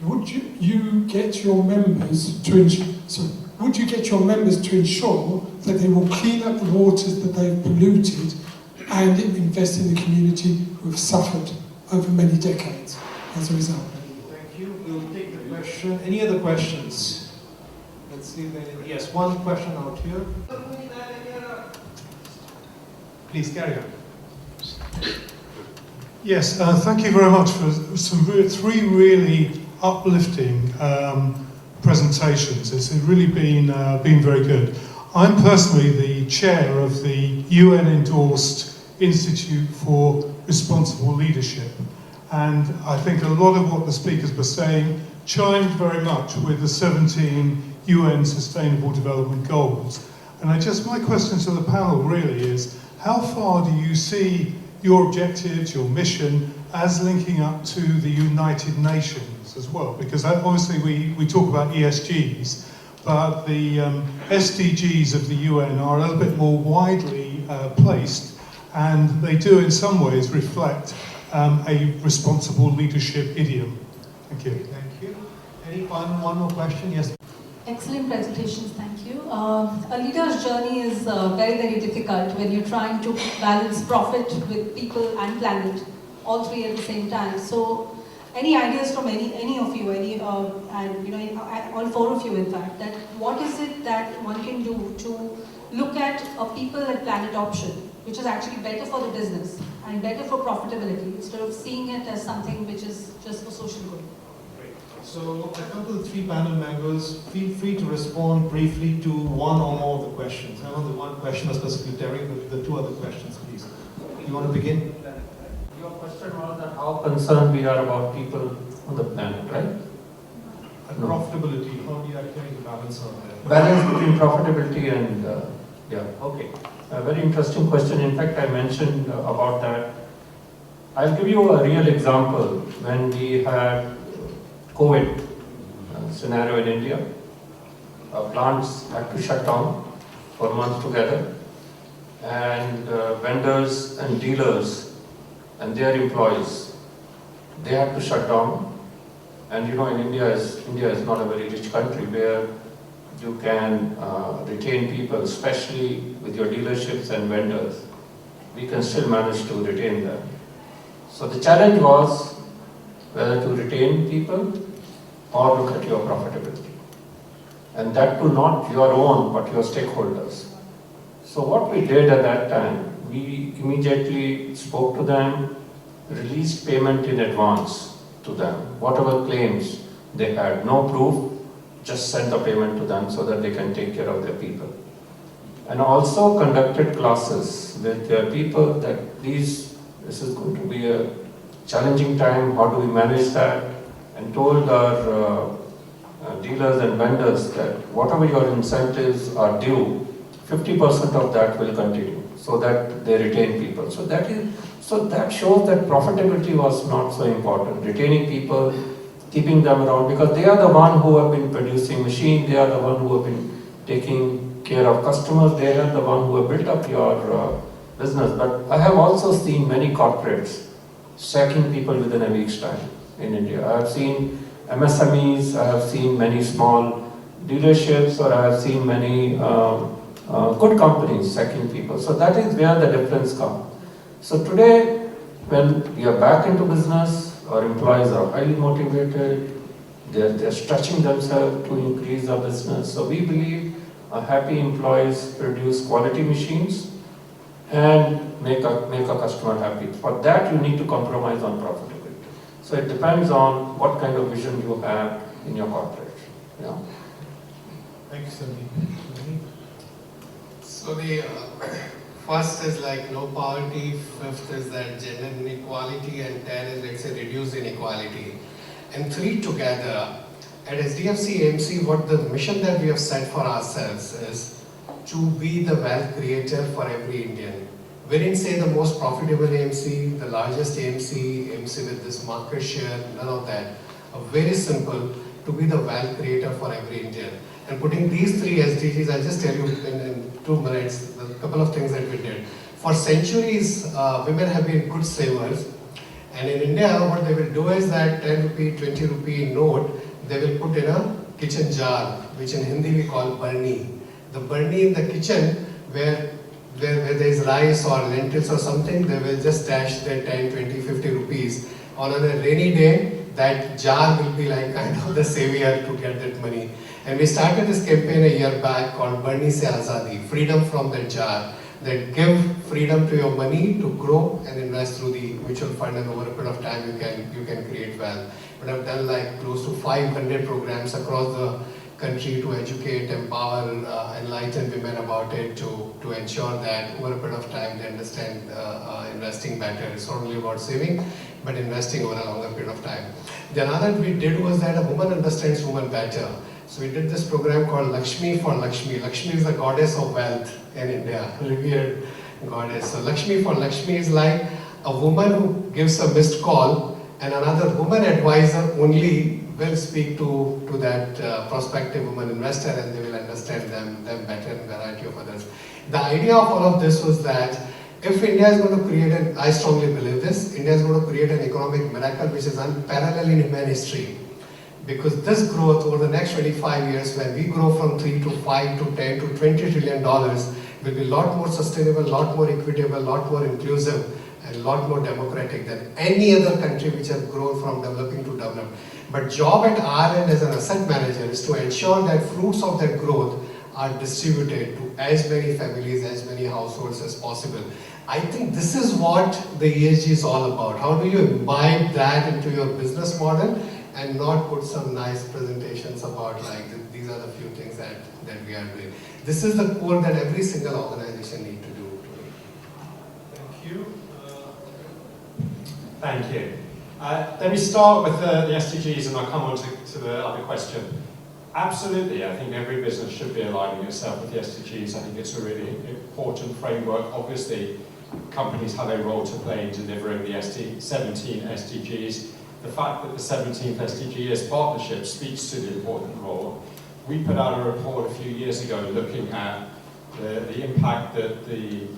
Would you get your members to ensure that they will clean up the waters that they've polluted and invest in the community who have suffered over many decades as a result? Thank you. We'll take the question. Any other questions? Let's see if there is. Yes, one question out here. Please carry on. Yes, thank you very much for three really uplifting presentations. It's really been very good. I'm personally the chair of the UN-endorsed Institute for Responsible Leadership, and I think a lot of what the speakers were saying chimed very much with the 17 UN Sustainable Development Goals. And my question to the panel really is, how far do you see your objectives, your mission, as linking up to the United Nations as well? Because obviously we talk about ESGs, but the SDGs of the UN are a little bit more widely placed, and they do in some ways reflect a responsible leadership idiom. Thank you. Thank you. One more question? Yes. Excellent presentations, thank you. A leader's journey is very, very difficult when you're trying to balance profit with people and planet, all three at the same time. So, any ideas from any of you, and all four of you in fact, that what is it that one can do to look at a people and planet option, which is actually better for the business and better for profitability, instead of seeing it as something which is just for social good? So I come to the three panel members. Feel free to respond briefly to one or more of the questions. I know the one question was specifically Terry, but the two other questions, please. You want to begin? Your question was that how concerned we are about people on the planet, right? And profitability, how do you actually balance on that? Balance between profitability and, okay. A very interesting question. In fact, I mentioned about that. I'll give you a real example. When we had COVID scenario in India, plants had to shut down for months together, and vendors and dealers and their employees, they had to shut down. And you know, India is not a very rich country where you can retain people, especially with your dealerships and vendors. We can still manage to retain them. So the challenge was whether to retain people or look at your profitability. And that too not your own, but your stakeholders. So what we did at that time, we immediately spoke to them, released payment in advance to them. Whatever claims they had, no proof, just send the payment to them so that they can take care of their people. And also conducted classes with their people that please, this is going to be a challenging time, how do we manage that? And told our dealers and vendors that whatever your incentives are due, 50% of that will continue so that they retain people. So that shows that profitability was not so important. Retaining people, keeping them around, because they are the one who have been producing machine, they are the one who have been taking care of customers, they are the one who have built up your business. But I have also seen many corporates sacking people within a week's time in India. I have seen MSMEs, I have seen many small dealerships, or I have seen many good companies sacking people. So that is where the difference comes. So today, when we are back into business, our employees are highly motivated, they're stretching themselves to increase our business. So we believe happy employees produce quality machines and make a customer happy. For that, you need to compromise on profitability. So it depends on what kind of vision you have in your corporation. Yeah. Thanks, Sandeep. So the first is like no poverty, fifth is that gender inequality, and 10 is let's say reduce inequality. And 3 together, at SDFC AMC, what the mission that we have set for ourselves is to be the wealth creator for every Indian. We didn't say the most profitable AMC, the largest AMC with this market share, none of that. Very simple, to be the wealth creator for every Indian. And putting these 3 SDGs, I'll just tell you in 2 minutes, a couple of things that we did. For centuries, women have been good savers. And in India, what they will do is that 10 rupee, 20 rupee note, they will put in a kitchen jar, which in Hindi we call barni. The barni in the kitchen, where there is rice or lentils or something, they will just dash their 10, 20, 50 rupees. On a rainy day, that jar will be like kind of the savior to get that money. And we started this campaign a year back called Barni Se Azadi, freedom from that jar, that give freedom to your money to grow and invest through the mutual fund, and over a period of time you can create wealth. But I've done like close to 500 programs across the country to educate, empower, enlighten women about it, to ensure that over a period of time they understand investing better. It's not only about saving, but investing over a longer period of time. The another we did was that a woman understands woman better. So we did this program called Lakshmi for Lakshmi. Lakshmi is the goddess of wealth in India, revered goddess. So Lakshmi for Lakshmi is like a woman who gives a missed call, and another woman advisor only will speak to that prospective woman investor, and they will understand them better and a variety of others. The idea of all of this was that if India is going to create I strongly believe this, India is going to create an economic miracle which is unparalleled in human history. Because this growth over the next 25 years, when we grow from 3 to 5 to 10 to $20 trillion, will be a lot more sustainable, a lot more equitable, a lot more inclusive, and a lot more democratic than any other country which has grown from developing to developed. But job at our end as an asset manager is to ensure that fruits of that growth are distributed to as many families, as many households as possible. I think this is what the ESG is all about. How do you imbibe that into your business model and not put some nice presentations about like these are the few things that we are doing. This is the core that every single organization needs to do today. Thank you. Thank you. Let me start with the SDGs and I'll come on to the other question. Absolutely, I think every business should be aligning itself with the SDGs. I think it's a really important framework. Obviously, companies have a role to play in delivering the 17 SDGs. The fact that the 17th SDG is partnership speaks to the important role. We put out a report a few years ago looking at the impact that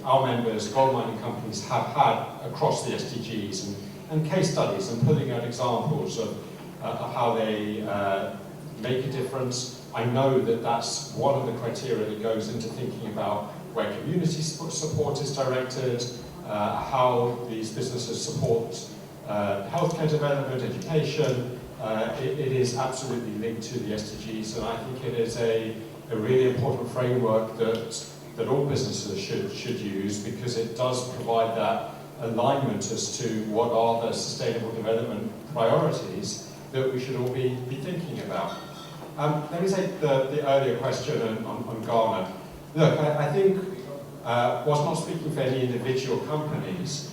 our members, gold mining companies, have had across the SDGs and case studies and putting out examples of how they make a difference. I know that that's one of the criteria that goes into thinking about where community support is directed, how these businesses support healthcare development, education. It is absolutely linked to the SDGs, and I think it is a really important framework that all businesses should use, because it does provide that alignment as to what are the sustainable development priorities that we should all be thinking about. Let me take the earlier question on Ghana. Look, I think, whilst not speaking for any individual companies,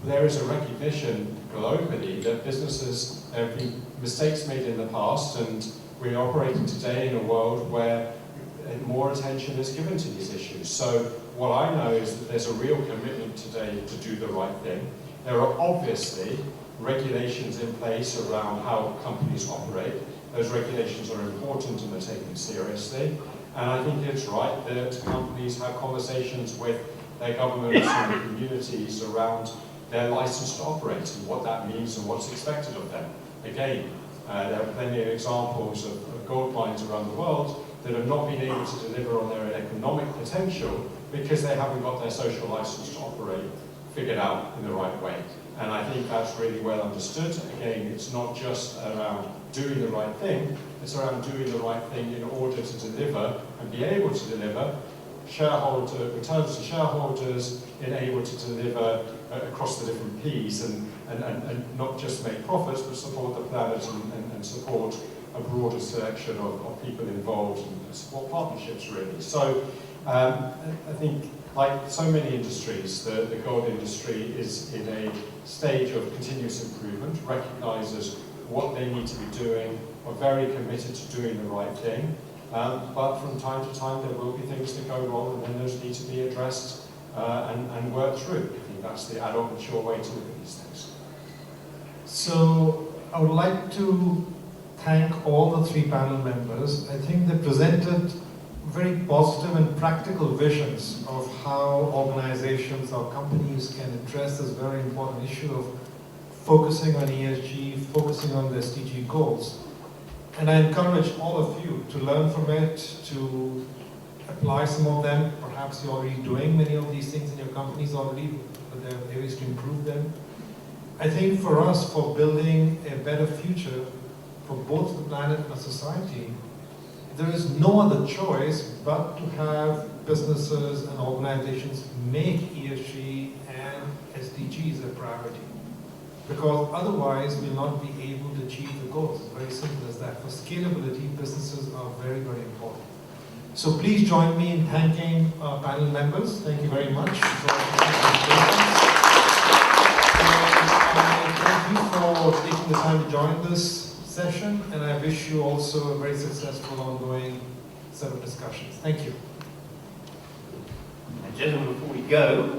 there is a recognition globally that businesses have been mistakes made in the past, and we're operating today in a world where more attention is given to these issues. So what I know is that there's a real commitment today to do the right thing. There are obviously regulations in place around how companies operate. Those regulations are important and they're taken seriously. And I think it's right that companies have conversations with their governments and the communities around their license to operate and what that means and what's expected of them. Again, there are plenty of examples of gold mines around the world that have not been able to deliver on their economic potential because they haven't got their social license to operate figured out in the right way. And I think that's really well understood. Again, it's not just around doing the right thing, it's around doing the right thing in order to deliver and be able to deliver returns to shareholders, and able to deliver across the different Ps and not just make profits, but support the planet and support a broader selection of people involved and support partnerships, really. So I think, like so many industries, the gold industry is in a stage of continuous improvement, recognises what they need to be doing, are very committed to doing the right thing. But from time to time there will be things that go wrong, and then those need to be addressed and worked through. I think that's the adult, mature way to look at these things. So I would like to thank all the three panel members. I think they presented very positive and practical visions of how organizations or companies can address this very important issue of focusing on ESG, focusing on the SDG goals. And I encourage all of you to learn from it, to apply some of them. Perhaps you're already doing many of these things in your companies already, but there are ways to improve them. I think for us, for building a better future for both the planet and the society, there is no other choice but to have businesses and organizations make ESG and SDGs a priority. Because otherwise we'll not be able to achieve the goals. It's very simple as that. For scalability, businesses are very, very important. So please join me in thanking our panel members. Thank you very much for thank you for taking the time to join this session, and I wish you also a very successful ongoing set of discussions. Thank you. Gentlemen, before we go,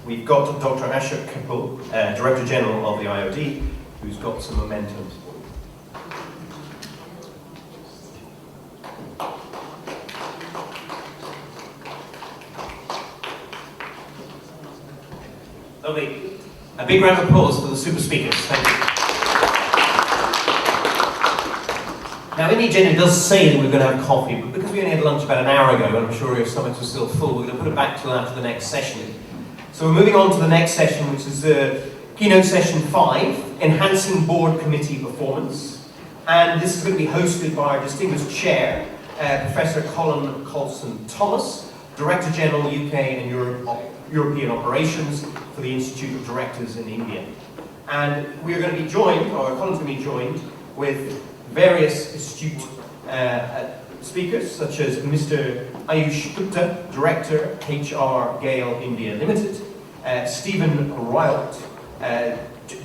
we've got Dr. Ashok Kapil, Director General of the IOD, who's got some momentum for you. Lovely. A big round of applause for the super speakers. Thank you. Now, in the agenda, it does say that we're going to have coffee, but because we only had lunch about an hour ago, and I'm sure your stomachs were still full, we're going to put it back till after the next session. So we're moving on to the next session, which is keynote session 5, Enhancing Board Committee Performance. And this is going to be hosted by our distinguished chair, Professor Colin Colson-Thomas, Director General UK and European Operations for the Institute of Directors in India. And we are going to be joined, or Colin's going to be joined, with various astute speakers, such as Mr. Ayush Gupta, Director, HR Gale India Limited, Stephen Rylott,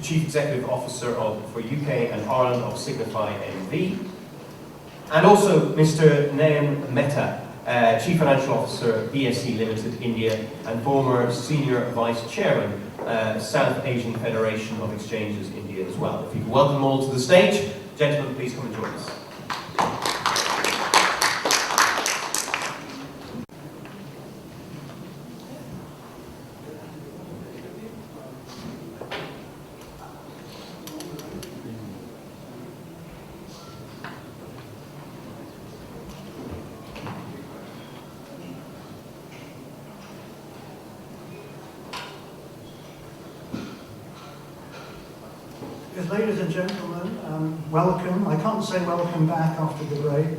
Chief Executive Officer for UK and Ireland of Signify NV, and also Mr. Nayan Mehta, Chief Financial Officer, BSE Limited India, and former Senior Vice Chairman, South Asian Federation of Exchanges India as well. If you could welcome them all to the stage. Gentlemen, please come and join us. Yes, ladies and gentlemen, welcome. I can't say welcome back after the break,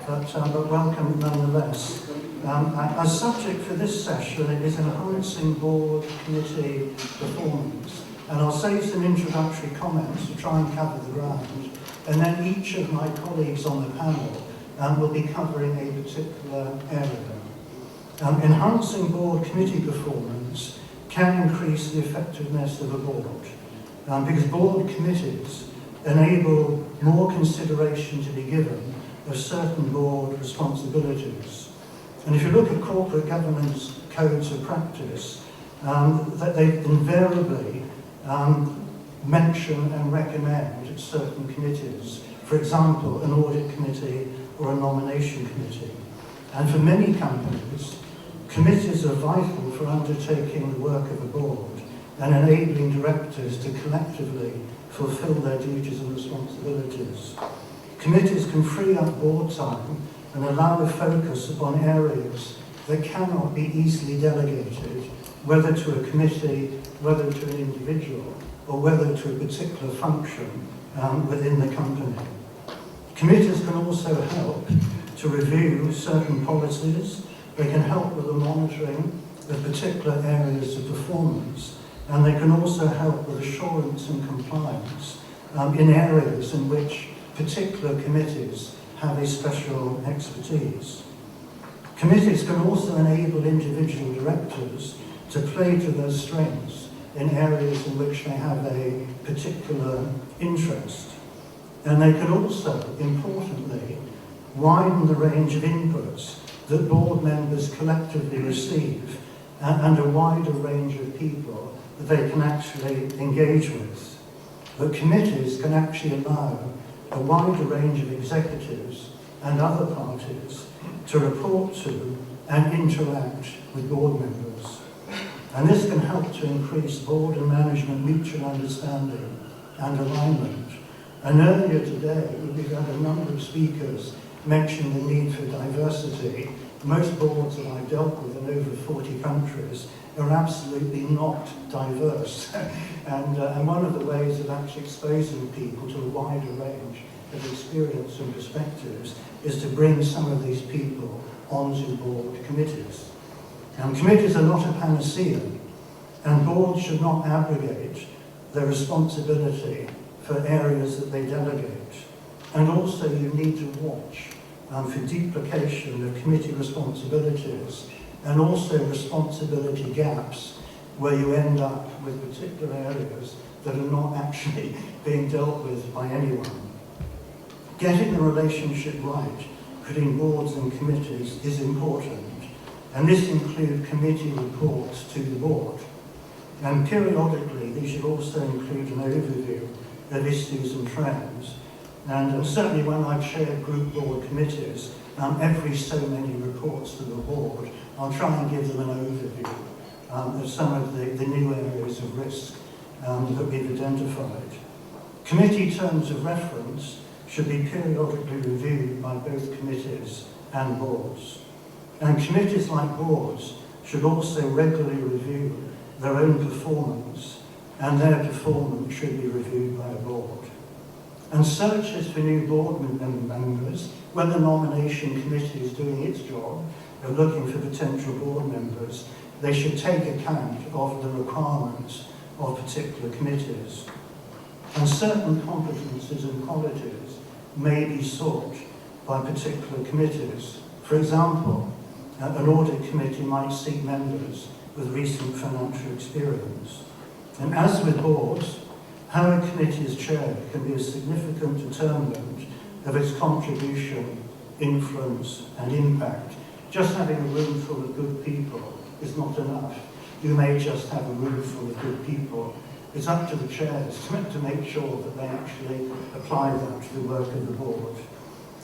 but welcome nonetheless. Our subject for this session is enhancing board committee performance, and I'll say some introductory comments to try and cover the ground, and then each of my colleagues on the panel will be covering a particular area. Enhancing board committee performance can increase the effectiveness of a board. Because board committees enable more consideration to be given of certain board responsibilities. And if you look at corporate governance codes of practice, that they invariably mention and recommend certain committees. For example, an audit committee or a nomination committee. And for many companies, committees are vital for undertaking the work of a board and enabling directors to collectively fulfill their duties and responsibilities. Committees can free up board time and allow a focus upon areas that cannot be easily delegated, whether to a committee, whether to an individual, or whether to a particular function within the company. Committees can also help to review certain policies. They can help with the monitoring of particular areas of performance, and they can also help with assurance and compliance in areas in which particular committees have a special expertise. Committees can also enable individual directors to play to their strengths in areas in which they have a particular interest. And they can also, importantly, widen the range of inputs that board members collectively receive and a wider range of people that they can actually engage with. But committees can actually allow a wider range of executives and other parties to report to and interact with board members. And this can help to increase board and management mutual understanding and alignment. And earlier today, we've had a number of speakers mention the need for diversity. Most boards that I've dealt with in over 40 countries are absolutely not diverse. and one of the ways of actually exposing people to a wider range of experience and perspectives is to bring some of these people onto board committees. Committees are not a panacea, and boards should not abrogate their responsibility for areas that they delegate. And also you need to watch for duplication of committee responsibilities and also responsibility gaps where you end up with particular areas that are not actually being dealt with by anyone. Getting the relationship right between boards and committees is important, and this includes committee reports to the board. And periodically, these should also include an overview of issues and trends. And certainly when I've chaired group board committees, every so many reports to the board, I'll try and give them an overview of some of the new areas of risk that we've identified. Committee terms of reference should be periodically reviewed by both committees and boards. And committees, like boards, should also regularly review their own performance, and their performance should be reviewed by a board. And searches for new board members, when the nomination committee is doing its job of looking for potential board members, they should take account of the requirements of particular committees. And certain competences and qualities may be sought by particular committees. For example, an audit committee might seek members with recent financial experience. And as with boards, how a committee is chaired can be a significant determinant of its contribution, influence and impact. Just having a room full of good people is not enough. You may just have a room full of good people. It's up to the chairs to make sure that they actually apply that to the work of the board.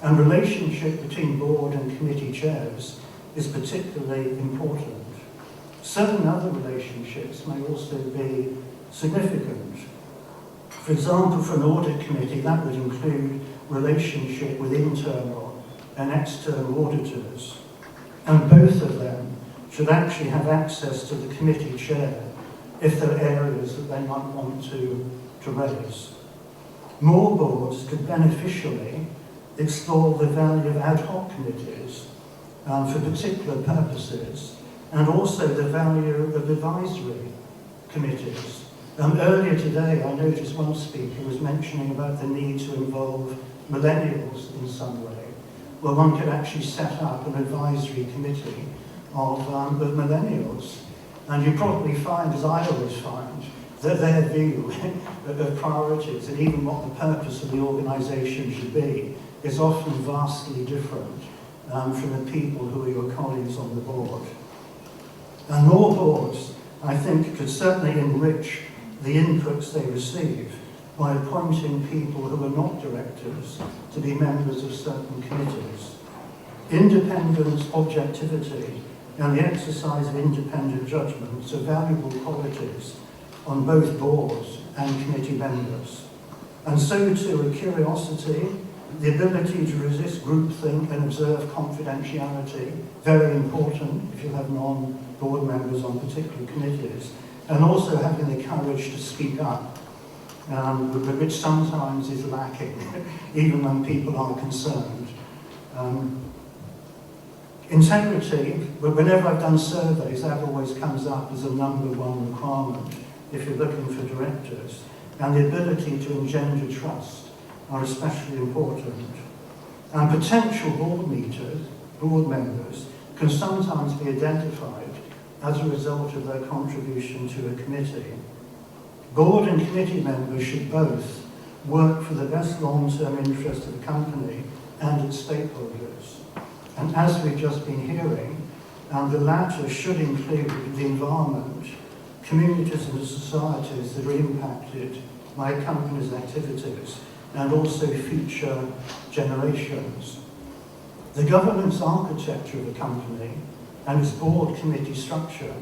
And relationship between board and committee chairs is particularly important. Certain other relationships may also be significant. For example, for an audit committee, that would include relationship with internal and external auditors. And both of them should actually have access to the committee chair if there are areas that they might want to raise. More boards could beneficially explore the value of ad hoc committees for particular purposes, and also the value of advisory committees. Earlier today, I noticed one speaker was mentioning about the need to involve millennials in some way. Well, one could actually set up an advisory committee of millennials. And you probably find, as I always find, that their view of priorities and even what the purpose of the organisation should be is often vastly different from the people who are your colleagues on the board. And more boards, I think, could certainly enrich the inputs they receive by appointing people who are not directors to be members of certain committees. Independence, objectivity, and the exercise of independent judgments are valuable qualities on both boards and committee members. And so too, a curiosity, the ability to resist groupthink and observe confidentiality, very important if you have non-board members on particular committees, and also having the courage to speak up, which sometimes is lacking, even when people are concerned. Integrity, whenever I've done surveys, that always comes up as a #1 requirement if you're looking for directors, and the ability to engender trust are especially important. And potential board members, can sometimes be identified as a result of their contribution to a committee. Board and committee members should both work for the best long-term interest of the company and its stakeholders. And as we've just been hearing, the latter should include the environment, communities and societies that are impacted by a company's activities, and also future generations. The governance architecture of a company and its board committee structure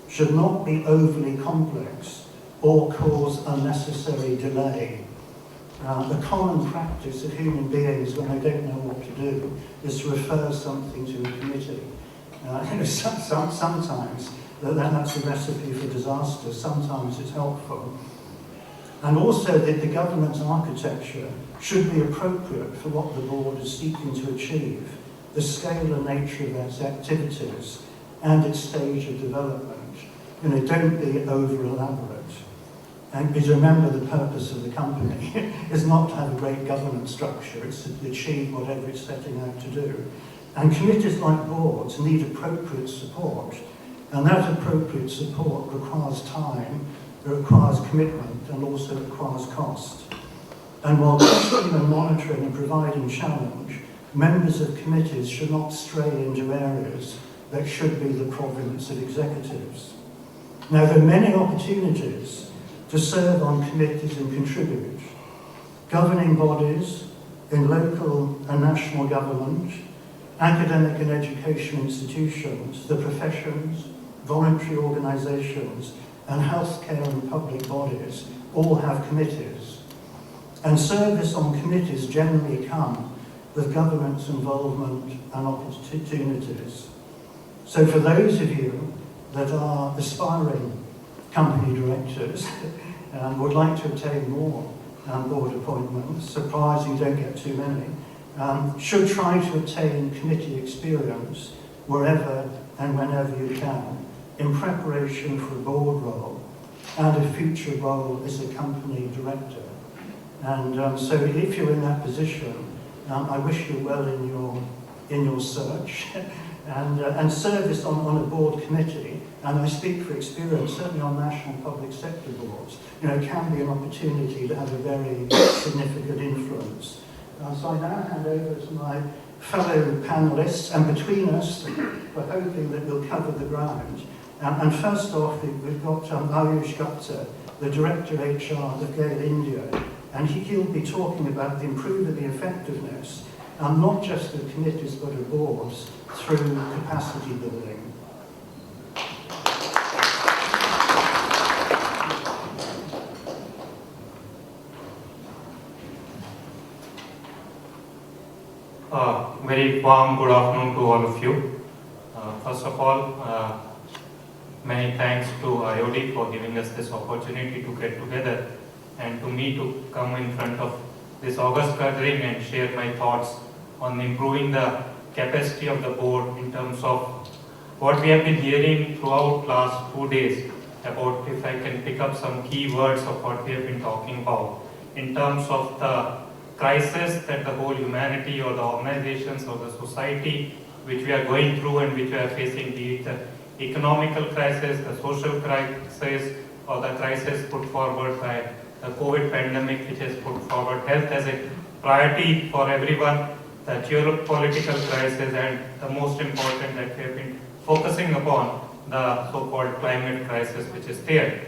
should not be overly complex or cause unnecessary delay. The common practice of human beings when they don't know what to do is to refer something to a committee. Sometimes that's a recipe for disaster, sometimes it's helpful. And also that the governance architecture should be appropriate for what the board is seeking to achieve, the scale and nature of its activities and its stage of development. Don't be over-elaborate. And because remember, the purpose of the company is not to have a great governance structure, it's to achieve whatever it's setting out to do. And committees like boards need appropriate support, and that appropriate support requires time, it requires commitment, and also requires cost. And while questioning and monitoring and providing challenge, members of committees should not stray into areas that should be the province of executives. Now, there are many opportunities to serve on committees and contribute. Governing bodies in local and national government, academic and education institutions, the professions, voluntary organisations, and healthcare and public bodies all have committees. And service on committees generally come with government's involvement and opportunities. So for those of you that are aspiring company directors and would like to obtain more board appointments, surprising you don't get too many, should try to obtain committee experience wherever and whenever you can in preparation for a board role, and a future role as a company director. And so if you're in that position, I wish you well in your search and service on a board committee. And I speak for experience, certainly on national public sector boards, can be an opportunity to have a very significant influence. So I now hand over to my fellow panelists, and between us, we're hoping that we'll cover the ground. And first off, we've got Ayush Gupta, the Director HR of GAIL India, and he'll be talking about improving the effectiveness, not just of committees but of boards, through capacity building. Very warm good afternoon to all of you. First of all, many thanks to IOD for giving us this opportunity to get together and to me to come in front of this August gathering and share my thoughts on improving the capacity of the board in terms of what we have been hearing throughout last 2 days about, if I can pick up some key words of what we have been talking about in terms of the crisis that the whole humanity or the organizations or the society which we are going through and which we are facing, be it the economical crisis, the social crisis, or the crisis put forward by the COVID pandemic, which has put forward health as a priority for everyone, the geopolitical crisis, and the most important that we have been focusing upon, the so-called climate crisis which is there.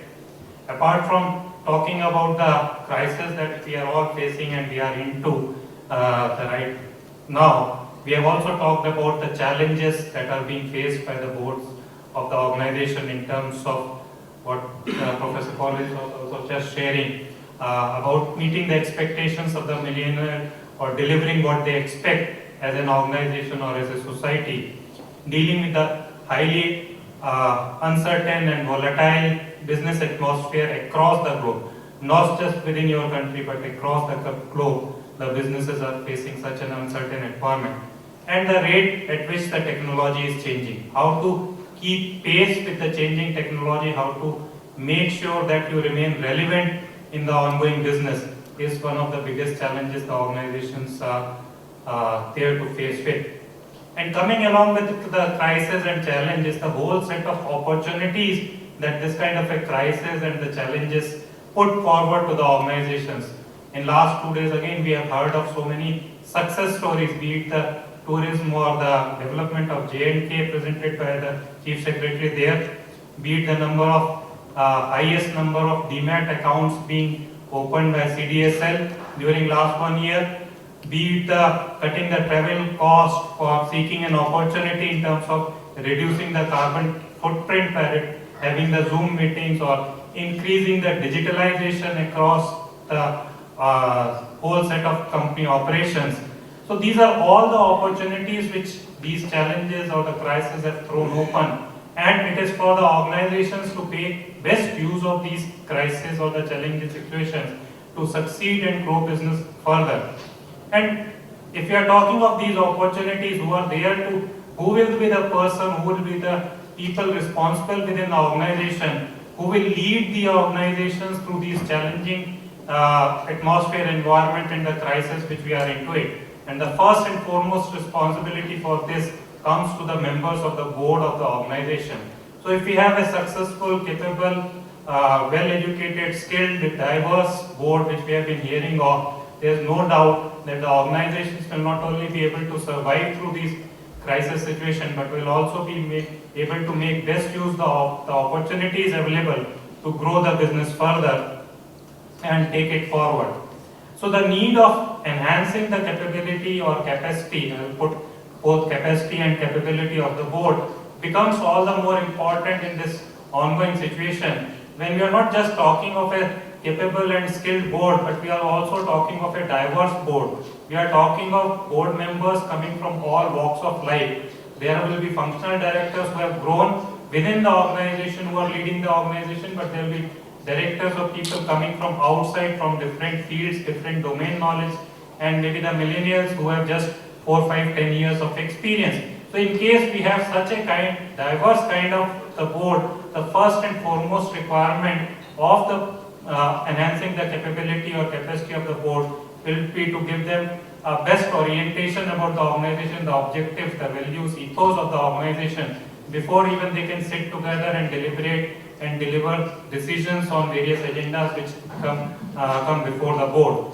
Apart from talking about the crisis that we are all facing and we are into right now, we have also talked about the challenges that are being faced by the boards of the organization in terms of what Professor Paul is also just sharing about meeting the expectations of the millionaire or delivering what they expect as an organization or as a society, dealing with the highly uncertain and volatile business atmosphere across the globe, not just within your country but across the globe. The businesses are facing such an uncertain environment, and the rate at which the technology is changing, how to keep pace with the changing technology, how to make sure that you remain relevant in the ongoing business is one of the biggest challenges the organizations are there to face with. And coming along with the crisis and challenges, the whole set of opportunities that this kind of a crisis and the challenges put forward to the organizations. In last 2 days again, we have heard of so many success stories, be it the tourism or the development of J&K presented by the Chief Secretary there, be it the highest number of DMAT accounts being opened by CDSL during last 1 year, be it cutting the travel cost for seeking an opportunity in terms of reducing the carbon footprint by having the Zoom meetings or increasing the digitalization across the whole set of company operations. So these are all the opportunities which these challenges or the crises have thrown open, and it is for the organizations to make best use of these crises or the challenging situations to succeed and grow business further. And if you are talking of these opportunities, who are there to, who will be the person, who will be the people responsible within the organization, who will lead the organizations through these challenging atmosphere, environment and the crisis which we are into it. And the first and foremost responsibility for this comes to the members of the board of the organization. So if we have a successful, capable, well-educated, skilled, diverse board which we have been hearing of, there is no doubt that the organizations will not only be able to survive through these crisis situation, but will also be able to make best use of the opportunities available to grow the business further and take it forward. So the need of enhancing the capability or capacity, I will put both capacity and capability of the board, becomes all the more important in this ongoing situation when we are not just talking of a capable and skilled board, but we are also talking of a diverse board. We are talking of board members coming from all walks of life. There will be functional directors who have grown within the organization, who are leading the organization, but there will be directors of people coming from outside, from different fields, different domain knowledge, and maybe the millennials who have just 4, 5, 10 years of experience. So in case we have such a diverse kind of the board, the first and foremost requirement of the enhancing the capability or capacity of the board will be to give them best orientation about the organization, the objectives, the values, ethos of the organization before even they can sit together and deliberate and deliver decisions on various agendas which come before the board.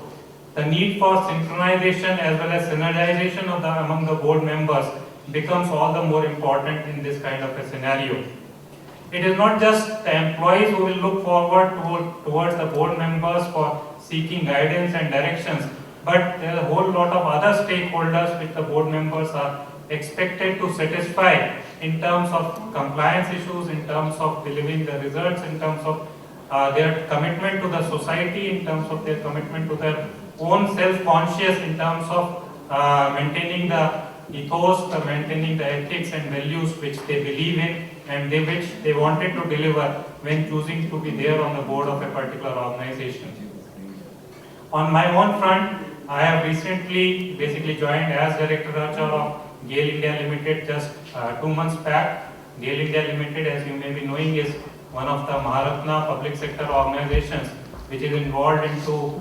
The need for synchronization as well as synergization of among the board members becomes all the more important in this kind of a scenario. It is not just the employees who will look forward towards the board members for seeking guidance and directions, but there are a whole lot of other stakeholders which the board members are expected to satisfy in terms of compliance issues, in terms of delivering the results, in terms of their commitment to the society, in terms of their commitment to their own self-conscious, in terms of maintaining the ethos, maintaining the ethics and values which they believe in and which they wanted to deliver when choosing to be there on the board of a particular organization. On my own front, I have recently basically joined as Director of GAIL India Limited just 2 months back. GAIL India Limited, as you may be knowing, is one of the Maharatna public sector organizations which is involved into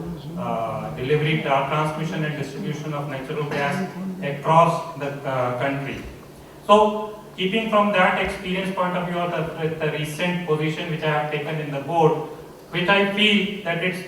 delivery, transmission and distribution of natural gas across the country. So, keeping from that experience point of view, the recent position which I have taken in the board, which I feel that it's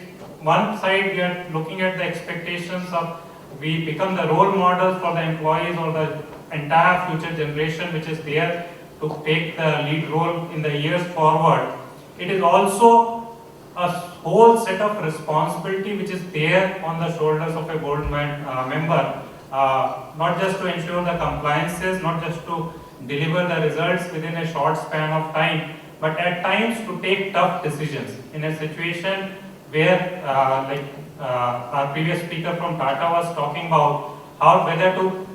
one side we are looking at the expectations of we become the role models for the employees or the entire future generation which is there to take the lead role in the years forward. It is also a whole set of responsibility which is there on the shoulders of a board member, not just to ensure the compliances, not just to deliver the results within a short span of time, but at times to take tough decisions in a situation where our previous speaker from Tata was talking about how whether to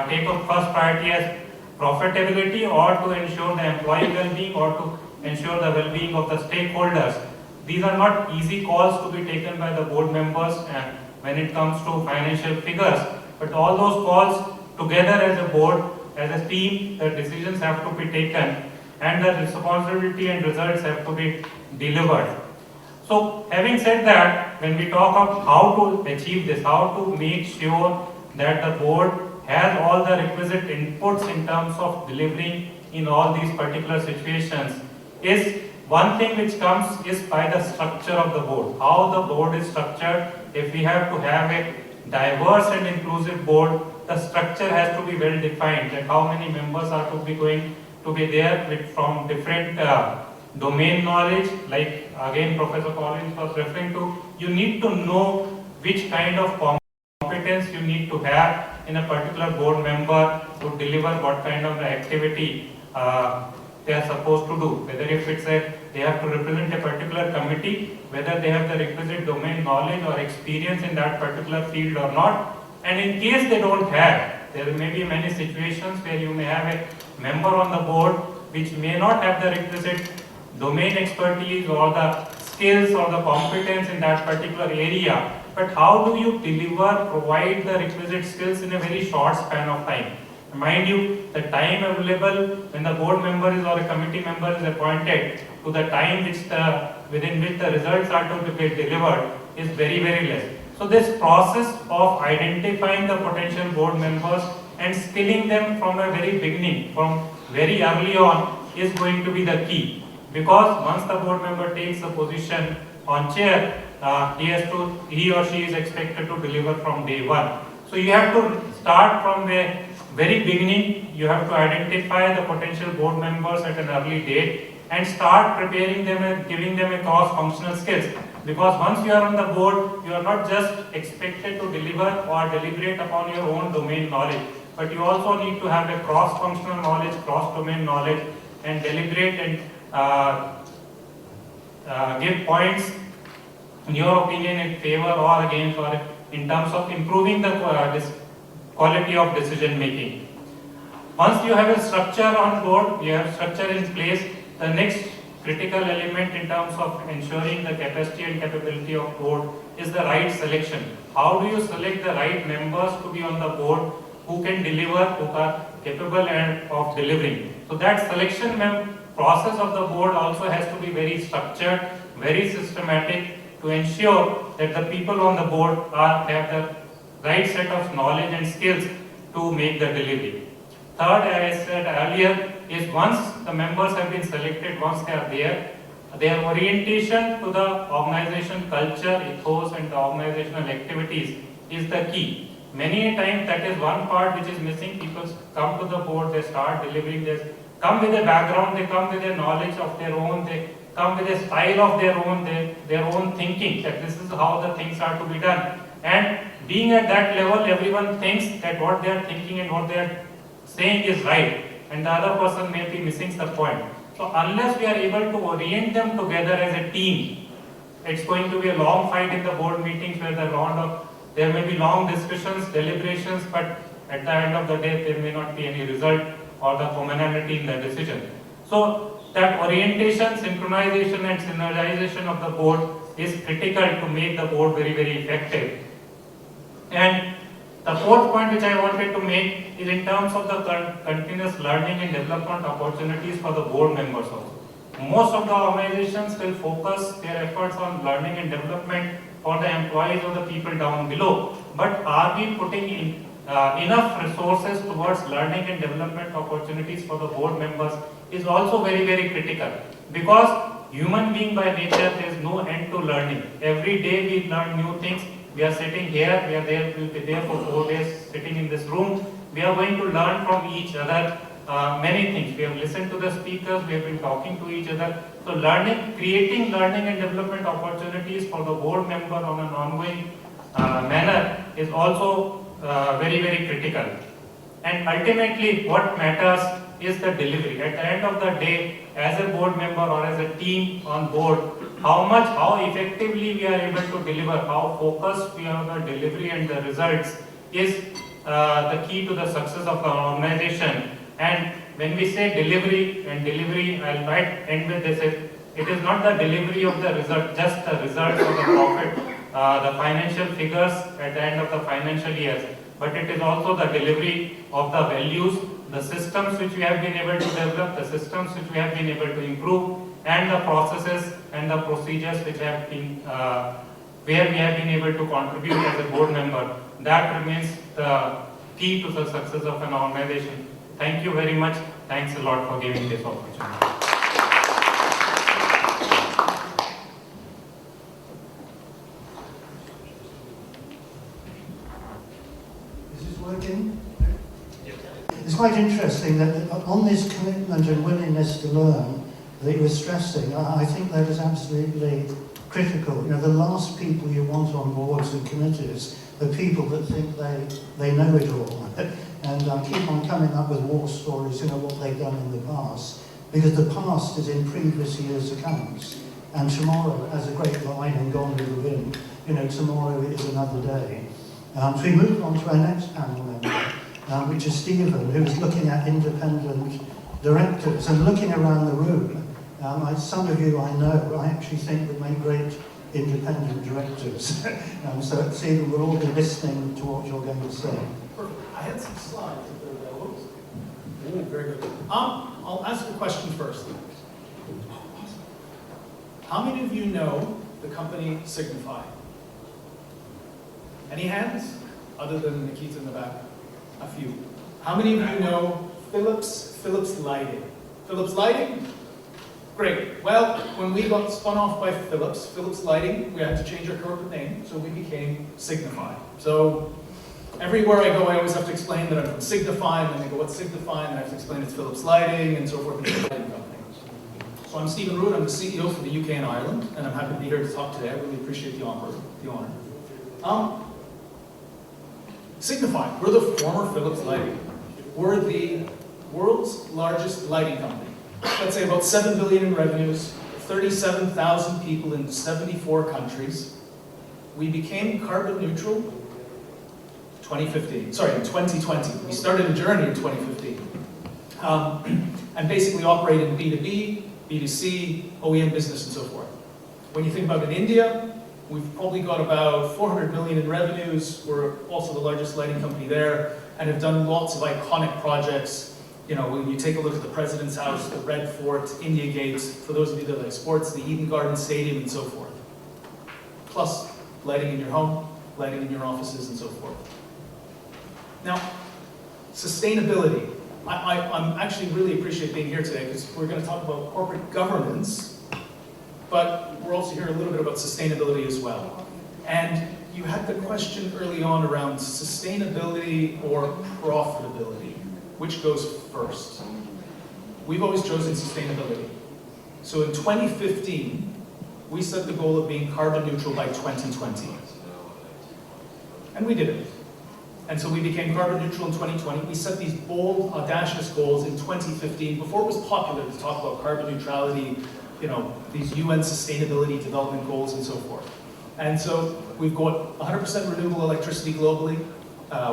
take up first priority as profitability or to ensure the employee well-being or to ensure the well-being of the stakeholders. These are not easy calls to be taken by the board members and when it comes to financial figures, but all those calls together as a board, as a team, the decisions have to be taken and the responsibility and results have to be delivered. So, having said that, when we talk of how to achieve this, how to make sure that the board has all the requisite inputs in terms of delivering in all these particular situations, is one thing which comes is by the structure of the board. How the board is structured. If we have to have a diverse and inclusive board, the structure has to be well defined, that how many members are to be going to be there from different domain knowledge, like again Professor Collins was referring to. You need to know which kind of competence you need to have in a particular board member to deliver what kind of activity they are supposed to do. Whether if it's they have to represent a particular committee, whether they have the requisite domain knowledge or experience in that particular field or not. And in case they don't have, there may be many situations where you may have a member on the board which may not have the requisite domain expertise or the skills or the competence in that particular area. But how do you deliver, provide the requisite skills in a very short span of time? Mind you, the time available when the board member is or a committee member is appointed to the time within which the results are to be delivered is very, very less. So this process of identifying the potential board members and skilling them from a very beginning, from very early on, is going to be the key. Because once the board member takes a position on chair, he or she is expected to deliver from day one. So you have to start from the very beginning. You have to identify the potential board members at an early date and start preparing them and giving them a cross-functional skills. Because once you are on the board, you are not just expected to deliver or deliberate upon your own domain knowledge, but you also need to have a cross-functional knowledge, cross-domain knowledge, and deliberate and give points in your opinion in favor or against or in terms of improving the quality of decision making. Once you have a structure on board, you have structure in place, the next critical element in terms of ensuring the capacity and capability of board is the right selection. How do you select the right members to be on the board who can deliver, who are capable of delivering? So that selection process of the board also has to be very structured very systematic to ensure that the people on the board have the right set of knowledge and skills to make the delivery. Third, as I said earlier, is once the members have been selected, once they are there, their orientation to the organization culture, ethos and the organizational activities is the key. Many a time that is one part which is missing. People come to the board, they start delivering this, come with a background, they come with a knowledge of their own, they come with a style of their own thinking, that this is how the things are to be done. And being at that level, everyone thinks that what they are thinking and what they are saying is right, and the other person may be missing the point. So unless we are able to orient them together as a team, it's going to be a long fight in the board meetings where there may be long discussions, deliberations, but at the end of the day, there may not be any result or the commonality in the decision. So that orientation, synchronization and synergization of the board is critical to make the board very, very effective. And the fourth point which I wanted to make is in terms of the continuous learning and development opportunities for the board members also. Most of the organizations will focus their efforts on learning and development for the employees or the people down below. But are we putting in enough resources towards learning and development opportunities for the board members is also very, very critical. Because human being by nature, there is no end to learning. Every day we learn new things. We are sitting here, we will be there for 4 days, sitting in this room. We are going to learn from each other many things. We have listened to the speakers, we have been talking to each other. So creating learning and development opportunities for the board member on an ongoing manner is also very, very critical. And ultimately, what matters is the delivery. At the end of the day, as a board member or as a team on board, how effectively we are able to deliver, how focused we are on the delivery and the results is the key to the success of the organization. And when we say delivery, I'll end with this, it is not the delivery of the result, just the results of the profit, the financial figures at the end of the financial years, but it is also the delivery of the values, the systems which we have been able to develop, the systems which we have been able to improve, and the processes and the procedures which have been, where we have been able to contribute as a board member. That remains the key to the success of an organization. Thank you very much. Thanks a lot for giving this opportunity. Is this working? It's quite interesting that on this commitment and willingness to learn that you were stressing, I think that is absolutely critical. You know, the last people you want on boards and committees are people that think they know it all and keep on coming up with war stories, you know, what they've done in the past, because the past is in previous years' accounts, and tomorrow, as a great line in Gone with the Wind, you know, tomorrow is another day. So we move on to our next panel member, which is Stephen, who's looking at independent directors and looking around the room. Some of you I know, I actually think would make great independent directors. So Stephen, we'll all be listening to what you're going to say. Perfect. I had some slides if they're available. Ooh, very good. I'll ask a question first. How many of you know the company Signify? Any hands? Other than Nikita in the back? A few. How many of you know Philips Lighting? Philips Lighting? Great. Well, when we got spun off by Philips Lighting, we had to change our corporate name, so we became Signify. So everywhere I go, I always have to explain that I'm from Signify, and then they go, what's Signify? And I have to explain it's Philips Lighting, and so forth. And so on. So I'm Stephen Root, I'm the CEO for the UK and Ireland, and I'm happy to be here to talk today. I really appreciate the honor. Signify, we're the former Philips Lighting. We're the world's largest lighting company. Let's say about 7 billion in revenues, 37,000 people in 74 countries. We became carbon neutral in 2020. We started a journey in 2015. And basically operate in B2B, B2C, OEM business, and so forth. When you think about in India, we've probably got about 400 million in revenues. We're also the largest lighting company there, and have done lots of iconic projects when you take a look at the President's House, the Red Fort, India Gate, for those of you that like sports, the Eden Garden Stadium and so forth. Plus lighting in your home, lighting in your offices and so forth. Now, sustainability. I'm actually really appreciate being here today because we're going to talk about corporate governance, but we're also hearing a little bit about sustainability as well. And you had the question early on around sustainability or profitability. Which goes first? We've always chosen sustainability. So in 2015, we set the goal of being carbon neutral by 2020. And we did it. And so we became carbon neutral in 2020. We set these bold, audacious goals in 2015, before it was popular to talk about carbon neutrality, these UN sustainability development goals and so forth. And so we've got 100% renewable electricity globally.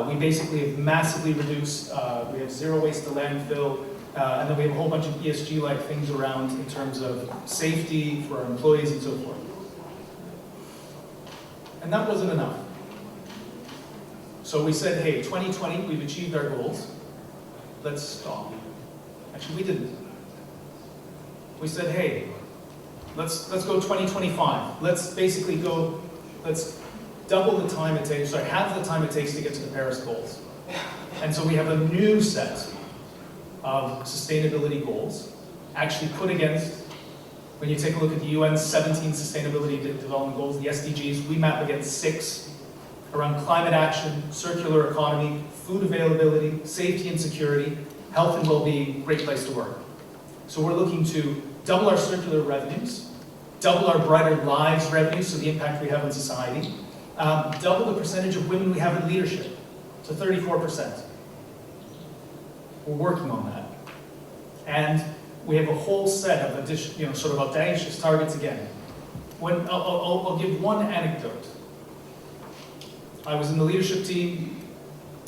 We basically have massively reduced, we have zero waste to landfill, and then we have a whole bunch of ESG-like things around in terms of safety for our employees and so forth. And that wasn't enough. So we said, hey, 2020, we've achieved our goals. Let's stop. Actually, we didn't. We said, hey, let's go 2025. Let's basically go, let's double the time it takes, half the time it takes to get to the Paris goals. And so we have a new set of sustainability goals, actually put against, when you take a look at the UN's 17 sustainability development goals, the SDGs, we map against 6 around climate action, circular economy, food availability, safety and security, health and well-being, great place to work. So we're looking to double our circular revenues, double our brighter lives revenues, so the impact we have on society, double the percentage of women we have in leadership to 34%. We're working on that. And we have a whole set of additional, sort of audacious targets again. I'll give one anecdote. I was in the leadership team,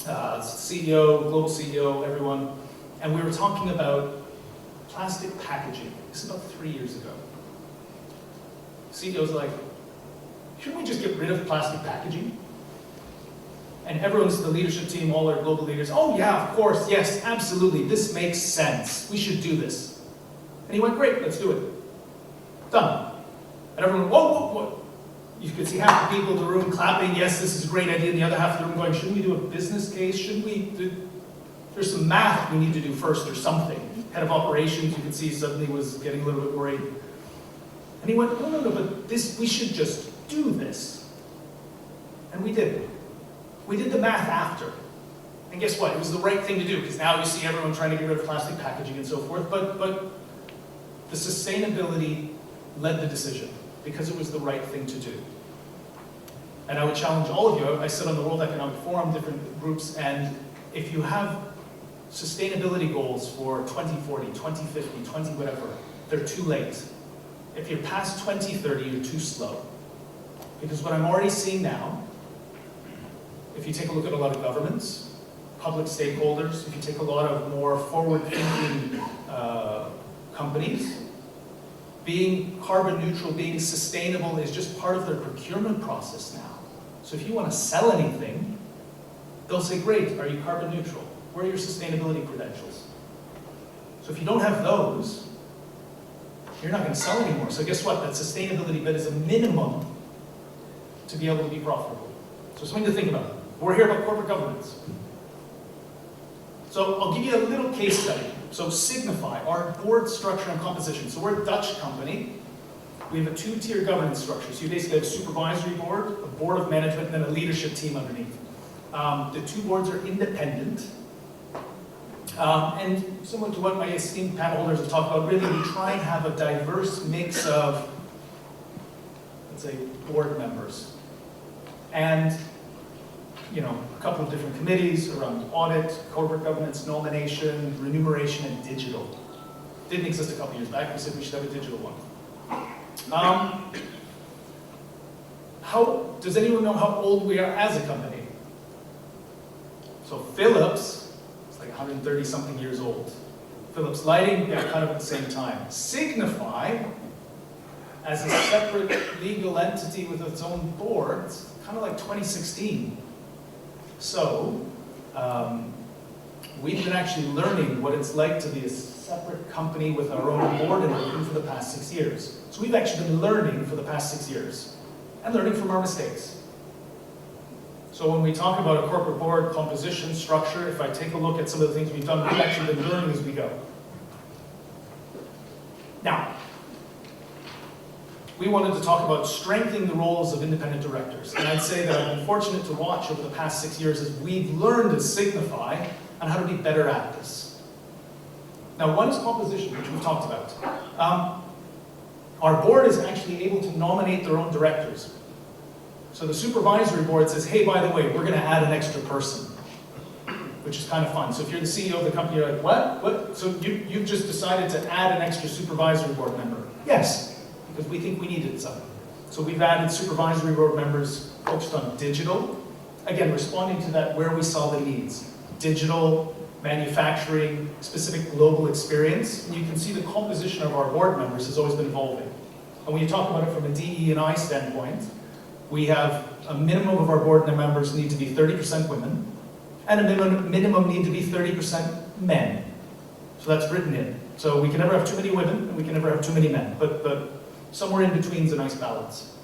CEO, global CEO, everyone, and we were talking about plastic packaging. This is about 3 years ago. CEO's like, shouldn't we just get rid of plastic packaging? And everyone's the leadership team, all our global leaders, oh yeah, of course, yes, absolutely, this makes sense. We should do this. And he went, great, let's do it. Done. And everyone, whoa. You could see half the people in the room clapping, yes, this is a great idea, and the other half of the room going, shouldn't we do a business case? Shouldn't we do, there's some math we need to do first or something. Head of operations, you could see suddenly was getting a little bit worried. And he went, no, but this, we should just do this. And we did. We did the math after. And guess what? It was the right thing to do, because now you see everyone trying to get rid of plastic packaging and so forth, but the sustainability led the decision, because it was the right thing to do. And I would challenge all of you, I sit on the World Economic Forum, different groups, and if you have sustainability goals for 2040, 2050, 20 whatever, they're too late. If you're past 2030, you're too slow. Because what I'm already seeing now, if you take a look at a lot of governments, public stakeholders, if you take a lot of more forward-thinking companies, being carbon neutral, being sustainable is just part of their procurement process now. So if you want to sell anything, they'll say, great, are you carbon neutral? Where are your sustainability credentials? So if you don't have those, you're not going to sell anymore. So guess what? That sustainability bit is a minimum to be able to be profitable. So something to think about. We're here about corporate governance. So I'll give you a little case study. So Signify, our board structure and composition. So we're a Dutch company. We have a 2-tier governance structure. So you basically have a supervisory board, a board of management, and then a leadership team underneath. The 2 boards are independent. And similar to what my esteemed panel holders have talked about, really we try and have a diverse mix of, let's say, board members. And a couple of different committees around audit, corporate governance, nomination, remuneration, and digital. Didn't exist a couple years back. We said we should have a digital one. Does anyone know how old we are as a company? So Philips is like 130 something years old. Philips Lighting, yeah, kind of at the same time. Signify, as a separate legal entity with its own board, kind of like 2016. So, we've been actually learning what it's like to be a separate company with our own board and everything for the past 6 years. So we've actually been learning for the past 6 years and learning from our mistakes. So when we talk about a corporate board composition, structure, if I take a look at some of the things we've done, we've actually been learning as we go. Now, we wanted to talk about strengthening the roles of independent directors. And I'd say that I've been fortunate to watch over the past 6 years as we've learned at Signify on how to be better at this. Now, one is composition, which we've talked about. Our board is actually able to nominate their own directors. So the supervisory board says, hey, by the way, we're going to add an extra person, which is kind of fun. So if you're the CEO of the company, you're like, what? So you've just decided to add an extra supervisory board member. Yes, because we think we needed some. So we've added supervisory board members focused on digital. Again, responding to that where we saw the needs. Digital, manufacturing, specific global experience. And you can see the composition of our board members has always been evolving. And when you talk about it from a DE&I standpoint, we have a minimum of our board members need to be 30% women, and a minimum need to be 30% men. So that's written in. So we can never have too many women, and we can never have too many men, but somewhere in between is a nice balance.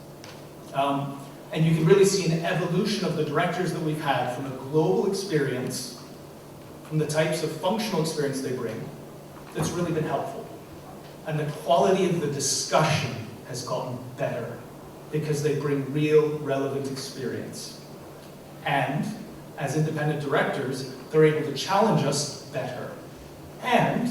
And you can really see an evolution of the directors that we've had from a global experience, from the types of functional experience they bring, that's really been helpful. And the quality of the discussion has gotten better, because they bring real, relevant experience. And as independent directors, they're able to challenge us better. And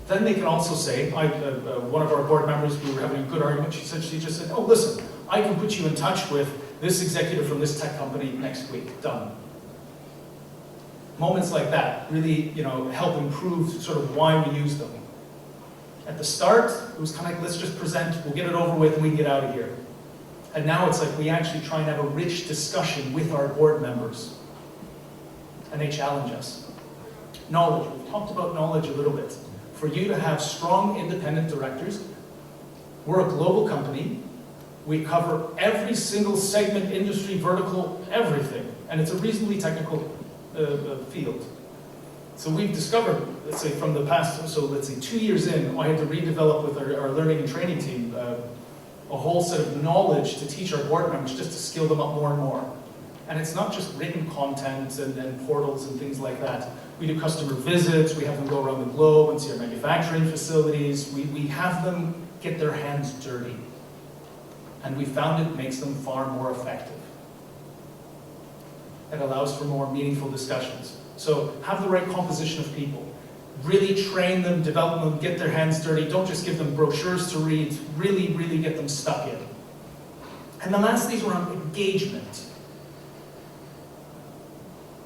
then they can also say, one of our board members, we were having a good argument, she just said, oh, listen, I can put you in touch with this executive from this tech company next week, done. Moments like that really, help improve sort of why we use them. At the start, it was kind of like, let's just present, we'll get it over with, and we can get out of here. And now it's like we actually try and have a rich discussion with our board members. And they challenge us. Knowledge, we've talked about knowledge a little bit. For you to have strong independent directors, we're a global company. We cover every single segment, industry, vertical, everything. And it's a reasonably technical field. So we've discovered, let's say from the past, so let's say 2 years in, I had to redevelop with our learning and training team a whole set of knowledge to teach our board members just to skill them up more and more. And it's not just written content and portals and things like that. We do customer visits, we have them go around the globe and see our manufacturing facilities. We have them get their hands dirty. And we found it makes them far more effective. It allows for more meaningful discussions. So have the right composition of people. Really train them, develop them, get their hands dirty. Don't just give them brochures to read. Really, really get them stuck in. And the last thing is around engagement.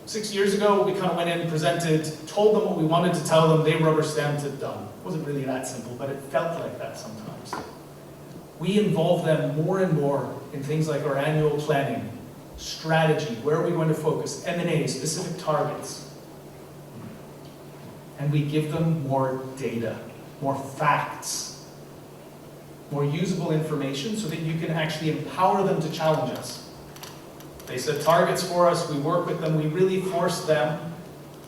6 years ago, we kind of went in and presented, told them what we wanted to tell them, they rubber stamped it, done. It wasn't really that simple, but it felt like that sometimes. We involve them more and more in things like our annual planning, strategy, where are we going to focus, M&A, specific targets. And we give them more data, more facts, more usable information so that you can actually empower them to challenge us. They set targets for us, we work with them, we really force them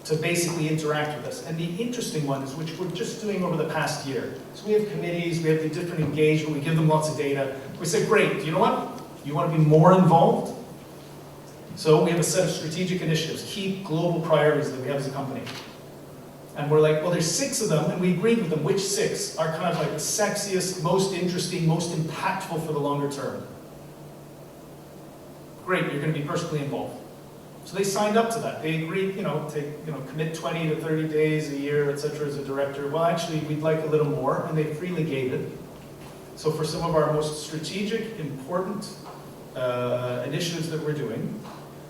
to basically interact with us. And the interesting one is, which we're just doing over the past year. So we have committees, we have the different engagement, we give them lots of data. We say, great, you know what? You want to be more involved? So we have a set of strategic initiatives, key global priorities that we have as a company. And we're like, well, there's 6 of them, and we agreed with them which 6 are kind of like the sexiest, most interesting, most impactful for the longer term. Great, you're going to be personally involved. So they signed up to that. They agreed, commit 20 to 30 days a year, etc. as a director. Well, actually, we'd like a little more, and they freely gave it. So for some of our most strategic, important initiatives that we're doing,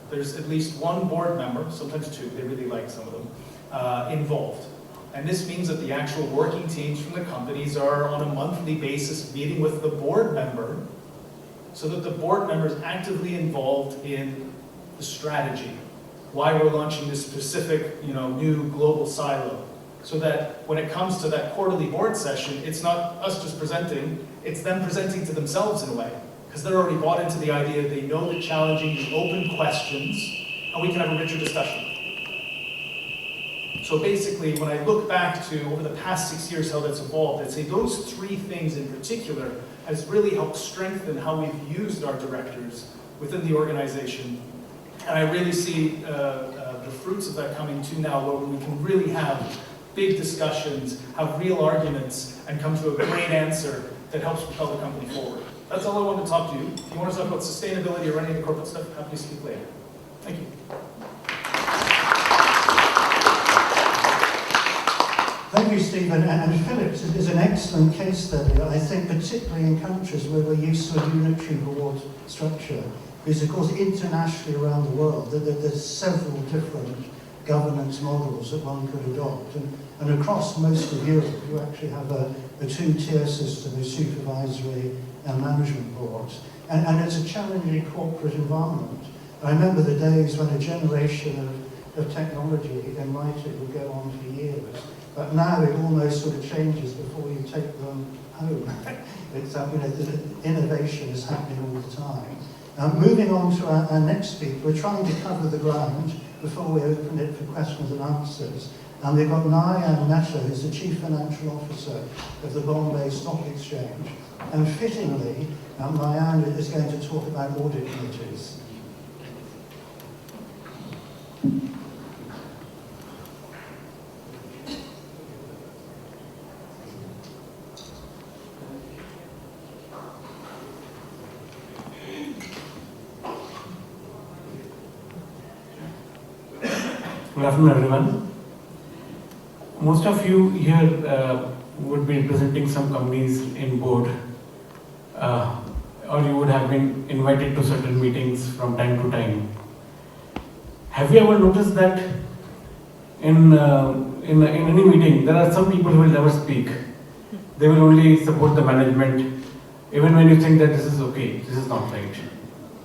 there's at least 1 board member, sometimes 2, they really like some of them, involved. And this means that the actual working teams from the companies are on a monthly basis meeting with the board member so that the board member is actively involved in the strategy, why we're launching this specific new global silo. So that when it comes to that quarterly board session, it's not us just presenting, it's them presenting to themselves in a way. Because they're already bought into the idea, they know the challenging, the open questions, and we can have a richer discussion. So basically, when I look back to over the past 6 years how that's evolved, I'd say those three things in particular has really helped strengthen how we've used our directors within the organization. And I really see the fruits of that coming to now, where we can really have big discussions, have real arguments, and come to a great answer that helps propel the company forward. That's all I wanted to talk to you. If you want to talk about sustainability or any of the corporate stuff, happy to speak later. Thank you. Thank you, Stephen. And Philips is an excellent case study, I think, particularly in countries where we're used to a unitary board structure. Because, of course, internationally around the world, there's several different governance models that one could adopt. And across most of Europe, you actually have a two-tier system with supervisory and management boards. And it's a challenging corporate environment. I remember the days when a generation of technology in writing would go on for years. But now it almost sort of changes before you take them home. It's, the innovation is happening all the time. Moving on to our next speaker, we're trying to cover the ground before we open it for questions and answers. And we've got Narayan Mehta, who's the Chief Financial Officer of the Bombay Stock Exchange. And fittingly, Narayan is going to talk about audit committees. Good afternoon, everyone. Most of you here would be representing some companies in board, or you would have been invited to certain meetings from time to time. Have you ever noticed that in any meeting, there are some people who will never speak. They will only support the management, even when you think that this is okay, this is not right.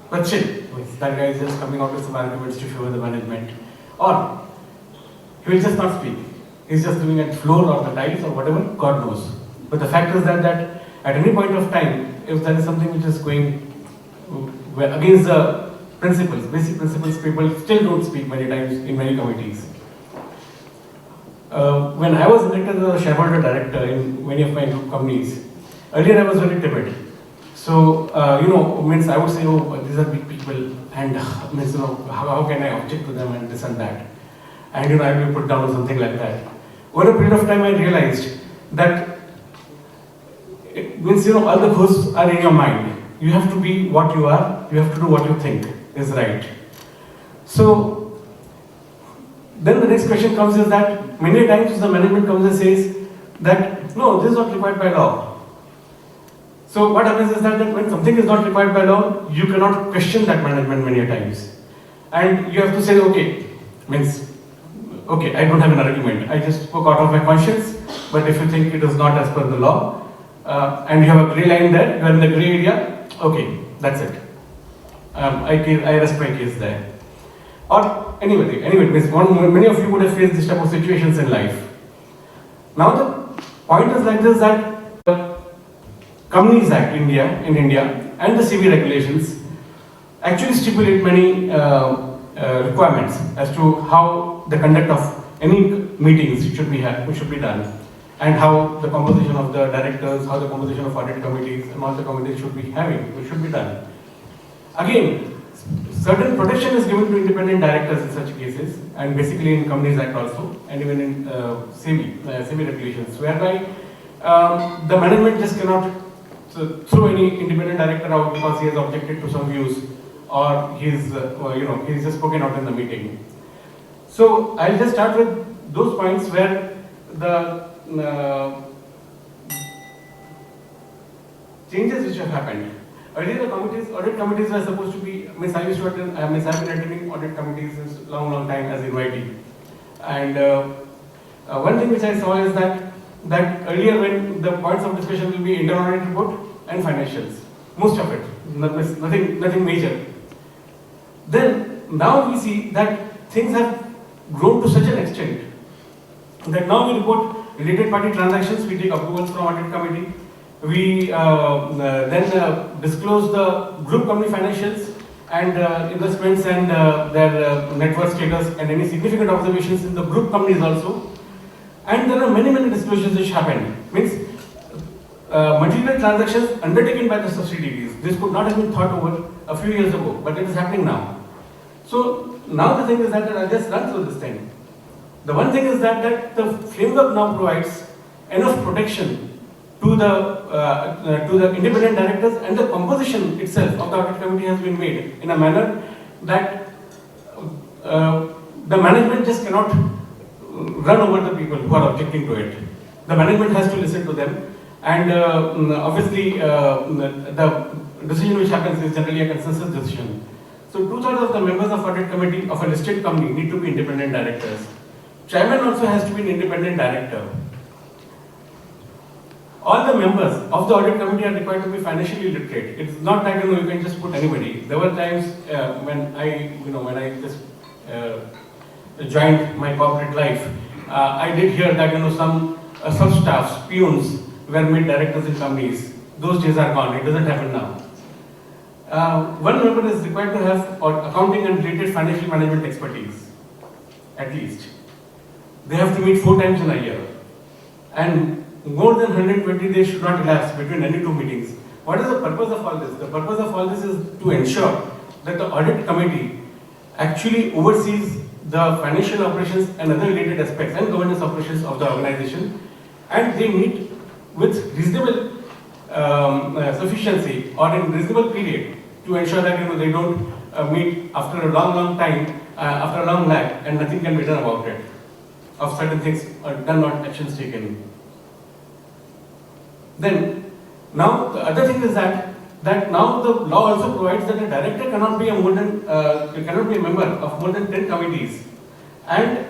But still, that guy is just coming out with some arguments to favor the management. Or he will just not speak. He's just doing it floor or the tiles or whatever, God knows. But the fact is that at any point of time, if there is something which is going against the principles, basic principles, people still don't speak many times in many committees. When I was elected as a shareholder director in many of my group companies, earlier I was very timid. So, means I would say, oh, these are big people, and means, how can I object to them and this and that. And, I will be put down or something like that. Over a period of time, I realized that it means, all the ghosts are in your mind. You have to be what you are, you have to do what you think is right. So, then the next question comes is that many times the management comes and says that, no, this is not required by law. So what happens is that when something is not required by law, you cannot question that management many times. And you have to say, okay, I don't have an argument. I just spoke out of my conscience, but if you think it is not as per the law, and you have a grey line there, you are in the grey area, okay, that's it. I rest my case there. Or anyway, many of you would have faced this type of situations in life. Now the point is like this, that Companies Act in India and the CB regulations actually stipulate many requirements as to how the conduct of any meetings should be done, and how the composition of the directors, how the composition of audit committees and all the committees should be done. Again, certain protection is given to independent directors in such cases, and basically in Companies Act also, and even in CB regulations, whereby the management just cannot throw any independent director out because he has objected to some views, or he's just spoken out in the meeting. So I'll just start with those points where the changes which have happened. Earlier the audit committees were supposed to be, I've been attending audit committees since long time as invitee. And one thing which I saw is that earlier when the points of discussion will be internal audit report and financials, most of it, nothing major. Then now we see that things have grown to such an extent that now we report related party transactions, we take approvals from audit committee, we then disclose the group company financials, and investments and their net worth status and any significant observations in the group companies also. And there are many disclosures which happened. Means material transactions undertaken by the subsidiaries. This could not have been thought over a few years ago, but it is happening now. So now the thing is that I'll just run through this thing. The one thing is that the framework now provides enough protection to the independent directors, and the composition itself of the audit committee has been made in a manner that the management just cannot run over the people who are objecting to it. The management has to listen to them, and obviously the decision which happens is generally a consensus decision. So 2/3 of the members of audit committee of a listed company need to be independent directors. Chairman also has to be an independent director. All the members of the audit committee are required to be financially literate. It's not that you can just put anybody. There were times when I just joined my corporate life, I did hear that some sub-staffs, peons, were made directors in companies. Those days are gone. It doesn't happen now. One member is required to have accounting and related financial management expertise, at least. They have to meet 4 times in a year, and more than 120 days should not elapse between any 2 meetings. What is the purpose of all this? The purpose of all this is to ensure that the audit committee actually oversees the financial operations and other related aspects and governance operations of the organization, and they meet with reasonable sufficiency or in reasonable period to ensure that they don't meet after a long time, after a long lag, and nothing can be done about it, of certain things are done, not actions taken. Then, now the other thing is that now the law also provides that a director cannot be a member of more than 10 committees and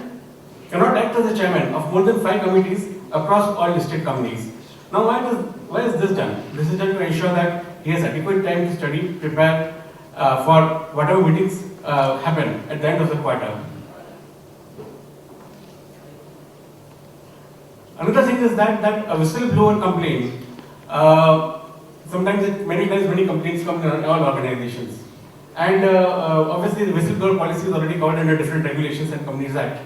cannot act as a chairman of more than 5 committees across all listed companies. Now, why is this done? This is done to ensure that he has adequate time to study, prepare for whatever meetings happen at the end of the quarter. Another thing is that a whistleblower complaint, many times many complaints come in all organizations. And obviously the whistleblower policy is already covered under different regulations and Companies Act.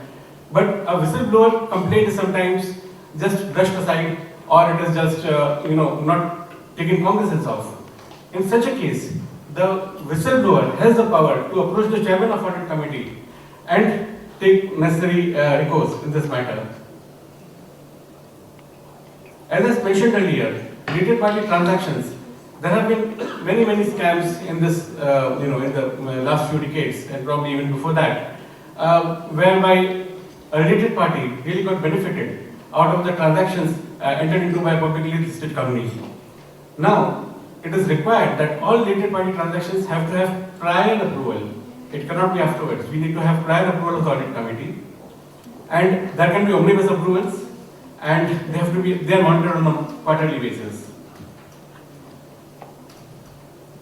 But a whistleblower complaint is sometimes just brushed aside, or it is just not taken cognizance of. In such a case, the whistleblower has the power to approach the chairman of audit committee and take necessary recourse in this matter. As I mentioned earlier, related party transactions, there have been many scams in this, in the last few decades, and probably even before that, whereby a related party really got benefited out of the transactions entered into by a publicly listed company. Now, it is required that all related party transactions have to have prior approval. It cannot be afterwards. We need to have prior approval of the audit committee, and there can be omnibus approvals, and they are monitored on a quarterly basis.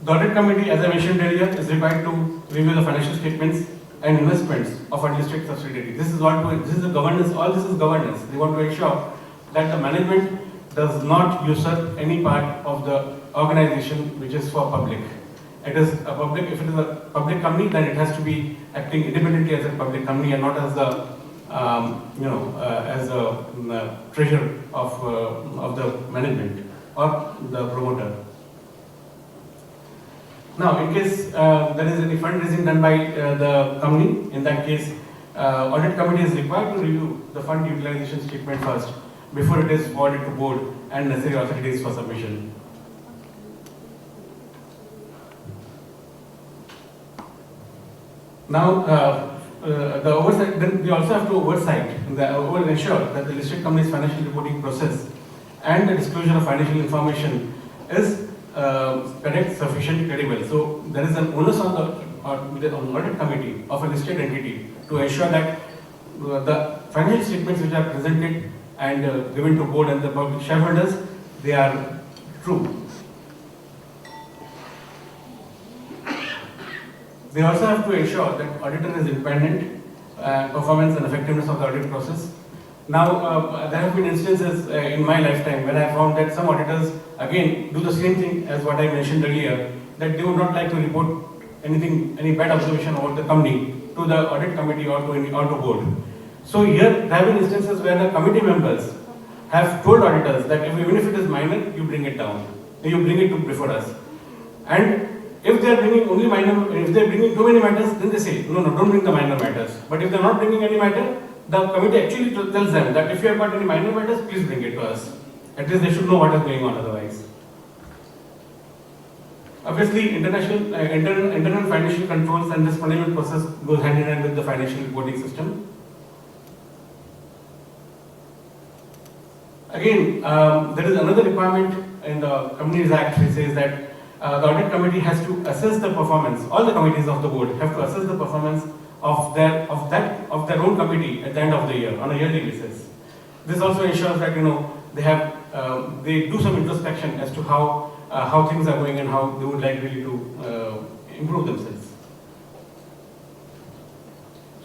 The audit committee, as I mentioned earlier, is required to review the financial statements and investments of a listed subsidiary. This is the governance. All this is governance. They want to ensure that the management does not usurp any part of the organization which is for public. It is a public. If it is a public company, then it has to be acting independently as a public company and not as the as a treasurer of the management or the promoter. Now, in case there is any fundraising done by the company, in that case, audit committee is required to review the fund utilization statement first before it is forwarded to board and necessary authorities for submission. Now, the oversight, then we also have to ensure that the listed company's financial reporting process and the disclosure of financial information is correct, sufficient, credible. So there is an onus on the audit committee of a listed entity to ensure that the financial statements which are presented and given to board and the public shareholders, they are true. They also have to ensure that auditor is independent, performance and effectiveness of the audit process. Now, there have been instances in my lifetime when I found that some auditors, again, do the same thing as what I mentioned earlier, that they would not like to report any bad observation about the company to the audit committee or to board. So here there have been instances where the committee members have told auditors that even if it is minor, you bring it down, you bring it to before us. And if they are bringing only minor, if they are bringing too many matters, then they say, no, don't bring the minor matters. But if they are not bringing any matter, the committee actually tells them that if you have got any minor matters, please bring it to us. At least they should know what is going on otherwise. Obviously, internal financial controls and this management process goes hand in hand with the financial reporting system. Again, there is another requirement in the Companies Act which says that the audit committee has to assess the performance. All the committees of the board have to assess the performance of their own committee at the end of the year on a yearly basis. This also ensures that they do some introspection as to how things are going and how they would like really to improve themselves.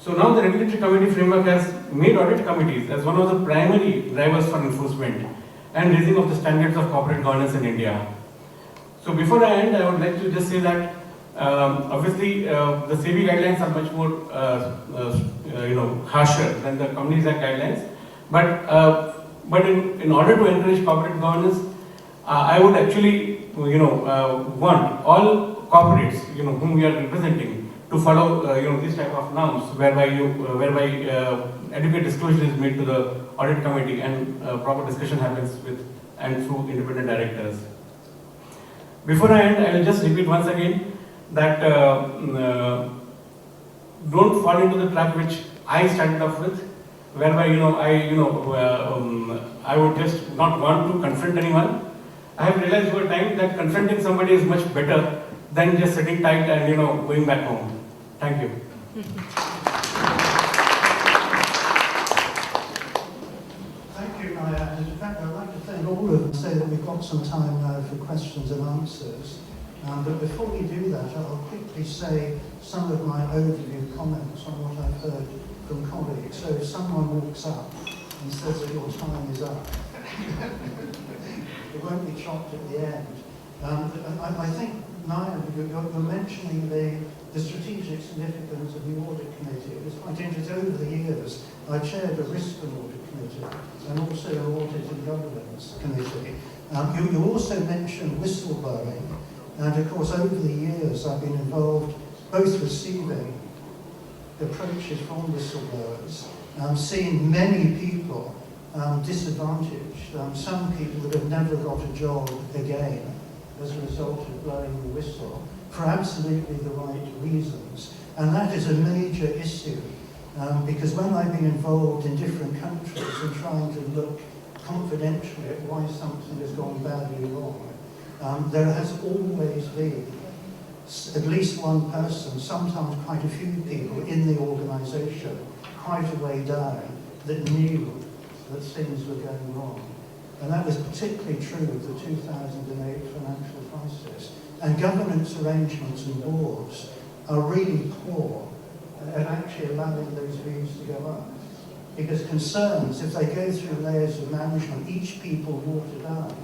So now the regulatory committee framework has made audit committees as one of the primary drivers for enforcement and raising of the standards of corporate governance in India. So before I end, I would like to just say that obviously the SEBI guidelines are much more harsher than the Companies Act guidelines. But in order to encourage corporate governance, I would actually want all corporates whom we are representing to follow these type of norms whereby adequate disclosure is made to the audit committee and proper discussion happens with and through independent directors. Before I end, I will just repeat once again that don't fall into the trap which I started off with, whereby I would just not want to confront anyone. I have realized over time that confronting somebody is much better than just sitting tight and going back home. Thank you. Thank you, Maya. And in fact, I'd like to thank all of them, say that we've got some time now for questions and answers. But before we do that, I'll quickly say some of my overview comments on what I've heard from colleagues. So if someone walks up and says that your time is up, it won't be chopped at the end. I think, Maya, you're mentioning the strategic significance of the audit committee. It was quite interesting. Over the years, I chaired a risk and audit committee and also an audit and governance committee. You also mentioned whistleblowing. And of course, over the years, I've been involved both receiving approaches from whistleblowers, seeing many people disadvantaged, some people that have never got a job again as a result of blowing the whistle for absolutely the right reasons. And that is a major issue because when I've been involved in different countries and trying to look confidentially at why something has gone badly wrong, there has always been at least one person, sometimes quite a few people in the organisation, quite a way down, that knew that things were going wrong. And that was particularly true of the 2008 financial crisis. And governance arrangements and boards are really poor at actually allowing those views to go up. Because concerns, if they go through layers of management, each people water down.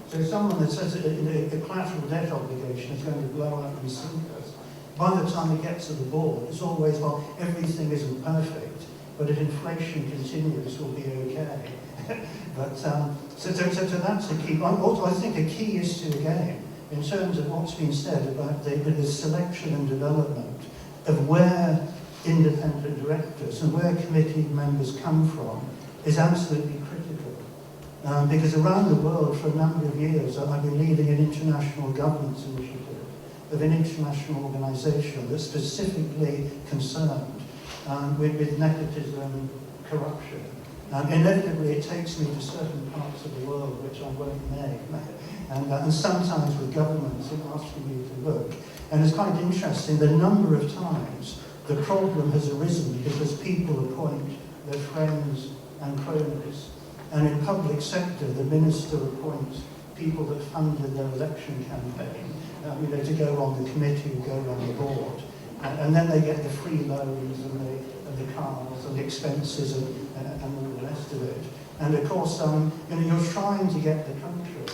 So someone that says that a collateral debt obligation is going to blow up and sink us, by the time it gets to the board, it's always, well, everything isn't perfect, but if inflation continues, we'll be okay. But so that's a key. Also, I think a key issue again, in terms of what's been said about the selection and development of where independent directors and where committee members come from is absolutely critical. Because around the world for a number of years I've been leading an international governance initiative of an international organisation that's specifically concerned with nepotism, corruption. Inevitably it takes me to certain parts of the world which I won't name, and sometimes with governments asking me to look. And it's quite interesting the number of times the problem has arisen because people appoint their friends and cronies. And in public sector, the minister appoints people that funded their election campaign, to go on the committee or go on the board. And then they get the free loans and the cars and the expenses and all the rest of it. And of course, you're trying to get the country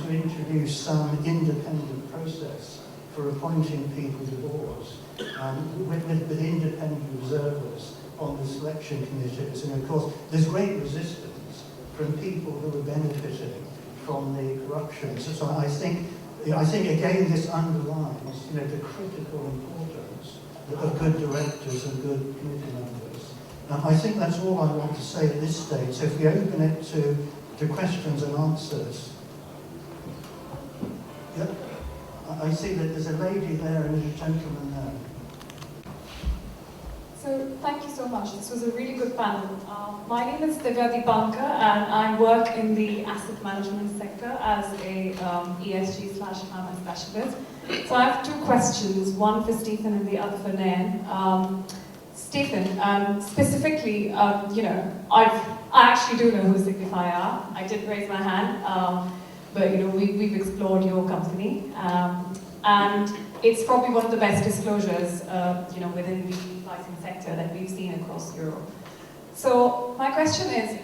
to introduce some independent process for appointing people to boards with independent observers on the selection committees. And of course, there's great resistance from people who are benefiting from the corruption. So I think again this underlines the critical importance of good directors and good committee members. I think that's all I want to say at this stage. So if we open it to questions and answers. Yep. I see that there's a lady there and a gentleman there. So thank you so much. This was a really good panel. My name is Divya Deepankar and I work in the asset management sector as a ESG/climate specialist. So I have two questions, one for Stephen and the other for Nayan. Stephen, specifically, I actually do know who Signify are. I did raise my hand, but we've explored your company, and it's probably one of the best disclosures, within the pricing sector that we've seen across Europe. So my question is,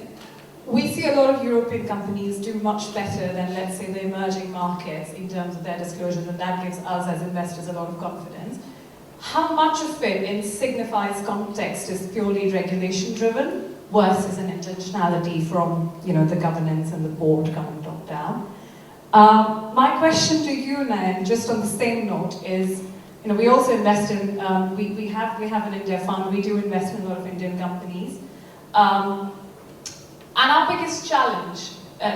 we see a lot of European companies do much better than, let's say, the emerging markets in terms of their disclosures, and that gives us as investors a lot of confidence. How much of it in Signify's context is purely regulation-driven versus an intentionality from, the governance and the board coming top down? My question to you, Nayan, just on the same note, is, we also invest in, we have an India fund, we do invest in a lot of Indian companies. And our biggest challenge,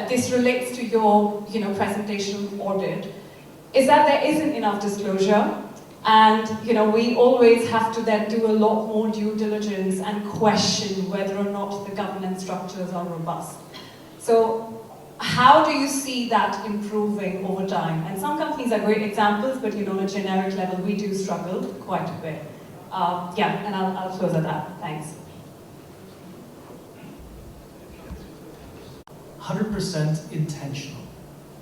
this relates to your, presentation audit, is that there isn't enough disclosure. And we always have to then do a lot more due diligence and question whether or not the governance structures are robust. So how do you see that improving over time? And some companies are great examples, but on a generic level, we do struggle quite a bit. And I'll close at that. Thanks. 100% intentional.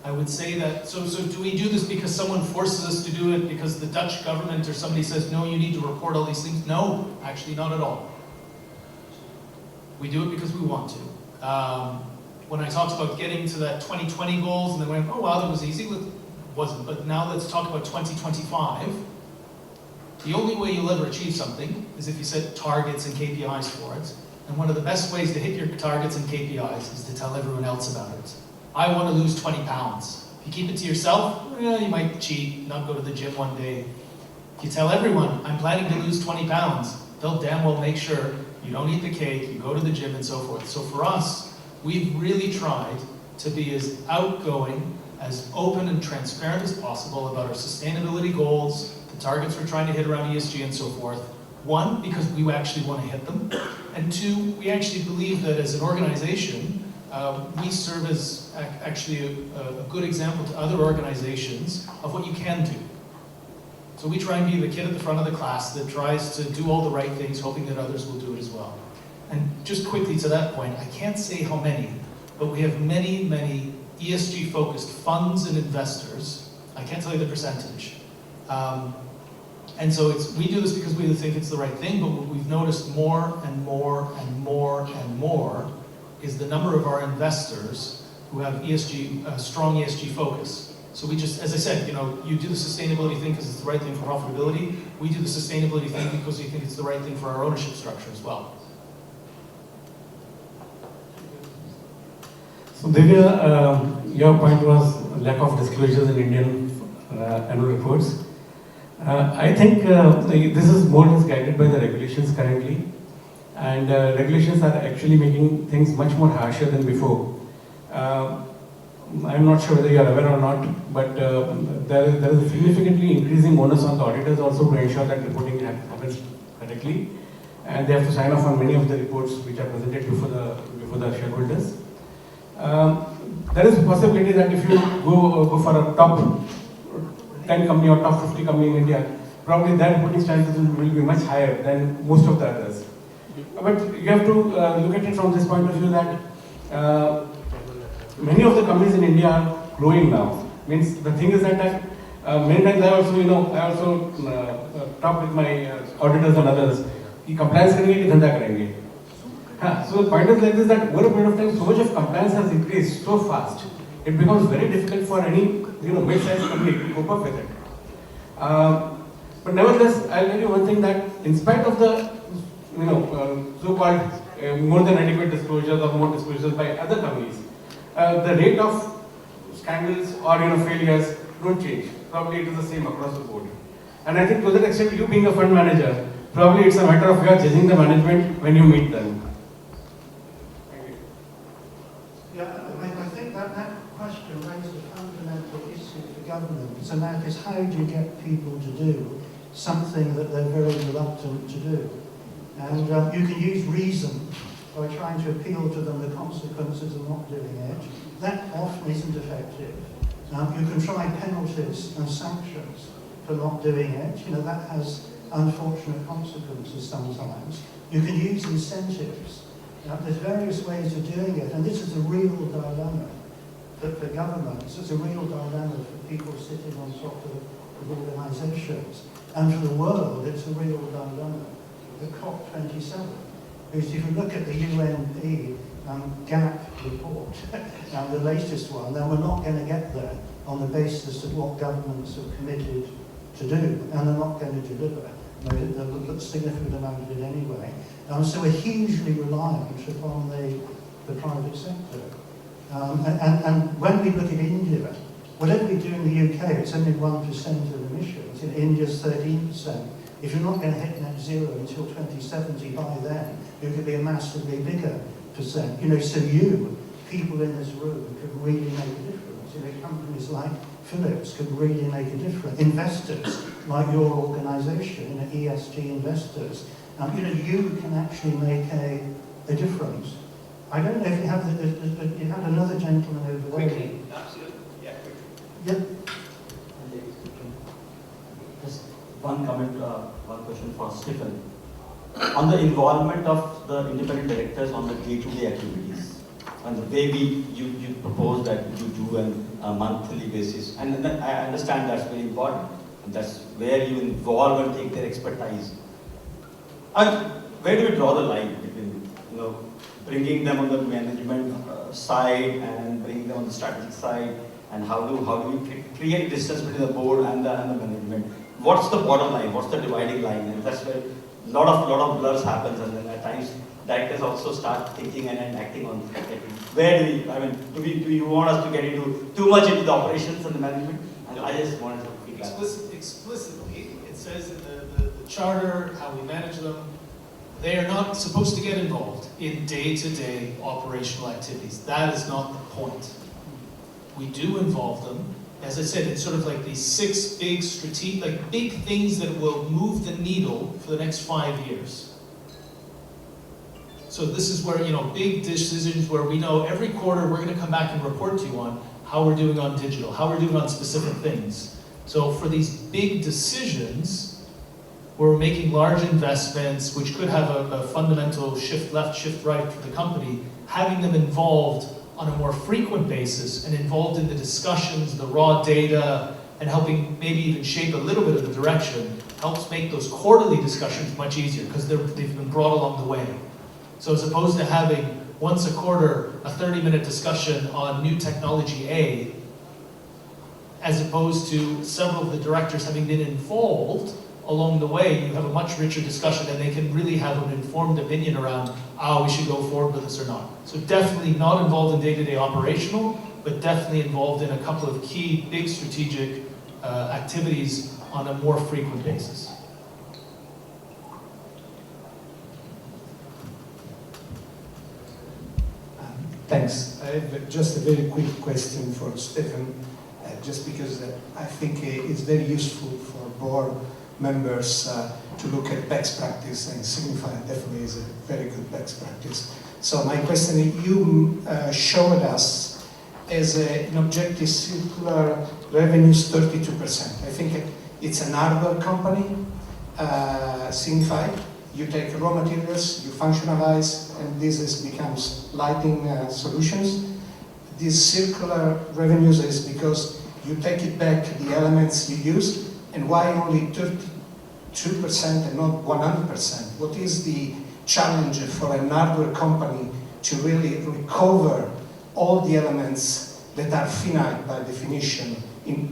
I would say that, so do we do this because someone forces us to do it, because the Dutch government or somebody says, no, you need to report all these things? No, actually not at all. We do it because we want to. When I talked about getting to that 2020 goals and then went, oh wow, that was easy, it wasn't, but now let's talk about 2025. The only way you'll ever achieve something is if you set targets and KPIs for it. And one of the best ways to hit your targets and KPIs is to tell everyone else about it. I want to lose 20 pounds. If you keep it to yourself, you might cheat, not go to the gym one day. If you tell everyone, I'm planning to lose 20 pounds, they'll damn well make sure you don't eat the cake, you go to the gym and so forth. So for us, we've really tried to be as outgoing, as open and transparent as possible about our sustainability goals, the targets we're trying to hit around ESG and so forth. One, because we actually want to hit them. And two, we actually believe that as an organization, we serve as actually a good example to other organizations of what you can do. So we try and be the kid at the front of the class that tries to do all the right things, hoping that others will do it as well. And just quickly to that point, I can't say how many, but we have many, many ESG-focused funds and investors. I can't tell you the percentage. And so we do this because we think it's the right thing, but what we've noticed more and more and more and more is the number of our investors who have strong ESG focus. So we just, as I said, you do the sustainability thing because it's the right thing for profitability. We do the sustainability thing because we think it's the right thing for our ownership structure as well. So Divya, your point was lack of disclosures in Indian annual reports. I think this is more or less guided by the regulations currently. And regulations are actually making things much more harsher than before. I'm not sure whether you are aware or not, but there is a significantly increasing onus on the auditors also to ensure that reporting happens correctly. And they have to sign off on many of the reports which are presented before the shareholders. There is a possibility that if you go for a top 10 company or top 50 company in India, probably their reporting standards will be much higher than most of the others. But you have to look at it from this point of view that many of the companies in India are growing now. Means the thing is that many times I also talk with my auditors and others. कि compliance करेंगे कि धंधा करेंगे. So the point is like this, that over a period of time, so much of compliance has increased so fast. It becomes very difficult for any mid-sized company to cope up with it. But nevertheless, I'll tell you one thing, that in spite of the so-called more than adequate disclosures or more disclosures by other companies, the rate of scandals or failures don't change. Probably it is the same across the board. And I think to that extent, you being a fund manager, probably it's a matter of you are judging the management when you meet them. Thank you. Yeah, I think that question raises a fundamental issue for governance, and that is, how do you get people to do something that they're very reluctant to do? And you can use reason by trying to appeal to them the consequences of not doing it. That often isn't effective. You can try penalties and sanctions for not doing it. That has unfortunate consequences sometimes. You can use incentives. There's various ways of doing it, and this is a real dilemma for governments. It's a real dilemma for people sitting on top of organisations. And for the world, it's a real dilemma. The COP27. Because if you look at the UNP GAP report, the latest one, then we're not going to get there on the basis of what governments have committed to do, and they're not going to deliver a significant amount of it anyway. So we're hugely reliant upon the private sector. And when we look at India, whatever we do in the UK, it's only 1% of emissions. In India's 13%. If you're not going to hit net zero until 2070, by then, you could be a massively bigger percent. So people in this room, could really make a difference. Companies like Philips could really make a difference. Investors, like your organisation, ESG investors, you can actually make a difference. I don't know if you have you had another gentleman over there. Quickly, absolutely. Yeah, quickly. Yep. Just one comment, one question for Stephen. On the involvement of the independent directors on the day-to-day activities, and the way you propose that you do on a monthly basis, and then I understand that's very important, and that's where you involve and take their expertise. And where do we draw the line between, bringing them on the management side and bringing them on the strategic side, and how do we create distance between the board and the management? What's the bottom line? What's the dividing line? And that's where a lot of blurs happens, and then at times directors also start thinking and acting on it. Where do you want us to get into too much into the operations and the management? And I just wanted to be clear. Explicitly, it says in the charter how we manage them. They are not supposed to get involved in day-to-day operational activities. That is not the point. We do involve them. As I said, it's sort of like these 6 big strategic, big things that will move the needle for the next 5 years. So this is where, big decisions where we know every quarter we're going to come back and report to you on how we're doing on digital, how we're doing on specific things. So for these big decisions, where we're making large investments, which could have a fundamental shift left, shift right for the company, having them involved on a more frequent basis and involved in the discussions, the raw data, and helping maybe even shape a little bit of the direction, helps make those quarterly discussions much easier because they've been brought along the way. So as opposed to having once a quarter a 30-minute discussion on new technology A, as opposed to several of the directors having been involved along the way, you have a much richer discussion and they can really have an informed opinion around, we should go forward with this or not. So definitely not involved in day-to-day operational, but definitely involved in a couple of key, big strategic activities on a more frequent basis. Thanks. I have just a very quick question for Stephen, just because I think it's very useful for board members to look at best practice, and Signify definitely is a very good best practice. So my question is, you showed us as an objective circular revenues 32%. I think it's an hardware company, Signify. You take raw materials, you functionalize, and this becomes lighting solutions. These circular revenues is because you take it back the elements you use, and why only 32% and not 100%? What is the challenge for an hardware company to really recover all the elements that are finite by definition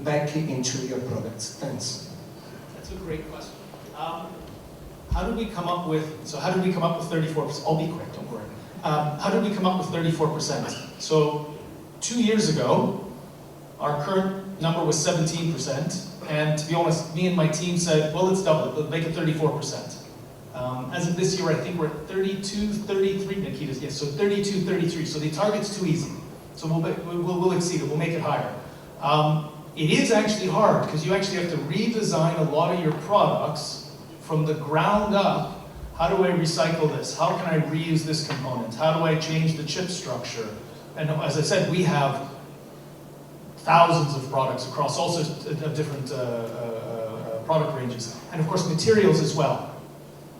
back into your products? Thanks. That's a great question. How did we come up with 34%? I'll be quick, don't worry. How did we come up with 34%? So 2 years ago, our current number was 17%, and to be honest, me and my team said, well, let's double it, let's make it 34%. As of this year, I think we're at 32, 33, Nikita's, yes, so 32, 33, so the target's too easy. So we'll exceed it, we'll make it higher. It is actually hard, because you actually have to redesign a lot of your products from the ground up. How do I recycle this? How can I reuse this component? How do I change the chip structure? And as I said, we have thousands of products across all sorts of different product ranges. And of course, materials as well.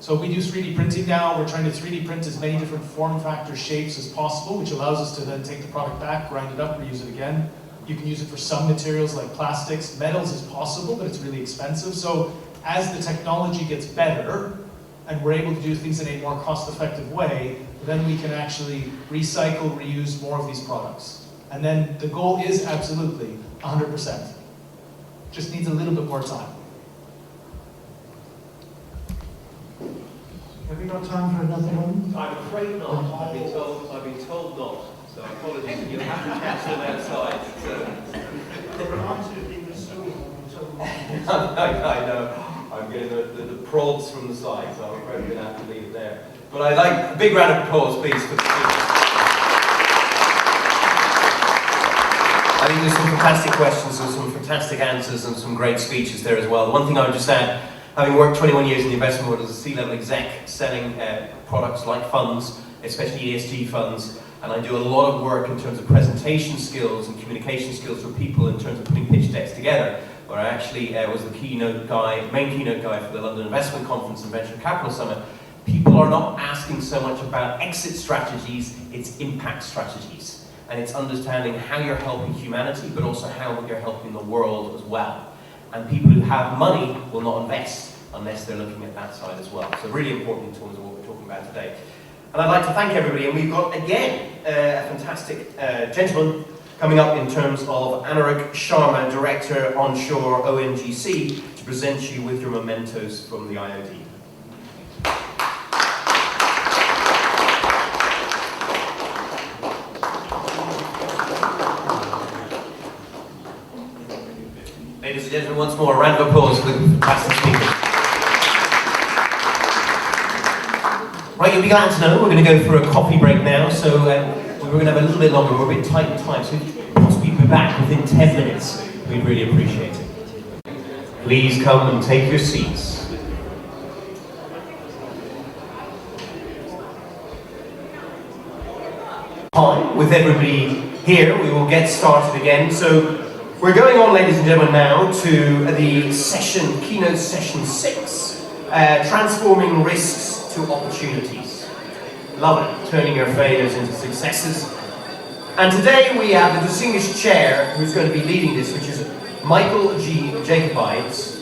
So we do 3D printing now. We're trying to 3D print as many different form factor shapes as possible, which allows us to then take the product back, grind it up, reuse it again. You can use it for some materials like plastics. Metals is possible, but it's really expensive. So as the technology gets better, and we're able to do things in a more cost-effective way, then we can actually recycle, reuse more of these products. And then the goal is absolutely 100%. Just needs a little bit more time. Have we got time for another one? I'm afraid not. I've been told not. So apologies. You'll have to catch them outside. I know. I'm getting the prods from the side, so I'm afraid we're going to have to leave it there. But I'd like a big round of applause, please, for the speakers. I think there's some fantastic questions and some fantastic answers and some great speeches there as well. One thing I would just add, having worked 21 years in the investment world as a C-level exec, selling products like funds, especially ESG funds, and I do a lot of work in terms of presentation skills and communication skills for people in terms of putting pitch decks together, where I actually was the main keynote guy for the London Investment Conference and Venture Capital Summit. People are not asking so much about exit strategies, it's impact strategies. And it's understanding how you're helping humanity, but also how you're helping the world as well. And people who have money will not invest unless they're looking at that side as well. So really important in terms of what we're talking about today. And I'd like to thank everybody, and we've got, again, a fantastic gentleman coming up in terms of Anurag Sharma, Director Onshore ONGC, to present you with your mementos from the IOD. Ladies and gentlemen, once more, a round of applause for the fantastic speakers. Right, you'll be glad to know we're going to go for a coffee break now, so we're going to have a little bit longer, we're a bit tight in time, so if you could possibly be back within 10 minutes, we'd really appreciate it. Please come and take your seats. Hi, with everybody here, we will get started again. So we're going on, ladies and gentlemen, now to the session, keynote session 6, transforming risks to opportunities. Love it, turning your failures into successes. And today we have the distinguished chair who's going to be leading this, which is Michael G. Jacobides,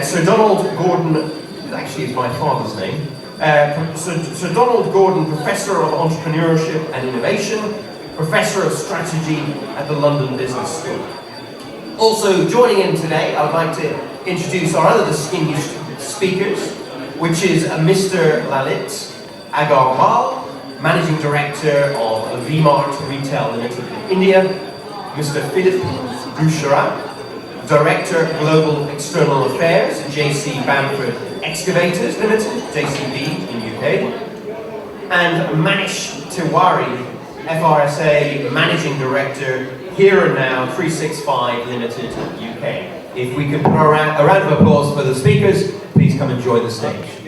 Sir Donald Gordon, actually is my father's name, Sir Donald Gordon, Professor of Entrepreneurship and Innovation, Professor of Strategy at the London Business School. Also joining in today, I would like to introduce our other distinguished speakers, which is Mr. Lalit Agarwal, Managing Director of V-Mart Retail Limited in India, Mr. Philip Bouchara, Director Global External Affairs at JC Bamford Excavators Limited, JCB in UK, and Manish Tiwari, FRSA Managing Director, Here and Now 365 Limited UK. If we could put a round of applause for the speakers, please come and join the stage.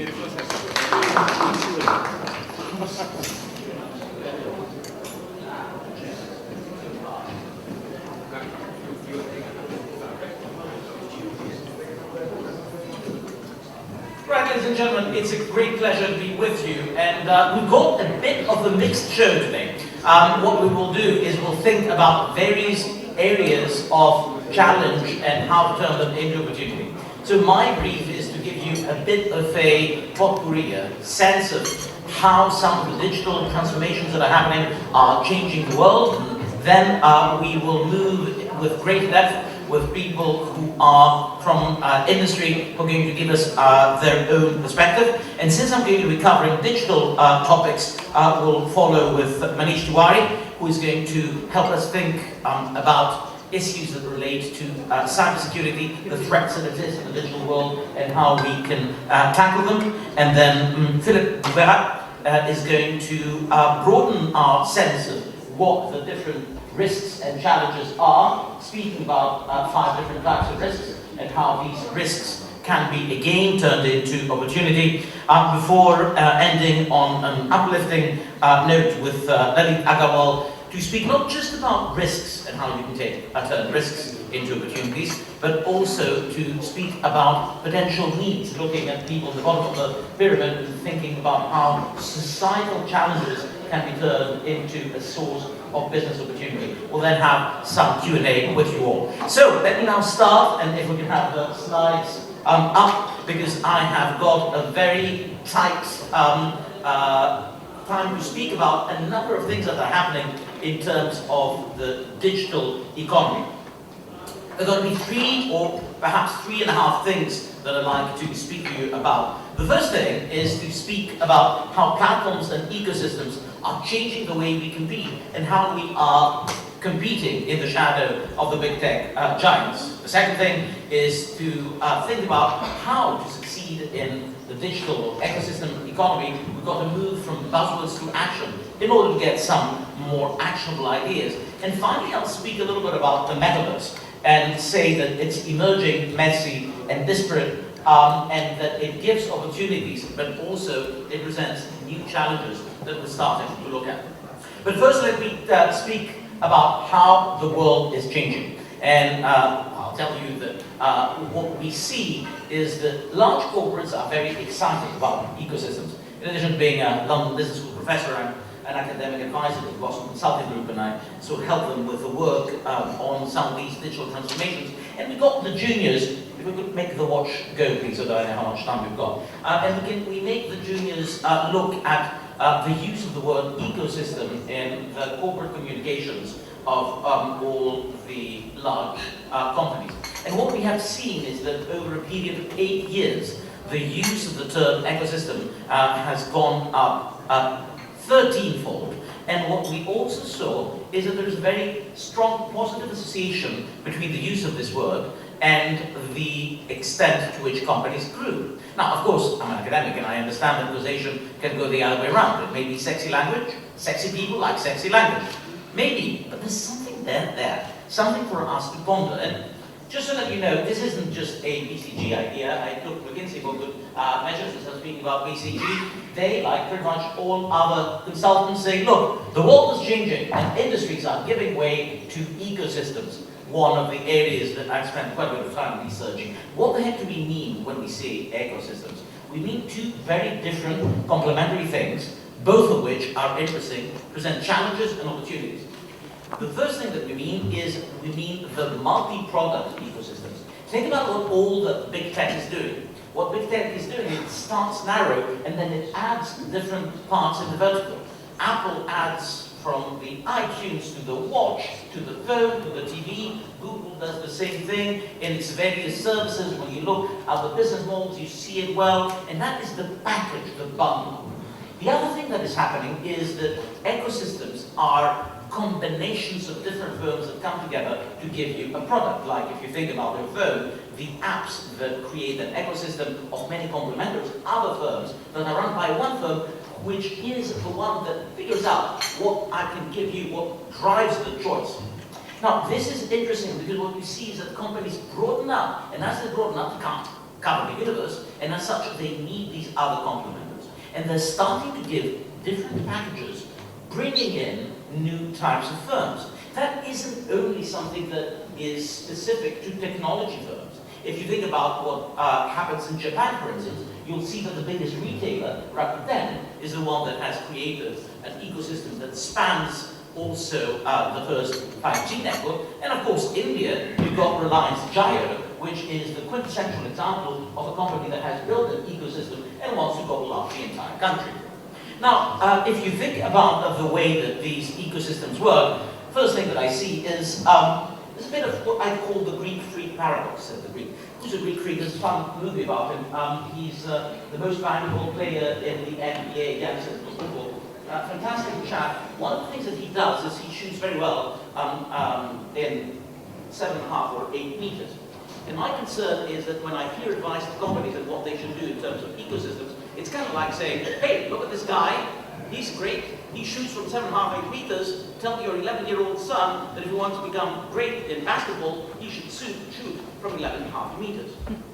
Right, ladies and gentlemen, it's a great pleasure to be with you, and we've got a bit of a mixed show today. What we will do is we'll think about various areas of challenge and how to turn them into opportunity. So my brief is to give you a bit of a potpourri, a sense of how some of the digital transformations that are happening are changing the world. Then we will move with great depth with people who are from industry who are going to give us their own perspective. And since I'm going to be covering digital topics, we'll follow with Manish Tiwari, who is going to help us think about issues that relate to cybersecurity, the threats that exist in the digital world, and how we can tackle them. And then Philip Vera is going to broaden our sense of what the different risks and challenges are, speaking about 5 different types of risks and how these risks can be again turned into opportunity, before ending on an uplifting note with Lalit Agarwal to speak not just about risks and how you can turn risks into opportunities, but also to speak about potential needs, looking at people at the bottom of the pyramid and thinking about how societal challenges can be turned into a source of business opportunity. We'll then have some Q&A with you all. So let me now start, and if we can have the slides up, because I have got a very tight time to speak about a number of things that are happening in terms of the digital economy. There are going to be 3 or perhaps 3.5 things that I'd like to speak to you about. The first thing is to speak about how platforms and ecosystems are changing the way we compete and how we are competing in the shadow of the big tech giants. The second thing is to think about how to succeed in the digital ecosystem economy. We've got to move from buzzwords to action in order to get some more actionable ideas. And finally, I'll speak a little bit about the metaverse and say that it's emerging, messy, and disparate, and that it gives opportunities, but also it presents new challenges that we're starting to look at. But first, let me speak about how the world is changing. And I'll tell you that what we see is that large corporates are very excited about ecosystems. In addition to being a London Business School professor, I'm an academic advisor to the Boston Consulting Group, and I sort of help them with the work on some of these digital transformations. And we've got the juniors. If we could make the watch go, please, so that I know how much time we've got. And we make the juniors look at the use of the word ecosystem in the corporate communications of all the large companies. And what we have seen is that over a period of 8 years, the use of the term ecosystem has gone up 13-fold. And what we also saw is that there is a very strong positive association between the use of this word and the extent to which companies grew. Now, of course, I'm an academic and I understand that causation can go the other way around. It may be sexy language, sexy people like sexy language. Maybe, but there's something there, something for us to ponder. And just so that you know, this isn't just a BCG idea. I took McKinsey for good measures as I was speaking about BCG. They, like pretty much all other consultants, say, look, the world is changing and industries are giving way to ecosystems. One of the areas that I've spent quite a bit of time researching. What the heck do we mean when we say ecosystems? We mean 2 very different complementary things, both of which are interesting, present challenges and opportunities. The first thing that we mean is we mean the multi-product ecosystems. Think about what all the big tech is doing. What big tech is doing, it starts narrow and then it adds different parts in the vertical. Apple adds from the iTunes to the watch, to the phone, to the TV. Google does the same thing in its various services. When you look at the business models, you see it well, and that is the package, the bundle. The other thing that is happening is that ecosystems are combinations of different firms that come together to give you a product. Like if you think about your phone, the apps that create an ecosystem of many complementary other firms that are run by one firm, which is the one that figures out what I can give you, what drives the choice. Now, this is interesting because what you see is that companies broaden up, and as they broaden up, they can't cover the universe, and as such, they need these other complementers. And they're starting to give different packages, bringing in new types of firms. That isn't only something that is specific to technology firms. If you think about what happens in Japan, for instance, you'll see that the biggest retailer, Rakuten, is the one that has created an ecosystem that spans also the first 5G network. And of course, India, you've got Reliance Jio, which is the quintessential example of a company that has built an ecosystem and wants to go out the entire country. Now, if you think about the way that these ecosystems work, first thing that I see is there's There's a bit of what I call the Greek freak paradox, said the Greek. Who's a Greek freak? There's a fun movie about him. He's the most valuable player in the NBA, yes, football. Fantastic chap. One of the things that he does is he shoots very well in 7.5 or 8 meters. And my concern is that when I hear advice to companies on what they should do in terms of ecosystems, it's kind of like saying, hey, look at this guy, he's great, he shoots from 7.5, 8 meters, tell your 11-year-old son that if he wants to become great in basketball, he should shoot from 11.5 meters.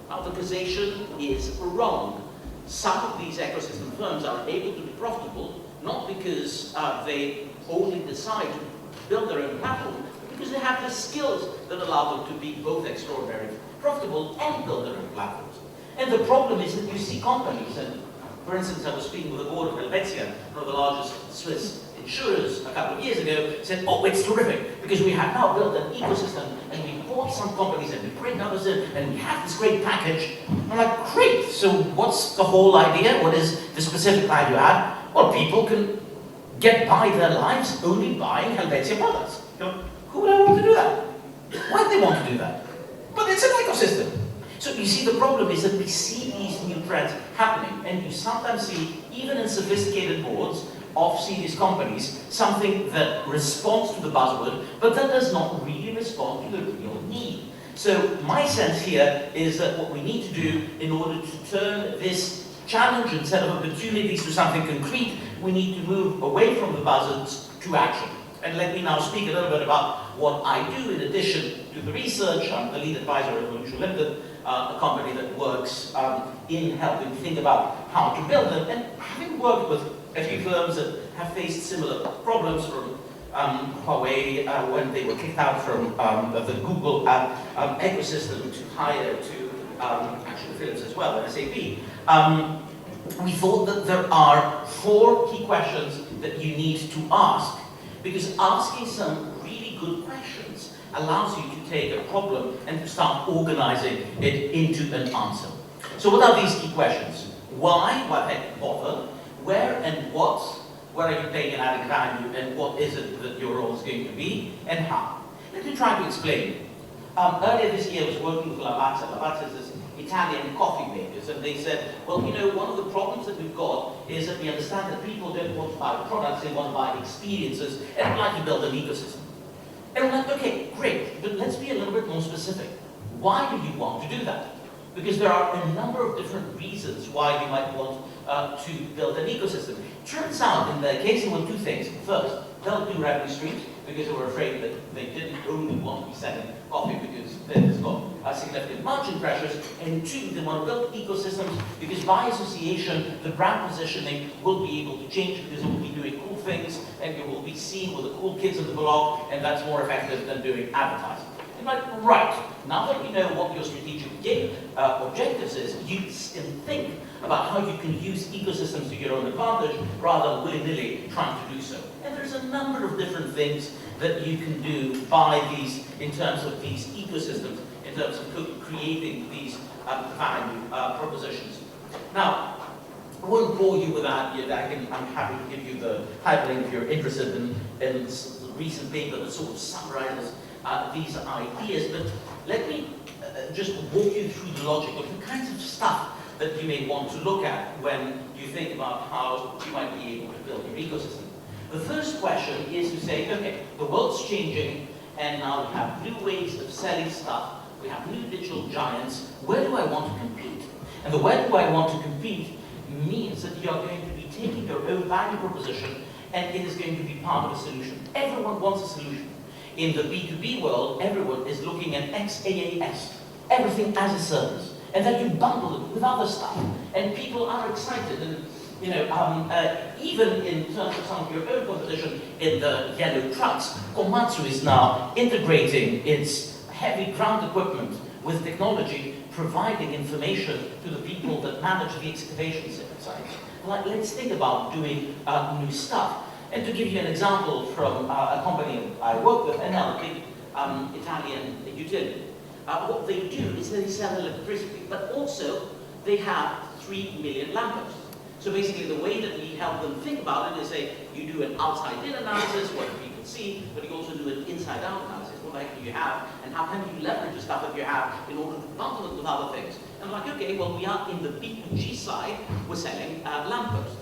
Now the causation is wrong. Some of these ecosystem firms are able to be profitable, not because they only decide to build their own platform, because they have the skills that allow them to be both extraordinarily profitable and build their own platforms. And the problem is that you see companies, and for instance, I was speaking with the board of Helvetia, one of the largest Swiss insurers a couple of years ago, said, oh, it's terrific, because we have now built an ecosystem, and we bought some companies, and we bring others in, and we have this great package. I'm like, great, so what's the whole idea? What is the specific value add? Well, people can get by their lives only buying Helvetia products. You know, who would want to do that? Why do they want to do that? But it's an ecosystem. So you see, the problem is that we see these new trends happening, and you sometimes see, even in sophisticated boards of serious companies, something that responds to the buzzword, but that does not really respond to the real need. So my sense here is that what we need to do in order to turn this challenge and set of opportunities to something concrete, we need to move away from the buzzwords to action. And let me now speak a little bit about what I do in addition to the research. I'm the lead advisor at Evolution Limited, a company that works in helping think about how to build them. And having worked with a few firms that have faced similar problems, from Huawei when they were kicked out from the Google ecosystem to hire to actually Philips as well, and SAP, we thought that there are 4 key questions that you need to ask. Because asking some really good questions allows you to take a problem and to start organizing it into an answer. So what are these key questions? Why? What the heck bother? Where and what? Where are you paying an added value? And what is it that your role is going to be? And how? Let me try to explain. Earlier this year I was working with Lavazza. Lavazza is this Italian coffee makers, and they said, well, you know, one of the problems that we've got is that we understand that people don't want to buy products, they want to buy experiences, and we'd like to build an ecosystem. And we're like, okay, great, but let's be a little bit more specific. Why do you want to do that? Because there are a number of different reasons why you might want to build an ecosystem. Turns out, in their case, there were 2 things. First, they'll do revenue streams, because they were afraid that they didn't only want to be selling coffee because there's got significant margin pressures, and 2, they want to build ecosystems because by association, the brand positioning will be able to change because it will be doing cool things, and you will be seen with the cool kids in the block, and that's more effective than doing advertising. And like, right, now that you know what your strategic objectives is, you can think about how you can use ecosystems to your own advantage rather than willy-nilly trying to do so. And there's a number of different things that you can do by these, in terms of these ecosystems, in terms of creating these value propositions. Now, I won't bore you with that yet. I'm happy to give you the hyperlink if you're interested in the recent paper that sort of summarizes these ideas, but let me just walk you through the logic of the kinds of stuff that you may want to look at when you think about how you might be able to build your ecosystem. The first question is to say, okay, the world's changing, and now we have new ways of selling stuff, we have new digital giants, where do I want to compete? And the where do I want to compete means that you are going to be taking your own value proposition, and it is going to be part of a solution. Everyone wants a solution. In the B2B world, everyone is looking at XaaS, everything as a service, and then you bundle it with other stuff, and people are excited. And you know, even in terms of some of your own competition in the yellow trucks, Komatsu is now integrating its heavy ground equipment with technology, providing information to the people that manage the excavation sites. Like, let's think about doing new stuff. And to give you an example from a company I work with, Enel, a big Italian utility, what they do is they sell electricity, but also they have 3 million lampposts. So basically the way that we help them think about it is say, you do an outside-in analysis, what do people see, but you also do an inside-out analysis. what the heck do you have, and how can you leverage the stuff that you have in order to bundle it with other things? And I'm like, okay, well, we are in the B2G side, we're selling lampposts.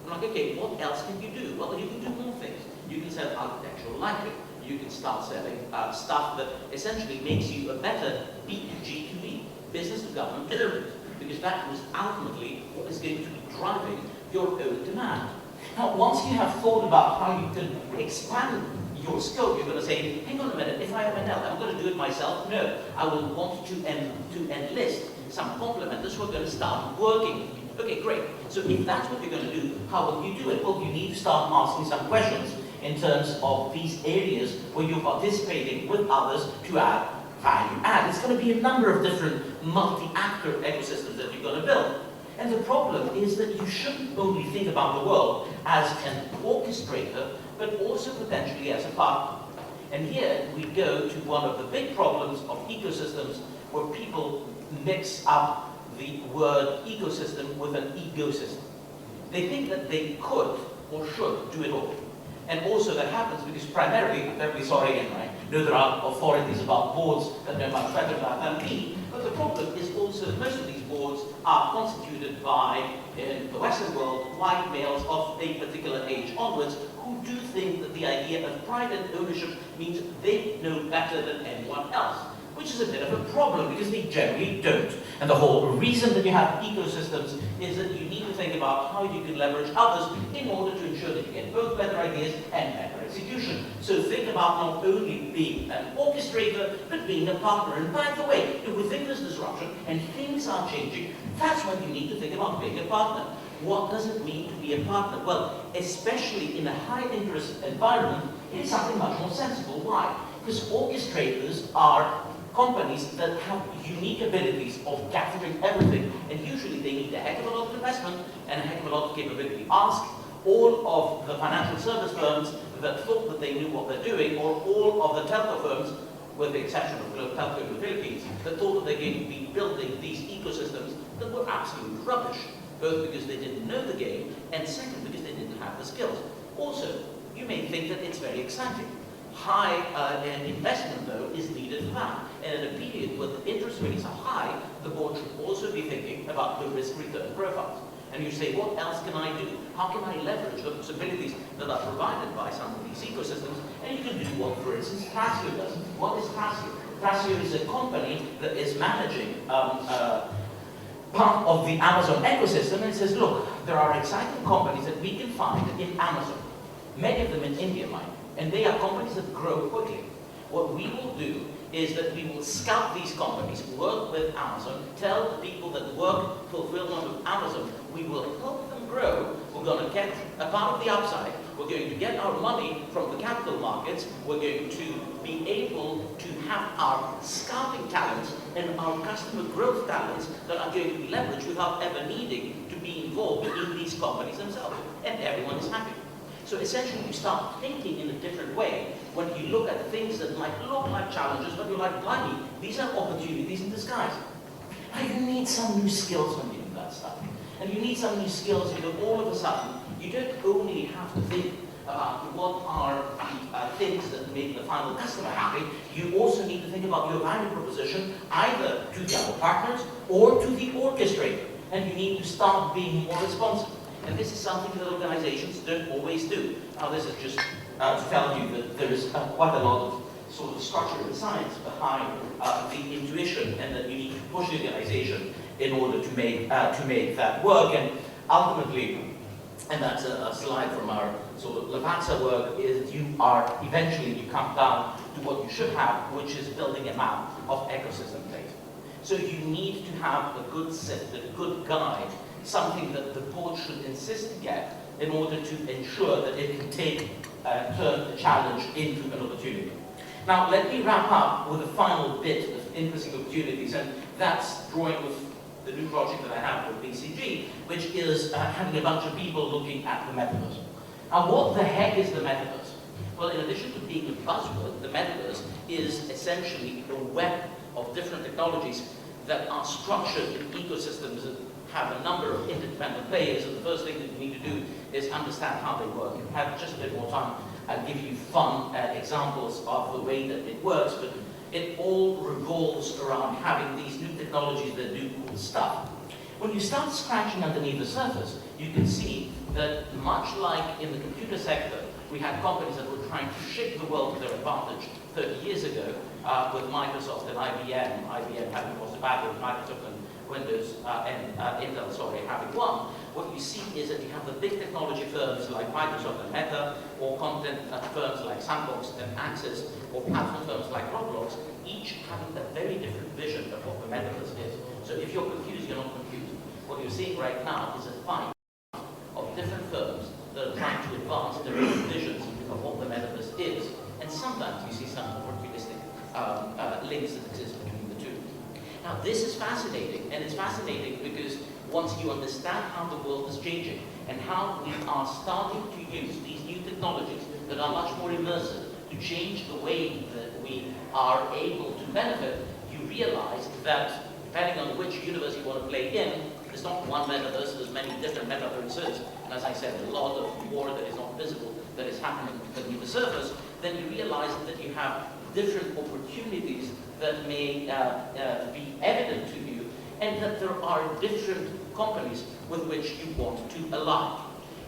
I'm like, okay, what else can you do? Well, you can do more things. You can sell architectural lighting. You can start selling stuff that essentially makes you a better B2G2B, business to government deliveries, because that was ultimately what is going to be driving your own demand. Now, once you have thought about how you can expand your scope, you're going to say, hang on a minute, if I am an L, I'm going to do it myself? No, I will want to enlist some complementers who are going to start working. Okay, great. So if that's what you're going to do, how will you do it? Well, you need to start asking some questions in terms of these areas where you're participating with others to add value add. It's going to be a number of different multi-actor ecosystems that you're going to build. And the problem is that you shouldn't only think about the world as an orchestrator, but also potentially as a partner. And here we go to one of the big problems of ecosystems where people mix up the word ecosystem with an ecosystem. They think that they could or should do it all. And also that happens because primarily, very sorry again, right? No, there are authorities about boards that know much better about than me, but the problem is also that most of these boards are constituted by, in the Western world, white males of a particular age onwards who do think that the idea of private ownership means they know better than anyone else, which is a bit of a problem because they generally don't. And the whole reason that you have ecosystems is that you need to think about how you can leverage others in order to ensure that you get both better ideas and better execution. So think about not only being an orchestrator, but being a partner. And by the way, if we think there's disruption and things are changing, that's when you need to think about being a partner. What does it mean to be a partner? Well, especially in a high-interest environment, it's something much more sensible. Why? Because orchestrators are companies that have unique abilities of gathering everything, and usually they need a heck of a lot of investment and a heck of a lot of capability. Ask all of the financial service firms that thought that they knew what they're doing, or all of the telco firms, with the exception of Globe Telco in the Philippines, that thought that they're going to be building these ecosystems that were absolute rubbish, both because they didn't know the game, and second, because they didn't have the skills. Also, you may think that it's very exciting. High investment, though, is needed for that. And in a period where the interest rates are high, the board should also be thinking about the risk-return profiles. And you say, what else can I do? How can I leverage the possibilities that are provided by some of these ecosystems? And you can do what, for instance, Thrasio does. What is Thrasio? Thrasio is a company that is managing part of the Amazon ecosystem and says, look, there are exciting companies that we can find in Amazon. Many of them in India, mind. And they are companies that grow quickly. What we will do is that we will scout these companies, work with Amazon, tell the people that work fulfillment with Amazon, we will help them grow. We're going to get a part of the upside. We're going to get our money from the capital markets. We're going to be able to have our scouting talents and our customer growth talents that are going to be leveraged without ever needing to be involved in these companies themselves. And everyone is happy. So essentially, you start thinking in a different way when you look at things that might look like challenges, but you're like, blimey, these are opportunities in disguise. Now you need some new skills when you do that stuff. And you need some new skills because all of a sudden, you don't only have to think about what are the things that make the final customer happy, you also need to think about your value proposition either to the other partners or to the orchestrator. And you need to start being more responsive. And this is something that organizations don't always do. Now this is just to tell you that there is quite a lot of sort of structure and science behind the intuition, and that you need to push the organization in order to make that work. And ultimately, and that's a slide from our sort of Lavazza work, is you come down to what you should have, which is building a map of ecosystem data. So you need to have a good sift, a good guide, something that the board should insist to get in order to ensure that it can turn a challenge into an opportunity. Now, let me wrap up with a final bit of interesting opportunities, and that's drawing with the new project that I have with BCG, which is having a bunch of people looking at the metaverse. Now, what the heck is the metaverse? Well, in addition to being a buzzword, the metaverse is essentially a web of different technologies that are structured in ecosystems that have a number of interdependent players, and the first thing that you need to do is understand how they work. If you have just a bit more time, I'll give you fun examples of the way that it works, but it all revolves around having these new technologies that do cool stuff. When you start scratching underneath the surface, you can see that much like in the computer sector, we had companies that were trying to shape the world to their advantage 30 years ago with Microsoft and IBM. IBM having lost the battle, Microsoft and Windows and Intel, sorry, having won. What you see is that you have the big technology firms like Microsoft and Meta, or content firms like Sandbox and Access, or platform firms like Roblox, each having a very different vision of what the metaverse is. So if you're confused, you're not confused. What you're seeing right now is a fight of different firms that are trying to advance their own visions of what the metaverse is. And sometimes you see some opportunistic links that exist between the two. Now this is fascinating, and it's fascinating because once you understand how the world is changing and how we are starting to use these new technologies that are much more immersive to change the way that we are able to benefit, you realize that depending on which universe you want to play in, there's not one metaverse, there's many different metaverses. And as I said, a lot of war that is not visible, that is happening beneath the surface, then you realize that you have different opportunities that may be evident to you, and that there are different companies with which you want to align.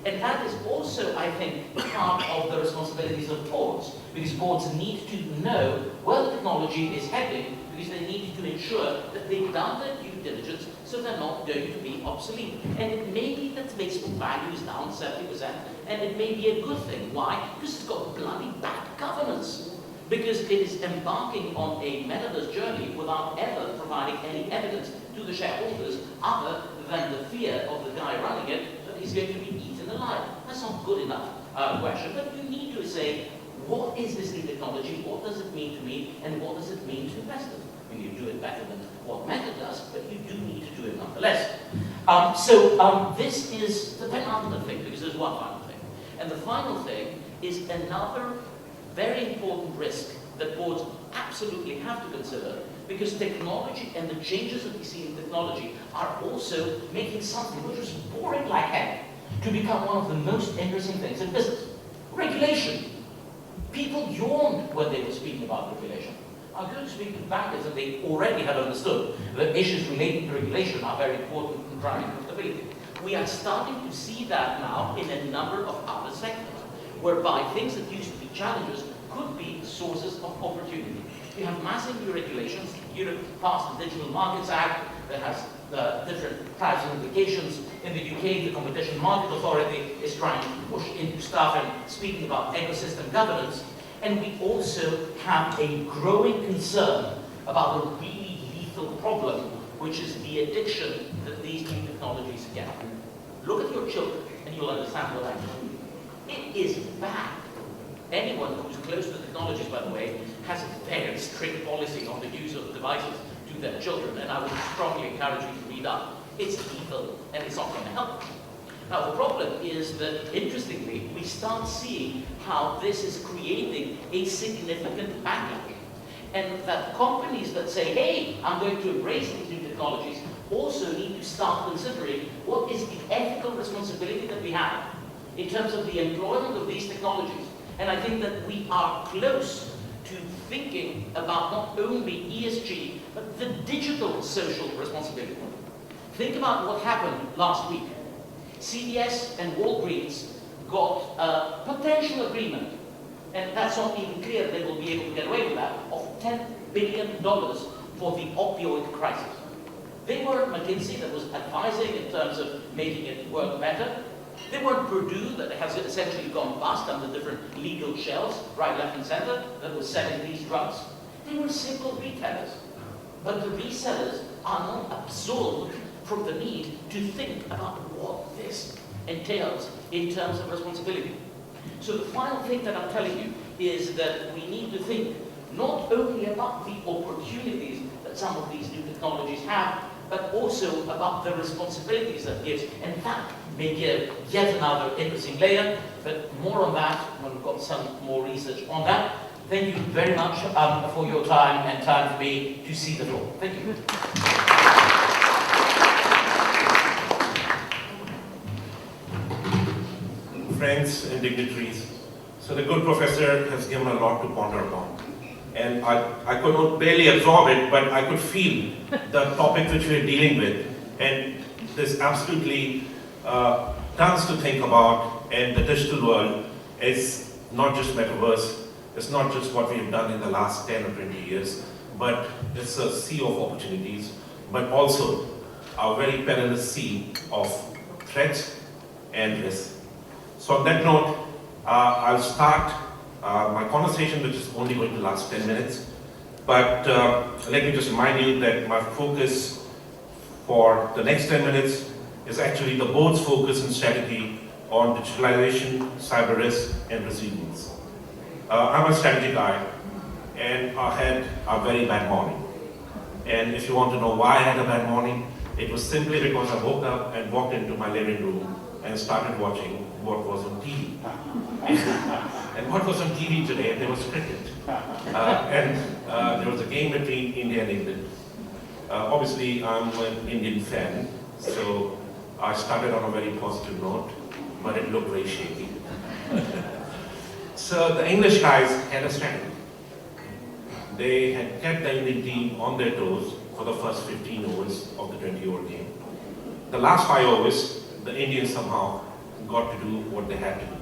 And that is also, I think, part of the responsibilities of boards, because boards need to know where the technology is heading, because they need to ensure that they've done their due diligence so they're not going to be obsolete. And it may be that Facebook value is down 70%, and it may be a good thing. Why? Because it's got bloody bad governance. Because it is embarking on a metaverse journey without ever providing any evidence to the shareholders other than the fear of the guy running it that he's going to be eaten alive. That's not good enough question, but you need to say, what is this new technology, what does it mean to me, and what does it mean to investors? I mean, you do it better than what Meta does, but you do need to do it nonetheless. This is the penultimate thing, because there's one final thing. And the final thing is another very important risk that boards absolutely have to consider, because technology and the changes that we see in technology are also making something which was boring like heck to become one of the most interesting things in business. Regulation. People yawned when they were speaking about regulation. I go to speak to bankers and they already had understood that issues relating to regulation are very important in driving profitability. We are starting to see that now in a number of other sectors, whereby things that used to be challenges could be sources of opportunity. We have massive new regulations. Europe passed the Digital Markets Act that has different types of implications. In the UK, the Competition Market Authority is trying to push into stuff and speaking about ecosystem governance. And we also have a growing concern about a really lethal problem, which is the addiction that these new technologies get. Look at your children and you'll understand what I mean. It is bad. Anyone who's close to the technologies, by the way, has a very strict policy on the use of devices to their children, and I would strongly encourage you to read up. It's lethal, and it's not going to help. Now, the problem is that, interestingly, we start seeing how this is creating a significant backlash. And that companies that say, hey, I'm going to embrace these new technologies, also need to start considering what is the ethical responsibility that we have in terms of the employment of these technologies. And I think that we are close to thinking about not only ESG, but the digital social responsibility. Think about what happened last week. CVS and Walgreens got a potential agreement, and that's not even clear they will be able to get away with that, of $10 billion for the opioid crisis. They weren't McKinsey that was advising in terms of making it work better. They weren't Purdue that has essentially gone bust under different legal shells, right, left, and center, that was selling these drugs. They were simple retailers. But the resellers are not absolved from the need to think about what this entails in terms of responsibility. So the final thing that I'm telling you is that we need to think not only about the opportunities that some of these new technologies have, but also about the responsibilities that gives. And that may give yet another interesting layer, but more on that when we've got some more research on that. Thank you very much for your time and time for me to see the floor. Thank you. Friends and dignitaries, So the good professor has given a lot to ponder upon. And I could not barely absorb it, but I could feel the topic which we're dealing with. And this absolutely tons to think about. And the digital world is not just metaverse, it's not just what we've done in the last 10 or 20 years, but it's a sea of opportunities, but also a very perilous sea of threats and risks. So on that note, I'll start my conversation, which is only going to last 10 minutes. But let me just remind you that my focus for the next 10 minutes is actually the board's focus and strategy on digitalization, cyber risk, and resilience. I'm a strategy guy, and I had a very bad morning. And if you want to know why I had a bad morning, it was simply because I woke up and walked into my living room and started watching what was on TV. And what was on TV today? There was cricket. And there was a game between India and England. Obviously, I'm an Indian fan, so I started on a very positive note, but it looked very shaky. So the English guys had a strategy. They had kept the Indian team on their toes for the first 15 overs of the 20-over game. The last 5 overs, the Indians somehow got to do what they had to do.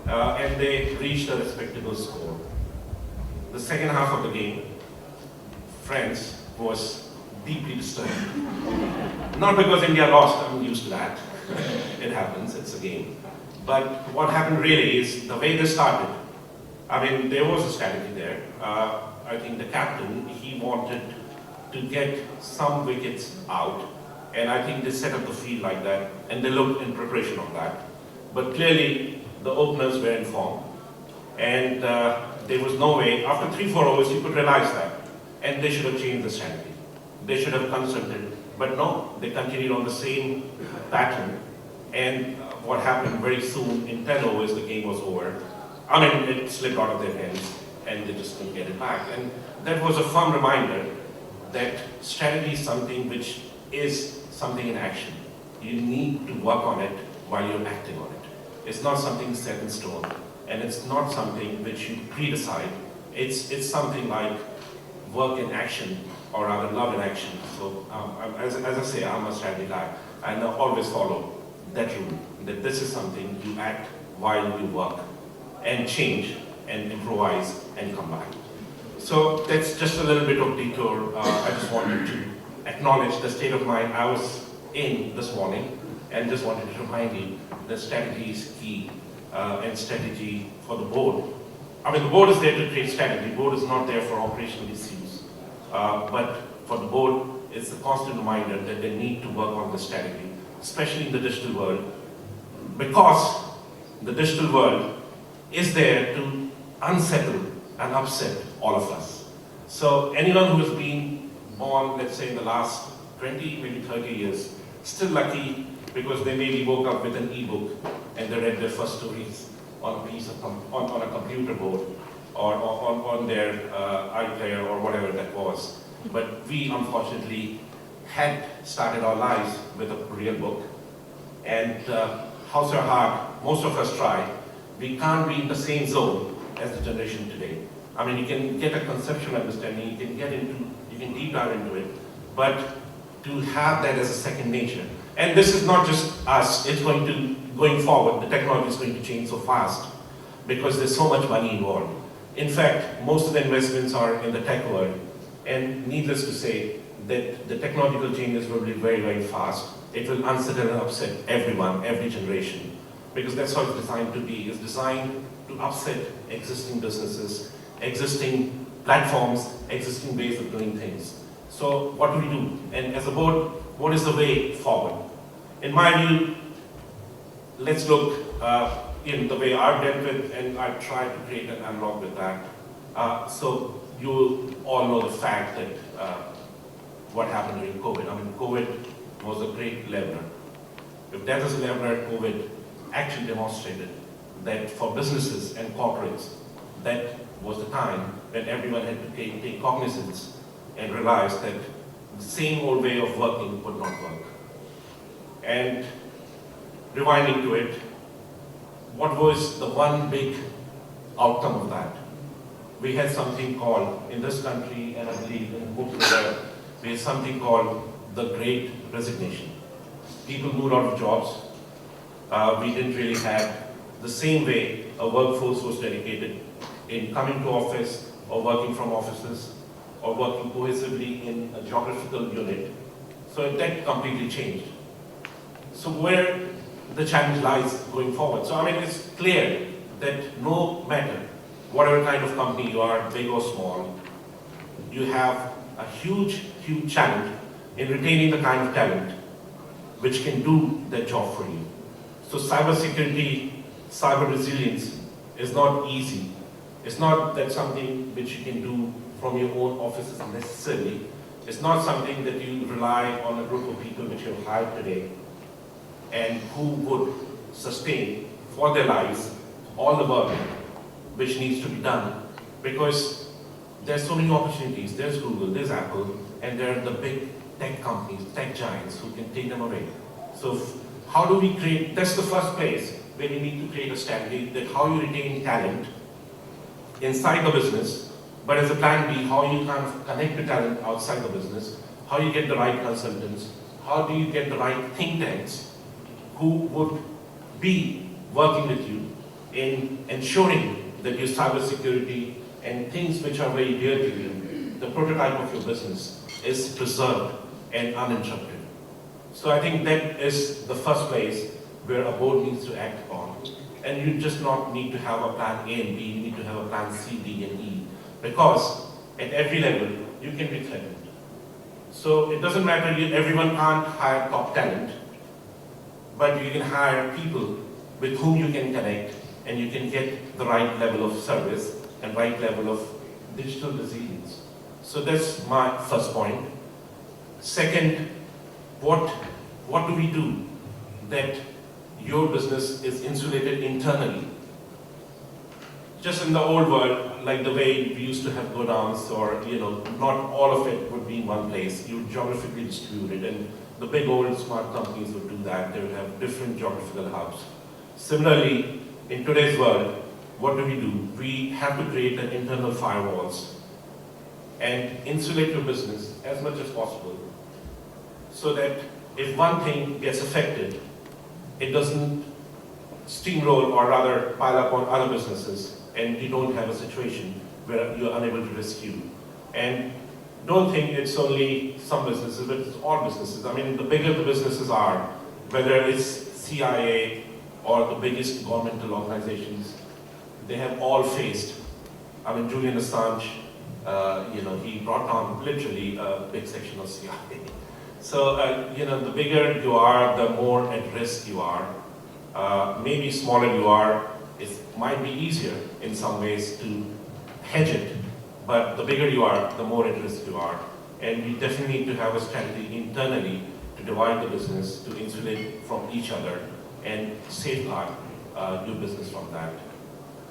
And they reached a respectable score. The second half of the game, France was deeply disturbed. Not because India lost, I'm used to that. It happens, it's a game. But what happened really is the way they started. I mean, there was a strategy there. I think the captain, he wanted to get some wickets out. And I think they set up the field like that, and they looked in preparation of that. But clearly, the openers were informed. And there was no way, after 3-4 overs, you could realize that. And they should have changed the strategy. They should have consulted. But no, they continued on the same pattern. And what happened very soon, in 10 overs, the game was over. I mean, it slipped out of their hands, and they just couldn't get it back. And that was a firm reminder that strategy is something which is something in action. You need to work on it while you're acting on it. It's not something set in stone, and it's not something which you pre-decide. It's something like work in action, or rather love in action. So as I say, I'm a strategy guy, and I always follow that rule, that this is something you act while you work, and change, and improvise, and come back. So that's just a little bit of detour. I just wanted to acknowledge the state of mind I was in this morning, and just wanted to remind you that strategy is key, and strategy for the board. I mean, the board is there to create strategy. The board is not there for operational issues. But for the board, it's a constant reminder that they need to work on the strategy, especially in the digital world, because the digital world is there to unsettle and upset all of us. So anyone who has been born, let's say in the last 20, maybe 30 years, still lucky because they maybe woke up with an e-book and they read their first stories on a piece of on a computer board or on their iPlayer or whatever that was. But we unfortunately had started our lives with a real book, and however hard most of us try, we can't be in the same zone as the generation today. I mean, you can get a conceptual understanding, you can deep dive into it, but to have that as a second nature. And this is not just us, it's going forward, the technology is going to change so fast because there's so much money involved. In fact, most of the investments are in the tech world, and needless to say that the technological changes will be very, very fast. It will unsettle and upset everyone, every generation, because that's how it's designed to be. It's designed to upset existing businesses, existing platforms, existing ways of doing things. So what do we do? And as a board, what is the way forward? In my view, let's look in the way I've dealt with, and I've tried to create an analog with that. So you all know the fact that what happened during COVID. I mean, COVID was a great leveler. If that is a leveler, COVID actually demonstrated that for businesses and corporates, that was the time when everyone had to take cognizance and realize that the same old way of working would not work. And rewinding to it, what was the one big outcome of that. We had something called, in this country, and I believe in most of the world, we had something called the Great Resignation. People moved out of jobs. We didn't really have the same way a workforce was dedicated in coming to office or working from offices or working cohesively in a geographical unit. So that completely changed. So where the challenge lies going forward. So I mean, it's clear that no matter whatever kind of company you are, big or small, you have a huge challenge in retaining the kind of talent which can do that job for you. So cybersecurity, cyber resilience is not easy. It's not that something which you can do from your own offices necessarily. It's not something that you rely on a group of people which you have hired today and who would sustain for their lives all the work which needs to be done, because there's so many opportunities. There's Google, there's Apple, and there are the big tech companies, tech giants who can take them away. So how do we create, that's the first place where you need to create a strategy that how you retain talent inside the business, but as a plan B, how you kind of connect the talent outside the business, how you get the right consultants, how do you get the right think tanks who would be working with you in ensuring that your cybersecurity and things which are very dear to you, the prototype of your business, is preserved and uninterrupted. So I think that is the first place where a board needs to act upon. And you just not need to have a plan A and B, you need to have a plan C, D, and E. Because at every level, you can be threatened. So it doesn't matter, everyone can't hire top talent, but you can hire people with whom you can connect and you can get the right level of service and right level of digital resilience. So that's my first point. Second, what do we do that your business is insulated internally? Just in the old world, like the way we used to have godowns, or not all of it would be in one place. You would geographically distribute it, and the big old smart companies would do that. They would have different geographical hubs. Similarly, in today's world, what do? We have to create an internal firewalls and insulate your business as much as possible, so that if one thing gets affected, it doesn't steamroll or rather pile up on other businesses, and you don't have a situation where you're unable to rescue. And don't think it's only some businesses, but it's all businesses. I mean, the bigger the businesses are, whether it's CIA or the biggest governmental organizations, they have all faced. I mean, Julian Assange, he brought down literally a big section of CIA. So, the bigger you are, the more at risk you are. Maybe smaller you are, it might be easier in some ways to hedge it, but the bigger you are, the more at risk you are. And we definitely need to have a strategy internally to divide the business, to insulate from each other and safeguard your business from that.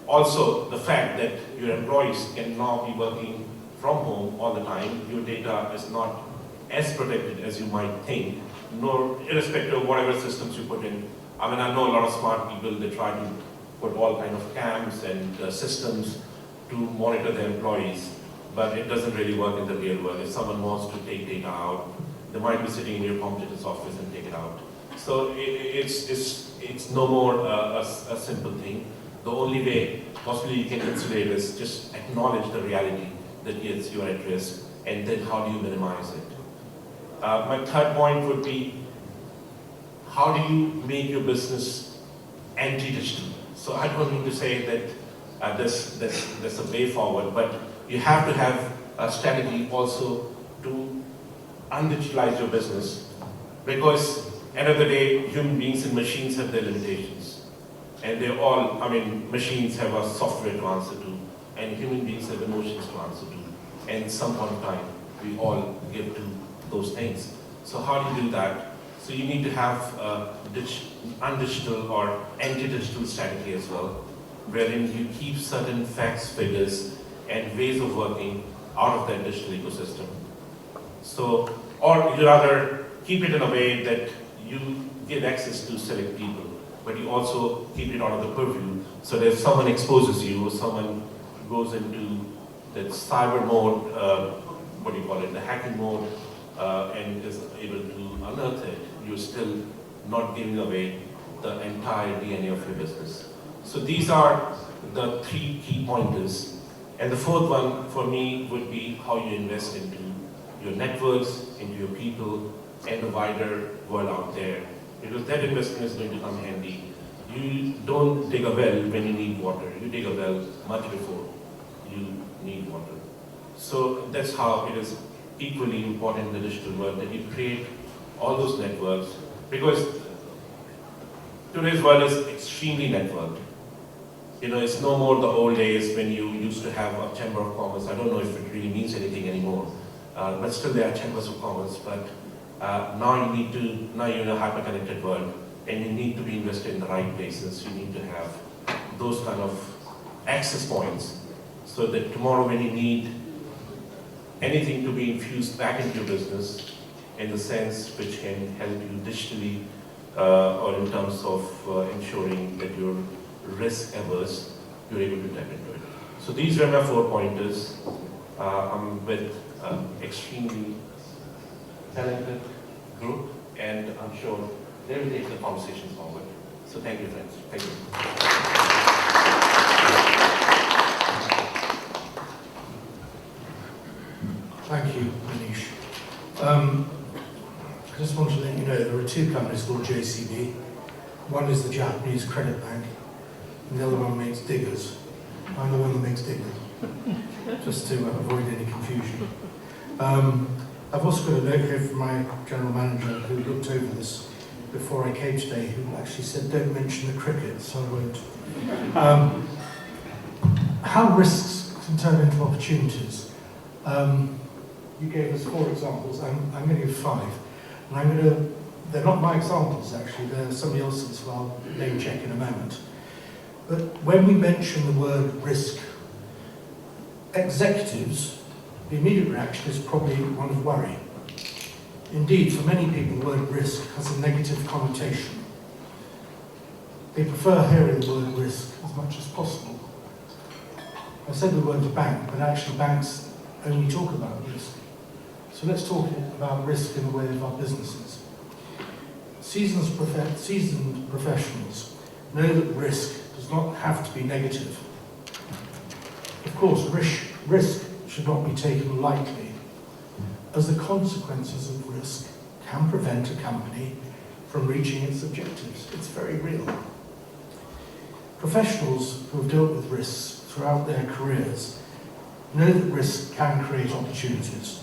Also, the fact that your employees can now be working from home all the time, your data is not as protected as you might think, nor irrespective of whatever systems you put in. I mean, I know a lot of smart people, they try to put all kind of cams and systems to monitor their employees, but it doesn't really work in the real world. If someone wants to take data out, they might be sitting in your competitor's office and take it out. So it's no more a simple thing. The only way possibly you can insulate is just acknowledge the reality that yes, you are at risk, and then how do you minimize it? My third point would be, how do you make your business anti-digital? So I don't mean to say that there's a way forward, but you have to have a strategy also to undigitalize your business, because end of the day, human beings and machines have their limitations. And they're all, machines have a software to answer to, and human beings have emotions to answer to. And some point of time, we all give to those things. So how do you do that? So you need to have a undigital or anti-digital strategy as well, wherein you keep certain facts, figures, and ways of working out of that digital ecosystem. So, or you rather keep it in a way that you give access to select people. but you also keep it out of the purview. So that if someone exposes you, or someone goes into that cyber mode, what do you call it, the hacking mode, and is able to unearth it, you're still not giving away the entire DNA of your business. So these are the 3 key pointers. And the 4th one for me would be how you invest into your networks, into your people, and the wider world out there. Because that investment is going to come handy. You don't dig a well when you need water. You dig a well much before you need water. So that's how it is equally important in the digital world that you create all those networks, because today's world is extremely networked. You know, it's no more the old days when you used to have a chamber of commerce. I don't know if it really means anything anymore, but still there are chambers of commerce. But now you're in a hyper-connected world, and you need to be invested in the right places. You need to have those kind of access points, so that tomorrow when you need anything to be infused back into your business in the sense which can help you digitally or in terms of ensuring that you're risk averse, you're able to tap into it. So these were my 4 pointers. I'm with extremely talented group, and I'm sure they will take the conversation forward. So thank you, friends. Thank you. Thank you, Manish. I just want to let you know there are 2 companies called JCB. One is the Japanese credit bank, and the other one makes diggers. I'm the one that makes diggers, just to avoid any confusion. I've also got a note here from my general manager who looked over this before I came today, who actually said, don't mention the cricket, so I won't. How risks can turn into opportunities. You gave us 4 examples, I'm going to give 5. And they're not my examples actually, they're somebody else's, so I'll name check in a moment. But when we mention the word risk, executives, the immediate reaction is probably one of worry. Indeed, for many people, the word risk has a negative connotation. They prefer hearing the word risk as much as possible. I said the word bank, but actually banks only talk about risk. So let's talk about risk in the way of our businesses. Seasoned professionals know that risk does not have to be negative. Of course, risk should not be taken lightly, as the consequences of risk can prevent a company from reaching its objectives. It's very real. Professionals who have dealt with risks throughout their careers know that risk can create opportunities,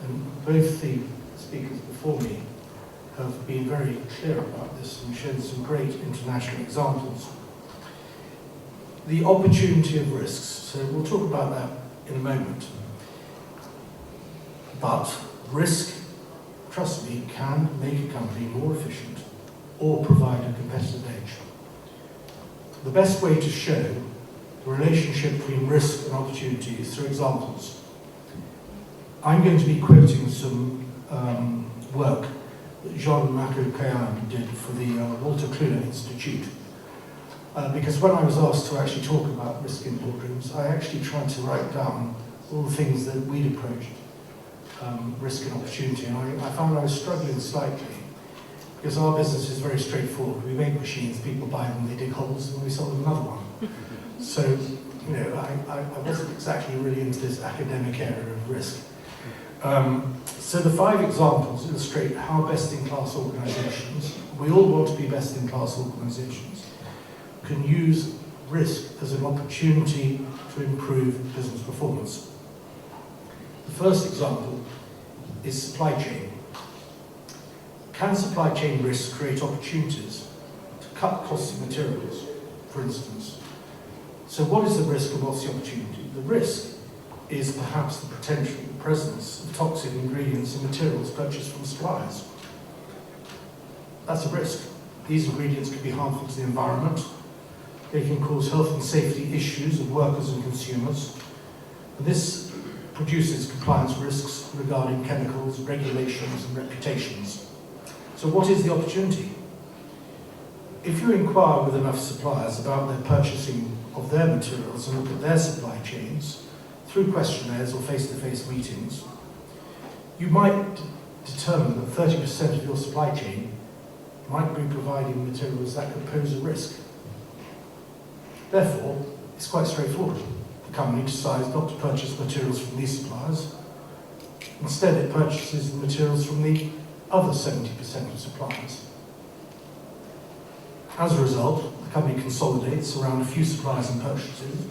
and both the speakers before me have been very clear about this and shown some great international examples. The opportunity of risks, so we'll talk about that in a moment. But risk, trust me, can make a company more efficient or provide a competitive edge. The best way to show the relationship between risk and opportunity is through examples. I'm going to be quoting some work that Jean-Marc Caillan did for the Walter Kluwer Institute. Because when I was asked to actually talk about risk in boardrooms, I actually tried to write down all the things that we'd approached risk and opportunity, and I found I was struggling slightly, because our business is very straightforward. We make machines, people buy them, they dig holes, and we sell them another one. So, you know, I wasn't exactly really into this academic area of risk. So the 5 examples illustrate how best-in-class organisations, we all want to be best-in-class organisations, can use risk as an opportunity to improve business performance. The first example is supply chain. Can supply chain risks create opportunities to cut costs of materials, for instance? So what is the risk and what's the opportunity? The risk is perhaps the potential presence of toxic ingredients and materials purchased from suppliers. That's a risk. These ingredients can be harmful to the environment. They can cause health and safety issues of workers and consumers. And this produces compliance risks regarding chemicals, regulations, and reputations. So what is the opportunity? if you inquire with enough suppliers about their purchasing of their materials and look at their supply chains through questionnaires or face-to-face meetings, you might determine that 30% of your supply chain might be providing materials that could pose a risk. Therefore, it's quite straightforward. The company decides not to purchase materials from these suppliers. Instead, it purchases the materials from the other 70% of suppliers. As a result, the company consolidates around a few suppliers and purchases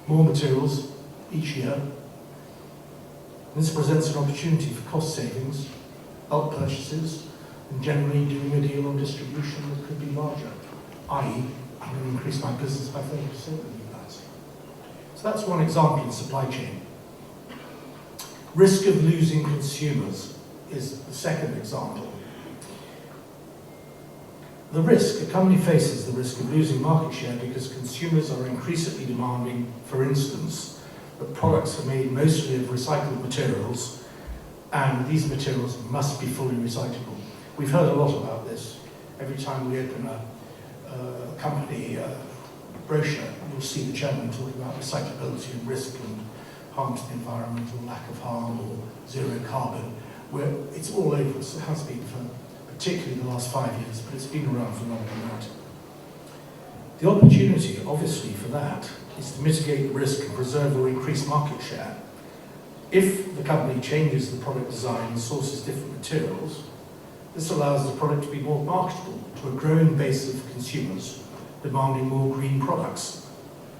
more materials each year. This presents an opportunity for cost savings, bulk purchases, and generally doing a deal on distribution that could be larger, i.e., I'm going to increase my business by 30% with you guys. So that's one example in supply chain. Risk of losing consumers is the second example. The risk, a company faces the risk of losing market share because consumers are increasingly demanding, for instance, that products are made mostly of recycled materials, and these materials must be fully recyclable. We've heard a lot about this. Every time we open a company brochure, you'll see the chairman talking about recyclability and risk and harm to the environment or lack of harm or zero carbon, where it's all over us. It has been for particularly the last 5 years, but it's been around for longer than that. The opportunity, obviously, for that is to mitigate the risk and preserve or increase market share. If the company changes the product design and sources different materials, this allows the product to be more marketable to a growing base of consumers demanding more green products.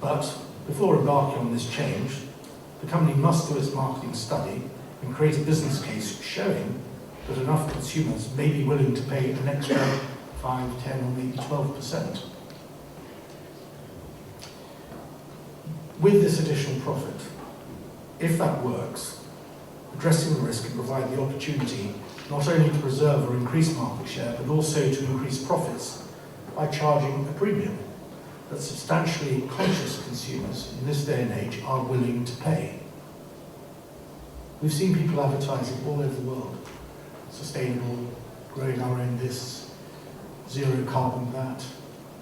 But before embarking on this change, the company must do its marketing study and create a business case showing that enough consumers may be willing to pay an extra 5, 10 or maybe 12%. With this additional profit, if that works, addressing the risk can provide the opportunity not only to preserve or increase market share, but also to increase profits by charging a premium that substantially conscious consumers in this day and age are willing to pay. We've seen people advertising all over the world, sustainable, growing our own this, zero carbon that,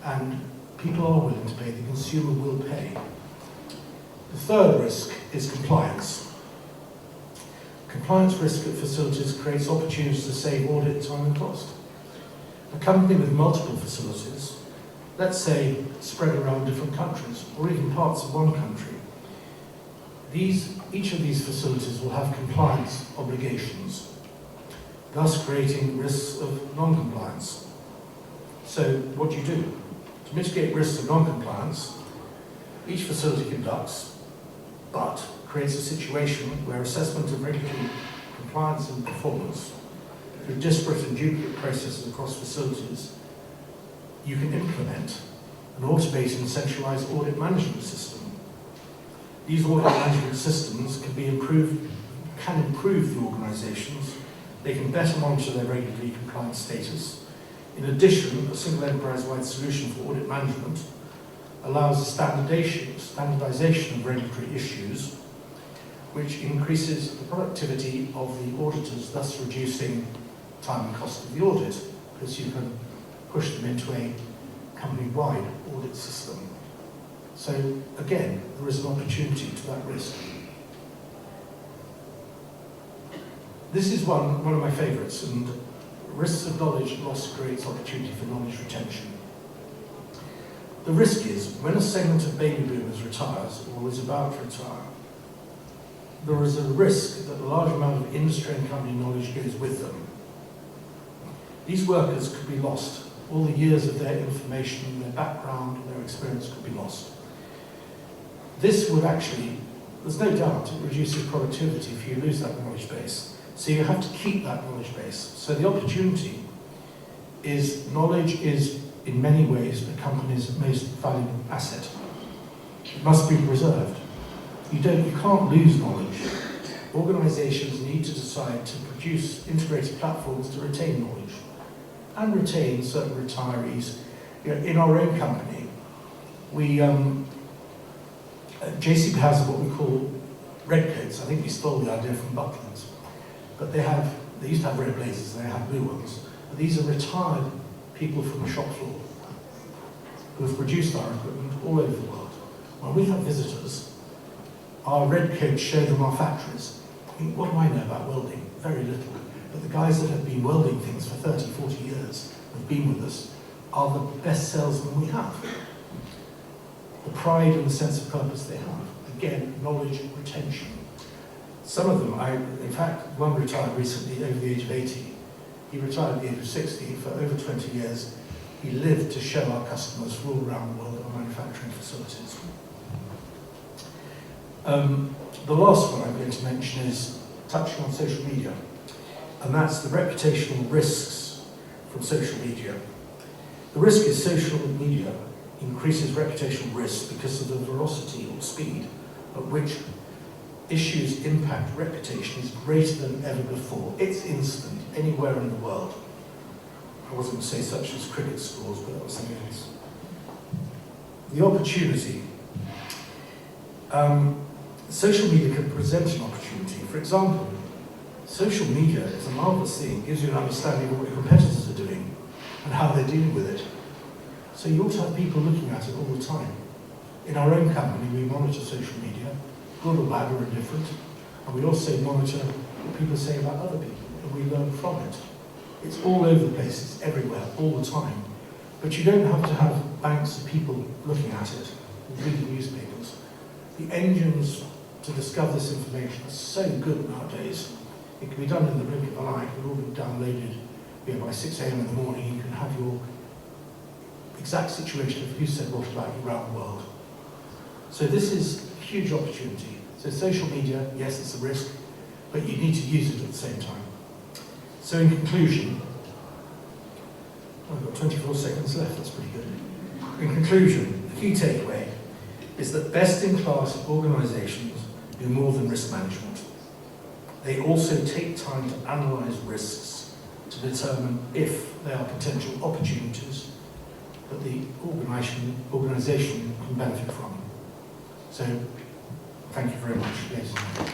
and people are willing to pay, the consumer will pay. The third risk is compliance. Compliance risk at facilities creates opportunities to save audit time and cost. A company with multiple facilities, let's say spread around different countries, or even parts of one country, each of these facilities will have compliance obligations, thus creating risks of non-compliance. So what do you do? To mitigate risks of non-compliance, each facility conducts, but creates a situation where assessment of regulatory compliance and performance through disparate and duplicate processes across facilities, you can implement an automated and centralized audit management system. These audit management systems can improve the organizations. They can better monitor their regulatory compliance status. In addition, a single enterprise-wide solution for audit management allows standardization of regulatory issues, which increases the productivity of the auditors, thus reducing time and cost of the audit, because you can push them into a company-wide audit system. So again, there is an opportunity to that risk. This is one of my favourites, and risks of knowledge loss creates opportunity for knowledge retention. The risk is, when a segment of baby boomers retires or is about to retire, there is a risk that a large amount of industry and company knowledge goes with them. These workers could be lost. All the years of their information, their background, their experience could be lost. This would actually, there's no doubt, it reduces productivity if you lose that knowledge base. So you have to keep that knowledge base. So the opportunity is, knowledge is in many ways a company's most valuable asset. It must be preserved. You can't lose knowledge. Organizations need to decide to produce integrated platforms to retain knowledge and retain certain retirees. You know, in our own company, we JCB has what we call red coats. I think we stole the idea from Butlins, but they used to have red blazers, they have blue ones. But these are retired people from the shop floor. who have produced our equipment all over the world. When we have visitors, our red coats show them our factories. I mean, what do I know about welding? Very little. But the guys that have been welding things for 30, 40 years, have been with us, are the best salesmen we have. The pride and the sense of purpose they have. Again, knowledge retention. Some of them, in fact, one retired recently over the age of 80. He retired at the age of 60 for over 20 years. He lived to show our customers all around the world our manufacturing facilities. The last one I'm going to mention is touching on social media, and that's the reputational risks from social media. The risk is social media increases reputational risk because of the velocity or speed at which issues impact reputation is greater than ever before. It's instant, anywhere in the world. I wasn't going to say such as cricket scores, but that was something else. The opportunity. Social media can present an opportunity. For example, social media is a marvelous thing. It gives you an understanding of what your competitors are doing and how they're dealing with it. So you ought to have people looking at it all the time. In our own company, we monitor social media, good or bad or indifferent, and we also monitor what people say about other people, and we learn from it. It's all over the place, it's everywhere, all the time. But you don't have to have banks of people looking at it, reading newspapers. The engines to discover this information are so good nowadays. It can be done in the blink of an eye. It can all be downloaded by 6 a.m. in the morning. You can have your exact situation of who said what about you around the world. So this is a huge opportunity. So social media, yes, it's a risk, but you need to use it at the same time. So in conclusion, I've got 24 seconds left, that's pretty good. In conclusion, the key takeaway is that best-in-class organisations do more than risk management. They also take time to analyse risks to determine if they are potential opportunities that the organisation can benefit from. So, thank you very much, ladies and gentlemen.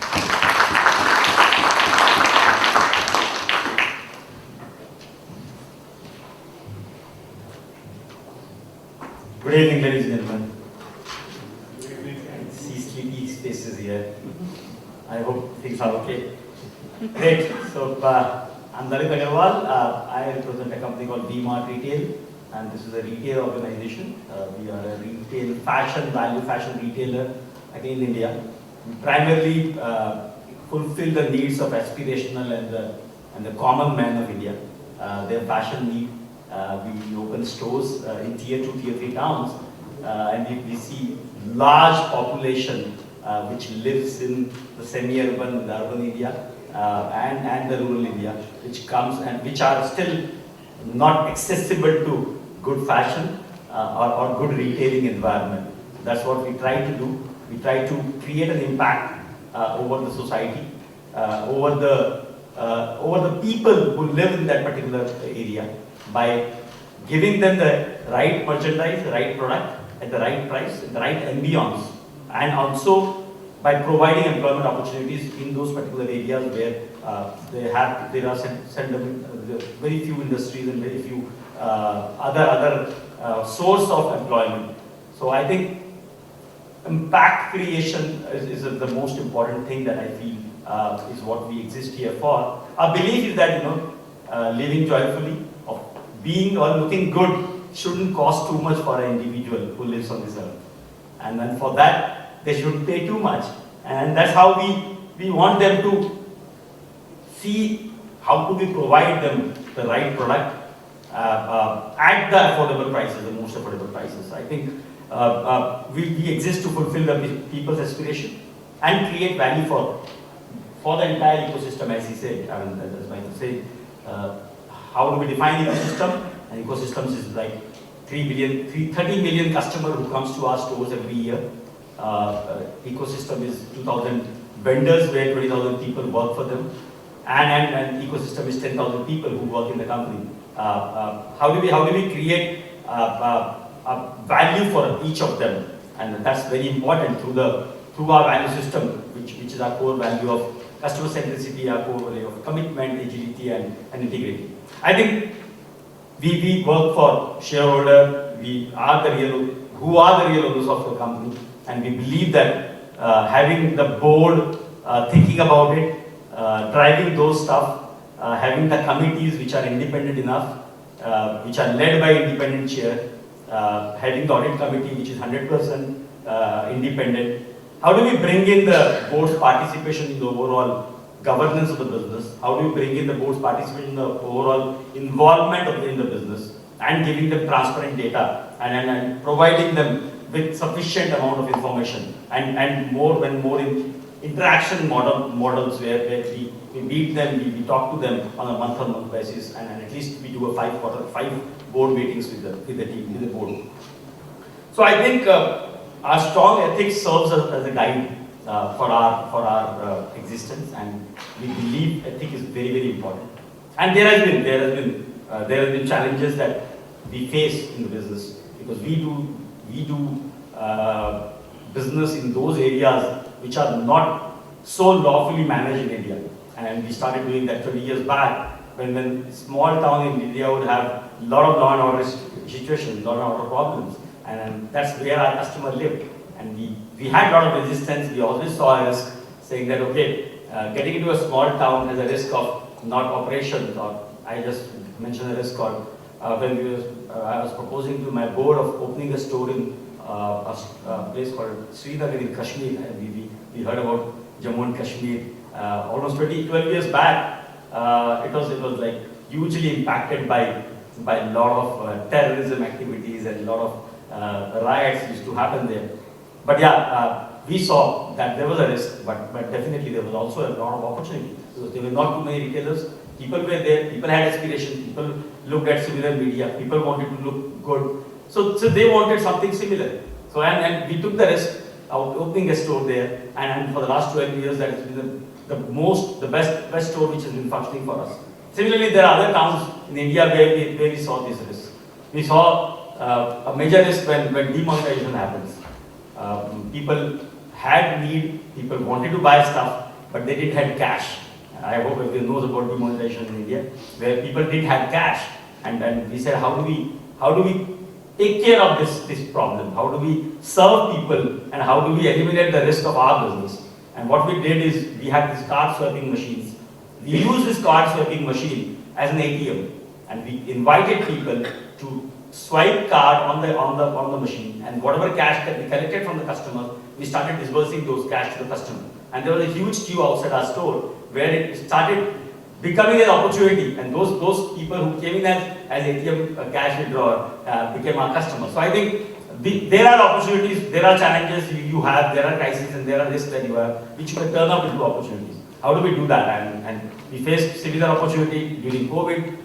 Good evening, ladies and gentlemen. I see sleepy faces here. I hope things are okay. Great. So, I'm Dalit Agarwal. I represent a company called V-Mart Retail, and this is a retail organization. We are a retail value fashion retailer again in India. We primarily fulfill the needs of aspirational and the common man of India. Their fashion need. We open stores in tier 2, tier 3 towns, and we see large population which lives in the semi-urban, the urban India, and the rural India, which comes and which are still not accessible to good fashion or good retailing environment. That's what we try to do. We try to create an impact over the society, over the people who live in that particular area, by giving them the right merchandise, the right product, at the right price, the right ambience, and also by providing employment opportunities in those particular areas where there are very few industries and very few other source of employment. So I think impact creation is the most important thing that I feel is what we exist here for. Our belief is that living joyfully, or being or looking good shouldn't cost too much for an individual who lives on this earth. And then for that, they shouldn't pay too much. And that's how we want them to see how do we provide them the right product at the affordable prices, the most affordable prices. I think we exist to fulfill the people's aspiration and create value for the entire ecosystem, as he said. I mean, as Michael said, how do we define ecosystem? And ecosystems is like 30 million customers who comes to our stores every year. Ecosystem is 2,000 vendors where 20,000 people work for them. And ecosystem is 10,000 people who work in the company. How do we create value for each of them? And that's very important through our value system, which is our core value of customer centricity, our core value of commitment, agility, and integrity. I think we work for shareholder, we are the who are the real owners of the company, and we believe that having the board thinking about it, driving those stuff, having the committees which are independent enough, which are led by independent chair, having the audit committee which is 100% independent. How do we bring in the board's participation in the overall governance of the business? How do we bring in the board's participation in the overall involvement in the business, and giving them transparent data and providing them with sufficient amount of information and more in interaction models where we meet them, we talk to them on a month-on-month basis, and at least we do a 5 board meetings with the team, with the board. So I think our strong ethics serves as a guide for our existence, and we believe ethics is very important. And there has been challenges that we face in the business, because we do business in those areas which are not so lawfully managed in India. And we started doing that 20 years back, when small town in India would have a lot of law and order situations, lot of order problems, and that's where our customer lived. And we had a lot of resistance. We always saw a risk, saying that okay, getting into a small town has a risk of not operations, or I just mentioned a risk called when I was proposing to my board of opening a store in a place called Srinagar in Kashmir, and we heard about Jammu and Kashmir almost 12 years back. It was like hugely impacted by a lot of terrorism activities, and a lot of riots used to happen there. But yeah, we saw that there was a risk, but definitely there was also a lot of opportunity, because there were not too many retailers. People were there, people had aspirations, people looked at similar media, people wanted to look good. So they wanted something similar. So and we took the risk of opening a store there, and for the last 12 years that has been the best store which has been functioning for us. Similarly, there are other towns in India where we saw this risk. We saw a major risk when demonetization happens. People had need, people wanted to buy stuff, but they didn't have cash. I hope everyone knows about demonetization in India, where people didn't have cash, and we said, how do we take care of this problem? How do we serve people, and how do we eliminate the risk of our business? And what we did is, we had these card swiping machines. We used this card swiping machine as an ATM, and we invited people to swipe card on the machine, and whatever cash that we collected from the customer, we started disbursing those cash to the customer. And there was a huge queue outside our store, where it started becoming an opportunity, and those people who came in as ATM cash withdrawer became our customers. So I think there are opportunities, there are challenges you have, there are crises, and there are risks that you have, which you can turn up into opportunities. How do we do that? And we faced similar opportunity during COVID.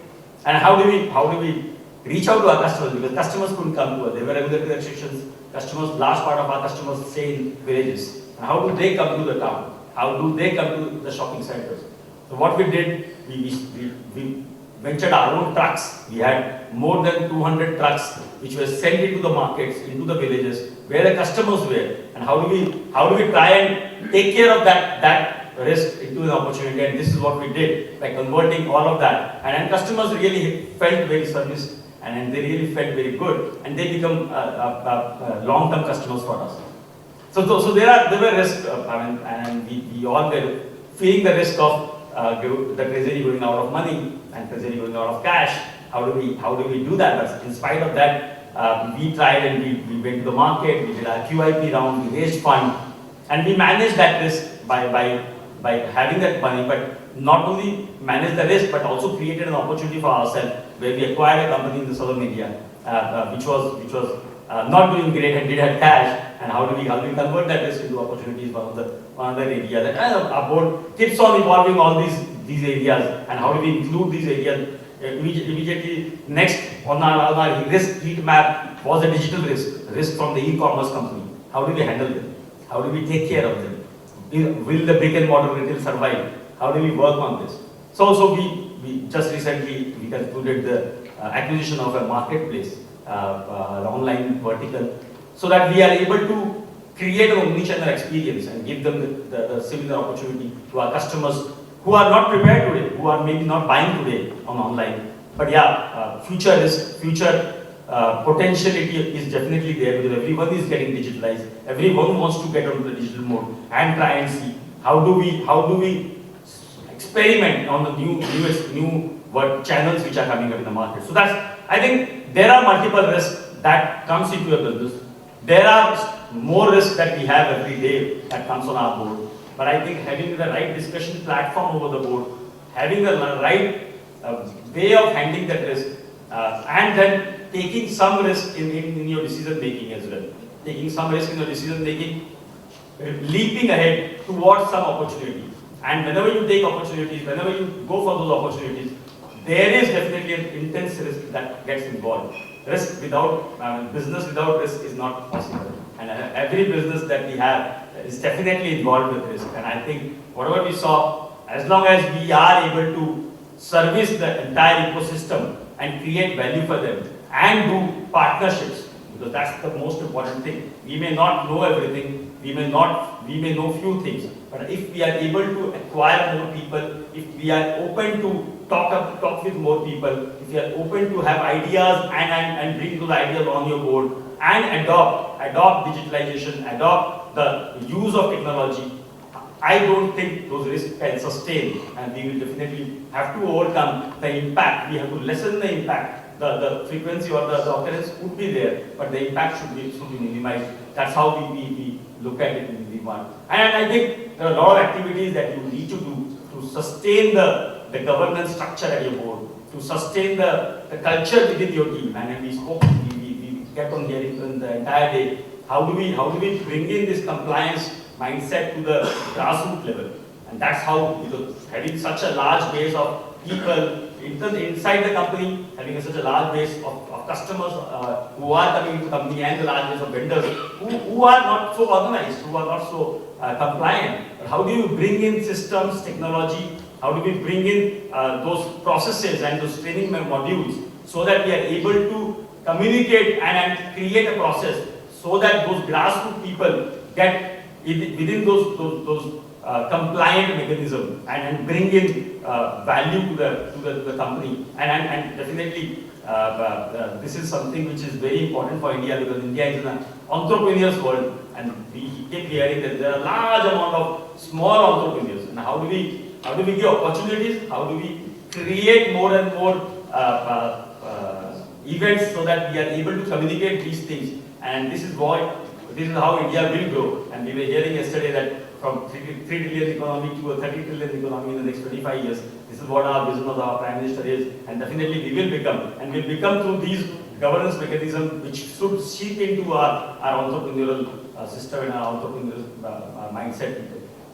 And how do we reach out to our customers? Because customers couldn't come to us. There were regulatory restrictions. Large part of our customers stay in villages. And how do they come to the town? How do they come to the shopping centers? So what we did, we ventured our own trucks. We had more than 200 trucks which were sent into the markets, into the villages, where the customers were. And how do we try and take care of that risk into an opportunity? And this is what we did by converting all of that. And customers really felt very serviced, and they really felt very good, and they become long-term customers for us. So there were risks, and we all were feeling the risk of the treasury going out of money and treasury going out of cash. How do we do that? But in spite of that, we tried, and we went to the market. We did our QIP round. We raised fund, and we managed that risk by having that money. But not only managed the risk, but also created an opportunity for ourselves, where we acquired a company in the southern India, which was not doing great and did have cash. And how do we convert that risk into opportunities? One of the areas that our board keeps on evolving all these areas, and how do we include these areas? Immediately next on our risk heat map was a digital risk from the e-commerce company. How do we handle them? How do we take care of them? Will the brick and mortar retail survive? How do we work on this? So we just recently we concluded the acquisition of a marketplace, online vertical, so that we are able to create an omnichannel experience and give them the similar opportunity to our customers who are not prepared today, who are maybe not buying today on online. But yeah, future potentiality is definitely there because everyone is getting digitalized. Everyone wants to get on the digital mode and try and see how do we experiment on the new channels which are coming up in the market. So I think there are multiple risks that comes into a business. There are more risks that we have every day that comes on our board. But I think having the right discussion platform over the board, having the right way of handling that risk, and then taking some risk in your decision making as well. Taking some risk in your decision making, leaping ahead towards some opportunity. And whenever you take opportunities, whenever you go for those opportunities, there is definitely an intense risk that gets involved. Risk without, business without risk is not possible. And every business that we have is definitely involved with risk. And I think whatever we saw, as long as we are able to service the entire ecosystem and create value for them and do partnerships, because that's the most important thing. We may not know everything, we may know few things, but if we are able to acquire more people, if we are open to talk with more people, if you are open to have ideas and bring those ideas on your board and adopt digitalization, adopt the use of technology, I don't think those risks can sustain, and we will definitely have to overcome the impact. We have to lessen the impact. The frequency or the occurrence would be there, but the impact should be minimized. That's how we look at it in the one. And I think there are a lot of activities that you need to do to sustain the governance structure at your board, to sustain the culture within your team. And we spoke, we kept on hearing the entire day. How do we bring in this compliance mindset to the grassroots level? And that's how, having such a large base of people inside the company, having such a large base of customers who are coming into the company, and the large base of vendors who are not so organized, who are not so compliant. But how do you bring in systems, technology? How do we bring in those processes and those training modules so that we are able to communicate and create a process so that those grassroots people get within those compliant mechanism and bring in value to the company. And definitely this is something which is very important for India, because India is an entrepreneur's world, and we keep hearing that there are a large amount of small entrepreneurs. And how do we give opportunities? How do we create more and more events so that we are able to communicate these things? And this is how India will grow. And we were hearing yesterday that from 3 trillion economy to a 30 trillion economy in the next 25 years. This is what our vision of our Prime Minister is, and definitely we will become. And we'll become through these governance mechanisms which should seep into our entrepreneurial system and our entrepreneurial mindset.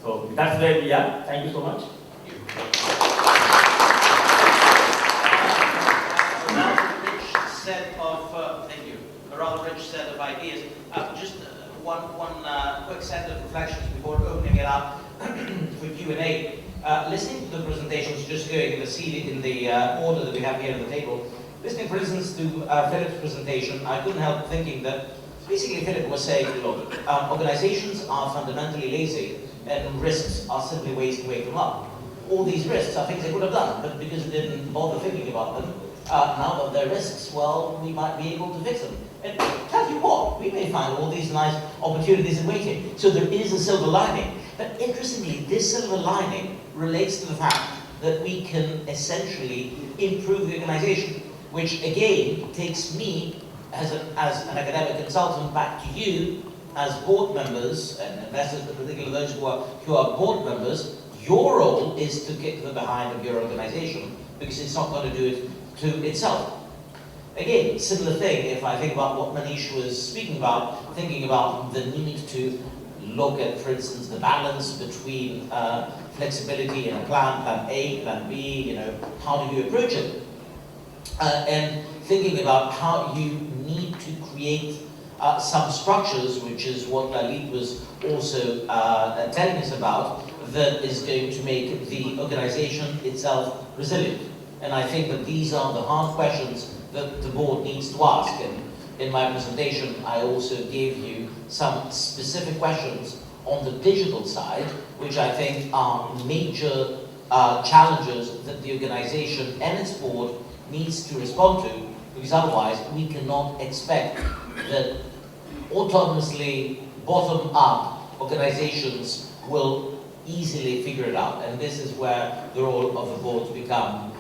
So that's where we are. Thank you so much. A rather rich set of ideas. Just one quick set of reflections before opening it up for Q&A. Listening to the presentations, just going in the order that we have here at the table, listening, for instance, to Philip's presentation, I couldn't help thinking that basically Philip was saying, look, organizations are fundamentally lazy and risks are simply ways to wake them up. All these risks are things they could have done, but because they didn't bother thinking about them, now that they're risks, well, we might be able to fix them. And tell you what, we may find all these nice opportunities in waiting. So there is a silver lining. But interestingly, this silver lining relates to the fact that we can essentially improve the organization, which again takes me as an academic consultant back to you as board members and investors, particularly those who are board members. Your role is to get to the behind of your organization, because it's not going to do it to itself. Again, similar thing, if I think about what Manish was speaking about, thinking about the need to look at, for instance, the balance between flexibility in a plan A, plan B, how do you approach it? And thinking about how you need to create some structures, which is what Lalit was also telling us about, that is going to make the organization itself resilient. And I think that these are the hard questions that the board needs to ask. And in my presentation, I also gave you some specific questions on the digital side, which I think are major challenges that the organization and its board needs to respond to because otherwise we cannot expect that autonomously bottom-up organizations will easily figure it out. And this is where the role of the boards become,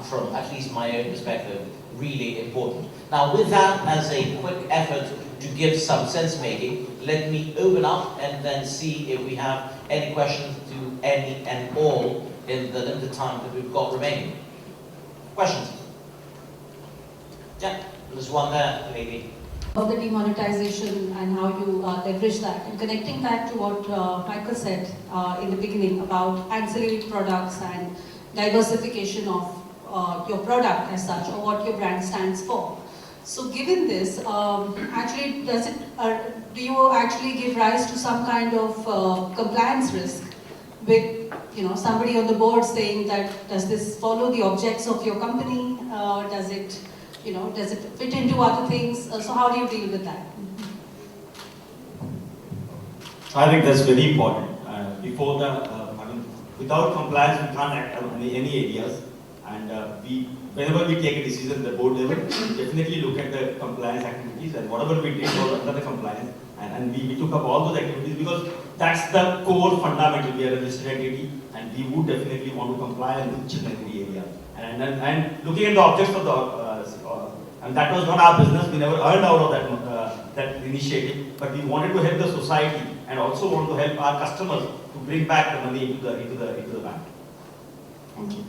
from at least my own perspective, really important. Now, with that as a quick effort to give some sense making, let me open up and then see if we have any questions to any and all in the limited time that we've got remaining. Questions? Yeah, there's one there, lady. Of the demonetization and how you leverage that, and connecting that to what Michael said in the beginning about ancillary products and diversification of your product as such, or what your brand stands for. So given this, actually do you actually give rise to some kind of compliance risk with somebody on the board saying that, does this follow the objects of your company? Does it fit into other things? So how do you deal with that? I think that's very important. Before that, without compliance, we can't act on any areas. And whenever we take a decision at the board level, we definitely look at the compliance activities, and whatever we did was under the compliance. And we took up all those activities because that's the core fundamental. We are a listed entity, and we would definitely want to comply in each and every area. And looking at the objects of the and that was not our business. We never earned out of that initiative, but we wanted to help the society and also want to help our customers to bring back the money into the bank. Thank you.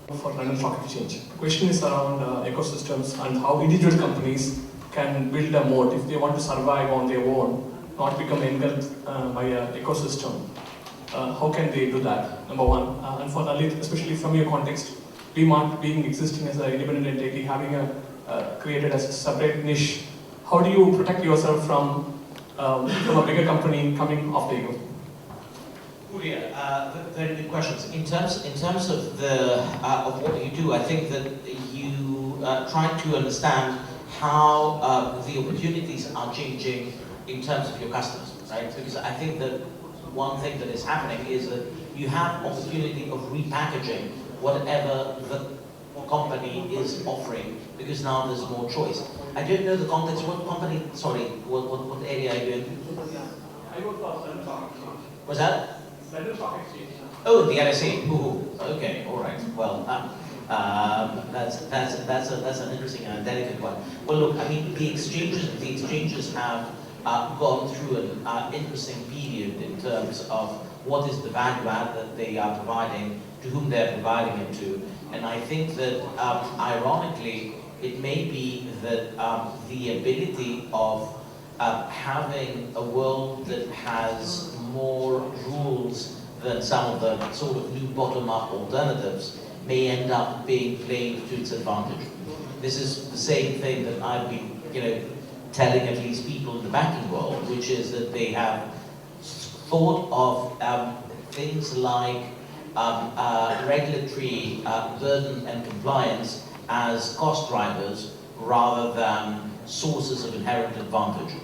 For London Stock Exchange. The question is around ecosystems and how individual companies can build a moat if they want to survive on their own, not become engulfed by an ecosystem. How can they do that? Number one. And for Lalit, especially from your context, DMart being existing as an independent entity, having created as a separate niche, how do you protect yourself from a bigger company coming after you? Very good questions. In terms of of what you do, I think that you try to understand how the opportunities are changing in terms of your customers, right? Because I think that one thing that is happening is that you have opportunity of repackaging whatever the company is offering, because now there's more choice. I don't know the context. What company? Sorry, what area are you in? I work for London Stock Exchange. Was that? London Stock Exchange. Oh, the LSE. Ooh, okay, all right. Well, that's an interesting and delicate one. Well, look, I mean, the exchanges have gone through an interesting period in terms of what is the value add that they are providing, to whom they're providing it to, and I think that ironically, it may be that the ability of having a world that has more rules than some of the sort of new bottom-up alternatives may end up being played to its advantage. This is the same thing that I've been, telling at least people in the banking world, which is that they have thought of things like regulatory burden and compliance as cost drivers rather than sources of inherent advantage.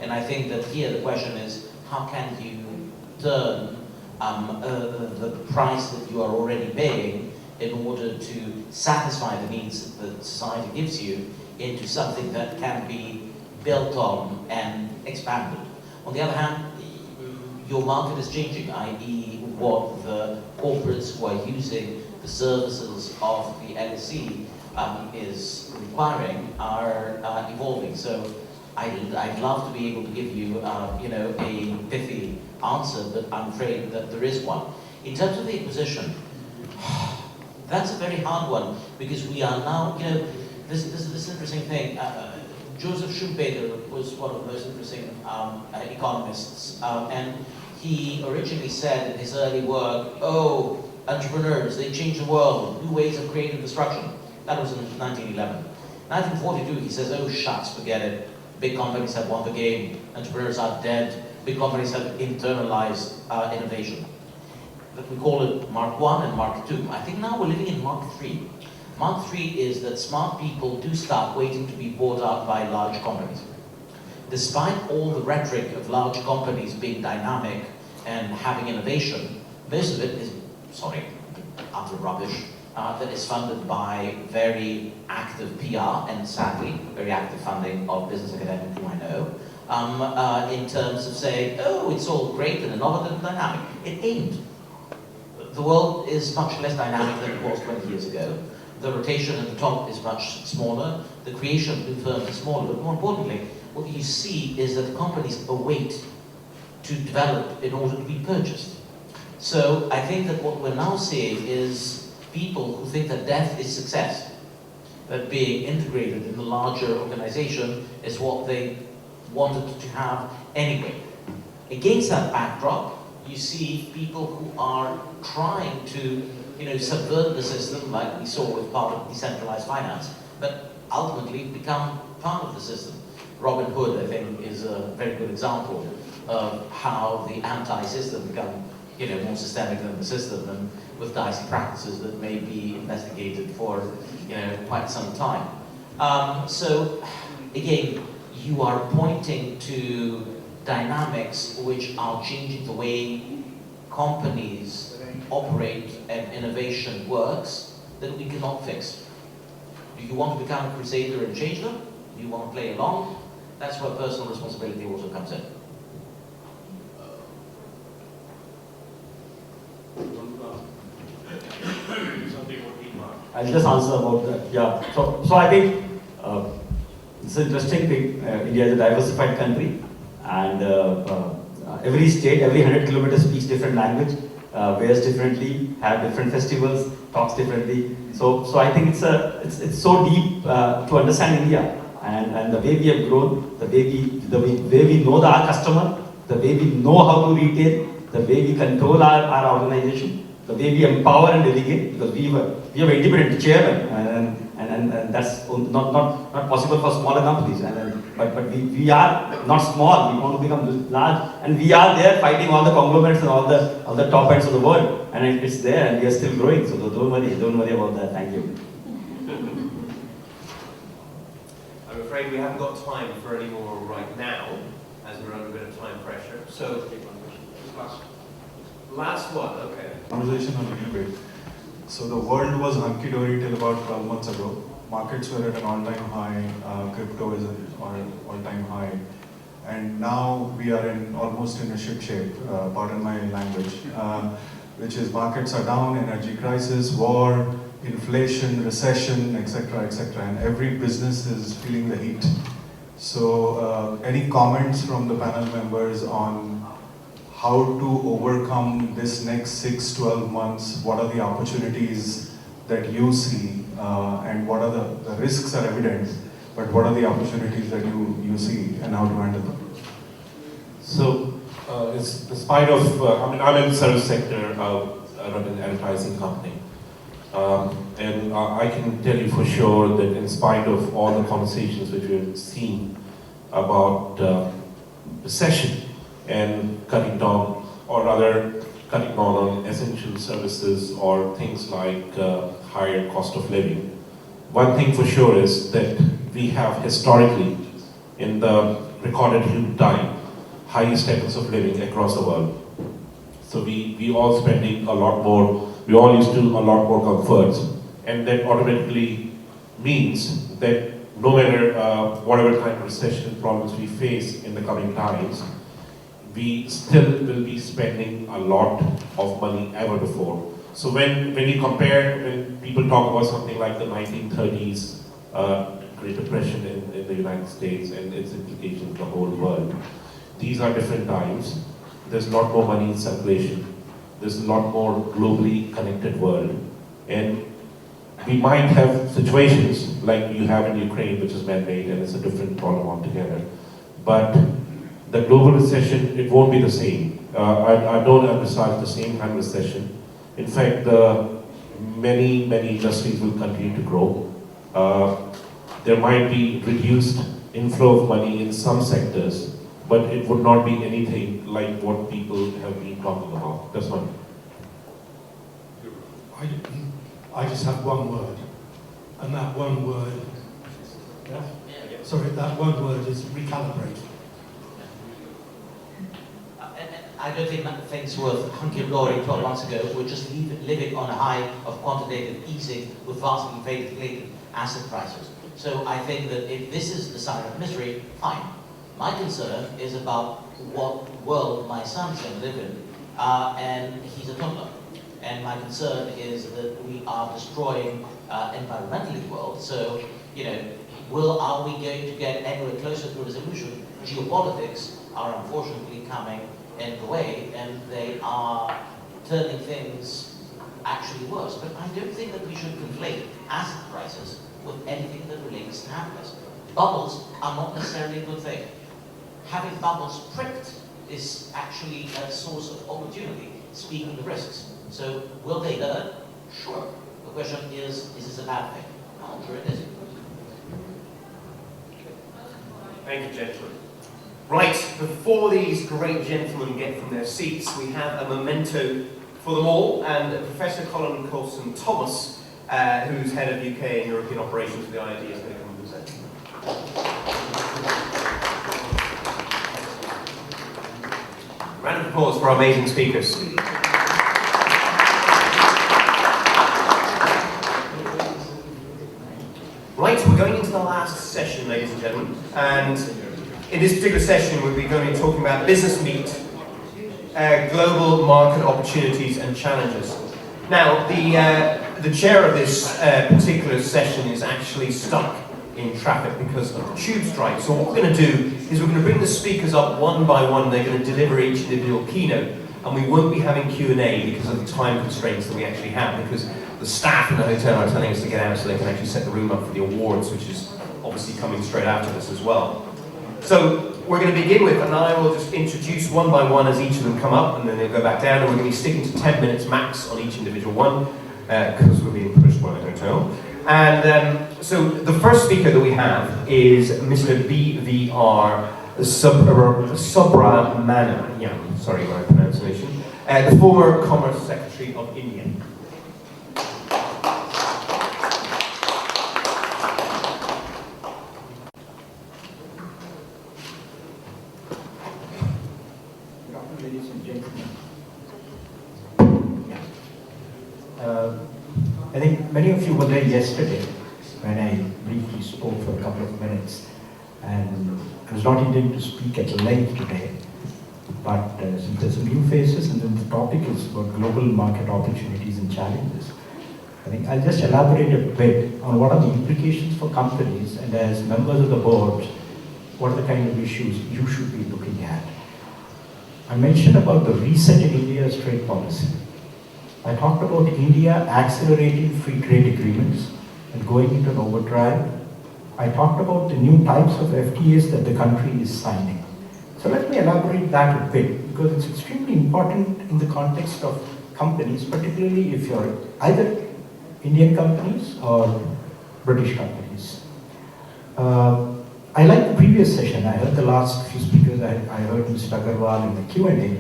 And I think that here the question is, how can you turn the price that you are already paying in order to satisfy the needs that society gives you into something that can be built on and expanded. On the other hand, your market is changing, i.e. what the corporates who are using the services of the LSE is requiring are evolving. So I'd love to be able to give you, a pithy answer, but I'm afraid that there is one. In terms of the acquisition, that's a very hard one, because we are now, this interesting thing. Joseph Schumpeter was one of the most interesting economists, and he originally said in his early work, oh, entrepreneurs, they change the world, new ways of creating destruction. That was in 1911. 1942, he says, oh, shucks, forget it. Big companies have won the game, entrepreneurs are dead, big companies have internalized innovation. We call it Mark 1 and Mark 2. I think now we're living in Mark 3. Mark 3 is that smart people do start waiting to be bought out by large companies. Despite all the rhetoric of large companies being dynamic and having innovation, most of it is, sorry, utter rubbish, that is funded by very active PR and sadly, very active funding of business academics who I know, in terms of saying, oh, it's all great and innovative and dynamic. It ain't. The world is much less dynamic than it was 20 years ago. The rotation at the top is much smaller. The creation of new firms is smaller. But more importantly, what you see is that companies await to develop in order to be purchased. So I think that what we're now seeing is people who think that death is success, that being integrated in the larger organization is what they wanted to have anyway. Against that backdrop, you see people who are trying to, subvert the system, like we saw with part of decentralized finance, but ultimately become part of the system. Robin Hood, I think, is a very good example of how the anti-system become, more systemic than the system, and with dicey practices that may be investigated for, quite some time. So, again, you are pointing to dynamics which are changing the way companies operate and innovation works that we cannot fix. Do you want to become a crusader and change them? Do you want to play along? That's where personal responsibility also comes in. I'll just answer about that. Yeah. So I think it's an interesting thing. India is a diversified country, and every state, every 100 kilometers speaks different language, wears differently, have different festivals, talks differently. So I think it's so deep to understand India, and the way we have grown, the way we know our customer, the way we know how to retail, the way we control our organization, the way we empower and delegate, because we have an independent chairman, and that's not possible for smaller companies. But we are not small. We want to become large, and we are there fighting all the conglomerates and all the top ends of the world, and it's there, and we are still growing. So don't worry about that. Thank you. I'm afraid we haven't got time for any more right now, as we're under a bit of time pressure. So, last one, okay. Conversation on Innovate. So the world was hunky-dory till about 12 months ago. Markets were at an all-time high, crypto is an all-time high. And now we are almost in a shit shape, pardon my language, which is markets are down, energy crisis, war, inflation, recession, etc., etc. And every business is feeling the heat. So any comments from the panel members on how to overcome this next 6-12 months? What are the opportunities that you see, and what are the risks are evident, but what are the opportunities that you see, and how to handle them? So, in spite of, I'm in the service sector, I run an advertising company. And I can tell you for sure that in spite of all the conversations which we've seen about recession and cutting down, or rather cutting down on essential services or things like higher cost of living, one thing for sure is that we have historically, in the recorded human time, highest standards of living across the world. So we all spending a lot more, we all used to a lot more comforts, and that automatically means that no matter whatever kind of recession problems we face in the coming times, we still will be spending a lot of money ever before. So when you compare, when people talk about something like the 1930s Great Depression in the United States and its implications in the whole world, these are different times. There's a lot more money in circulation. There's a lot more globally connected world. And we might have situations like you have in Ukraine, which is man-made, and it's a different problem altogether. But the global recession, it won't be the same. I don't emphasize the same kind of recession. In fact, many industries will continue to grow. There might be reduced inflow of money in some sectors, but it would not be anything like what people have been talking about. That's one. I just have one word, and that one word, that one word is recalibrate. I don't think that things were hunky-dory 12 months ago. We're just living on a high of quantitative easing with vastly inflated asset prices. So I think that if this is the sign of misery, fine. My concern is about what world my son's going to live in, and he's a toddler. And my concern is that we are destroying environmentally the world. So, you know, are we going to get anywhere closer to resolution? Geopolitics are unfortunately coming in the way, and they are turning things actually worse. But I don't think that we should conflate asset prices with anything that relates to happiness. Bubbles are not necessarily a good thing. Having bubbles pricked is actually a source of opportunity, speaking of risks. So will they learn? Sure. The question is this a bad thing? I'm sure it is. Thank you, gentlemen. Right, before these great gentlemen get from their seats, we have a memento for them all, and Professor Colin Colson-Thomas, who's head of UK and European operations for the IOD, is going to come and present. Round of applause for our amazing speakers. Right, we're going into the last session, ladies and gentlemen, and in this particular session we'll be going to be talking about business meet, global market opportunities and challenges. Now, the chair of this particular session is actually stuck in traffic because of the tube strike. So what we're going to do is we're going to bring the speakers up one by one. They're going to deliver each individual keynote, and we won't be having Q&A because of the time constraints that we actually have, because the staff in the hotel are telling us to get out so they can actually set the room up for the awards, which is obviously coming straight after this as well. So we're going to begin with, and I will just introduce one by one as each of them come up, and then they'll go back down, and we're going to be sticking to 10 minutes max on each individual one, because we're being pushed by the hotel. And so the first speaker that we have is Mr. B.V.R. Subramanian, sorry my pronunciation, the former Commerce Secretary of India. Ladies and gentlemen, I think many of you were there yesterday when I briefly spoke for a couple of minutes, and I was not intending to speak at length today, but since there's some new faces and then the topic is about global market opportunities and challenges, I think I'll just elaborate a bit on what are the implications for companies, and as members of the board, what are the kind of issues you should be looking at. I mentioned about the reset in India's trade policy. I talked about India accelerating free trade agreements and going into an overdrive. I talked about the new types of FTAs that the country is signing. So let me elaborate that a bit, because it's extremely important in the context of companies, particularly if you're either Indian companies or British companies. I like the previous session. I heard the last few speakers. I heard Mr. Agarwal in the Q&A.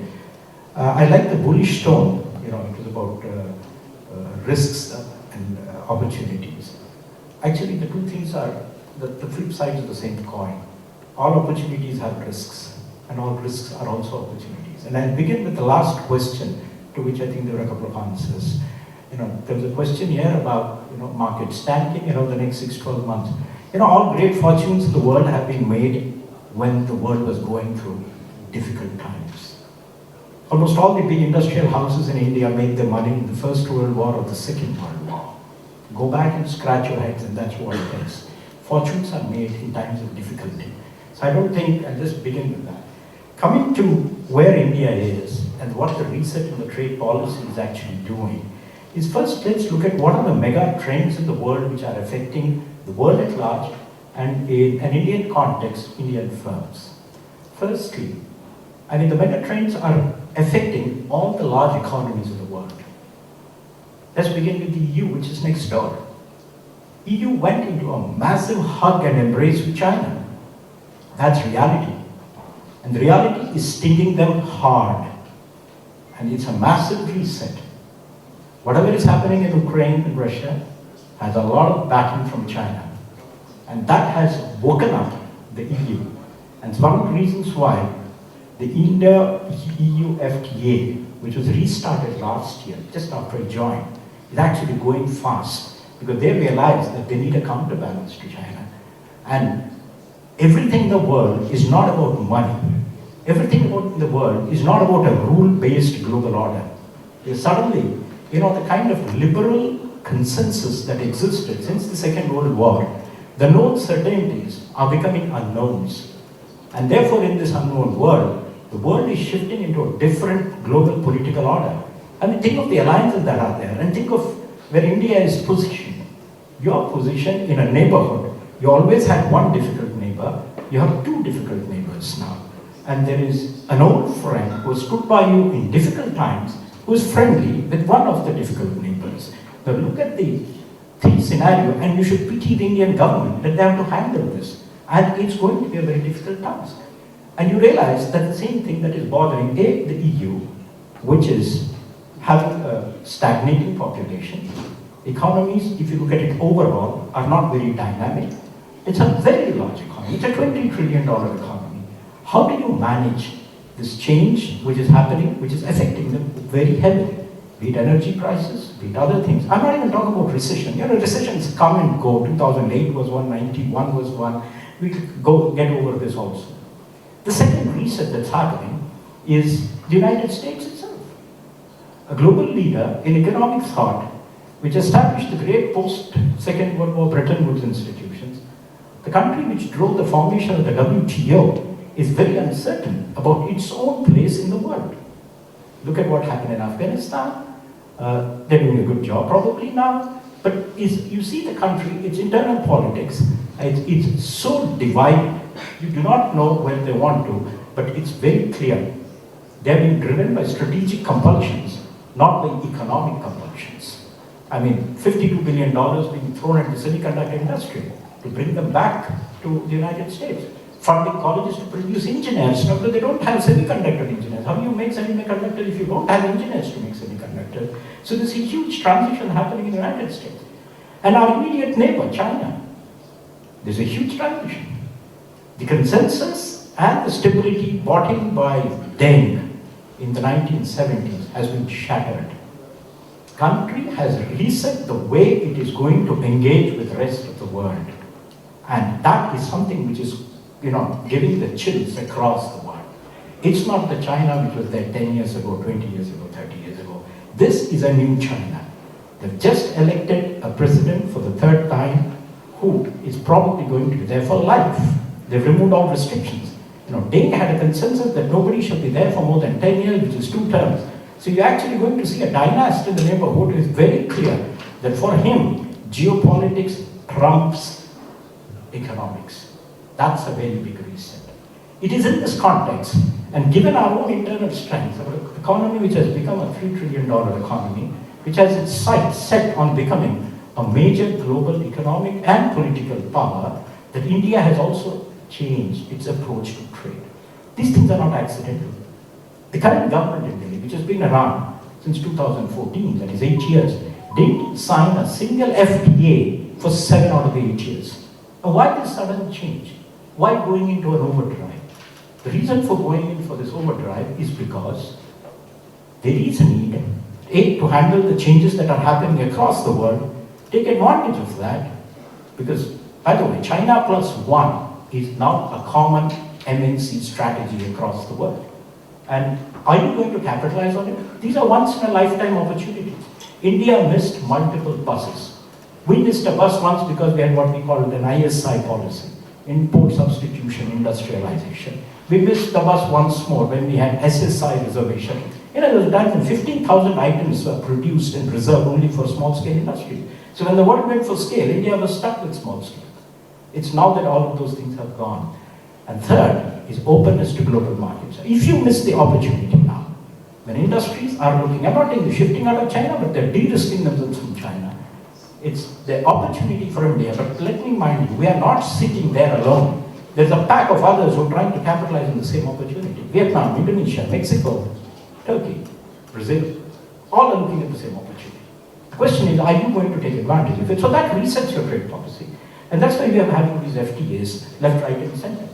I like the bullish tone. You know, it was about risks and opportunities. Actually, the two things are the flip sides of the same coin. All opportunities have risks, and all risks are also opportunities. And I'll begin with the last question, to which I think there were a couple of answers. You know, there was a question here about market standing, the next 6-12 months. All great fortunes in the world have been made when the world was going through difficult times. Almost all the big industrial houses in India made their money in the First World War or the Second World War. Go back and scratch your heads, and that's what it is. Fortunes are made in times of difficulty. So I don't think, I'll just begin with that. Coming to where India is and what the reset in the trade policy is actually doing, is first let's look at what are the mega trends in the world which are affecting the world at large, and in an Indian context, Indian firms. Firstly, I mean the mega trends are affecting all the large economies of the world. Let's begin with the EU, which is next door. EU went into a massive hug and embrace with China. That's reality. And the reality is stinging them hard. And it's a massive reset. Whatever is happening in Ukraine and Russia has a lot of backing from China. And that has woken up the EU. And it's one of the reasons why The India-EU FTA, which was restarted last year, just after I joined, is actually going fast because they realize that they need a counterbalance to China. And everything in the world is not about money. Everything in the world is not about a rule-based global order. Because suddenly, the kind of liberal consensus that existed since the Second World War, the known certainties are becoming unknowns. And therefore, in this unknown world, the world is shifting into a different global political order. I mean, think of the alliances that are there, and think of where India is positioned. Your position in a neighborhood, you always had one difficult neighbor, you have two difficult neighbors now. And there is an old friend who stood by you in difficult times, who is friendly with one of the difficult neighbors. Now look at the scenario, and you should pity the Indian government that they have to handle this. And it's going to be a very difficult task. And you realize that the same thing that is bothering the EU, which is having a stagnating population. Economies, if you look at it overall, are not very dynamic. It's a very large economy. It's a $20 trillion economy. How do you manage this change which is happening, which is affecting them very heavily? Be it energy prices, be it other things. I'm not even talking about recession. Recessions come and go. 2008 was one, 91 was one. We could get over this also. The second reset that's happening is the United States itself. A global leader in economic thought, which established the great post-Second World War Bretton Woods institutions, the country which drove the formation of the WTO is very uncertain about its own place in the world. Look at what happened in Afghanistan. They're doing a good job probably now, but you see the country, its internal politics, it's so divided. You do not know where they want to, but it's very clear. They're being driven by strategic compulsions, not by economic compulsions. I mean, $52 billion being thrown at the semiconductor industry to bring them back to the United States. Funding colleges to produce engineers. Now, they don't have semiconductor engineers. How do you make semiconductor if you don't have engineers to make semiconductors? So there's a huge transition happening in the United States. And our immediate neighbor, China, there's a huge transition. The consensus and the stability brought in by Deng in the 1970s has been shattered. Country has reset the way it is going to engage with the rest of the world. And that is something which is, giving the chills across the world. It's not the China which was there 10 years ago, 20 years ago, 30 years ago. This is a new China. They've just elected a president for the third time who is probably going to be there for life. They've removed all restrictions. Deng had a consensus that nobody should be there for more than 10 years, which is 2 terms. So you're actually going to see a dynasty in the neighborhood. It's very clear that for him, geopolitics trumps economics. That's a very big reset. It is in this context, and given our own internal strength, our economy which has become a $3 trillion economy, which has its sights set on becoming a major global economic and political power, that India has also changed its approach to trade. These things are not accidental. The current government in Delhi, which has been around since 2014, that is 8 years, didn't sign a single FTA for 7 out of the 8 years. Now, why this sudden change? Why going into an overdrive? The reason for going in for this overdrive is because there is a need, to handle the changes that are happening across the world, take advantage of that, because, by the way, China plus one is now a common MNC strategy across the world. And are you going to capitalize on it? These are once-in-a-lifetime opportunities. India missed multiple buses. We missed a bus once because we had what we called an ISI policy, import substitution industrialization. We missed the bus once more when we had SSI reservation. There was a time when 15,000 items were produced and reserved only for small-scale industry. So when the world went for scale, India was stuck with small scale. It's now that all of those things have gone. And third is openness to global markets. If you miss the opportunity now, when industries are looking, I'm not saying they're shifting out of China, but they're de-risking themselves from China. It's the opportunity for India, but let me mind you, we are not sitting there alone. There's a pack of others who are trying to capitalize on the same opportunity. Vietnam, Indonesia, Mexico, Turkey, Brazil, all are looking at the same opportunity. The question is, are you going to take advantage of it? So that resets your trade policy. And that's why we are having these FTAs left, right, and center.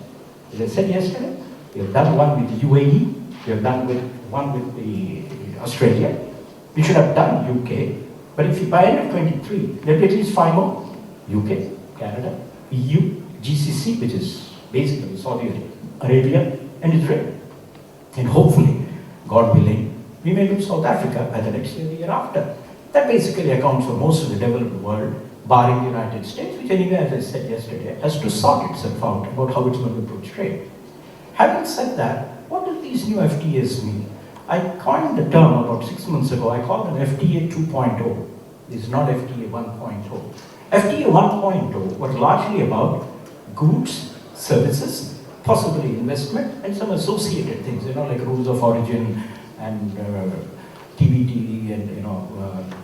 As I said yesterday, We have done one with the UAE. We have done one with the Australia. We should have done UK. But if you, by end of 23, there'll be at least 5 more. UK, Canada, EU, GCC, which is basically Saudi Arabia and Israel. And hopefully, God willing, we may do South Africa by the next year, the year after. That basically accounts for most of the developed world, barring the United States, which anyway, as I said yesterday, has to sort itself out about how it's going to approach trade. Having said that, what do these new FTAs mean? I coined the term about 6 months ago. I called them FTA 2.0. This is not FTA 1.0. FTA 1.0 was largely about goods, services, possibly investment, and some associated things, like rules of origin and TBT and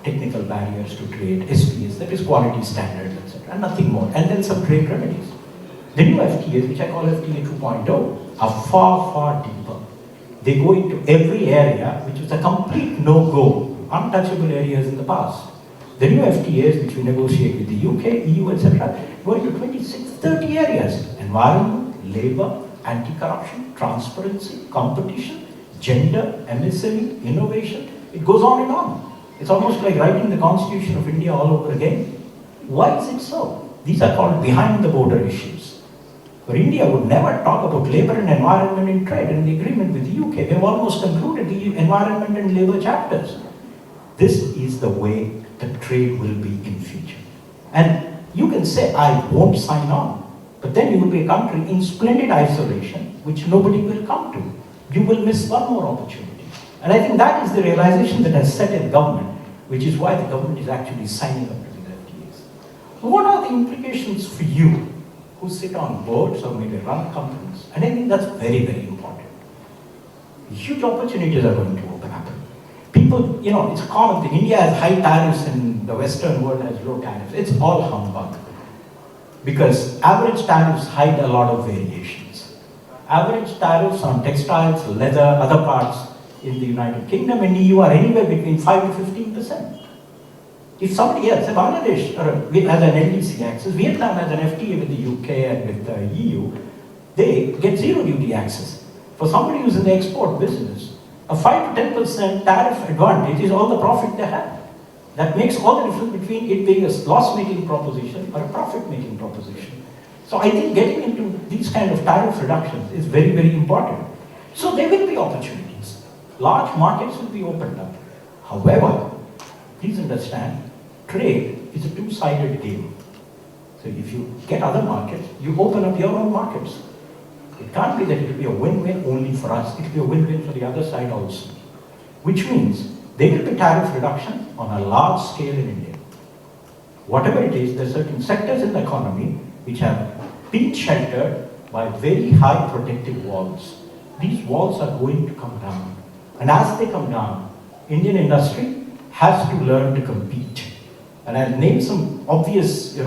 technical barriers to trade, SPS, that is quality standards, etc., and nothing more. And then some trade remedies. The new FTAs, which I call FTA 2.0, are far, far deeper. They go into every area, which was a complete no-go, untouchable areas in the past. The new FTAs, which we negotiate with the UK, EU, etc., go into 26, 30 areas. Environment, labor, anti-corruption, transparency, competition, gender, MSME, innovation. It goes on and on. It's almost like writing the Constitution of India all over again. Why is it so? These are called behind-the-border issues. For India would never talk about labor and environment in trade, and the agreement with the UK, we have almost concluded the environment and labor chapters. This is the way the trade will be in future. And you can say, I won't sign on, but then you will be a country in splendid isolation, which nobody will come to. You will miss one more opportunity. And I think that is the realization that has set in government, which is why the government is actually signing up to the FTAs. What are the implications for you who sit on boards or maybe run companies? And I think that's very, very important. Huge opportunities are going to open up. People, it's a common thing. India has high tariffs and the Western world has low tariffs. It's all humbug. Because average tariffs hide a lot of variations. Average tariffs on textiles, leather, other parts in the United Kingdom and EU are anywhere between 5 to 15%. If somebody else, Bangladesh has an LDC access, Vietnam has an FTA with the UK and with the EU, they get zero duty access. For somebody who's in the export business, a 5 to 10% tariff advantage is all the profit they have. That makes all the difference between it being a loss-making proposition or a profit-making proposition. So I think getting into these kind of tariff reductions is very, very important. So there will be opportunities. Large markets will be opened up. However, please understand, trade is a two-sided game. So if you get other markets, you open up your own markets. It can't be that it will be a win-win only for us. It will be a win-win for the other side also. Which means there will be tariff reduction on a large scale in India. Whatever it is, there are certain sectors in the economy which have been sheltered by very high protective walls. These walls are going to come down. And as they come down, Indian industry has to learn to compete. And I'll name some obvious,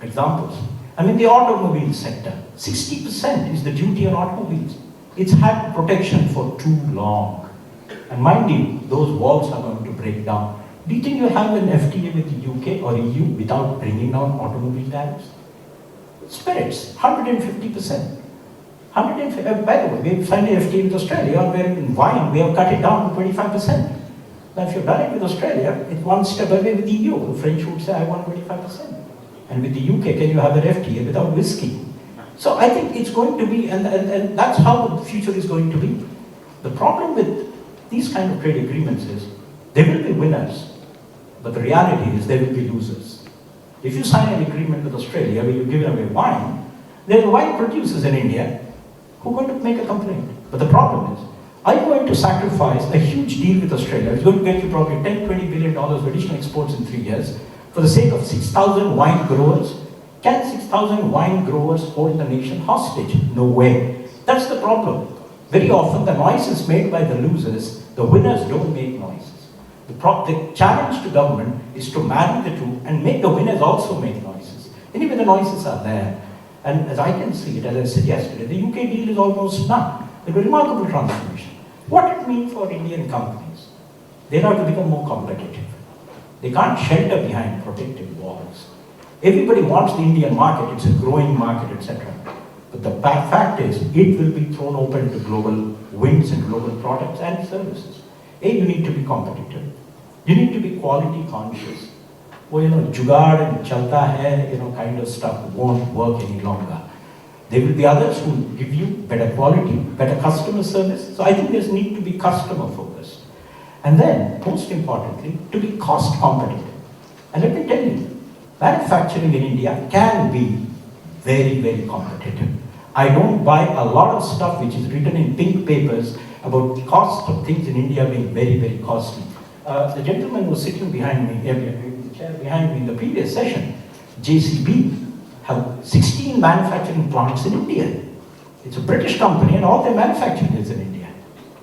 examples. I mean, the automobile sector, 60% is the duty on automobiles. It's had protection for too long. And mind you, those walls are going to break down. Do you think you have an FTA with the UK or EU without bringing down automobile tariffs? Spirits, 150%. By the way, we've signed an FTA with Australia, where in wine we have cut it down to 25%. Now, if you've done it with Australia, it's one step away with the EU. The French would say, I want 25%. And with the UK, can you have an FTA without whiskey? So I think it's going to be, and that's how the future is going to be. The problem with these kind of trade agreements is, there will be winners, but the reality is there will be losers. If you sign an agreement with Australia where you're giving away wine, there are wine producers in India who are going to make a complaint. But the problem is, are you going to sacrifice a huge deal with Australia? It's going to get you probably $10, $20 billion of additional exports in 3 years for the sake of 6,000 wine growers. Can 6,000 wine growers hold the nation hostage? No way. That's the problem. Very often the noise is made by the losers, the winners don't make noises. The challenge to government is to marry the two and make the winners also make noises. Anyway, the noises are there. And as I can see it, as I said yesterday, the UK deal is almost done. A remarkable transformation. What it means for Indian companies? They have to become more competitive. They can't shelter behind protective walls. Everybody wants the Indian market, it's a growing market, etc. But But the fact is, it will be thrown open to global winds and global products and services. You need to be competitive. You need to be quality conscious. Well, jugaad and chalta hai, kind of stuff won't work any longer. There will be others who will give you better quality, better customer service. So I think there's need to be customer focused. And then, most importantly, to be cost competitive. And let me tell you, manufacturing in India can be very, very competitive. I don't buy a lot of stuff which is written in pink papers about the cost of things in India being very, very costly. The gentleman who was sitting behind me, the chair behind me in the previous session, JCB, have 16 manufacturing plants in India. It's a British company and all their manufacturing is in India.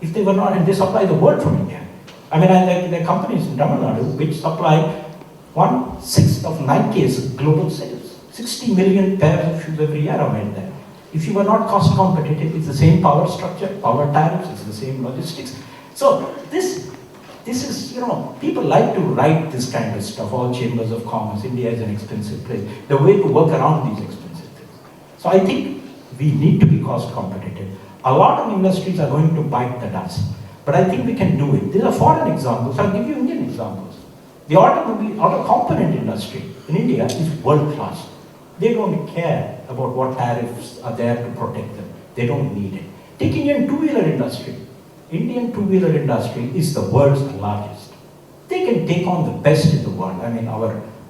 If they were not, and they supply the world from India. I mean, there are companies in Tamil Nadu which supply 1/6 of Nike's global sales. 60 million pairs of shoes every year are made there. If you were not cost competitive, it's the same power structure, power tariffs, it's the same logistics. So this is, people like to write this kind of stuff, all chambers of commerce, India is an expensive place. The way to work around these expensive things. So I think we need to be cost competitive. A lot of industries are going to bite the dust, but I think we can do it. These are foreign examples, I'll give you Indian examples. The auto component industry in India is world class. They don't care about what tariffs are there to protect them. They don't need it. Take Indian two-wheeler industry. Indian two-wheeler industry is the world's largest. They can take on the best in the world. I mean,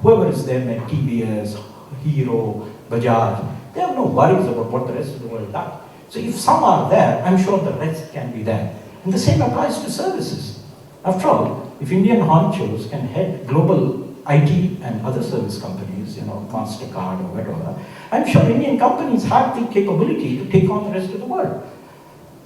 whoever is there, like TVS, Hero, Bajaj, they have no worries about what the rest of the world does. So if some are there, I'm sure the rest can be there. And the same applies to services. After all, if Indian honchos can head global IT and other service companies, Mastercard or whatever, I'm sure Indian companies have the capability to take on the rest of the world.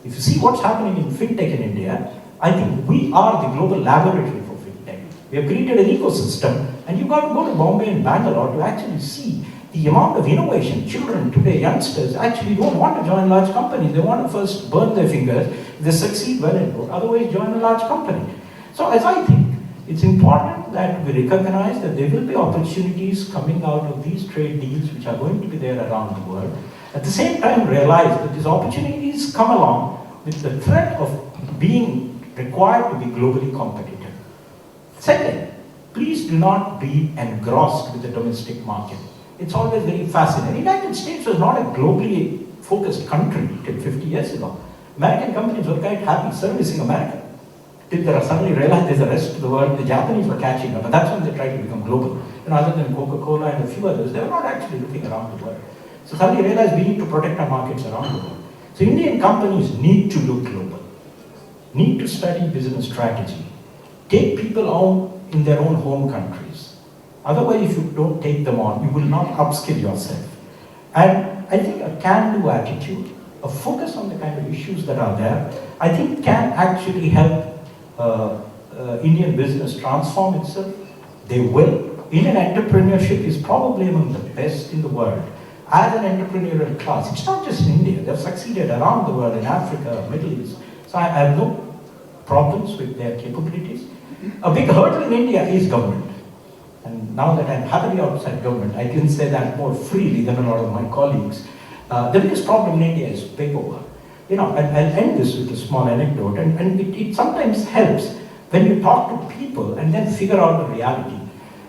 If you see what's happening in fintech in India, I think we are the global laboratory for fintech. We have created an ecosystem, and you've got to go to Bombay and Bangalore to actually see the amount of innovation. Children today, youngsters, actually don't want to join large companies. They want to first burn their fingers. If they succeed, well and good. Otherwise, join a large company. So as I think, it's important that we recognize that there will be opportunities coming out of these trade deals which are going to be there around the world. At the same time, realize that these opportunities come along with the threat of being required to be globally competitive. Second, please do not be engrossed with the domestic market. It's always very fascinating. The United States was not a globally focused country till 50 years ago. American companies were quite happy servicing America. Till they suddenly realized there's the rest of the world, the Japanese were catching up, and that's when they tried to become global. Other than Coca-Cola and a few others, they were not actually looking around the world. So suddenly realized we need to protect our markets around the world. So Indian companies need to look global, need to study business strategy, take people on in their own home countries. Otherwise, if you don't take them on, you will not upskill yourself. And I think a can-do attitude, a focus on the kind of issues that are there, I think can actually help Indian business transform itself. They will. Indian entrepreneurship is probably among the best in the world. As an entrepreneurial class, it's not just in India, they've succeeded around the world, in Africa, Middle East. So I have no problems with their capabilities. A big hurdle in India is government. And now that I'm happily outside government, I can say that more freely than a lot of my colleagues. The biggest problem in India is paperwork. I'll end this with a small anecdote, and it sometimes helps when you talk to people and then figure out the reality.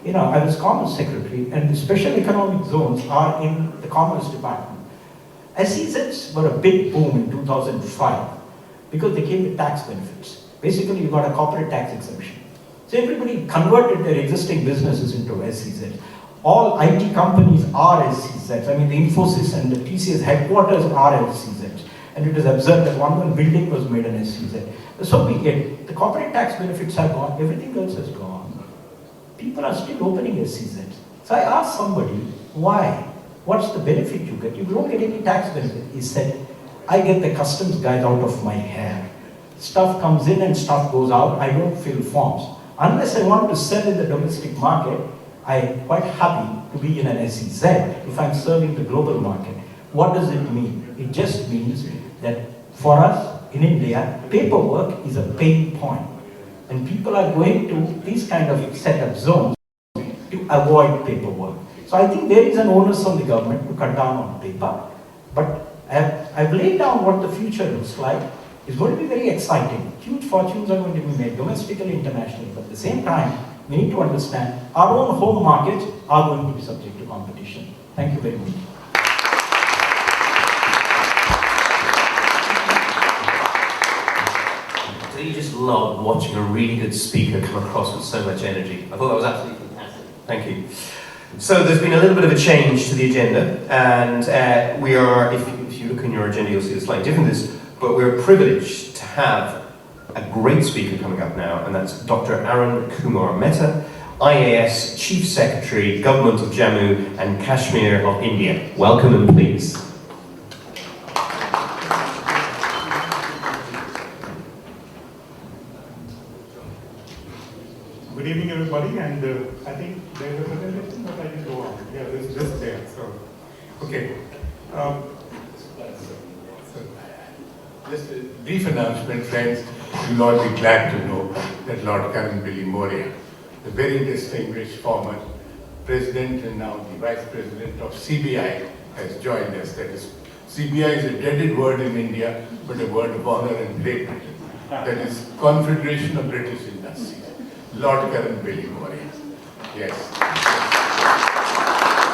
I was Commerce Secretary, and the special economic zones are in the Commerce Department. SEZs were a big boom in 2005 because they came with tax benefits. Basically, you got a corporate tax exemption. So everybody converted their existing businesses into SEZs. All IT companies are SEZs. I mean, the Infosys and the TCS headquarters are SEZs. And it is absurd that one building was made an SEZ. So we get, the corporate tax benefits are gone, everything else has gone. People are still opening SEZs. So I asked somebody, why? What's the benefit you get? You don't get any tax benefit. He said, I get the customs guide out of my hair. Stuff comes in and stuff goes out. I don't fill forms. Unless I want to sell in the domestic market, I'm quite happy to be in an SEZ if I'm serving the global market. What does it mean? It just means that for us in India, paperwork is a pain point. And people are going to these kind of set up zones to avoid paperwork. So I think there is an onus on the government to cut down on paper. But I've laid down what the future looks like. It's going to be very exciting. Huge fortunes are going to be made domestically, internationally. But at the same time, we need to understand our own home markets are going to be subject to competition. Thank you very much. So you just love watching a really good speaker come across with so much energy. I thought that was absolutely fantastic. Thank you. So there's been a little bit of a change to the agenda, and we are, if you look in your agenda, you'll see it's slightly different this, but we're privileged to have a great speaker coming up now, and that's Dr. Arun Kumar Mehta, IAS Chief Secretary, Government of Jammu and Kashmir of India. Welcome and please. Good evening, everybody, and I think there's a presentation, but I can go on. Yeah, there's just there, so, okay. Just a brief announcement, friends. You'll all be glad to know that Lord Karan Billy Moria, the very distinguished former president and now the vice president of CBI, has joined us. That is, CBI is a dreaded word in India, but a word of honor in Great Britain. That is Confederation of British Industries. Lord Karan Billy Moria. Yes.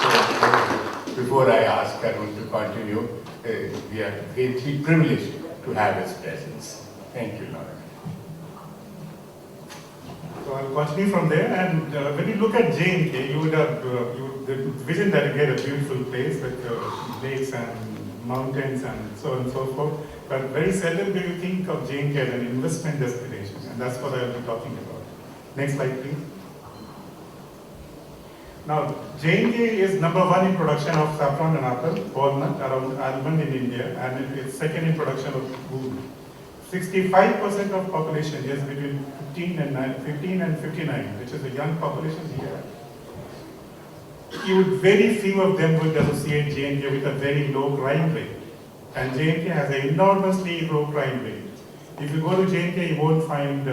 So, before I ask Karan to continue, we are greatly privileged to have his presence. Thank you, Lord. So I'll continue from there, and when you look at J&K, you would have the vision that you get a beautiful place with lakes and mountains and so on and so forth. But very seldom do you think of J&K as an investment destination, and that's what I'll be talking about. Next slide, please. Now, J&K is #1 in production of saffron and apple, walnut, around almond in India, and it is second in production of wood. 65% of population is between 15 and 59, which is a young population here. Very few of them would associate J&K with a very low crime rate. And J&K has an enormously low crime rate. If you go to J&K, you won't find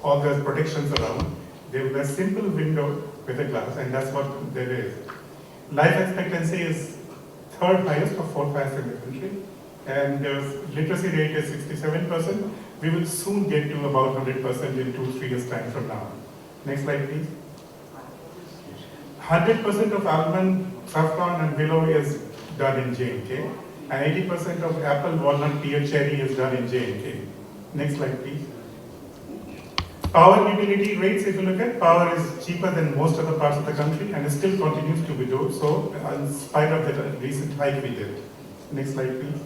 all the protections around. There is a simple window with a glass, and that's what there is. Life expectancy is third highest of 4 5 in the country, and literacy rate is 67%. We will soon get to about 100% in 2-3 years' time from now. Next slide, please. 100% of almond, saffron, and willow is done in J&K, and 80% of apple, walnut, pear, cherry is done in J&K. Next slide, please. Power utility rates, if you look at, power is cheaper than most other parts of the country, and it still continues to be so in spite of the recent hike we did. Next slide, please.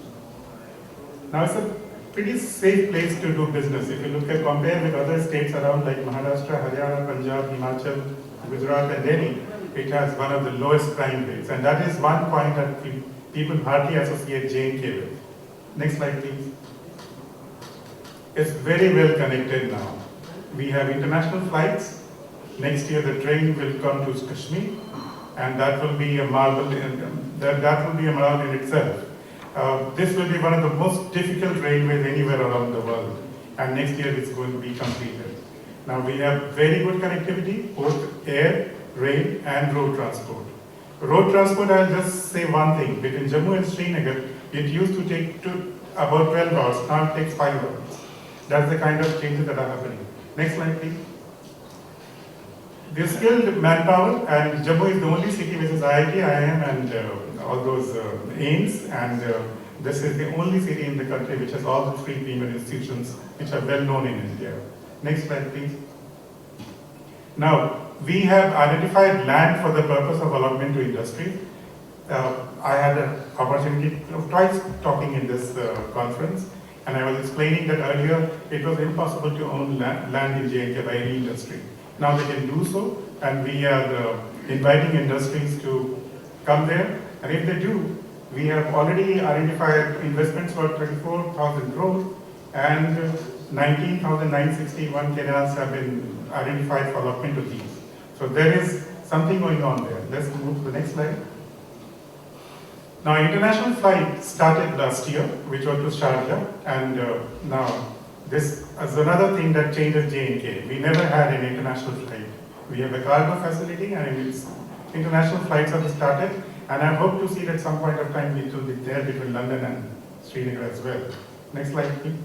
Now, it's a pretty safe place to do business. If you compare with other states around like Maharashtra, Haryana, Punjab, Himachal, Gujarat, and Delhi, it has one of the lowest crime rates, and that is one point that people hardly associate J&K with. Next slide, please. It's very well connected now. We have international flights. Next year, the train will come to Kashmir, and that will be a marvel. That will be a marvel in itself. This will be one of the most difficult railways anywhere around the world, and next year it's going to be completed. Now we have very good connectivity, both air, rail, and road transport. Road transport, I'll just say one thing. Between Jammu and Srinagar, it used to take about 12 hours. Now it takes 5 hours. That's the kind of changes that are happening. Next slide, please. The skilled manpower, and Jammu is the only city which is IIT, IIM, and all those AIMS, and this is the only city in the country which has all the 3 premier institutions which are well known in India. Next slide, please. Now, we have identified land for the purpose of allotment to industry. I had an opportunity of twice talking in this conference, and I was explaining that earlier it was impossible to own land in J&K by any industry. Now they can do so, and we are inviting industries to come there, and if they do, we have already identified investments for 24,000 crores, and 19,961 canals have been identified for allotment to these. So there is something going on there. Let's move to the next slide. Now, international flight started last year, which was to Sharjah, and now this is another thing that changes J&K. We never had an international flight. We have a cargo facility, and international flights have started, And I hope to see that some point of time it will be there between London and Srinagar as well. Next slide, please.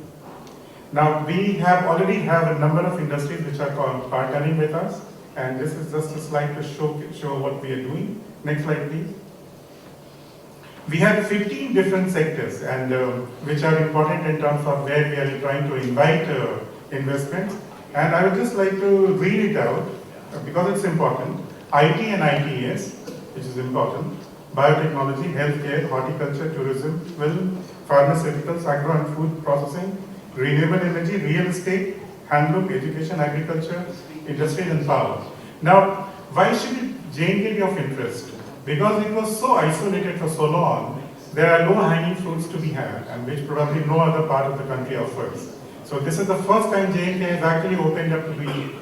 Now, we already have a number of industries which are partnering with us, and this is just a slide to show what we are doing. Next slide, please. We have 15 different sectors, and which are important in terms of where we are trying to invite investments. And I would just like to read it out because it's important. IT and ITS, which is important. Biotechnology, healthcare, horticulture, tourism, film, pharmaceuticals, agro and food processing, renewable energy, real estate, handloom, education, agriculture, industry and power. Now, why should J&K be of interest? Because it was so isolated for so long, there are low-hanging fruits to be had, and which probably no other part of the country offers. So this is the first time J&K has actually opened up to be,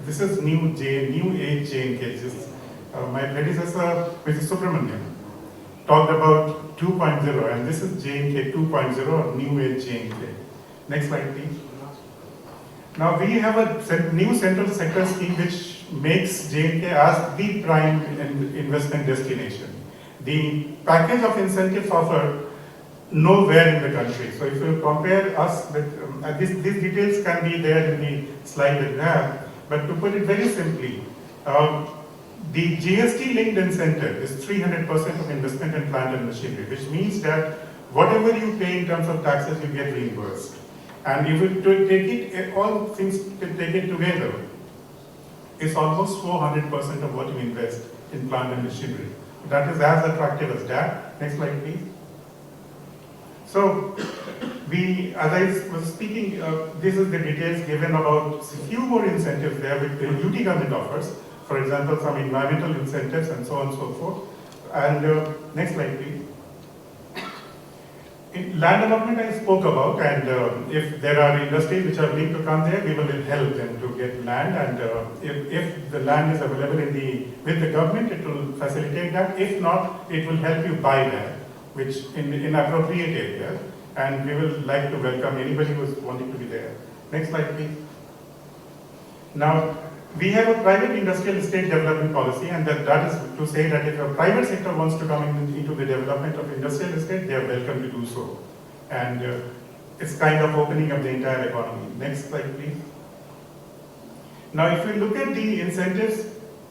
this is new age J&K. My predecessor, Mr. Subramanian, talked about 2.0, and this is J&K 2.0, or new age J&K. Next slide, please. Now we have a new central sector scheme which makes J&K as the prime investment destination. The package of incentives offered nowhere in the country. So if you compare us with, these details can be there in the slide that we have, but to put it very simply, the GST linked incentive is 300% of investment in plant and machinery, which means that whatever you pay in terms of taxes, you get reimbursed. And if you take it, all things taken together, it's almost 400% of what you invest in plant and machinery. That is as attractive as that. Next slide, please. So, as I was speaking, this is the details given about a few more incentives there which the UT government offers. For example, some environmental incentives and so on and so forth. And next slide, please. In land allotment I spoke about, and if there are industries which are willing to come there, we will help them to get land, and if the land is available with the government, it will facilitate that. If not, it will help you buy land, which in appropriate areas, and we will like to welcome anybody who is wanting to be there. Next slide, please. Now, we have a private industrial estate development policy, and that is to say that if a private sector wants to come into the development of industrial estate, they are welcome to do so. And it's kind of opening up the entire economy. Next slide, please. Now, if you look at the incentives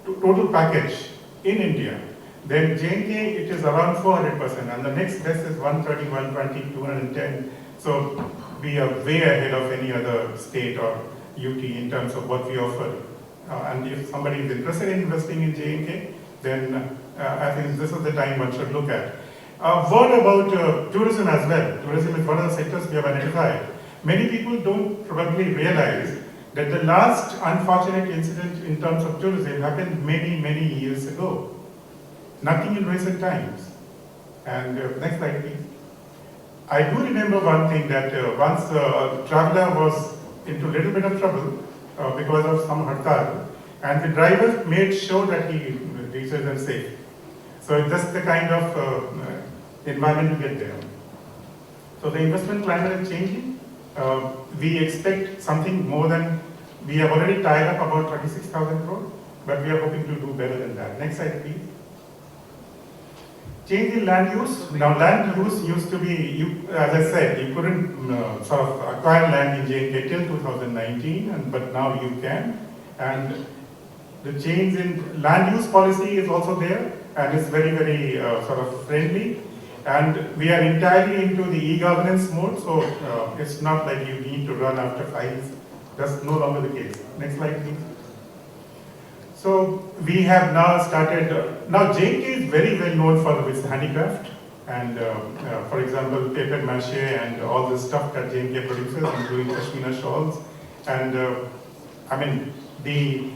total package in India, then J&K, it is around 400%, and the next best is 130, 120, 210. So we are way ahead of any other state or UT in terms of what we offer. And if somebody is interested in investing in J&K, then I think this is the time one should look at. A word about tourism as well. Tourism is one of the sectors we have identified. Many people don't probably realize that the last unfortunate incident in terms of tourism happened many, many years ago. Nothing in recent times. And next slide, please. I do remember one thing, that once a traveler was into a little bit of trouble, because of some hartal, and the driver made sure that he reaches them safe. So it's just the kind of environment you get there. So the investment climate is changing. We expect something more than, we have already tied up about 36,000 crore, but we are hoping to do better than that. Next slide, please. Change in land use. Now, land use used to be, as I said, you couldn't sort of acquire land in J&K till 2019, but now you can. And the change in land use policy is also there, and it's very, very sort of friendly. And we are entirely into the e-governance mode, so it's not like you need to run after files. That's no longer the case. Next slide, please. So we have now started, now J&K is very well known for its handicraft, and for example, paper mache and all the stuff that J&K produces, including pashmina shawls. And I mean, the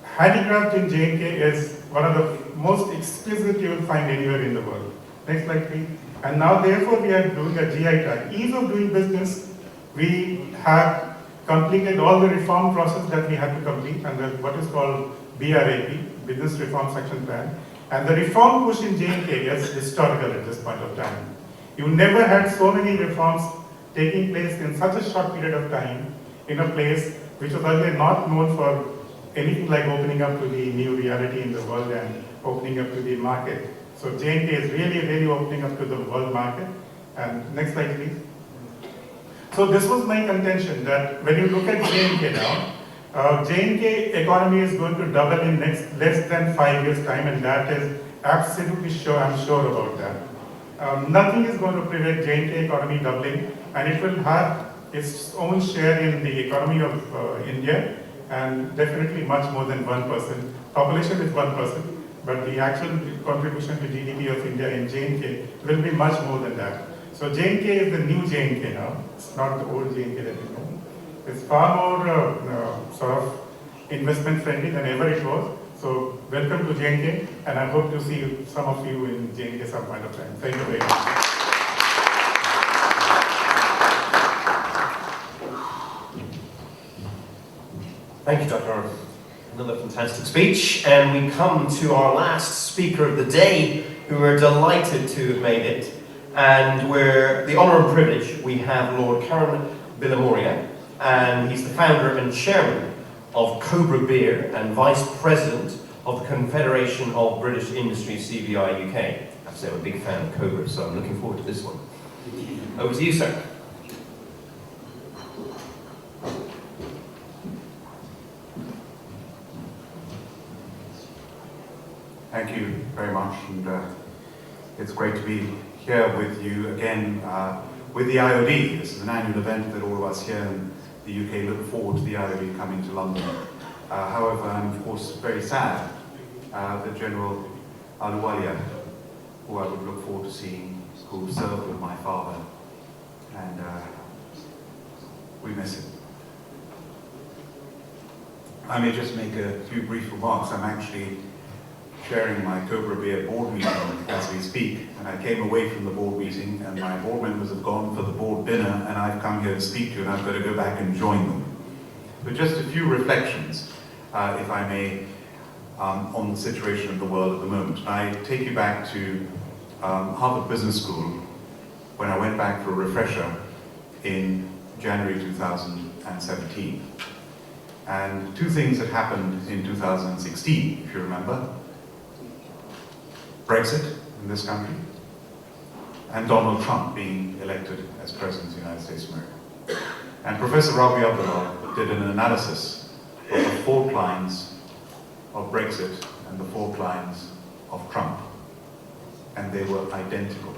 handicraft in J&K is one of the most exquisite you will find anywhere in the world. Next slide, please. And now therefore we are doing a GI tag. Ease of doing business, we have completed all the reform process that we had to complete under what is called BRAP, Business Reform Action Plan. And the reform push in J&K is historical at this point of time. You never had so many reforms taking place in such a short period of time in a place which was earlier not known for anything like opening up to the new reality in the world and opening up to the market. So J&K is really opening up to the world market. And next slide, please. So this was my contention, that when you look at J&K now, J&K economy is going to double in less than 5 years' time, and that is absolutely sure. I'm sure about that. Nothing is going to prevent J&K economy doubling, and it will have its own share in the economy of India, and definitely much more than 1%. Population is 1%, but the actual contribution to GDP of India in J&K will be much more than that. So J&K is the new J&K now. It's not the old J&K that we know. It's far more sort of investment friendly than ever it was. So welcome to J&K, and I hope to see some of you in J&K some point of time. Thank you very much. Thank you, Dr. Arnold. Another fantastic speech. And we come to our last speaker of the day, who we're delighted to have made it. And we're the honour and privilege, we have Lord Karen Villamoria, and he's the founder and chairman of Cobra Beer and vice president of the Confederation of British Industry, CBI UK. I have to say I'm a big fan of Cobra, so I'm looking forward to this one. Over to you, sir. Thank you very much, and it's great to be here with you again with the IOD. This is an annual event that all of us here in the UK look forward to the IOD coming to London. However, I'm of course very sad that General Ahluwalia, who I would look forward to seeing, who served with my father, and we miss him. I may just make a few brief remarks. I'm actually chairing my Cobra Beer board meeting as we speak, and I came away from the board meeting and my board members have gone for the board dinner, and I've come here to speak to you, and I've got to go back and join them. But just a few reflections, if I may, on the situation of the world at the moment. I take you back to Harvard Business School when I went back for a refresher in January 2017. And two things had happened in 2016, if you remember. Brexit in this country, and Donald Trump being elected as President of the United States of America. And Professor Rabi Abdullah did an analysis of the fault lines of Brexit and the fault lines of Trump, and they were identical.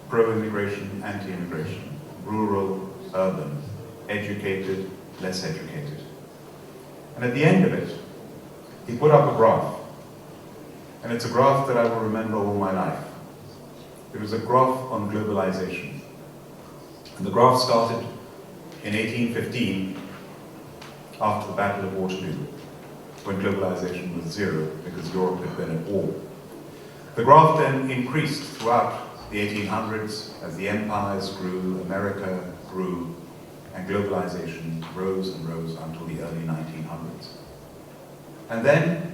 Pro-immigration, anti-immigration, rural, urban, educated, less educated. And at the end of it, he put up a graph. And it's a graph that I will remember all my life. It was a graph on globalization. And the graph started in 1815, after the Battle of Waterloo, when globalization was zero, because Europe had been at war. The graph then increased throughout the 1800s as the empires grew, America grew, and globalization rose and rose until the early 1900s. And then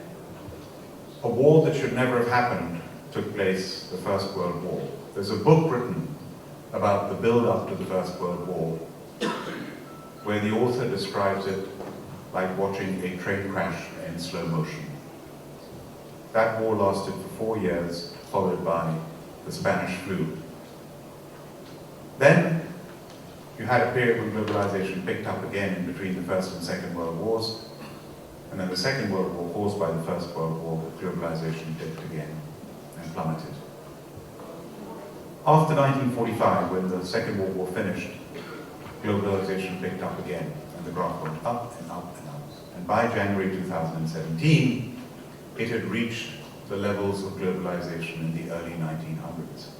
a war that should never have happened took place, the First World War. There's a book written about the build-up to the First World War, where the author describes it like watching a train crash in slow motion. That war lasted for 4 years, followed by the Spanish flu. Then you had a period when globalization picked up again in between the First and Second World Wars. And then the Second World War, caused by the First World War, globalization dipped again and plummeted. After 1945, when the Second World War finished, globalization picked up again, and the graph went up and up and up. And by January 2017, it had reached the levels of globalization in the early 1900s.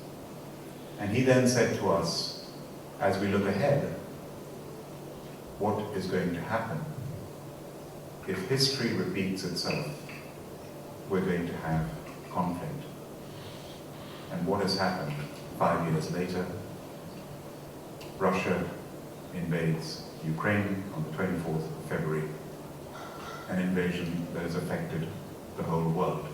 And he then said to us, as we look ahead, what is going to happen? If history repeats itself, we're going to have conflict. And what has happened 5 years later? Russia invades Ukraine on the 24th of February, an invasion that has affected the whole world.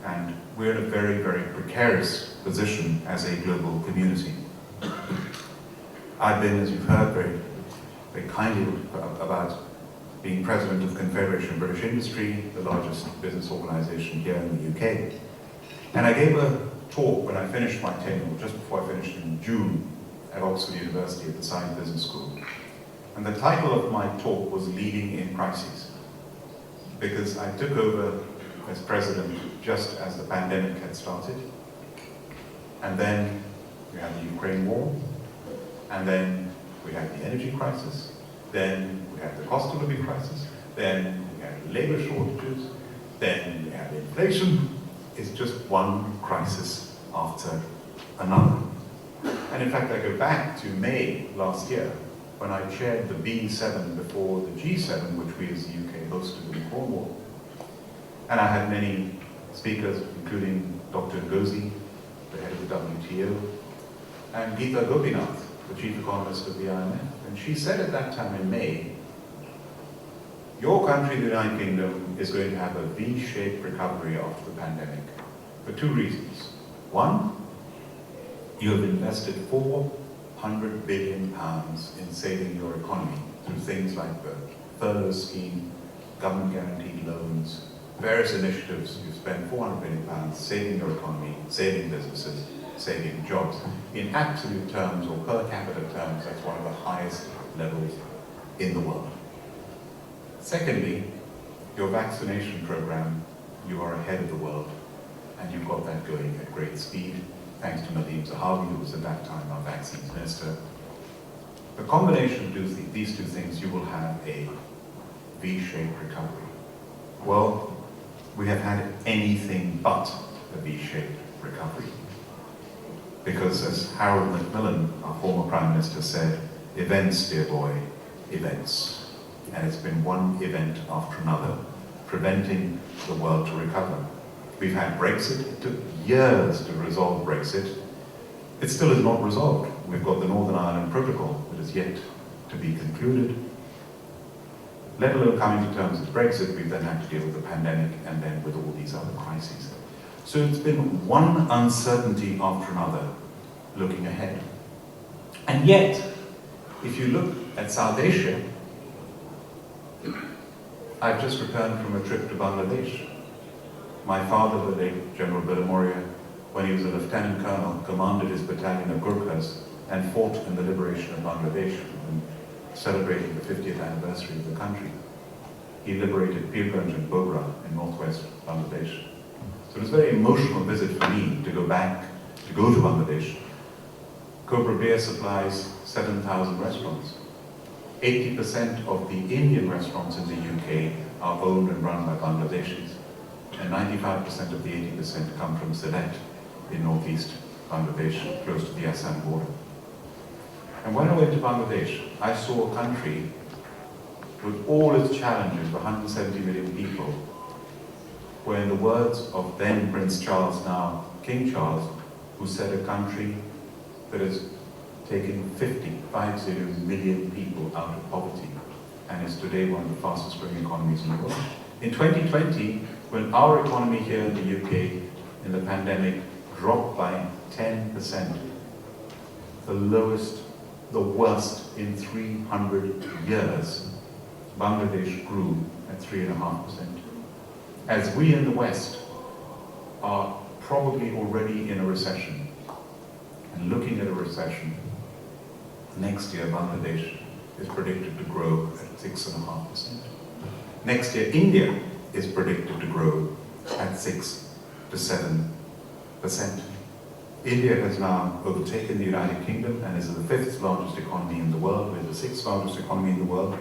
And we're in a very, very precarious position as a global community. I've been, as you've heard, very kindly about being president of Confederation of British Industry, the largest business organization here in the UK. And I gave a talk when I finished my tenure, just before I finished in June, at Oxford University at the Science Business School. And the title of my talk was Leading in Crises, because I took over as president just as the pandemic had started. And then we had the Ukraine war, and then we had the energy crisis, then we had the cost of living crisis, then we had labor shortages, then we had inflation. It's just one crisis after another. And in fact, I go back to May last year, when I chaired the B7 before the G7, which we as the UK hosted in Cornwall. And I had many speakers, including Dr. Ngozi, the head of the WTO, and Geeta Gopinath, the chief economist of the IMF. And she said at that time in May, your country, the United Kingdom, is going to have a V-shaped recovery after the pandemic for two reasons. One, you have invested £400 billion in saving your economy through things like the furlough scheme, government guaranteed loans, various initiatives. You've spent £400 billion saving your economy, saving businesses, saving jobs. In absolute terms or per capita terms, that's one of the highest levels in the world. Secondly, your vaccination program, you are ahead of the world, and you've got that going at great speed, thanks to Nadeem Zahawi, who was at that time our vaccines minister. The combination of these two things, you will have a V-shaped recovery. Well, we have had anything but a V-shaped recovery. Because as Harold Macmillan, our former Prime Minister, said, events, dear boy, events. And it's been one event after another, preventing the world to recover. We've had Brexit. It took years to resolve Brexit. It still is not resolved. We've got the Northern Ireland Protocol that is yet to be concluded. Let alone coming to terms with Brexit, we've then had to deal with the pandemic and then with all these other crises. So it's been one uncertainty after another looking ahead. And yet, if you look at South Asia, I've just returned from a trip to Bangladesh. My father, the late General Bilamoria, when he was a lieutenant colonel, commanded his battalion of Gurkhas and fought in the liberation of Bangladesh and celebrating the 50th anniversary of the country. He liberated Peergunj and Bogra in northwest Bangladesh. So it was a very emotional visit for me to go to Bangladesh. Cobra Beer supplies 7,000 restaurants. 80% of the Indian restaurants in the UK are owned and run by Bangladeshis. And 95% of the 80% come from Sylhet in northeast Bangladesh, close to the Assam border. And when I went to Bangladesh, I saw a country with all its challenges, 170 million people, where in the words of then Prince Charles, now King Charles, who said a country that has taken 50 million people out of poverty and is today one of the fastest growing economies in the world. In 2020, when our economy here in the UK in the pandemic dropped by 10%, the lowest, the worst in 300 years, Bangladesh grew at 3.5%. As we in the West are probably already in a recession and looking at a recession, next year Bangladesh is predicted to grow at 6.5%. Next year India is predicted to grow at 6 to 7%. India has now overtaken the United Kingdom and is the 5th largest economy in the world. We're the 6th largest economy in the world.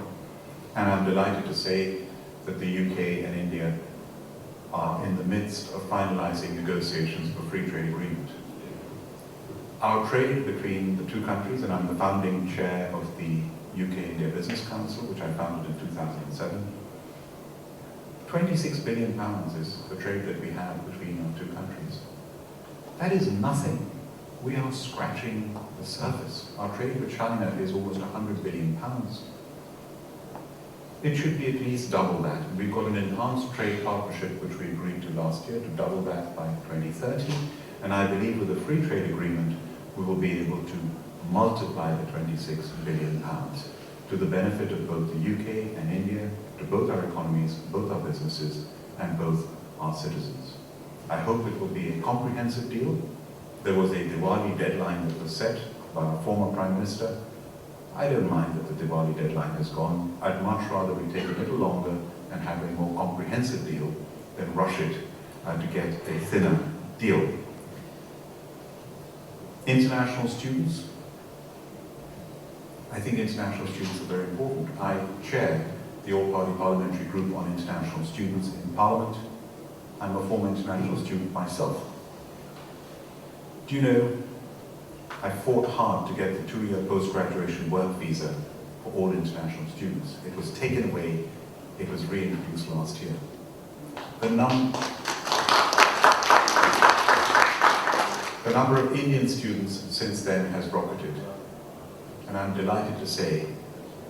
And I'm delighted to say that the UK and India are in the midst of finalizing negotiations for a free trade agreement. Our trade between the two countries, and I'm the founding chair of the UK-India Business Council, which I founded in 2007, £26 billion is the trade that we have between our two countries. That is nothing. We are scratching the surface. Our trade with China is almost £100 billion. It should be at least double that. And we've got an enhanced trade partnership which we agreed to last year to double that by 2030. And I believe with a free trade agreement, we will be able to multiply the £26 billion to the benefit of both the UK and India to both our economies, both our businesses, and both our citizens. I hope it will be a comprehensive deal. There was a Diwali deadline that was set by our former Prime Minister. I don't mind that the Diwali deadline has gone. I'd much rather we take a little longer and have a more comprehensive deal than rush it to get a thinner deal. International students. I think international students are very important. I chair the All-Party Parliamentary Group on International Students in Parliament. I'm a former international student myself. Do you know, I fought hard to get the 2-year post-graduation work visa for all international students. It was taken away, it was reintroduced last year. The number of Indian students since then has rocketed. And I'm delighted to say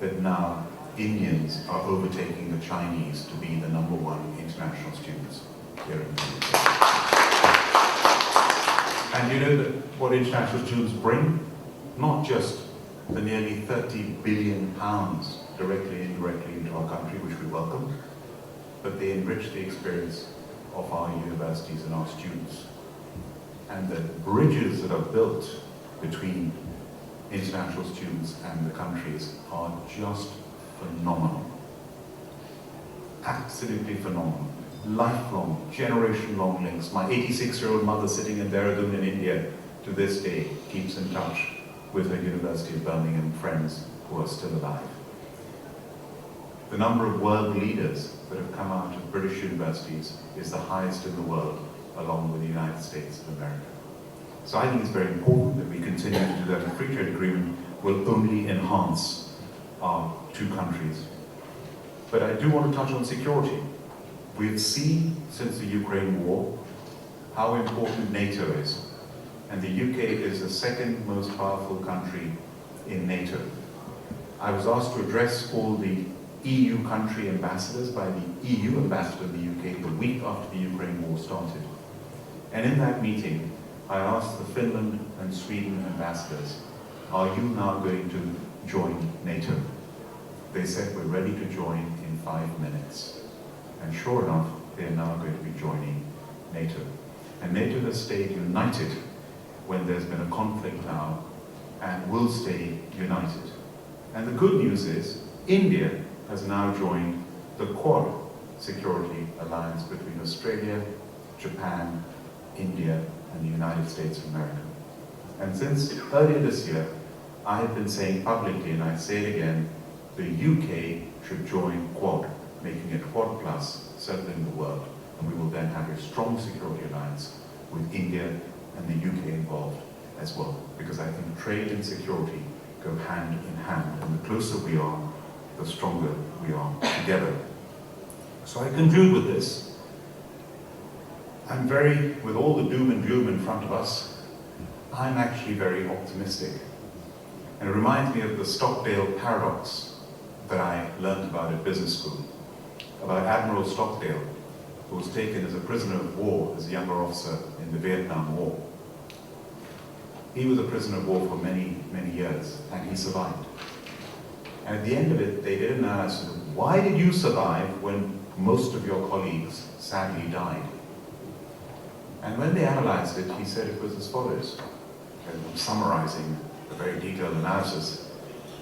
that now Indians are overtaking the Chinese to be the #1 international students here in the UK. And you know that what international students bring? Not just the nearly £30 billion directly and indirectly into our country, which we welcome, but they enrich the experience of our universities and our students. And the bridges that are built between international students and the countries are just phenomenal. Absolutely phenomenal. Lifelong, generation-long links. My 86-year-old mother sitting in Dehradun in India to this day keeps in touch with her University of Birmingham friends who are still alive. The number of world leaders that have come out of British universities is the highest in the world, along with the United States of America. So I think it's very important that we continue to do that. A free trade agreement will only enhance our two countries. But I do want to touch on security. We've seen since the Ukraine war how important NATO is. And the UK is the second most powerful country in NATO. I was asked to address all the EU country ambassadors by the EU ambassador in the UK the week after the Ukraine war started. And in that meeting, I asked the Finland and Sweden ambassadors, are you now going to join NATO? They said, we're ready to join in 5 minutes. And sure enough, they are now going to be joining NATO. And NATO has stayed united when there's been a conflict now, and will stay united. And the good news is, India has now joined the Quad security alliance between Australia, Japan, India, and the United States of America. And since earlier this year, I have been saying publicly, and I say it again, the UK should join Quad, making it Quad Plus, circling the world. And we will then have a strong security alliance with India and the UK involved as well. Because I think trade and security go hand in hand, and the closer we are, the stronger we are together. So I conclude with this. With all the doom and gloom in front of us, I'm actually very optimistic. And it reminds me of the Stockdale paradox that I learned about at business school, about Admiral Stockdale, who was taken as a prisoner of war as a younger officer in the Vietnam War. He was a prisoner of war for many, many years, and he survived. And at the end of it, they did an analysis of why did you survive when most of your colleagues sadly died? And when they analyzed it, he said it was as follows. I'm summarizing a very detailed analysis.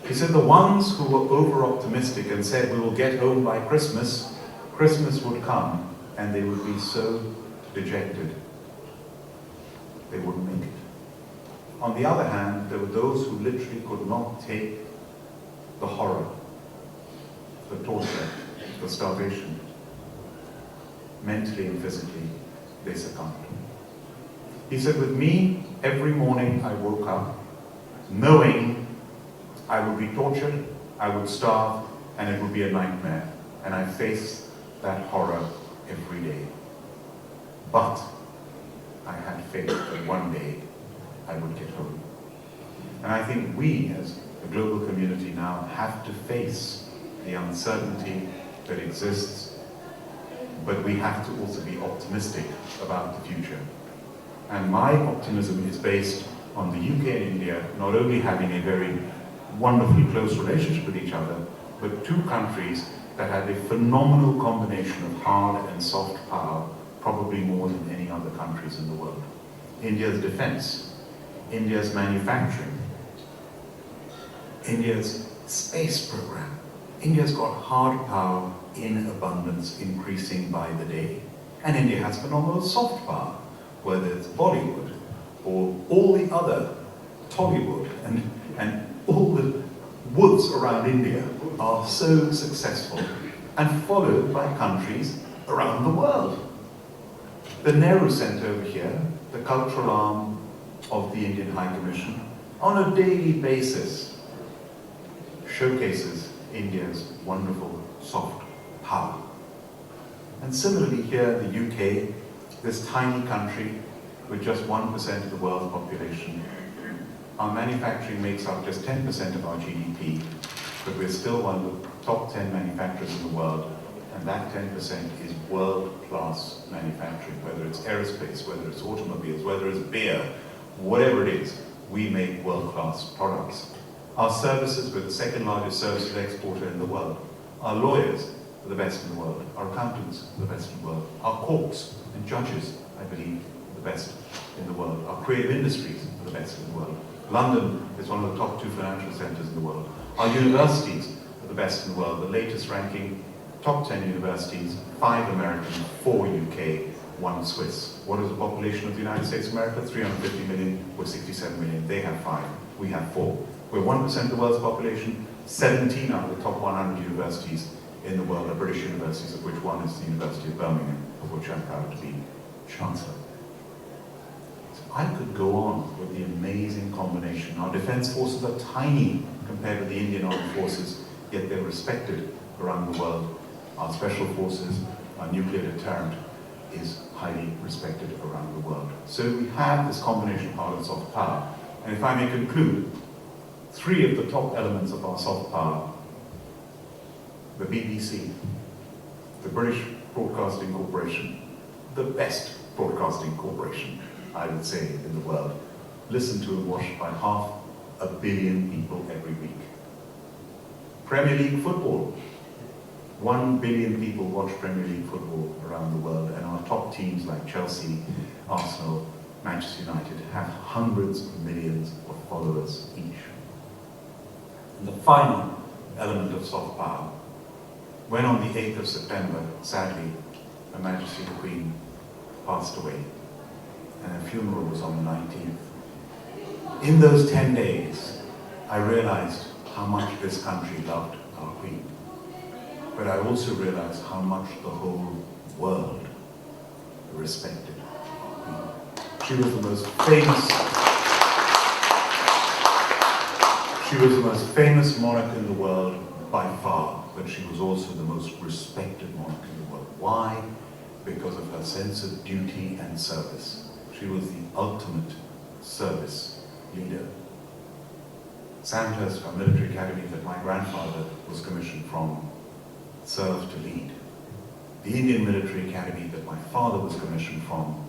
He said the ones who were over-optimistic and said we will get home by Christmas, Christmas would come and they would be so dejected they wouldn't make it. On the other hand, there were those who literally could not take the horror, the torture, the starvation. Mentally and physically, they succumbed. He said, with me, every morning I woke up knowing I would be tortured, I would starve, and it would be a nightmare. And I faced that horror every day. But I had faith that one day I would get home. And I think we, as a global community now, have to face the uncertainty that exists, but we have to also be optimistic about the future. And my optimism is based on the UK and India not only having a very wonderfully close relationship with each other, but two countries that had a phenomenal combination of hard and soft power, probably more than any other countries in the world. India's defense, India's manufacturing, India's space program. India's got hard power in abundance, increasing by the day. And India has phenomenal soft power, whether it's Bollywood or all the other Tollywood and all the woods around India are so successful and followed by countries around the world. The Nehru Centre over here, the cultural arm of the Indian High Commission, on a daily basis showcases India's wonderful soft power. And similarly here in the UK, this tiny country with just 1% of the world's population, our manufacturing makes up just 10% of our GDP, but we're still one of the top 10 manufacturers in the world, and that 10% is world-class manufacturing, whether it's aerospace, whether it's automobiles, whether it's beer, whatever it is, we make world-class products. Our services, we're the second largest services exporter in the world. Our lawyers are the best in the world. Our accountants are the best in the world. Our courts and judges, I believe, are the best in the world. Our creative industries are the best in the world. London is one of the top 2 financial centers in the world. Our universities are the best in the world. The latest ranking, top 10 universities, 5 American, 4 UK, 1 Swiss. What is the population of the United States of America? 350 million, we're 67 million. They have 5, we have 4. We're 1% of the world's population. 17 out of the top 100 universities in the world are British universities, of which one is the University of Birmingham, of which I'm proud to be Chancellor. I could go on with the amazing combination. Our defense forces are tiny compared to the Indian Armed Forces, yet they're respected around the world. Our special forces, our nuclear deterrent is highly respected around the world. So we have this combination of hard and soft power. And if I may conclude, 3 of the top elements of our soft power: the BBC, the British Broadcasting Corporation, the best broadcasting corporation, I would say, in the world, listened to and watched by 500 million people every week. Premier League football, 1 billion people watch Premier League football around the world, and our top teams like Chelsea, Arsenal, Manchester United have hundreds of millions of followers each. And the final element of soft power, when on the 8th of September, sadly, Her Majesty the Queen passed away, and her funeral was on the 19th. In those 10 days, I realized how much this country loved our Queen. But I also realized how much the whole world respected our Queen. She was the most famous monarch in the world by far, but she was also the most respected monarch in the world. Why? Because of her sense of duty and service. She was the ultimate service leader. Sandhurst, our military academy that my grandfather was commissioned from, served to lead. The Indian Military Academy that my father was commissioned from,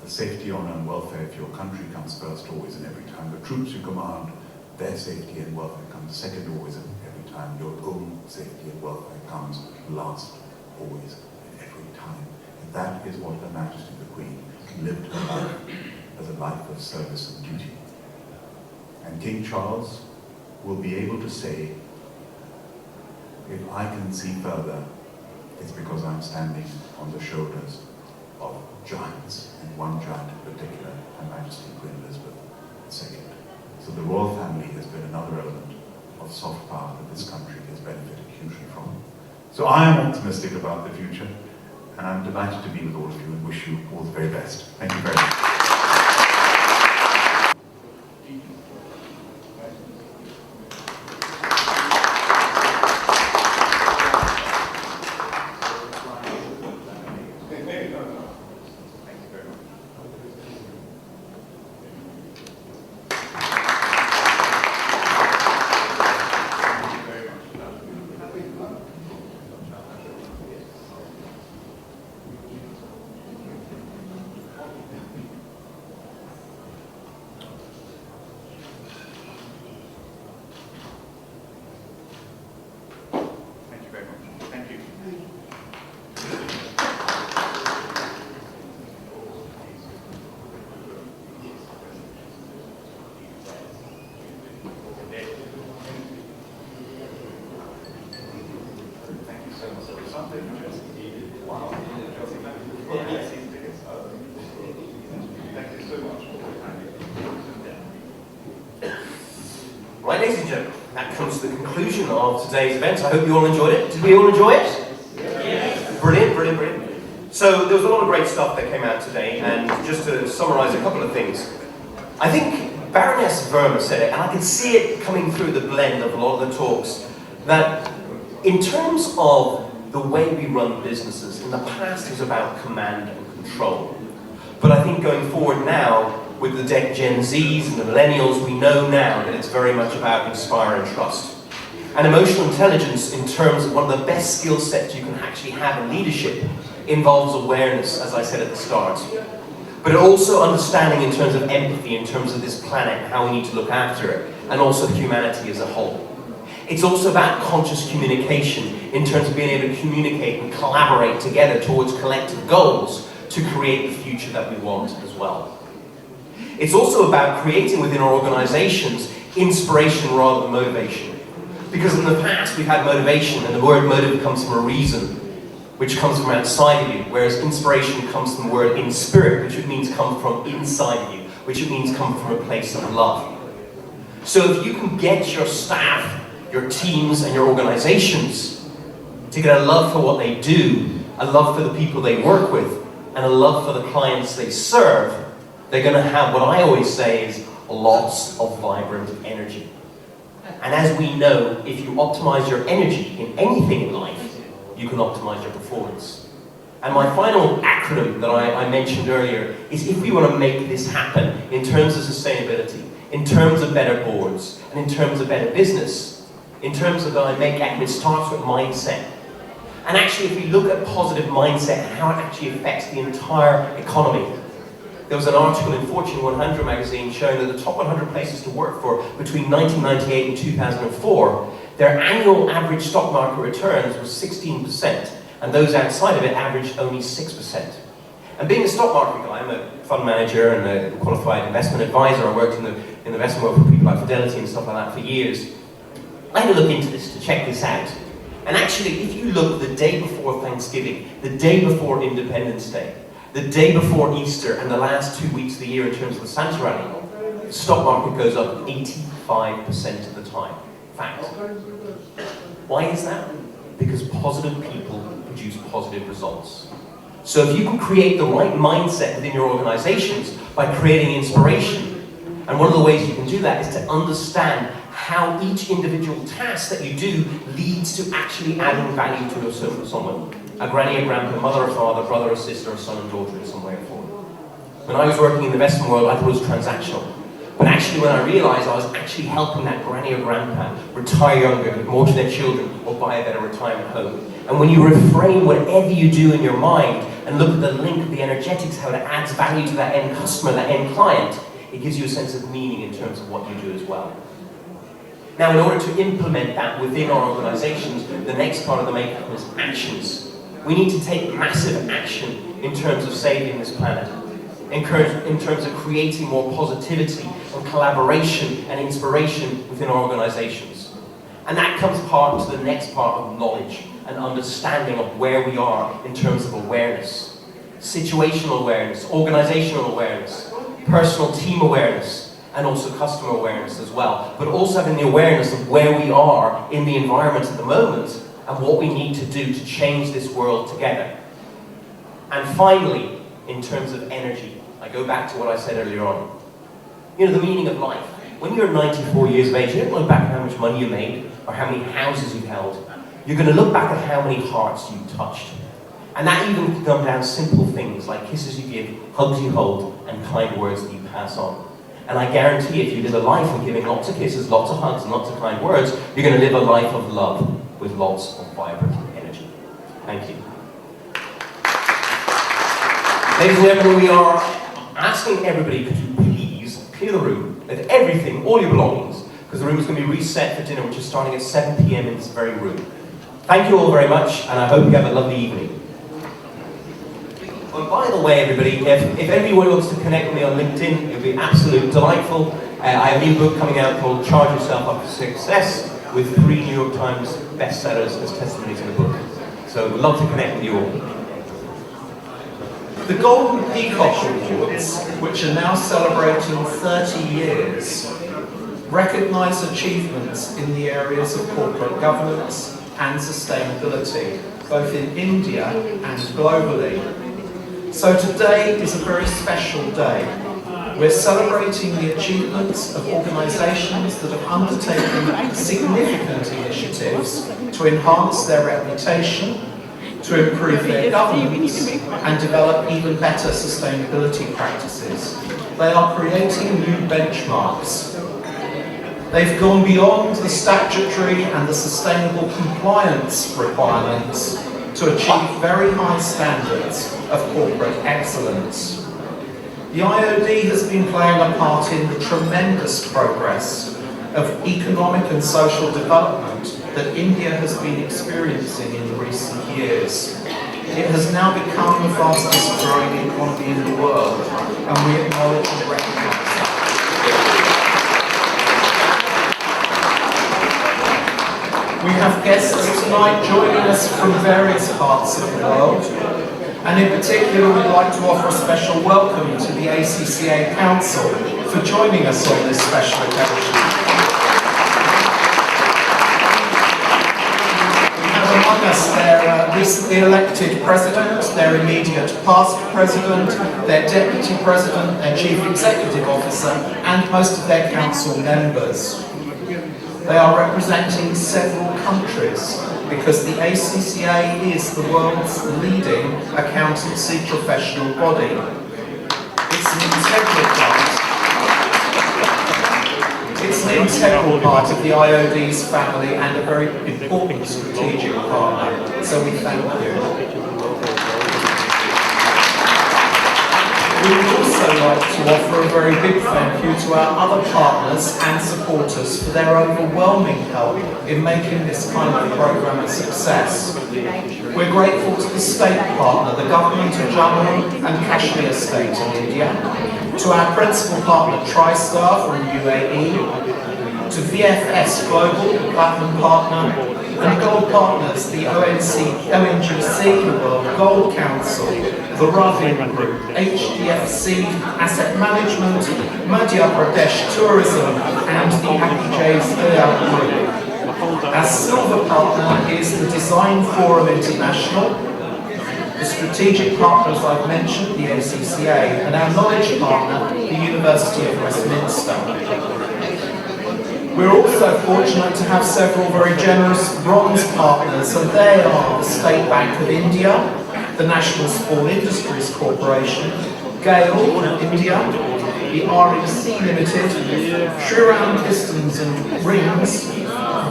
the safety, honor, and welfare of your country comes first always and every time. The troops you command, their safety and welfare comes second always and every time. Your own safety and welfare comes last always and every time. And that is what Her Majesty the Queen lived her life as a life of service and duty. And King Charles will be able to say, if I can see further, it's because I'm standing on the shoulders of giants, and one giant in particular, Her Majesty Queen Elizabeth II. So the royal family has been another element of soft power that this country has benefited hugely from. So I am optimistic about the future, and I'm delighted to be with all of you and wish you all the very best. Thank you very much. ladies and gentlemen, that comes to the conclusion of today's event. I hope you all enjoyed it. Did we all enjoy it? Yes. Brilliant, brilliant, brilliant. So there was a lot of great stuff that came out today, and just to summarise a couple of things. I think Baroness Verma said it, and I can see it coming through the blend of a lot of the talks, that in terms of the way we run businesses, in the past it was about command and control. But I think going forward now, with the Gen Zs and the millennials, we know now that it's very much about inspire and trust. And emotional intelligence, in terms of one of the best skill sets you can actually have in leadership, involves awareness, as I said at the start. But also understanding in terms of empathy, in terms of this planet, and how we need to look after it, and also humanity as a whole. It's also about conscious communication, in terms of being able to communicate and collaborate together towards collective goals to create the future that we want as well. It's also about creating within our organizations inspiration rather than motivation. Because in the past we've had motivation, and the word motive comes from a reason, which comes from outside of you, whereas inspiration comes from the word in spirit, which means come from inside of you, which means come from a place of love. So if you can get your staff, your teams and your organizations to get a love for what they do, a love for the people they work with, and a love for the clients they serve, they're going to have what I always say is lots of vibrant energy. And as we know, if you optimize your energy in anything in life, you can optimize your performance. And my final acronym that I mentioned earlier is, if we want to make this happen in terms of sustainability, in terms of better boards, and in terms of better business, in terms of it starts with mindset. And actually, if we look at positive mindset and how it actually affects the entire economy, there was an article in Fortune 100 magazine showing that the top 100 places to work for between 1998 and 2004, their annual average stock market returns was 16%, and those outside of it averaged only 6%. And being a stock market guy, I'm a fund manager and a qualified investment advisor. I worked in the investment world for people like Fidelity and stuff like that for years. I had to look into this to check this out. And actually, if you look the day before Thanksgiving, the day before Independence Day, the day before Easter, and the last 2 weeks of the year in terms of the Santa rally, the stock market goes up 85% of the time. Fact. Why is that? Because positive people produce positive results. So if you can create the right mindset within your organizations by creating inspiration, and one of the ways you can do that is to understand how each individual task that you do leads to actually adding value to someone. A granny, a grandpa, mother, a father, brother, or sister, or son and daughter in some way or form. When I was working in the investment world, I thought it was transactional. But actually, when I realized I was actually helping that granny or grandpa retire younger, give more to their children, or buy a better retirement home. And when you reframe whatever you do in your mind and look at the link of the energetics, how it adds value to that end customer, that end client, it gives you a sense of meaning in terms of what you do as well. Now, in order to implement that within our organizations, the next part of the makeup is actions. We need to take massive action in terms of saving this planet, in terms of creating more positivity and collaboration and inspiration within our organizations. And that comes part to the next part of knowledge and understanding of where we are in terms of awareness, situational awareness, organizational awareness, personal team awareness, and also customer awareness as well. But also having the awareness of where we are in the environment at the moment and what we need to do to change this world together. And finally, in terms of energy, I go back to what I said earlier on. You know, the meaning of life. When you're 94 years of age, you don't look back at how much money you made or how many houses you held. You're going to look back at how many hearts you touched. And that even can come down to simple things like kisses you give, hugs you hold, and kind words that you pass on. And I guarantee if you live a life of giving lots of kisses, lots of hugs, and lots of kind words, you're going to live a life of love with lots of vibrant energy. Thank you. Ladies and gentlemen, we are asking everybody, could you please clear the room of everything, all your belongings, because the room is going to be reset for dinner, which is starting at 7 p.m. in this very room. Thank you all very much, and I hope you have a lovely evening. Well, by the way, everybody, if anyone wants to connect with me on LinkedIn, it would be absolutely delightful. I have a new book coming out called Charge Yourself Up to Success, with 3 New York Times bestsellers as testimonies in the book. So we'd love to connect with you all. The Golden Peacock Awards, which are now celebrating 30 years, recognise achievements in the areas of corporate governance and sustainability, both in India and globally. So today is a very special day. We're celebrating the achievements of organisations that have undertaken significant initiatives to enhance their reputation, to improve their governance, and develop even better sustainability practices. They are creating new benchmarks. They've gone beyond the statutory and the sustainable compliance requirements to achieve very high standards of corporate excellence. The IOD has been playing a part in the tremendous progress of economic and social development that India has been experiencing in recent years. It has now become the fastest growing economy in the world, and we acknowledge and recognise that. We have guests tonight joining us from various parts of the world, and in particular we'd like to offer a special welcome to the ACCA Council for joining us on this special occasion. We have among us their recently elected president, their immediate past president, their deputy president, their chief executive officer, and most of their council members. They are representing several countries because the ACCA is the world's leading accountancy professional body. It's an integral part of the IOD's family and a very important strategic partner, so we thank you. We would also like to offer a very big thank you to our other partners and supporters for their overwhelming help in making this kind of programme a success. We're grateful to the state partner, the government of Jammu and Kashmir state in India, to our principal partner TriStar from UAE, to VFS Global, the platinum partner, and gold partners, the ONGC, the World Gold Council, the Ravin Group, HDFC Asset Management, Madhya Pradesh Tourism, and the Happy Group. Our silver partner is the Design Forum International, the strategic partners I've mentioned, the ACCA, and our knowledge partner, the University of Westminster. We're also fortunate to have several very generous bronze partners, and they are the State Bank of India, the National Small Industries Corporation, GAIL in India, the REC Limited, Shriram Pistons and Rings,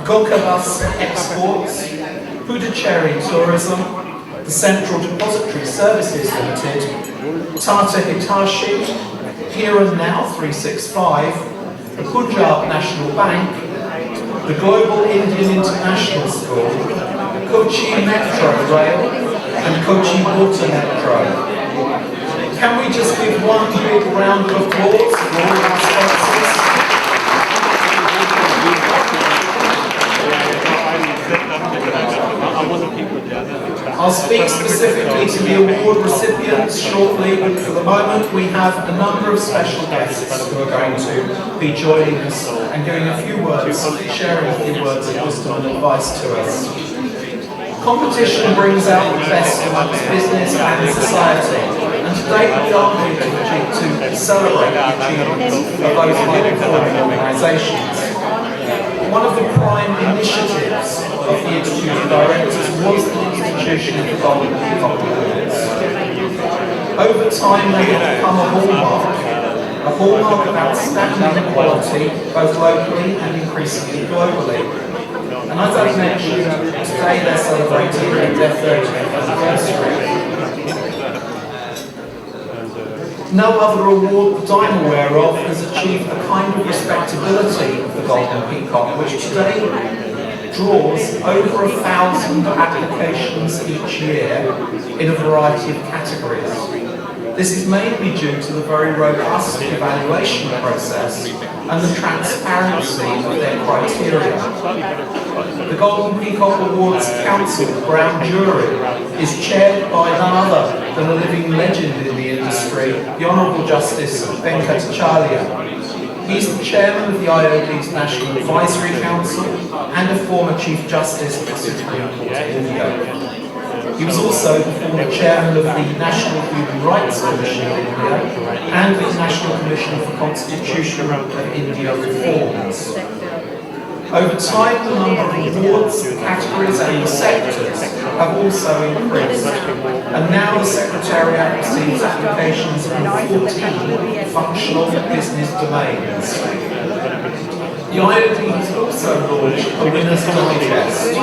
Gokabus Exports, Puducherry Tourism, the Central Depository Services Limited, Tata Hitachi, Here and Now 365, the Punjab National Bank, the Global Indian International School, Kochi Metro Rail, and Kochi Water Metro. Can we just give one big round of applause for all our sponsors? I'll speak specifically to the award recipients shortly, but for the moment we have a number of special guests who are going to be joining us and giving a few words, sharing a few words of wisdom and advice to us. Competition brings out the best amongst business and society, and today we are going to celebrate the achievements of those high-performing organisations. One of the prime initiatives of the Institute of Directors was the institution of the Golden Peacock Awards. Over time they have become a hallmark of outstanding quality, both locally and increasingly globally. And as I mentioned, today they're celebrating their 30th anniversary. No other award that I'm aware of has achieved the kind of respectability of the Golden Peacock, which today draws over 1,000 applications each year in a variety of categories. This is mainly due to the very robust evaluation process and the transparency of their criteria. The Golden Peacock Awards Council, the Grand Jury, is chaired by none other than a living legend in the industry, the Honourable Justice Venkatacharya. He's the chairman of the IOD's National Advisory Council and a former Chief Justice of the Supreme Court of India. He was also the former chairman of the National Human Rights Commission of India and the National Commission for Constitution of India Reforms. Over time, the number of awards, categories and sectors have also increased, and now the Secretariat receives applications from 14 functional business domains. The IOD has also launched a Winners Digest,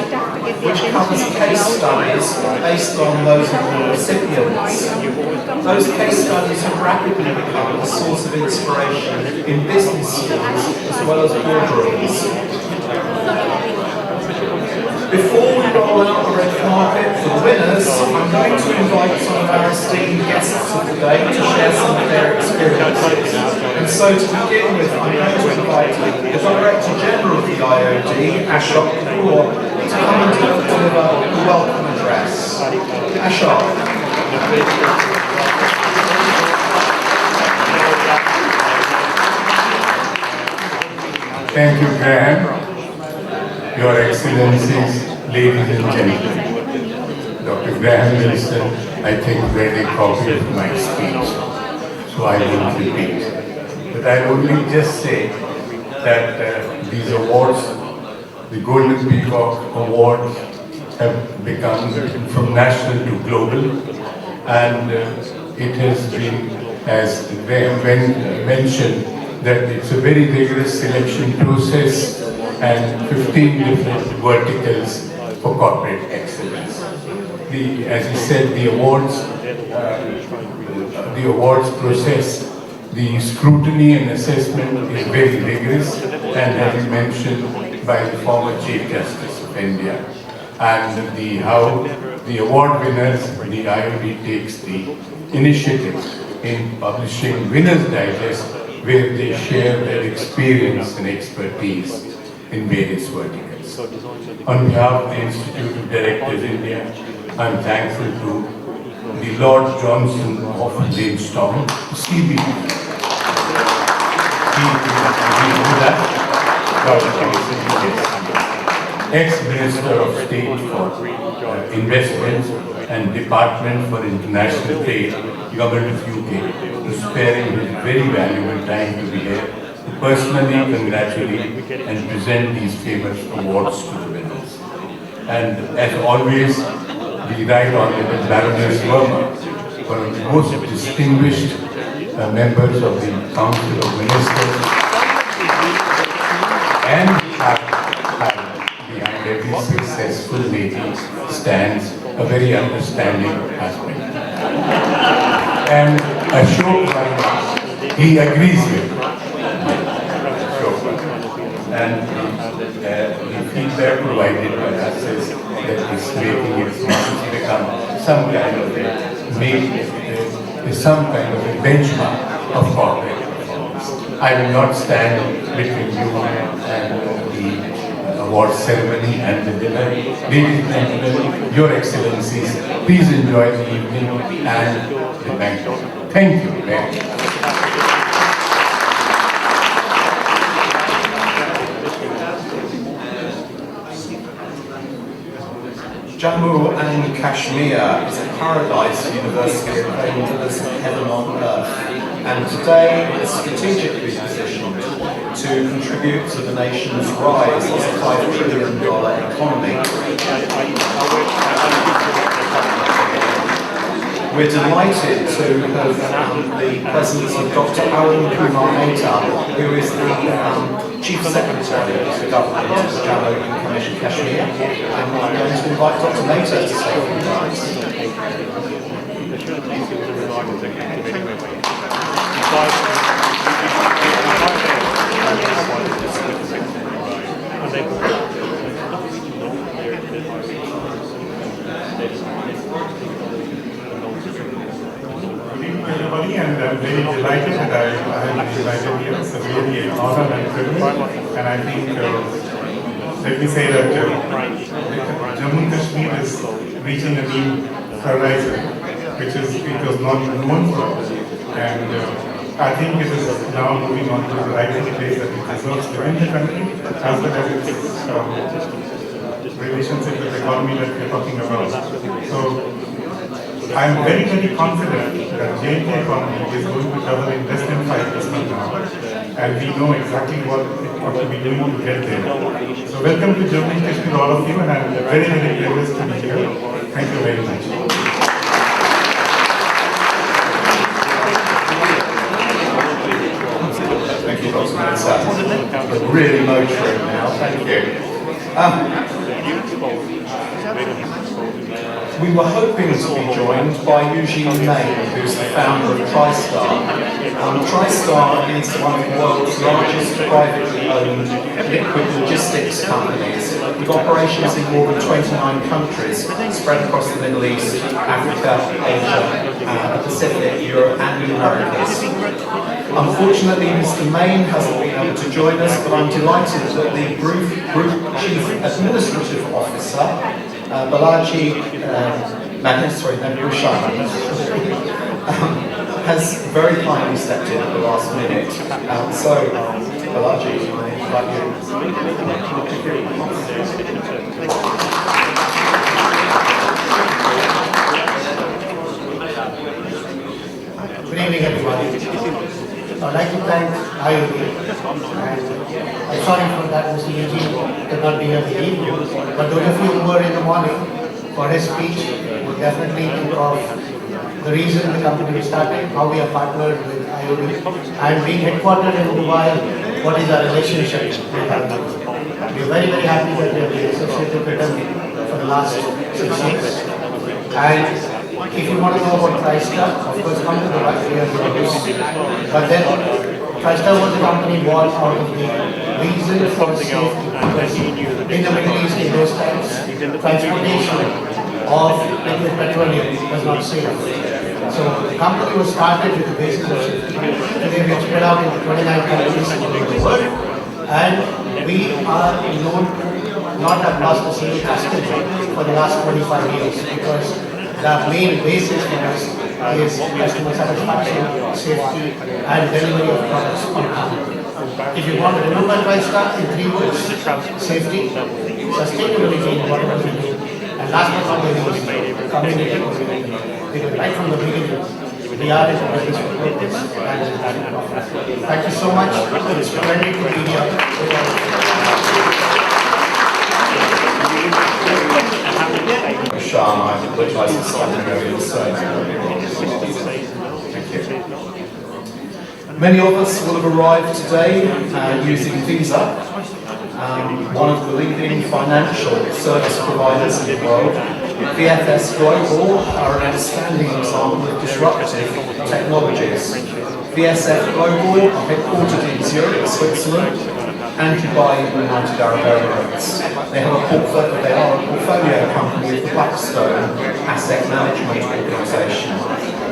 which covers case studies based on those of the recipients. Those case studies have rapidly become a source of inspiration in business schools as well as boardrooms. Before we roll out the red carpet for the winners, I'm going to invite some of our esteemed guests of the day to share some of their experiences. And so to begin with, I'm going to invite the Director General of the IOD, Ashok Kapoor, to come and deliver the welcome address. Ashok. Thank you, Graham. Your Excellencies, ladies and gentlemen, Dr. Graham Wilson, I think, read a copy of my speech, so I won't repeat. But I'll only just say that these awards, the Golden Peacock Awards, have become from national to global, and it has been, as Graham mentioned, that it's a very rigorous selection process and 15 different verticals for corporate excellence. As he said, the awards process, the scrutiny and assessment is very rigorous, and as he mentioned, by the former Chief Justice of India. And how the award winners, the IOD takes the initiative in publishing Winners Digest, where they share their experience and expertise in various verticals. On behalf of the Institute of Directors India, I'm thankful to the Lord Johnson of Lansdowne, CB. Ex-Minister of State for Investments and Department for International Trade, Government of UK, for sparing his very valuable time to be here to personally congratulate and present these famous awards to the winners. And as always, the Right Honourable Baroness Verma, one of the most distinguished members of the Council of Ministers, and behind every successful lady stands a very understanding husband. And Ashok, he agrees with me. And the feedback provided by us is that this making it become some kind of a benchmark of corporate performance. I will not stand between you and the award ceremony and the dinner. Ladies and gentlemen, Your Excellencies, please enjoy the evening and the banquet. Thank you very much. Jammu and Kashmir is a paradise university available as heaven on earth, and today is strategically positioned to contribute to the nation's rise as a $5 trillion economy. We're delighted to have the presence of Dr. Arun Kumar Mehta, who is the Chief Secretary of the Government of Jammu and Kashmir, and I'm going to invite Dr. Mehta to say a few Everybody, and I'm very delighted that I have been invited here. It's really an honor and privilege, and I think, let me say that Jammu and Kashmir is reaching a new horizon, which is it was not known for, and I think it is now moving on to the rightful place that it deserves within the country, as well as its relationship with the economy that we are talking about. So I am very, very confident that J&K economy is going to double in less than 5 years from now, and we know exactly what to be doing to get there. So welcome to Germany to all of you, and I am very, very privileged to be here. Thank you very much. Thank you, Dr. Mansat. Really motoring now, thank you. We were hoping to be joined by Eugene Main, who's the founder of TriStar. TriStar is one of the world's largest privately owned liquid logistics companies, with operations in more than 29 countries, spread across the Middle East, Africa, Asia, the Pacific, Europe, and the Americas. Unfortunately, Mr. Main hasn't been able to join us, but I'm delighted that the Group Chief Administrative Officer, Balaji has very kindly stepped in at the last minute. So, Balaji, I invite you. Good evening, everybody. I'd like to thank IOD, and I'm sorry for that Mr. Eugene could not be here this evening, but those of you who were in the morning for his speech would definitely think of the reason the company was started, how we are partnered with IOD, and being headquartered in Dubai, what is our relationship with IOD. We are very, very happy that we have been associated with them for the last 6 years. And if you want to know about TriStar, of course, come to the right here. But then, TriStar was a company born out of the reason for safety. Because in the Middle East in those times, transportation of liquid petroleum was not safe. So the company was started with the basis of safety. Today we are spread out in 29 countries around the world, and we are known to not have lost a single customer for the last 25 years, because the main basis for us is customer satisfaction, safety, and delivery of products on time. If you want to remember TriStar in 3 words: safety, sustainability in whatever we do, and last but not least, community. Because right from the beginning, we are in the business for purpose and profit. Thank you so much. It's splendid to be here. Sean, I apologize for standing over the Thank you. Many of us will have arrived today using Visa, one of the leading financial service providers in the world. VFS Global are an outstanding example of disruptive technologies. VSF Global are headquartered in Zurich, Switzerland, and Dubai in the United Arab Emirates. They are a portfolio company of the Blackstone Asset Management Organisation.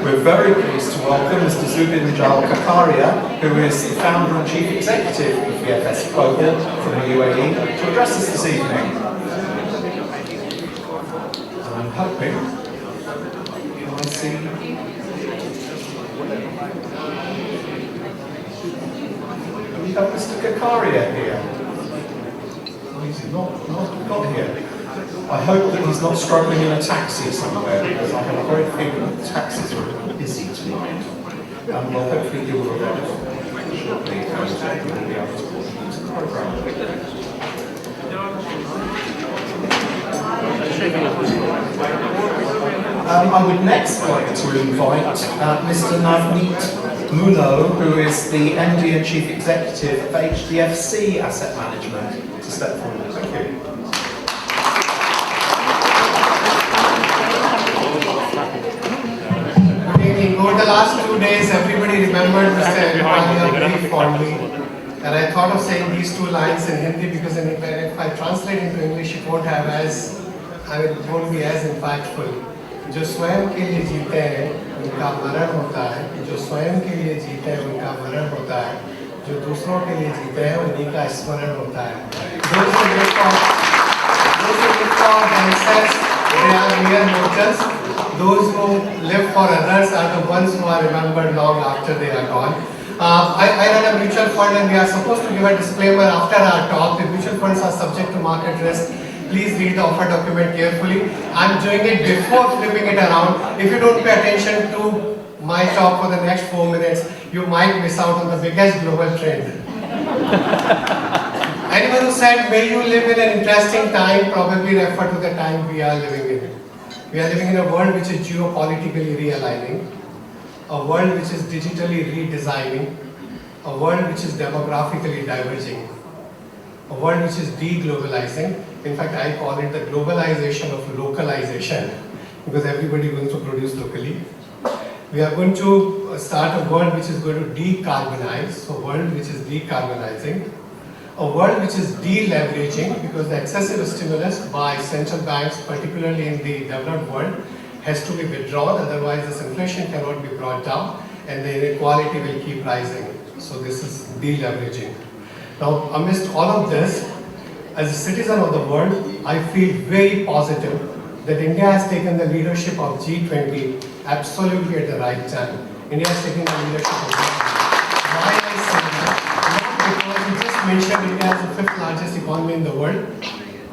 We're very pleased to welcome Mr. Zubin Kakaria, who is the founder and chief executive of VFS Global from the UAE, to address us this evening. I'm hoping, can I see? We have Mr. Kakaria here. He's not here. I hope that he's not struggling in a taxi somewhere, because I have a great feeling that taxis are busy tonight. Well, hopefully he will arrive shortly and we'll be able to walk into the programme. I would next like to invite Mr. Navneet Muno, who is the MD and Chief Executive of HDFC Asset Management, to step forward. Thank you. Good evening. Over the last 2 days, everybody remembered Mr. Elwani very fondly. And I thought of saying these 2 lines in Hindi because if I translate into English, it won't have it won't be as impactful. जो स्वयं के लिए जीते हैं उनका मरण होता है, जो स्वयं के लिए जीते हैं उनका मरण होता है, जो दूसरों के लिए जीते हैं उन्हीं का स्मरण होता है. Those who live for themselves, they are mere mortals. Those who live for others are the ones who are remembered long after they are gone. I run a mutual fund and we are supposed to give a disclaimer after our talk that mutual funds are subject to market risk. Please read the offer document carefully. I'm doing it before flipping it around. If you don't pay attention to my talk for the next 4 minutes, you might miss out on the biggest global trend. Anyone who said, may you live in an interesting time, probably refer to the time we are living in. We are living in a world which is geopolitically realigning, a world which is digitally redesigning, a world which is demographically diverging, a world which is de-globalizing. In fact, I call it the globalization of localization, because everybody wants to produce locally. We are going to start a world which is going to decarbonize, a world which is decarbonizing, a world which is deleveraging, because the excessive stimulus by central banks, particularly in the developed world, has to be withdrawn, otherwise this inflation cannot be brought down and the inequality will keep rising. So this is deleveraging. Now, amidst all of this, as a citizen of the world, I feel very positive that India has taken the leadership of G20 absolutely at the right time. India has taken the leadership of G20. Why I say that? Not because you just mentioned India as the 5th largest economy in the world,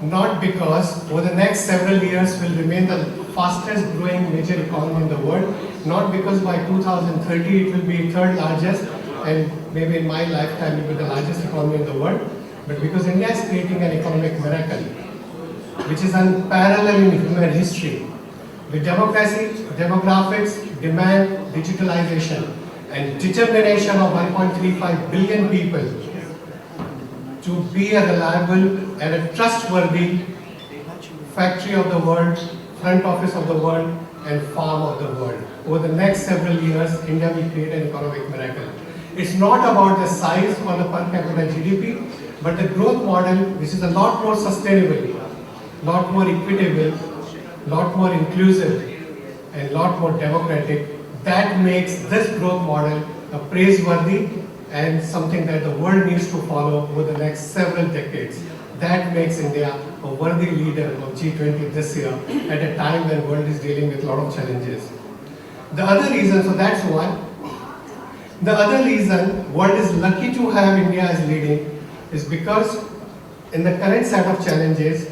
not because over the next several years will remain the fastest growing major economy in the world, not because by 2030 it will be 3rd largest and maybe in my lifetime it will be the largest economy in the world, but because India is creating an economic miracle which is unparalleled in human history. With democracy, demographics, demand, digitalization and determination of 1.35 billion people to be a reliable and a trustworthy factory of the world, front office of the world and farm of the world. Over the next several years, India will create an economic miracle. It's not about the size or the per capita GDP, but the growth model, which is a lot more sustainable, lot more equitable, lot more inclusive and lot more democratic. That makes this growth model a praiseworthy and something that the world needs to follow over the next several decades. That makes India a worthy leader of G20 this year at a time when the world is dealing with a lot of challenges. The other reason, so that's one. The other reason world is lucky to have India as leading is because in the current set of challenges,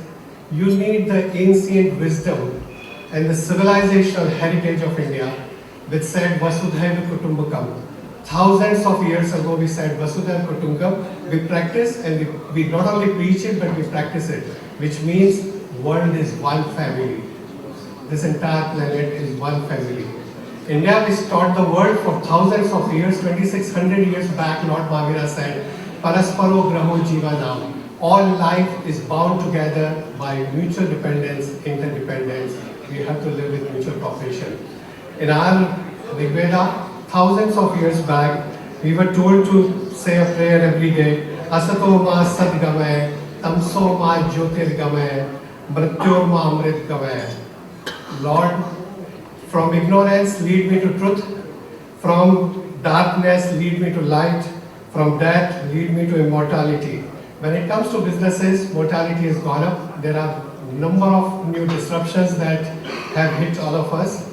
you need the ancient wisdom and the civilizational heritage of India, which said Vasudhaiva Kutumbakam. Thousands of years ago we said Vasudhaiva Kutumbakam. We practice and we not only preach it, but we practice it, which means world is one family. This entire planet is one family. India has taught the world for thousands of years, 2600 years back, Lord Mahavira said, Parasparo Graho Jivanam. All life is bound together by mutual dependence, interdependence. We have to live with mutual cooperation. In our Rigveda, thousands of years back, we were told to say a prayer every day. Asato ma sadgamaya, tamso ma jyotirgamaya, mrityor ma amritgamaya. Lord, from ignorance lead me to truth, from darkness lead me to light, from death lead me to immortality. When it comes to businesses, mortality has gone up. There are a number of new disruptions that have hit all of us.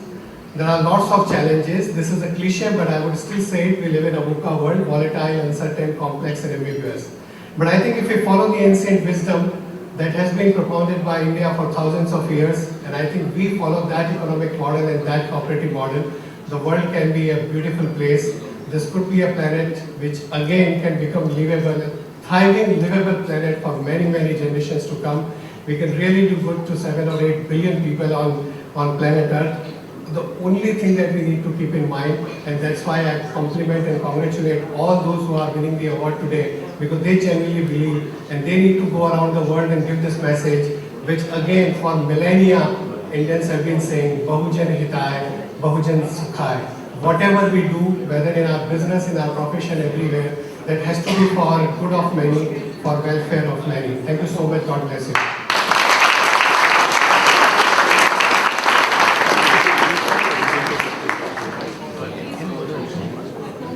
There are lots of challenges. This is a cliche, but I would still say it. We live in a VUCA world, volatile, uncertain, complex, and ambiguous. But I think if we follow the ancient wisdom that has been propounded by India for thousands of years, and I think we follow that economic model and that cooperative model, the world can be a beautiful place. This could be a planet which again can become livable, thriving, livable planet for many, many generations to come. We can really do good to 7 or 8 billion people on planet Earth. The only thing that we need to keep in mind, and that's why I compliment and congratulate all those who are winning the award today, because they genuinely believe and they need to go around the world and give this message, which again for millennia Indians have been saying, Bahujan Hitay, Bahujan Sukhai. Whatever we do, whether in our business, in our profession, everywhere, that has to be for good of many, for welfare of many. Thank you so much. God bless you.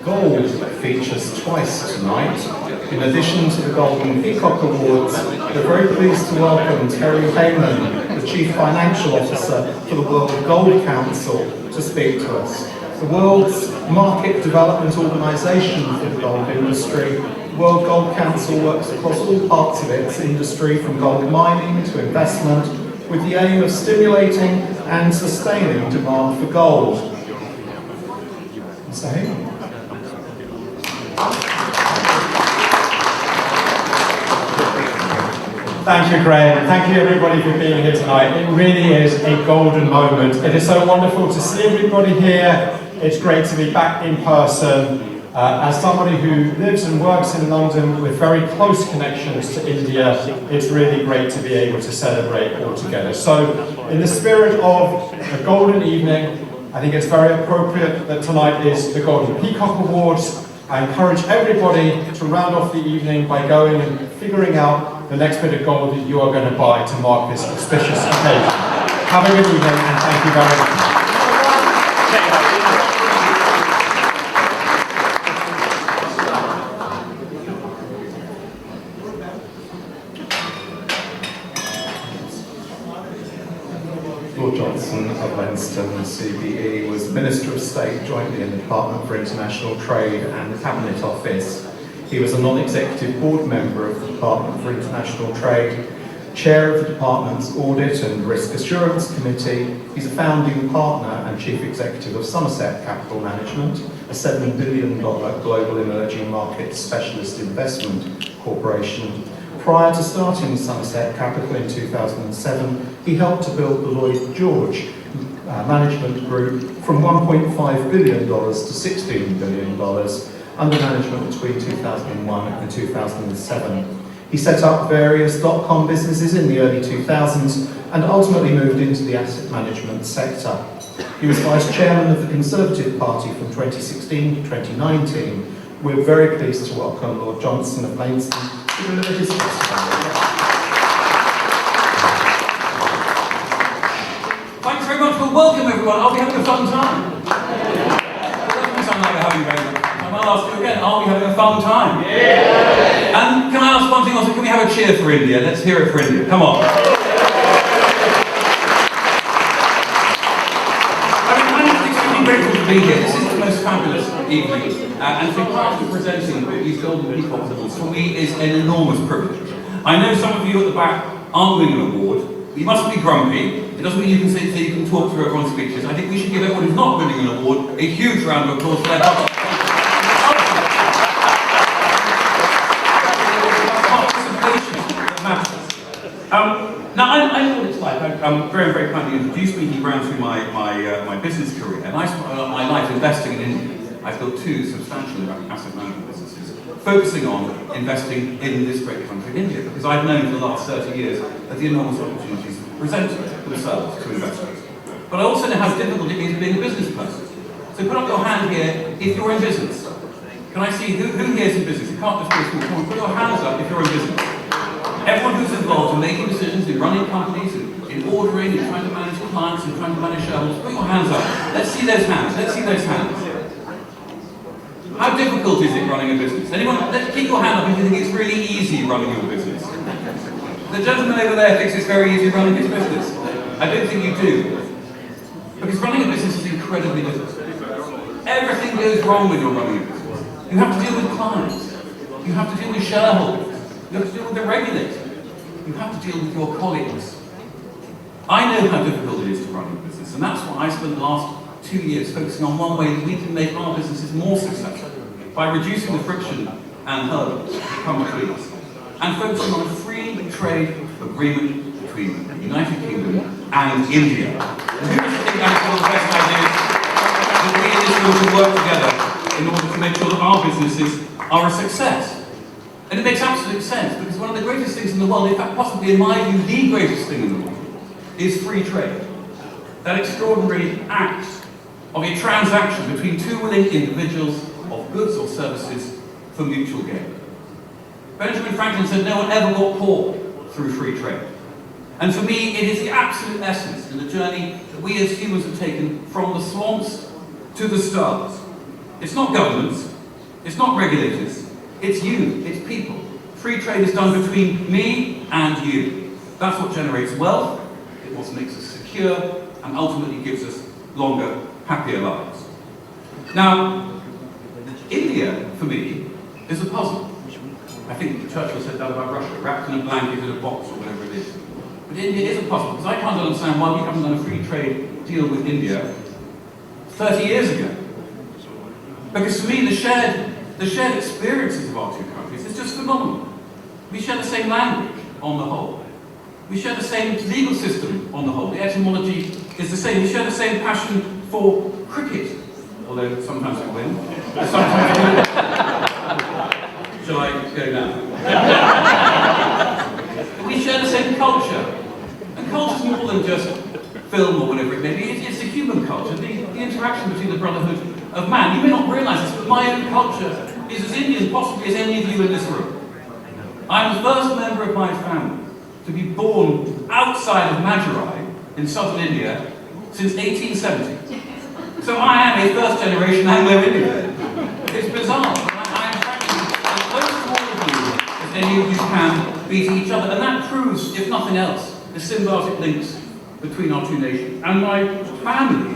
Gold features twice tonight. In addition to the Golden Peacock Awards, we're very pleased to welcome Terry Heyman, the Chief Financial Officer for the World Gold Council, to speak to us. The world's market development organisation for the gold industry, the World Gold Council, works across all parts of its industry, from gold mining to investment, with the aim of stimulating and sustaining demand for gold. Thank you, Graham. Thank you, everybody, for being here tonight. It really is a golden moment. It is so wonderful to see everybody here. It's great to be back in person. As somebody who lives and works in London with very close connections to India, it's really great to be able to celebrate all together. So, in the spirit of a golden evening, I think it's very appropriate that tonight is the Golden Peacock Awards. I encourage everybody to round off the evening by going and figuring out the next bit of gold that you are going to buy to mark this auspicious occasion. Have a good evening, and thank you very much. Lord Johnson of Lenston CBE was Minister of State jointly in the Department for International Trade and the Cabinet Office. He was a non-executive board member of the Department for International Trade, chair of the department's Audit and Risk Assurance Committee. He's a founding partner and chief executive of Somerset Capital Management, a $7 billion global emerging markets specialist investment corporation. Prior to starting Somerset Capital in 2007, he helped to build the Lloyd George management group from $1.5 billion to $16 billion under management between 2001 and 2007. He set up various dot-com businesses in the early 2000s and ultimately moved into the asset management sector. He was vice chairman of the Conservative Party from 2016 to 2019. We're very pleased to welcome Lord Johnson of Lenston to deliver his testimony. Thanks very much. Well, welcome everyone. Are we having a fun time? It doesn't sound like we're having very much. I might ask you again, are we having a fun time? Yeah! And can I ask one thing also? Can we have a cheer for India? Let's hear it for India. Come on. I'm extremely grateful to be here. This is the most fabulous evening. And to be part of presenting these Golden Peacock Awards for me is an enormous privilege. I know some of you at the back aren't winning an award. You mustn't be grumpy. It doesn't mean you can sit so you can talk through everyone's speeches. I think we should give everyone who's not winning an award a huge round of applause for their participation that matters. Now, I know what it's like. Very, very kindly introduced me. He ran through my business career, and I spent my life investing in India. I've built two substantial asset management businesses, focusing on investing in this great country, India, because I've known for the last 30 years that the enormous opportunities present themselves to investors. But I also know how difficult it is being a business person. So put up your hand here if you're in business. Can I see who here is in business? You can't just be a small corner. Put your hands up if you're in business. Everyone who's involved in making decisions, in running companies, in ordering, in trying to manage clients, in trying to manage shareholders, put your hands up. Let's see those hands. Let's see those hands. How difficult is it running a business? Anyone? Let's keep your hand up if you think it's really easy running your business. The gentleman over there thinks it's very easy running his business. I don't think you do. Because running a business is incredibly difficult. Everything goes wrong when you're running a business. You have to deal with clients. You have to deal with shareholders. You have to deal with the regulator. You have to deal with your colleagues. I know how difficult it is to run a business, and that's why I spent the last 2 years focusing on one way that we can make our businesses more successful by reducing the friction and hurdles that come between us and focusing on a free trade agreement between the United Kingdom and India. And who doesn't think that's one of the best ideas that we in this room can work together in order to make sure that our businesses are a success? And it makes absolute sense because one of the greatest things in the world, in fact possibly in my view the greatest thing in the world, is free trade. That extraordinary act of a transaction between two willing individuals of goods or services for mutual gain. Benjamin Franklin said no one ever got poor through free trade. And for me, it is the absolute essence in the journey that we as humans have taken from the swamps to the stars. It's not governments, it's not regulators, it's you, it's people. Free trade is done between me and you. That's what generates wealth, it what makes us secure, and ultimately gives us longer, happier lives. Now, India, for me, is a puzzle. I think Churchill said that about Russia, wrapped in a blanket in a box or whatever it is. But India is a puzzle, because I can't understand why we haven't done a free trade deal with India 30 years ago. Because for me, the shared experiences of our two countries is just phenomenal. We share the same language on the whole. We share the same legal system on the whole. The etymology is the same. We share the same passion for cricket, although sometimes we win. Sometimes we win. Shall I go now? We share the same culture. And culture is more than just film or whatever it may be. It's a human culture, the interaction between the brotherhood of man. You may not realise this, but my own culture is as Indian possibly as any of you in this room. I'm the first member of my family to be born outside of Madurai in southern India since 1870. So I am a first generation Anglo-Indian. It's bizarre. I'm as close to all of you as any of you can be to each other, and that proves, if nothing else, the symbiotic links between our two nations. And my family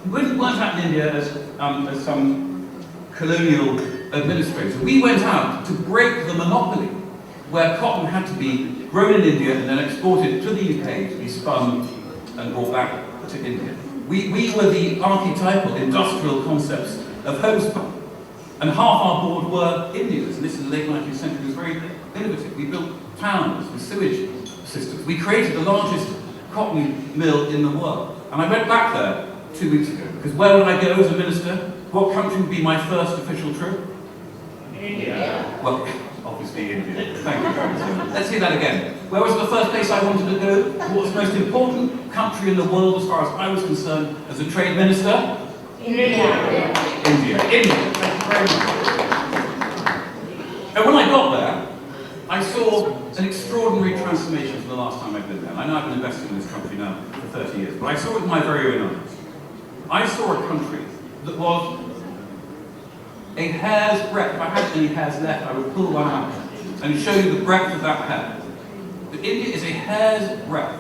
weren't out in India as some colonial administrators. We went out to break the monopoly where cotton had to be grown in India and then exported to the UK to be spun and brought back to India. We were the archetypal industrial concepts of homespun. And half our board were Indians, and this in the late 19th century was very innovative. We built towns with sewage systems. We created the largest cotton mill in the world. And I went back there 2 weeks ago, because where would I go as a minister? What country would be my first official trip? India. Well, obviously India. Thank you very much. Let's hear that again. Where was the first place I wanted to go? What was the most important country in the world as far as I was concerned as a trade minister? India. India. Thank you very much. And when I got there, I saw an extraordinary transformation from the last time I've been there. I know I've been investing in this country now for 30 years, but I saw it with my very own eyes. I saw a country that was a hair's breadth. If I had any hairs left, I would pull one out and show you the breadth of that hair. But India is a hair's breadth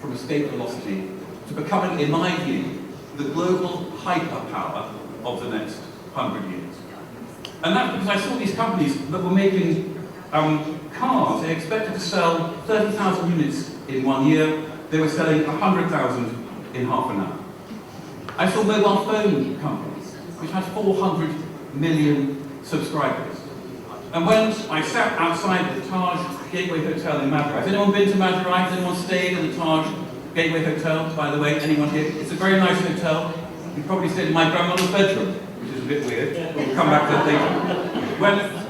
from escape velocity to becoming, in my view, the global hyperpower of the next 100 years. And that's because I saw these companies that were making cars. They expected to sell 30,000 units in 1 year. They were selling 100,000 in half an hour. I saw mobile phone companies, which had 400 million subscribers. And when I sat outside the Taj Gateway Hotel in Madurai, has anyone been to Madurai? Has anyone stayed in the Taj Gateway Hotel, by the way? Anyone here? It's a very nice hotel. You probably stayed in my grandmother's bedroom, which is a bit weird. We'll come back to that later.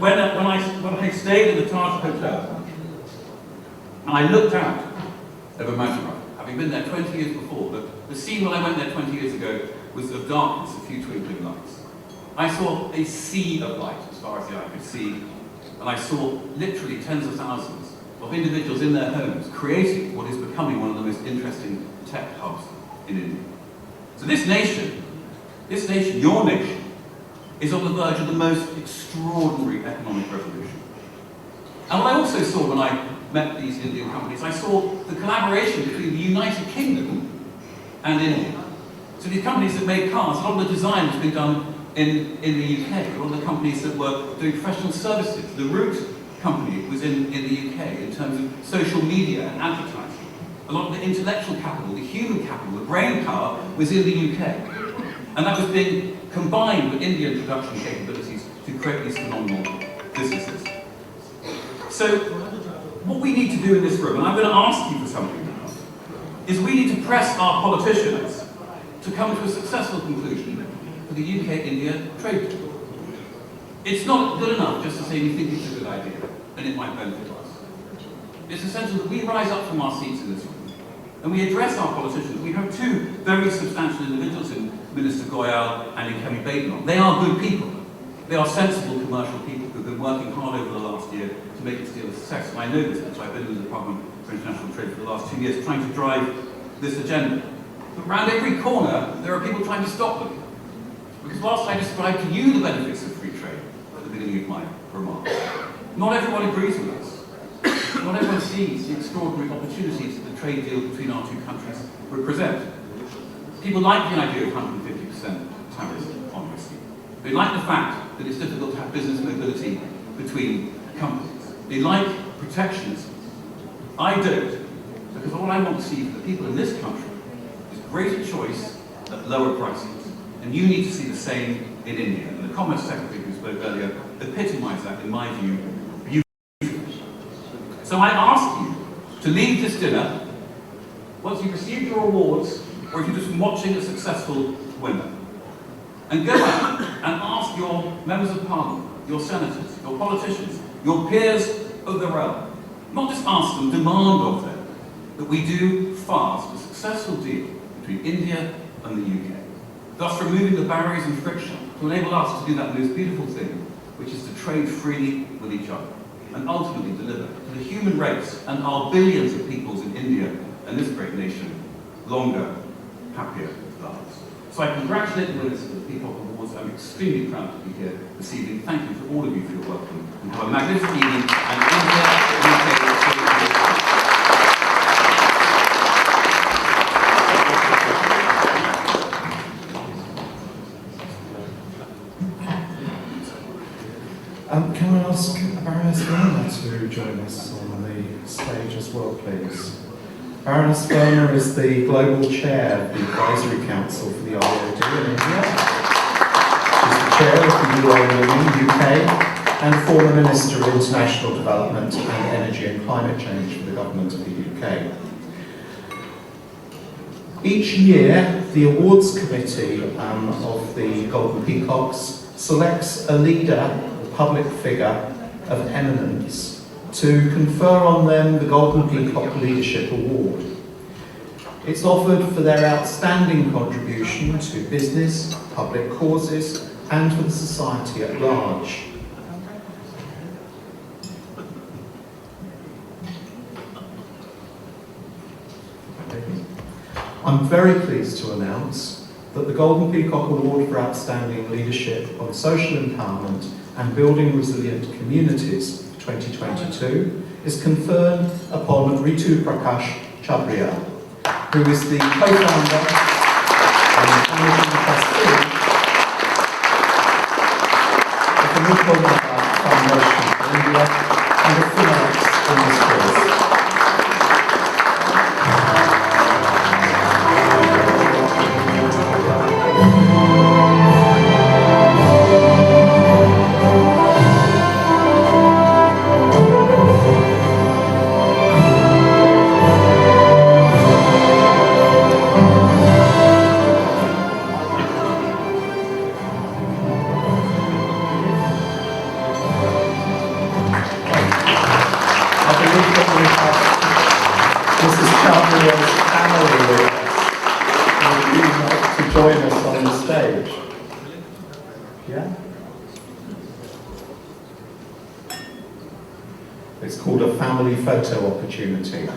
When I stayed in the Taj Hotel, and I looked out over Madurai, having been there 20 years before, the scene when I went there 20 years ago was of darkness, a few twinkling lights. I saw a sea of light as far as the eye could see, and I saw literally tens of thousands of individuals in their homes creating what is becoming one of the most interesting tech hubs in India. So this nation, your nation, is on the verge of the most extraordinary economic revolution. And what I also saw when I met these Indian companies, I saw the collaboration between the United Kingdom and India. So these companies that made cars, a lot of the design was being done in the UK. A lot of the companies that were doing professional services, the Root company was in the UK in terms of social media and advertising. A lot of the intellectual capital, the human capital, the brain power was in the UK. And that was being combined with Indian production capabilities to create these phenomenal businesses. So what we need to do in this room, and I'm going to ask you for something now, is we need to press our politicians to come to a successful conclusion for the UK-India trade deal. It's not good enough just to say we think it's a good idea and it might benefit us. It's essential that we rise up from our seats in this room and we address our politicians. We have two very substantial individuals in Minister Goyal and in Kemi Badenoch. They are good people. They are sensible commercial people who have been working hard over the last year to make this deal a success. And I know this because I've been in the Department for International Trade for the last 2 years trying to drive this agenda. But around every corner, there are people trying to stop them. Because whilst I described to you the benefits of free trade at the beginning of my remarks, not everyone agrees with us. Not everyone sees the extraordinary opportunities that the trade deal between our two countries represent. People like the idea of 150% tariffs on risk. They like the fact that it's difficult to have business mobility between companies. They like protectionism. I don't, because all I want to see for the people in this country is greater choice at lower prices. And you need to see the same in India. And the Commerce Secretary who spoke earlier epitomised that, in my view, beautifully. So I ask you to leave this dinner, once you've received your awards, or if you're just watching a successful winner, and go out and ask your members of parliament, your senators, your politicians, your peers of the realm, not just ask them, demand of them, that we do fast a successful deal between India and the UK, thus removing the barriers and friction to enable us to do that most beautiful thing, which is to trade freely with each other, and ultimately deliver to the human race and our billions of peoples in India and this great nation longer, happier lives. So I congratulate the winners of the Peacock Awards. I'm extremely proud to be here this evening. Thank you to all of you for your welcome. And have a magnificent evening. And India, UK, can I ask Baroness Werner to join us on the stage as well, please? Baroness Werner is the Global Chair of the Advisory Council for the IOD in India. She's the Chair of the UAE UK and former Minister of International Development and Energy and Climate Change for the Government of the UK. Each year, the Awards Committee of the Golden Peacocks selects a leader, public figure of eminence to confer on them the Golden Peacock Leadership Award. It's offered for their outstanding contribution to business, public causes, and for the society at large. I'm very pleased to announce that the Golden Peacock Award for Outstanding Leadership on Social Empowerment and Building Resilient Communities 2022 is conferred upon Ritu Prakash Chabria, who is the co-founder and managing trustee of the Montcalm Foundation for India and of finance industries. Join us on the stage. Yeah? It's called a family photo opportunity.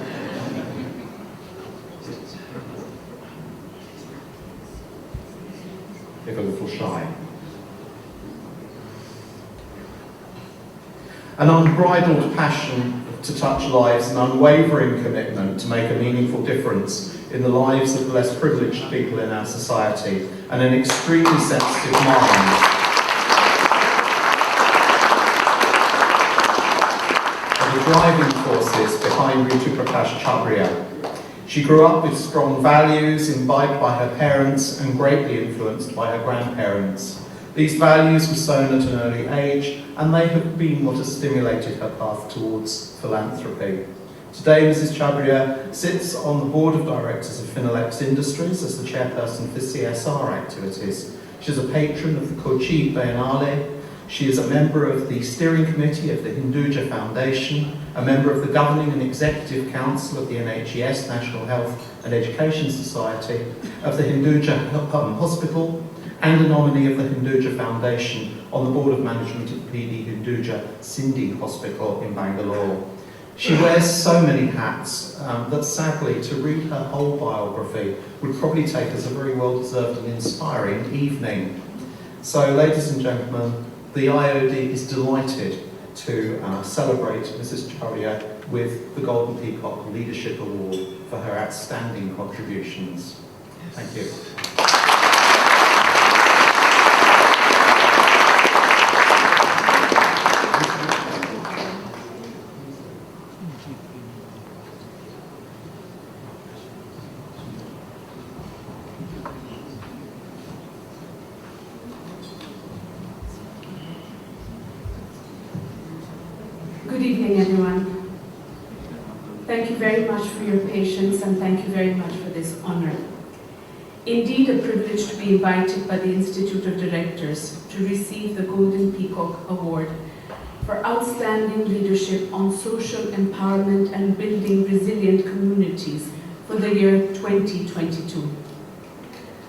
If a little shy. An unbridled passion to touch lives, an unwavering commitment to make a meaningful difference in the lives of the less privileged people in our society, and an extremely sensitive mind. Are the driving forces behind Ritu Prakash Chabria. She grew up with strong values imbibed by her parents and greatly influenced by her grandparents. These values were sown at an early age, and they have been what has stimulated her path towards philanthropy. Today, Mrs. Chabria sits on the board of directors of Finolex Industries as the chairperson for CSR activities. She's a patron of the Kochi Biennale. She is a member of the steering committee of the Hinduja Foundation, a member of the governing and executive council of the NHES, National Health and Education Society, of the Hinduja Hospital, and a nominee of the Hinduja Foundation on the board of management of PD Hinduja Sindhi Hospital in Bangalore. She wears so many hats that sadly to read her whole biography would probably take us a very well-deserved and inspiring evening. So, ladies and gentlemen, the IOD is delighted to celebrate Mrs. Chabria with the Golden Peacock Leadership Award for her outstanding contributions. Thank you. Good evening, everyone. Thank you very much for your patience and thank you very much for this honor. Indeed, a privilege to be invited by the Institute of Directors to receive the Golden Peacock Award for outstanding leadership on social empowerment and building resilient communities for the year 2022.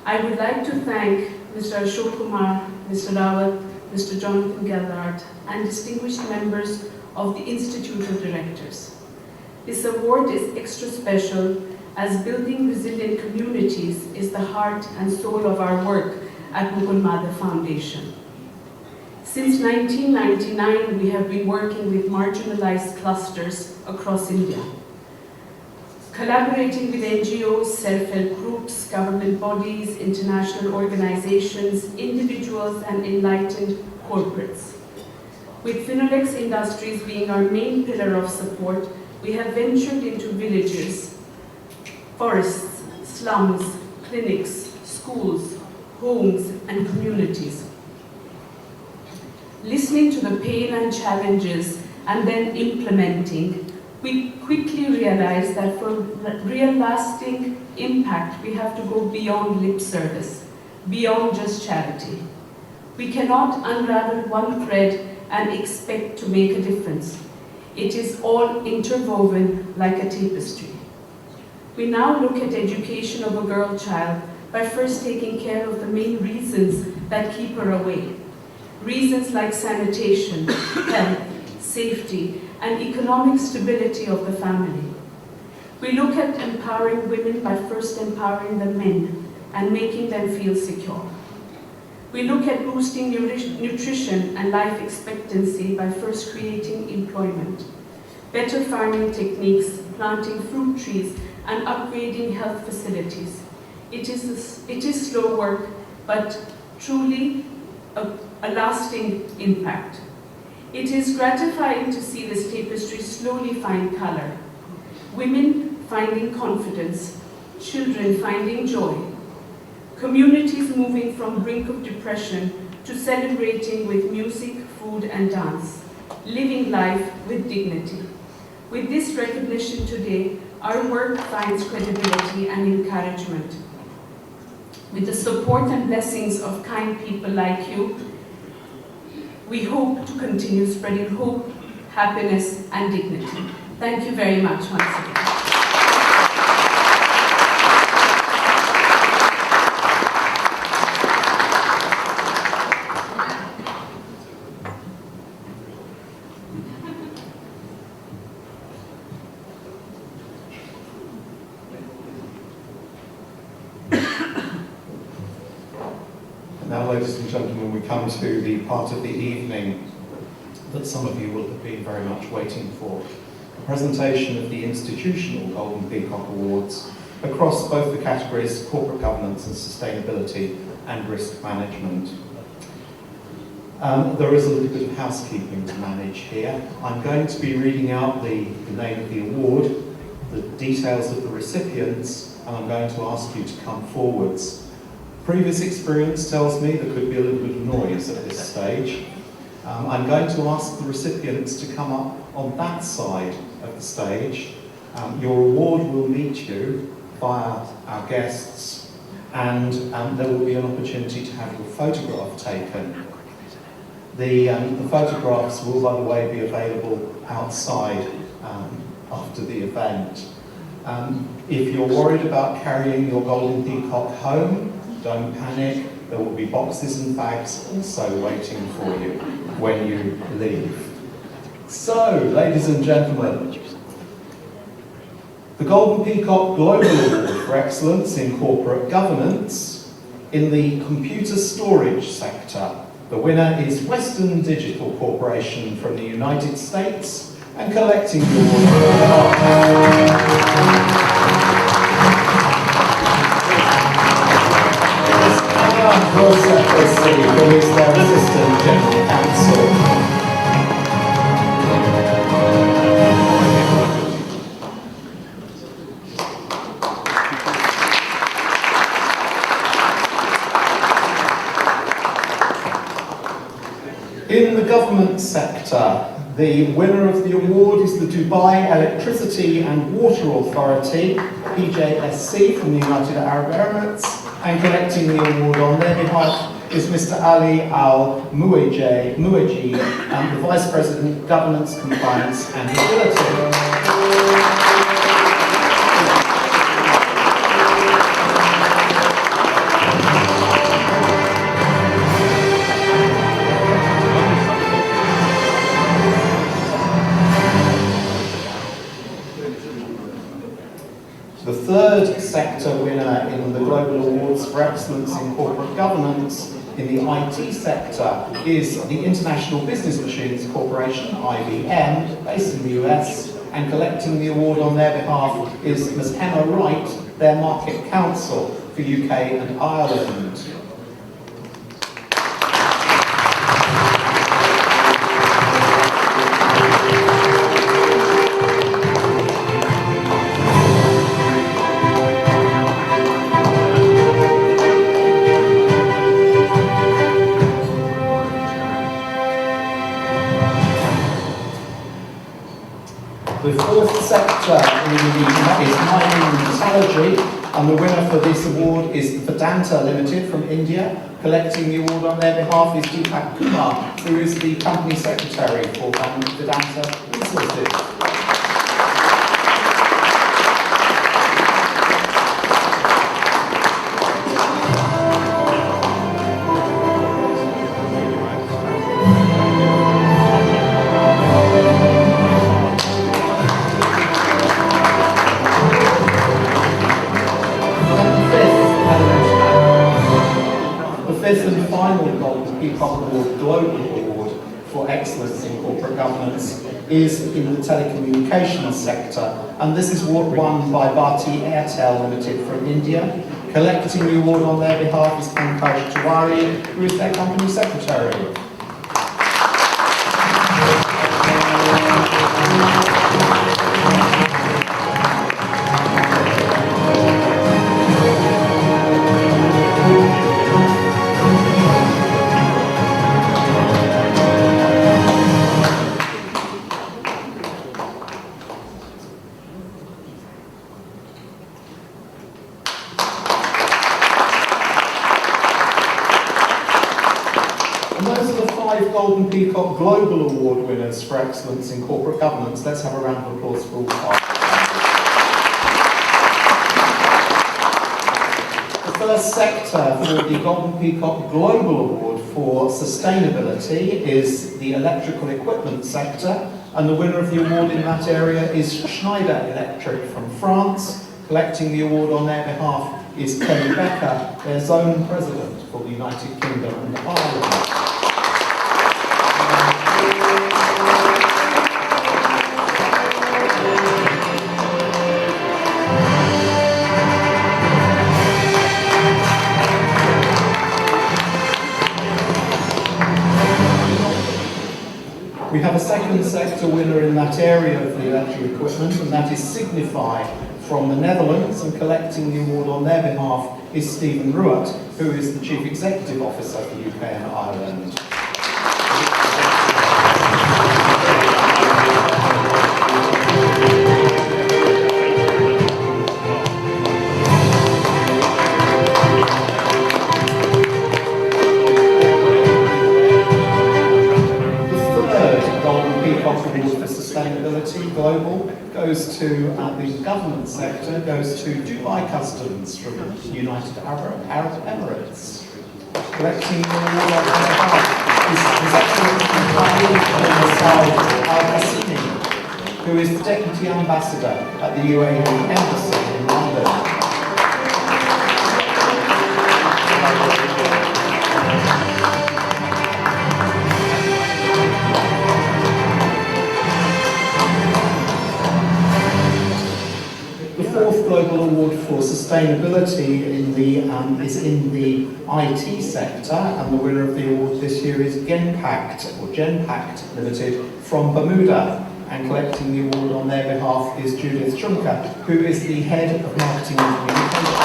I would like to thank Mr. Ashok Kumar, Mr. Rawat, Mr. Jonathan Gellard, and distinguished members of the Institute of Directors. This award is extra special as building resilient communities is the heart and soul of our work at Mughal Mother Foundation. Since 1999, we have been working with marginalized clusters across India, collaborating with NGOs, self-help groups, government bodies, international organizations, individuals, and enlightened corporates. With Finolex Industries being our main pillar of support, we have ventured into villages, forests, slums, clinics, schools, homes, and communities. Listening to the pain and challenges and then implementing, we quickly realized that for real lasting impact, we have to go beyond lip service, beyond just charity. We cannot unravel one thread and expect to make a difference. It is all interwoven like a tapestry. We now look at education of a girl child by first taking care of the main reasons that keep her away. Reasons like sanitation, health, safety, and economic stability of the family. We look at empowering women by first empowering the men and making them feel secure. We look at boosting nutrition and life expectancy by first creating employment, better farming techniques, planting fruit trees, and upgrading health facilities. It is slow work, but truly a lasting impact. It is gratifying to see this tapestry slowly find color. Women finding confidence, children finding joy, communities moving from brink of depression to celebrating with music, food, and dance, living life with dignity. With this recognition today, our work finds credibility and encouragement. With the support and blessings of kind people like you, we hope to continue spreading hope, happiness, and dignity. Thank you very much once again. Now, ladies and gentlemen, we come to the part of the evening that some of you will have been very much waiting for. A presentation of the institutional Golden Peacock Awards across both the categories corporate governance and sustainability and risk management. There is a little bit of housekeeping to manage here. I'm going to be reading out the name of the award, the details of the recipients, and I'm going to ask you to come forwards. Previous experience tells me there could be a little bit of noise at this stage. I'm going to ask the recipients to come up on that side of the stage. Your award will meet you via our guests, and there will be an opportunity to have your photograph taken. The photographs will, by the way, be available outside after the event. If you're worried about carrying your Golden Peacock home, don't panic. There will be boxes and bags also waiting for you when you leave. So, ladies and gentlemen, the Golden Peacock Global Award for Excellence in Corporate Governance in the computer storage sector. The winner is Western Digital Corporation from the United States, and collecting the award. Who is their Assistant General Counsel. In the government sector, The winner of the award is the Dubai Electricity and Water Authority, PJSC, from the United Arab Emirates, and collecting the award on their behalf is Mr. Ali Al-Muaji, the Vice President, Governance, Compliance and Mobility. The third sector winner in the Global Awards for Excellence in Corporate Governance in the IT sector is the International Business Machines Corporation, IBM, based in the US, and collecting the award on their behalf is Ms. Emma Wright, their Market Counsel for UK and Ireland. The fourth sector is mining and metallurgy, and the winner for this award is Vedanta Limited from India. Collecting the award on their behalf is Deepak Kumar, who is the company secretary for Vedanta Resources. Fifth and final Golden Peacock Award, Global Award for Excellence in Corporate Governance, is in the telecommunications sector, and this is won by Bharti Airtel Limited from India. Collecting the award on their behalf is Pankaj Tiwari, who is their company secretary. Golden Peacock Global Award winners for excellence in corporate governance. Let's have a round of applause for all five. The first sector for the Golden Peacock Global Award for sustainability is the electrical equipment sector, and the winner of the award in that area is Schneider Electric from France. Collecting the award on their behalf is Kelly Becker, their zone president for the United Kingdom and Ireland. We have a second sector winner in that area of the electrical equipment, and that is Signify from the Netherlands, and collecting the award on their behalf is Stephen Ruat, who is the Chief Executive Officer for UK and Ireland. Global goes to the government sector, goes to Dubai Customs from the United Arab Emirates. Collecting the award on behalf is His Excellency Al-Hassini, who is the Deputy Ambassador at the UAE Embassy in London. Global Award for Sustainability is in the IT sector, and the winner of the award this year is Genpact Limited from Bermuda, and collecting the award on their behalf is Judith Chunka, who is the Head of Marketing and Communications.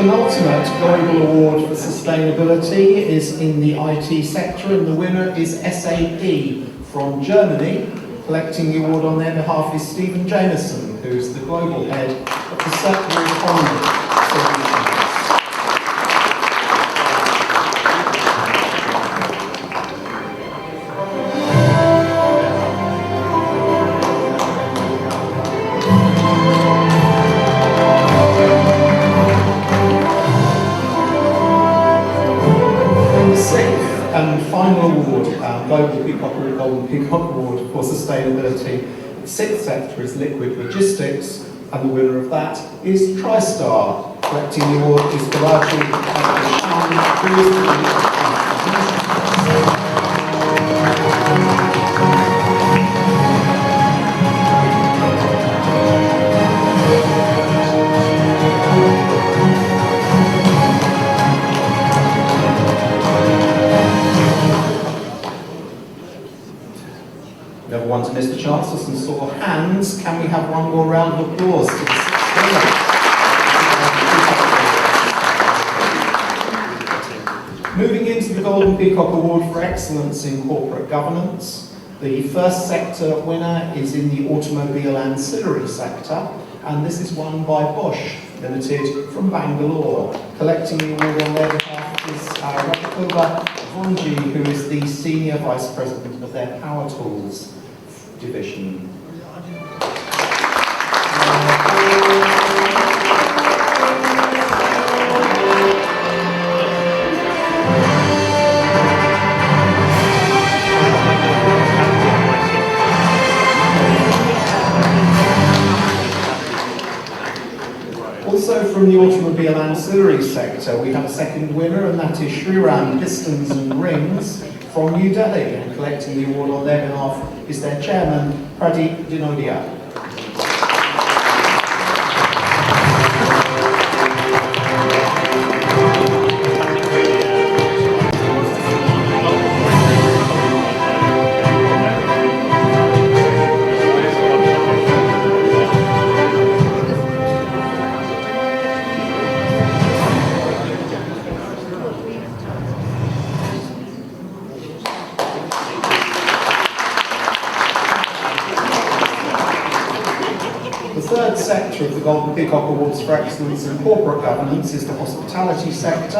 penultimate global award for sustainability is in the IT sector, and the winner is SAP from Germany. Collecting the award on their behalf is Stephen Jameson, who's the global head of the Circular Economy Solutions. And final award, Global Peacock or Golden Peacock Award for Sustainability. The sixth sector is liquid logistics, and the winner of that is TriStar. Collecting the award is Balaji Abdulshan, who is the Never want to miss the chance for some sort of hands. Can we have one more round of applause to the Moving into the Golden Peacock Award for Excellence in Corporate Governance, the first sector winner is in the automobile ancillary sector, and this is won by Bosch Limited from Bangalore. Collecting the award on their behalf is Radikova Vonji, who is the Senior Vice President of their Power Tools division. Also from the automobile ancillary sector, we have a second winner, and that is Shriram Pistons and Rings from New Delhi, and collecting the award on their behalf is their chairman, Pradeep Dinodia. The third sector of the Golden Peacock Awards for Excellence in Corporate Governance is the hospitality sector,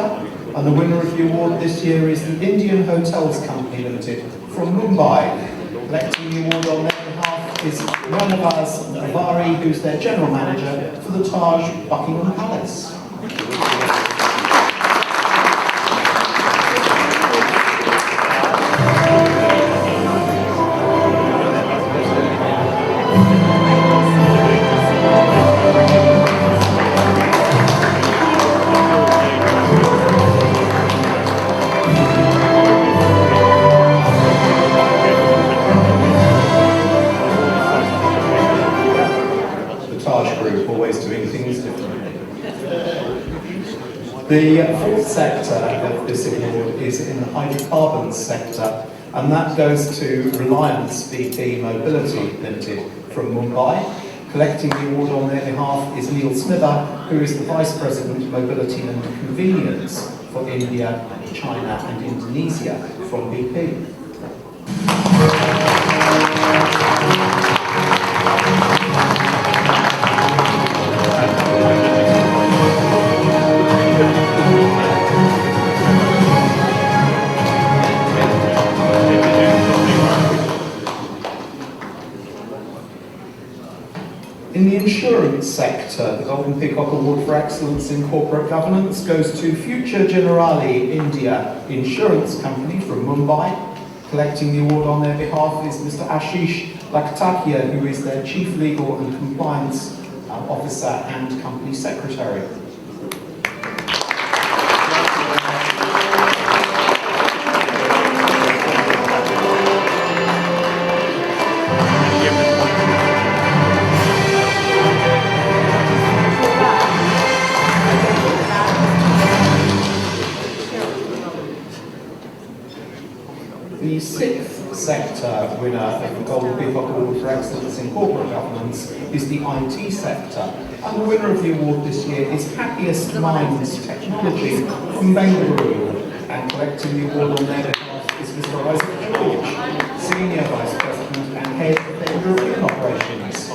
and the winner of the award this year is the Indian Hotels Company Limited from Mumbai. Collecting the award on their behalf is Ranavaz Navari, who's their general manager for the Taj Buckingham Palace. The fourth sector of this award is in the hydrocarbons sector, and that goes to Reliance BP Mobility Limited from Mumbai. Collecting the award on their behalf is Neil Smither, who is the Vice President of Mobility and Convenience for India, China and Indonesia from BP. In the insurance sector, the Golden Peacock Award for Excellence in Corporate Governance goes to Future Generali India Insurance Company from Mumbai. Collecting the award on their behalf is Mr. Ashish Laktakia, who is their Chief Legal and Compliance Officer and Company Secretary. The 6th sector winner of the Golden Peacock Award for Excellence in Corporate Governance is the IT sector. And the winner of the award this year is Happiest Minds Technology from Bengaluru. And collecting the award on their behalf is Mr. Isaac George, Senior Vice President and Head of their European Operations.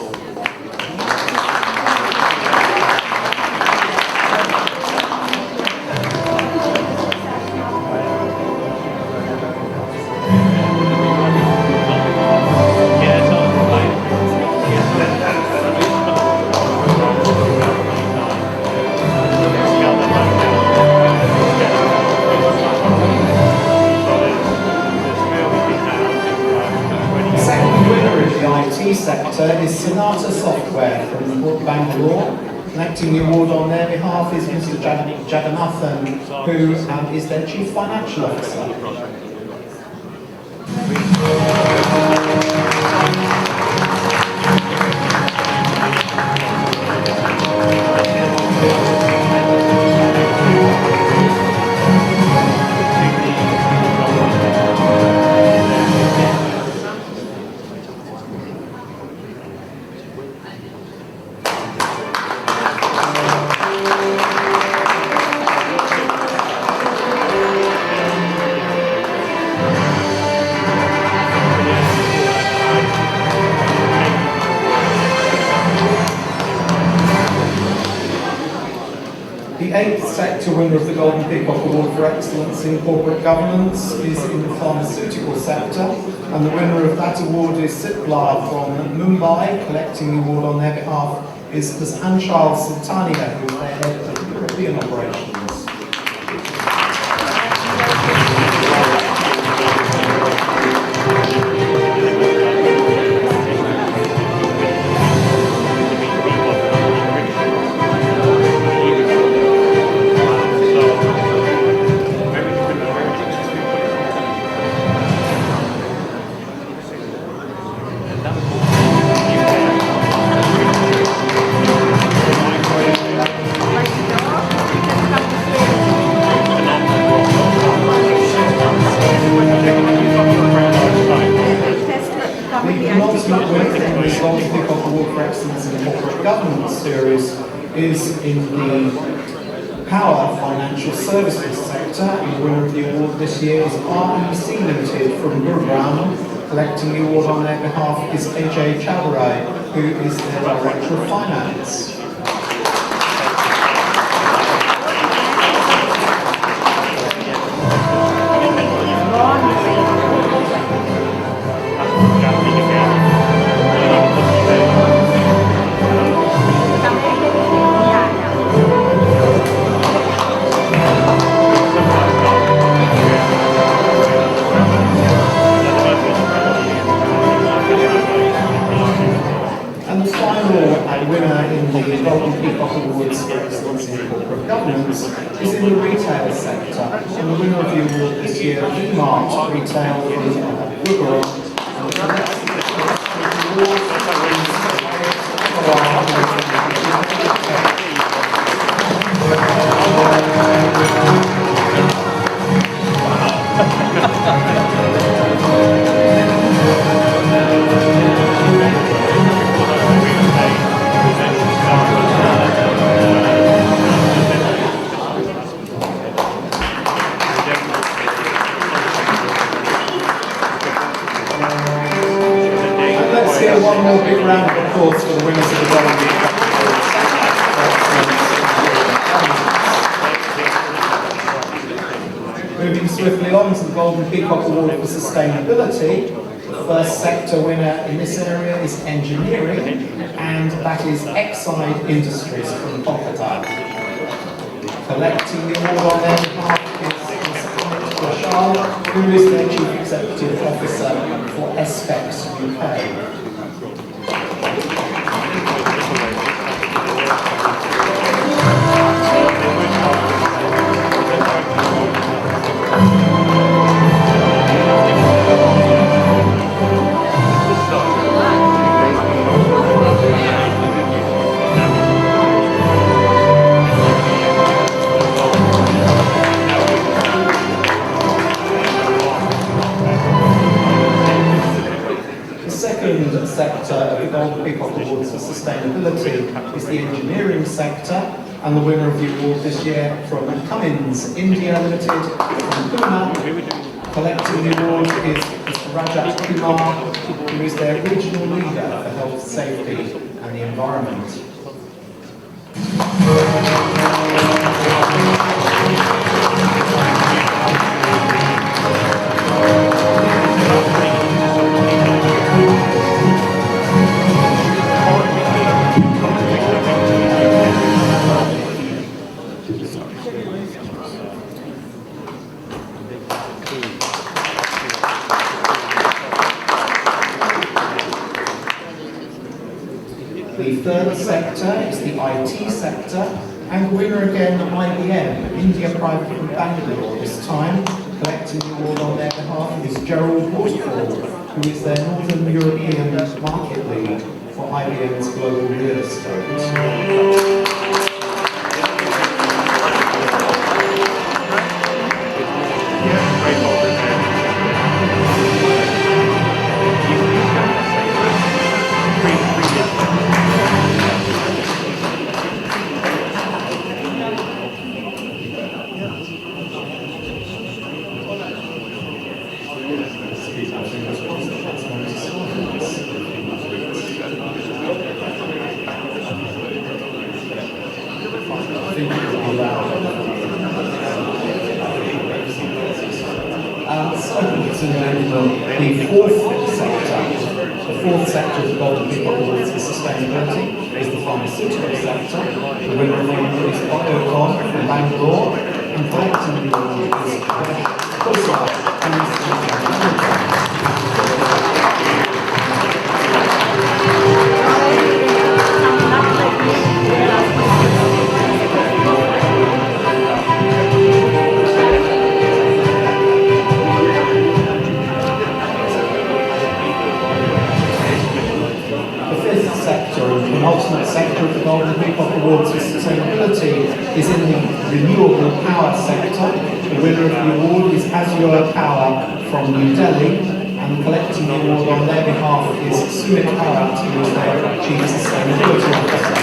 Sector is Sonata Software from Bangalore. Collecting the award on their behalf is Mr. Jagannathan, who is their Chief Financial Officer. The 8th sector winner of the Golden Peacock Award for Excellence in Corporate Governance is in the pharmaceutical sector, and the winner of that award is Sipla from Mumbai. Collecting the award on their behalf is Ms. Anshal Sultania, who is their head of European Operations. Is in the power financial services sector, and the winner of the award this year is REC Limited from Gurugram. Collecting the award on their behalf is AJ Chowdhury, who is their Director of Finance. Is in the retail sector, and the winner of the award this year, Peacock Retail from Gurugram. One more big round of applause for the winners of the Golden Peacock Award. Moving swiftly on to the Golden Peacock Award for Sustainability. The first sector winner in this area is engineering, and that is Exide Industries from Kolkata. Collecting the award on their behalf is Ms. Rashal, who is their Chief Executive Officer for SPEX UK. third sector of the Golden Peacock Awards for Sustainability is the engineering sector, and the winner of the award this year from Cummins India Limited, from Pune. Collecting the award is Mr. Rajat Kumar, who is their regional leader for health, safety and the environment. The third sector is the IT sector, and the winner again, IBM, India Private from Bangalore this time. Collecting the award on their behalf is Gerald Waterfall, who is their Northern European market lead for IBM's global real estate. The fourth sector of the Golden Peacock Awards for Sustainability is the pharmaceutical sector. The winner of the award is Biocon from Bangalore, and collecting the award is Peacock and the ultimate sector of the Golden Peacock Awards for Sustainability is in the renewable power sector. The winner of the award is Azure Power from New Delhi, and collecting the award on their behalf is Sumit Karat, who is their Chief Sustainability Officer.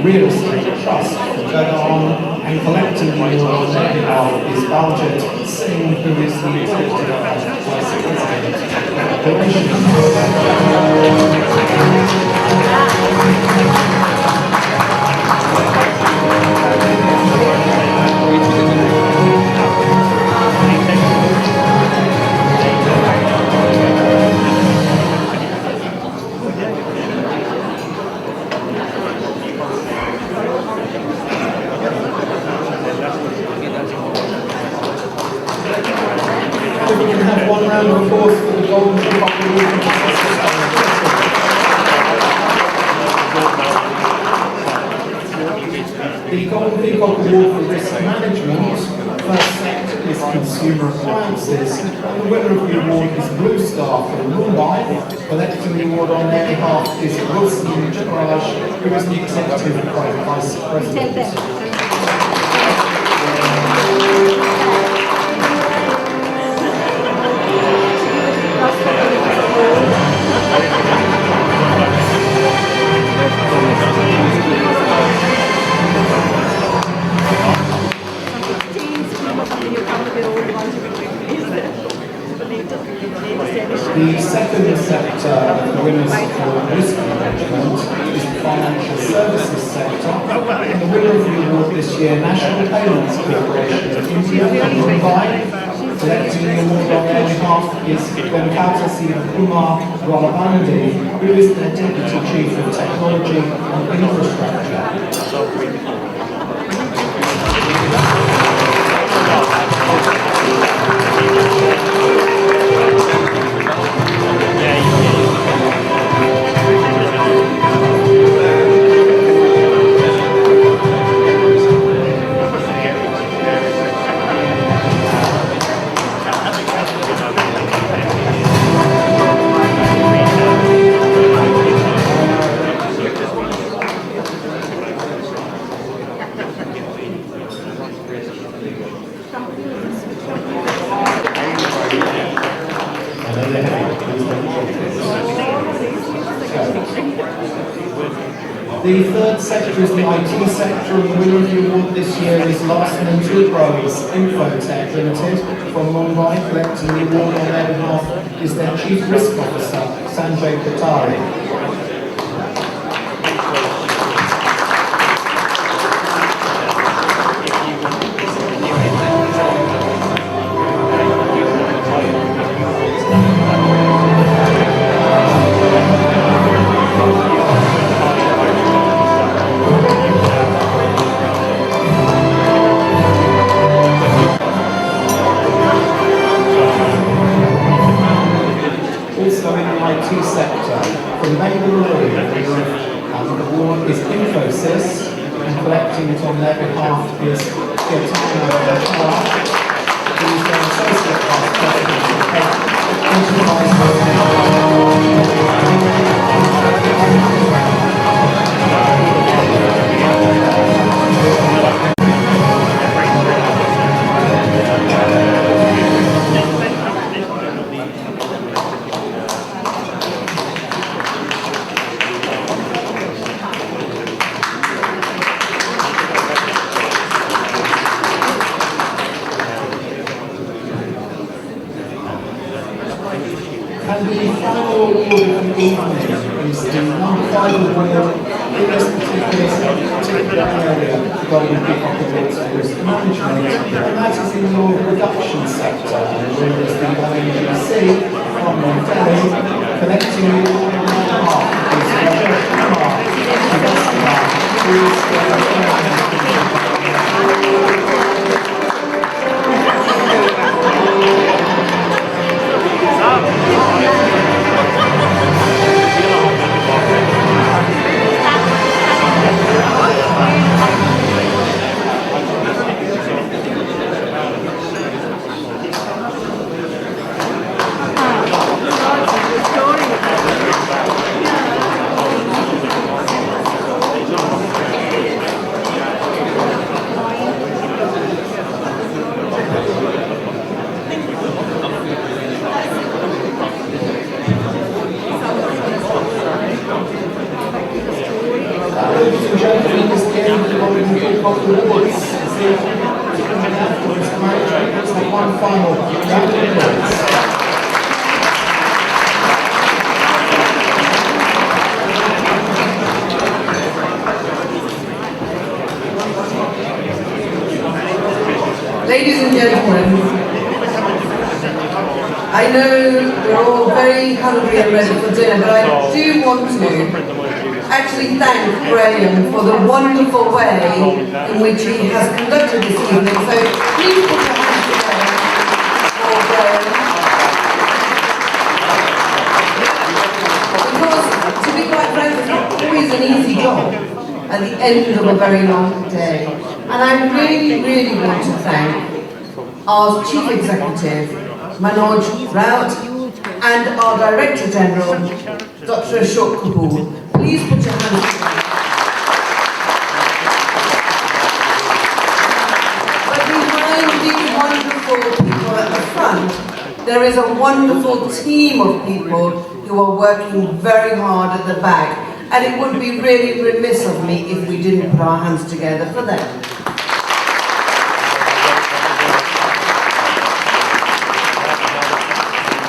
Real Estate Trust and collecting the award on their behalf is Baljit Singh, who is the Executive Vice President The Golden Peacock Award for Risk Management, first sector is Consumer Appliances, and the winner of the award is Blue Star from Mumbai. Collecting the award on their behalf is Wilson Chakraj, who is the Executive Vice President. The second sector of the winners for risk management is the financial services sector, and the winner of the award this year, National Payments Corporation of India, Mumbai. Collecting the award on their behalf is Venkata Kumar Rolabandi, who is their Deputy Chief of Technology and Infrastructure. Yeah. really heavy. Please don't drop it. The third sector is the IT sector, and the winner of the award this year is Larsen & Toubro's Infotech Limited from Mumbai. Collecting the award on their behalf is their Chief Risk Officer, Sanjay Patari. Also in the IT sector, from Bengaluru, the award is Infosys, and collecting it on their behalf is Gaetano Shah, who is their Associate Vice President And the final award of the evening is the number 5 award in this particular area, the Golden Peacock Awards for Risk Management, and that is in your production sector. And the winner is the ONGC from Montcalm, connecting you all on my behalf is Rajesh Ladies and gentlemen, this is the end of the Golden Peacock Awards. It's the one final round of applause. Ladies and gentlemen, I know we're all very hungry and ready for dinner, but I do want to actually thank Graham for the wonderful way in which he has conducted this evening. So please put your hands together for Graham. Because, to be quite frank, it's not always an easy job at the end of a very long day. And I really, really want to thank our Chief Executive, Manoj Raut, and our Director General, Dr. Ashok Kapoor. Please put your hands together. But behind these wonderful people at the front, there is a wonderful team of people who are working very hard at the back. And it would be really remiss of me if we didn't put our hands together for them.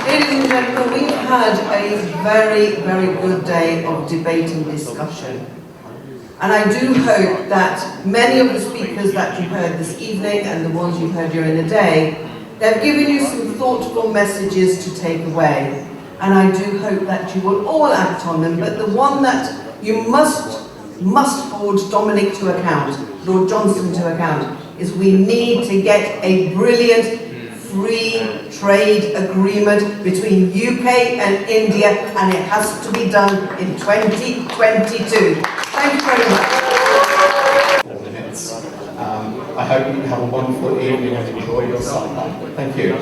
Ladies and gentlemen, we've had a very, very good day of debate and discussion. And I do hope that many of the speakers that you heard this evening and the ones you heard during the day, they've given you some thoughtful messages to take away. And I do hope that you will all act on them, but the one that you must hold Dominic to account, Lord Johnson to account, is we need to get a brilliant free trade agreement between UK and India, and it has to be done in 2022. Thank you very much. I hope you have a wonderful evening and enjoy your supper. Thank you.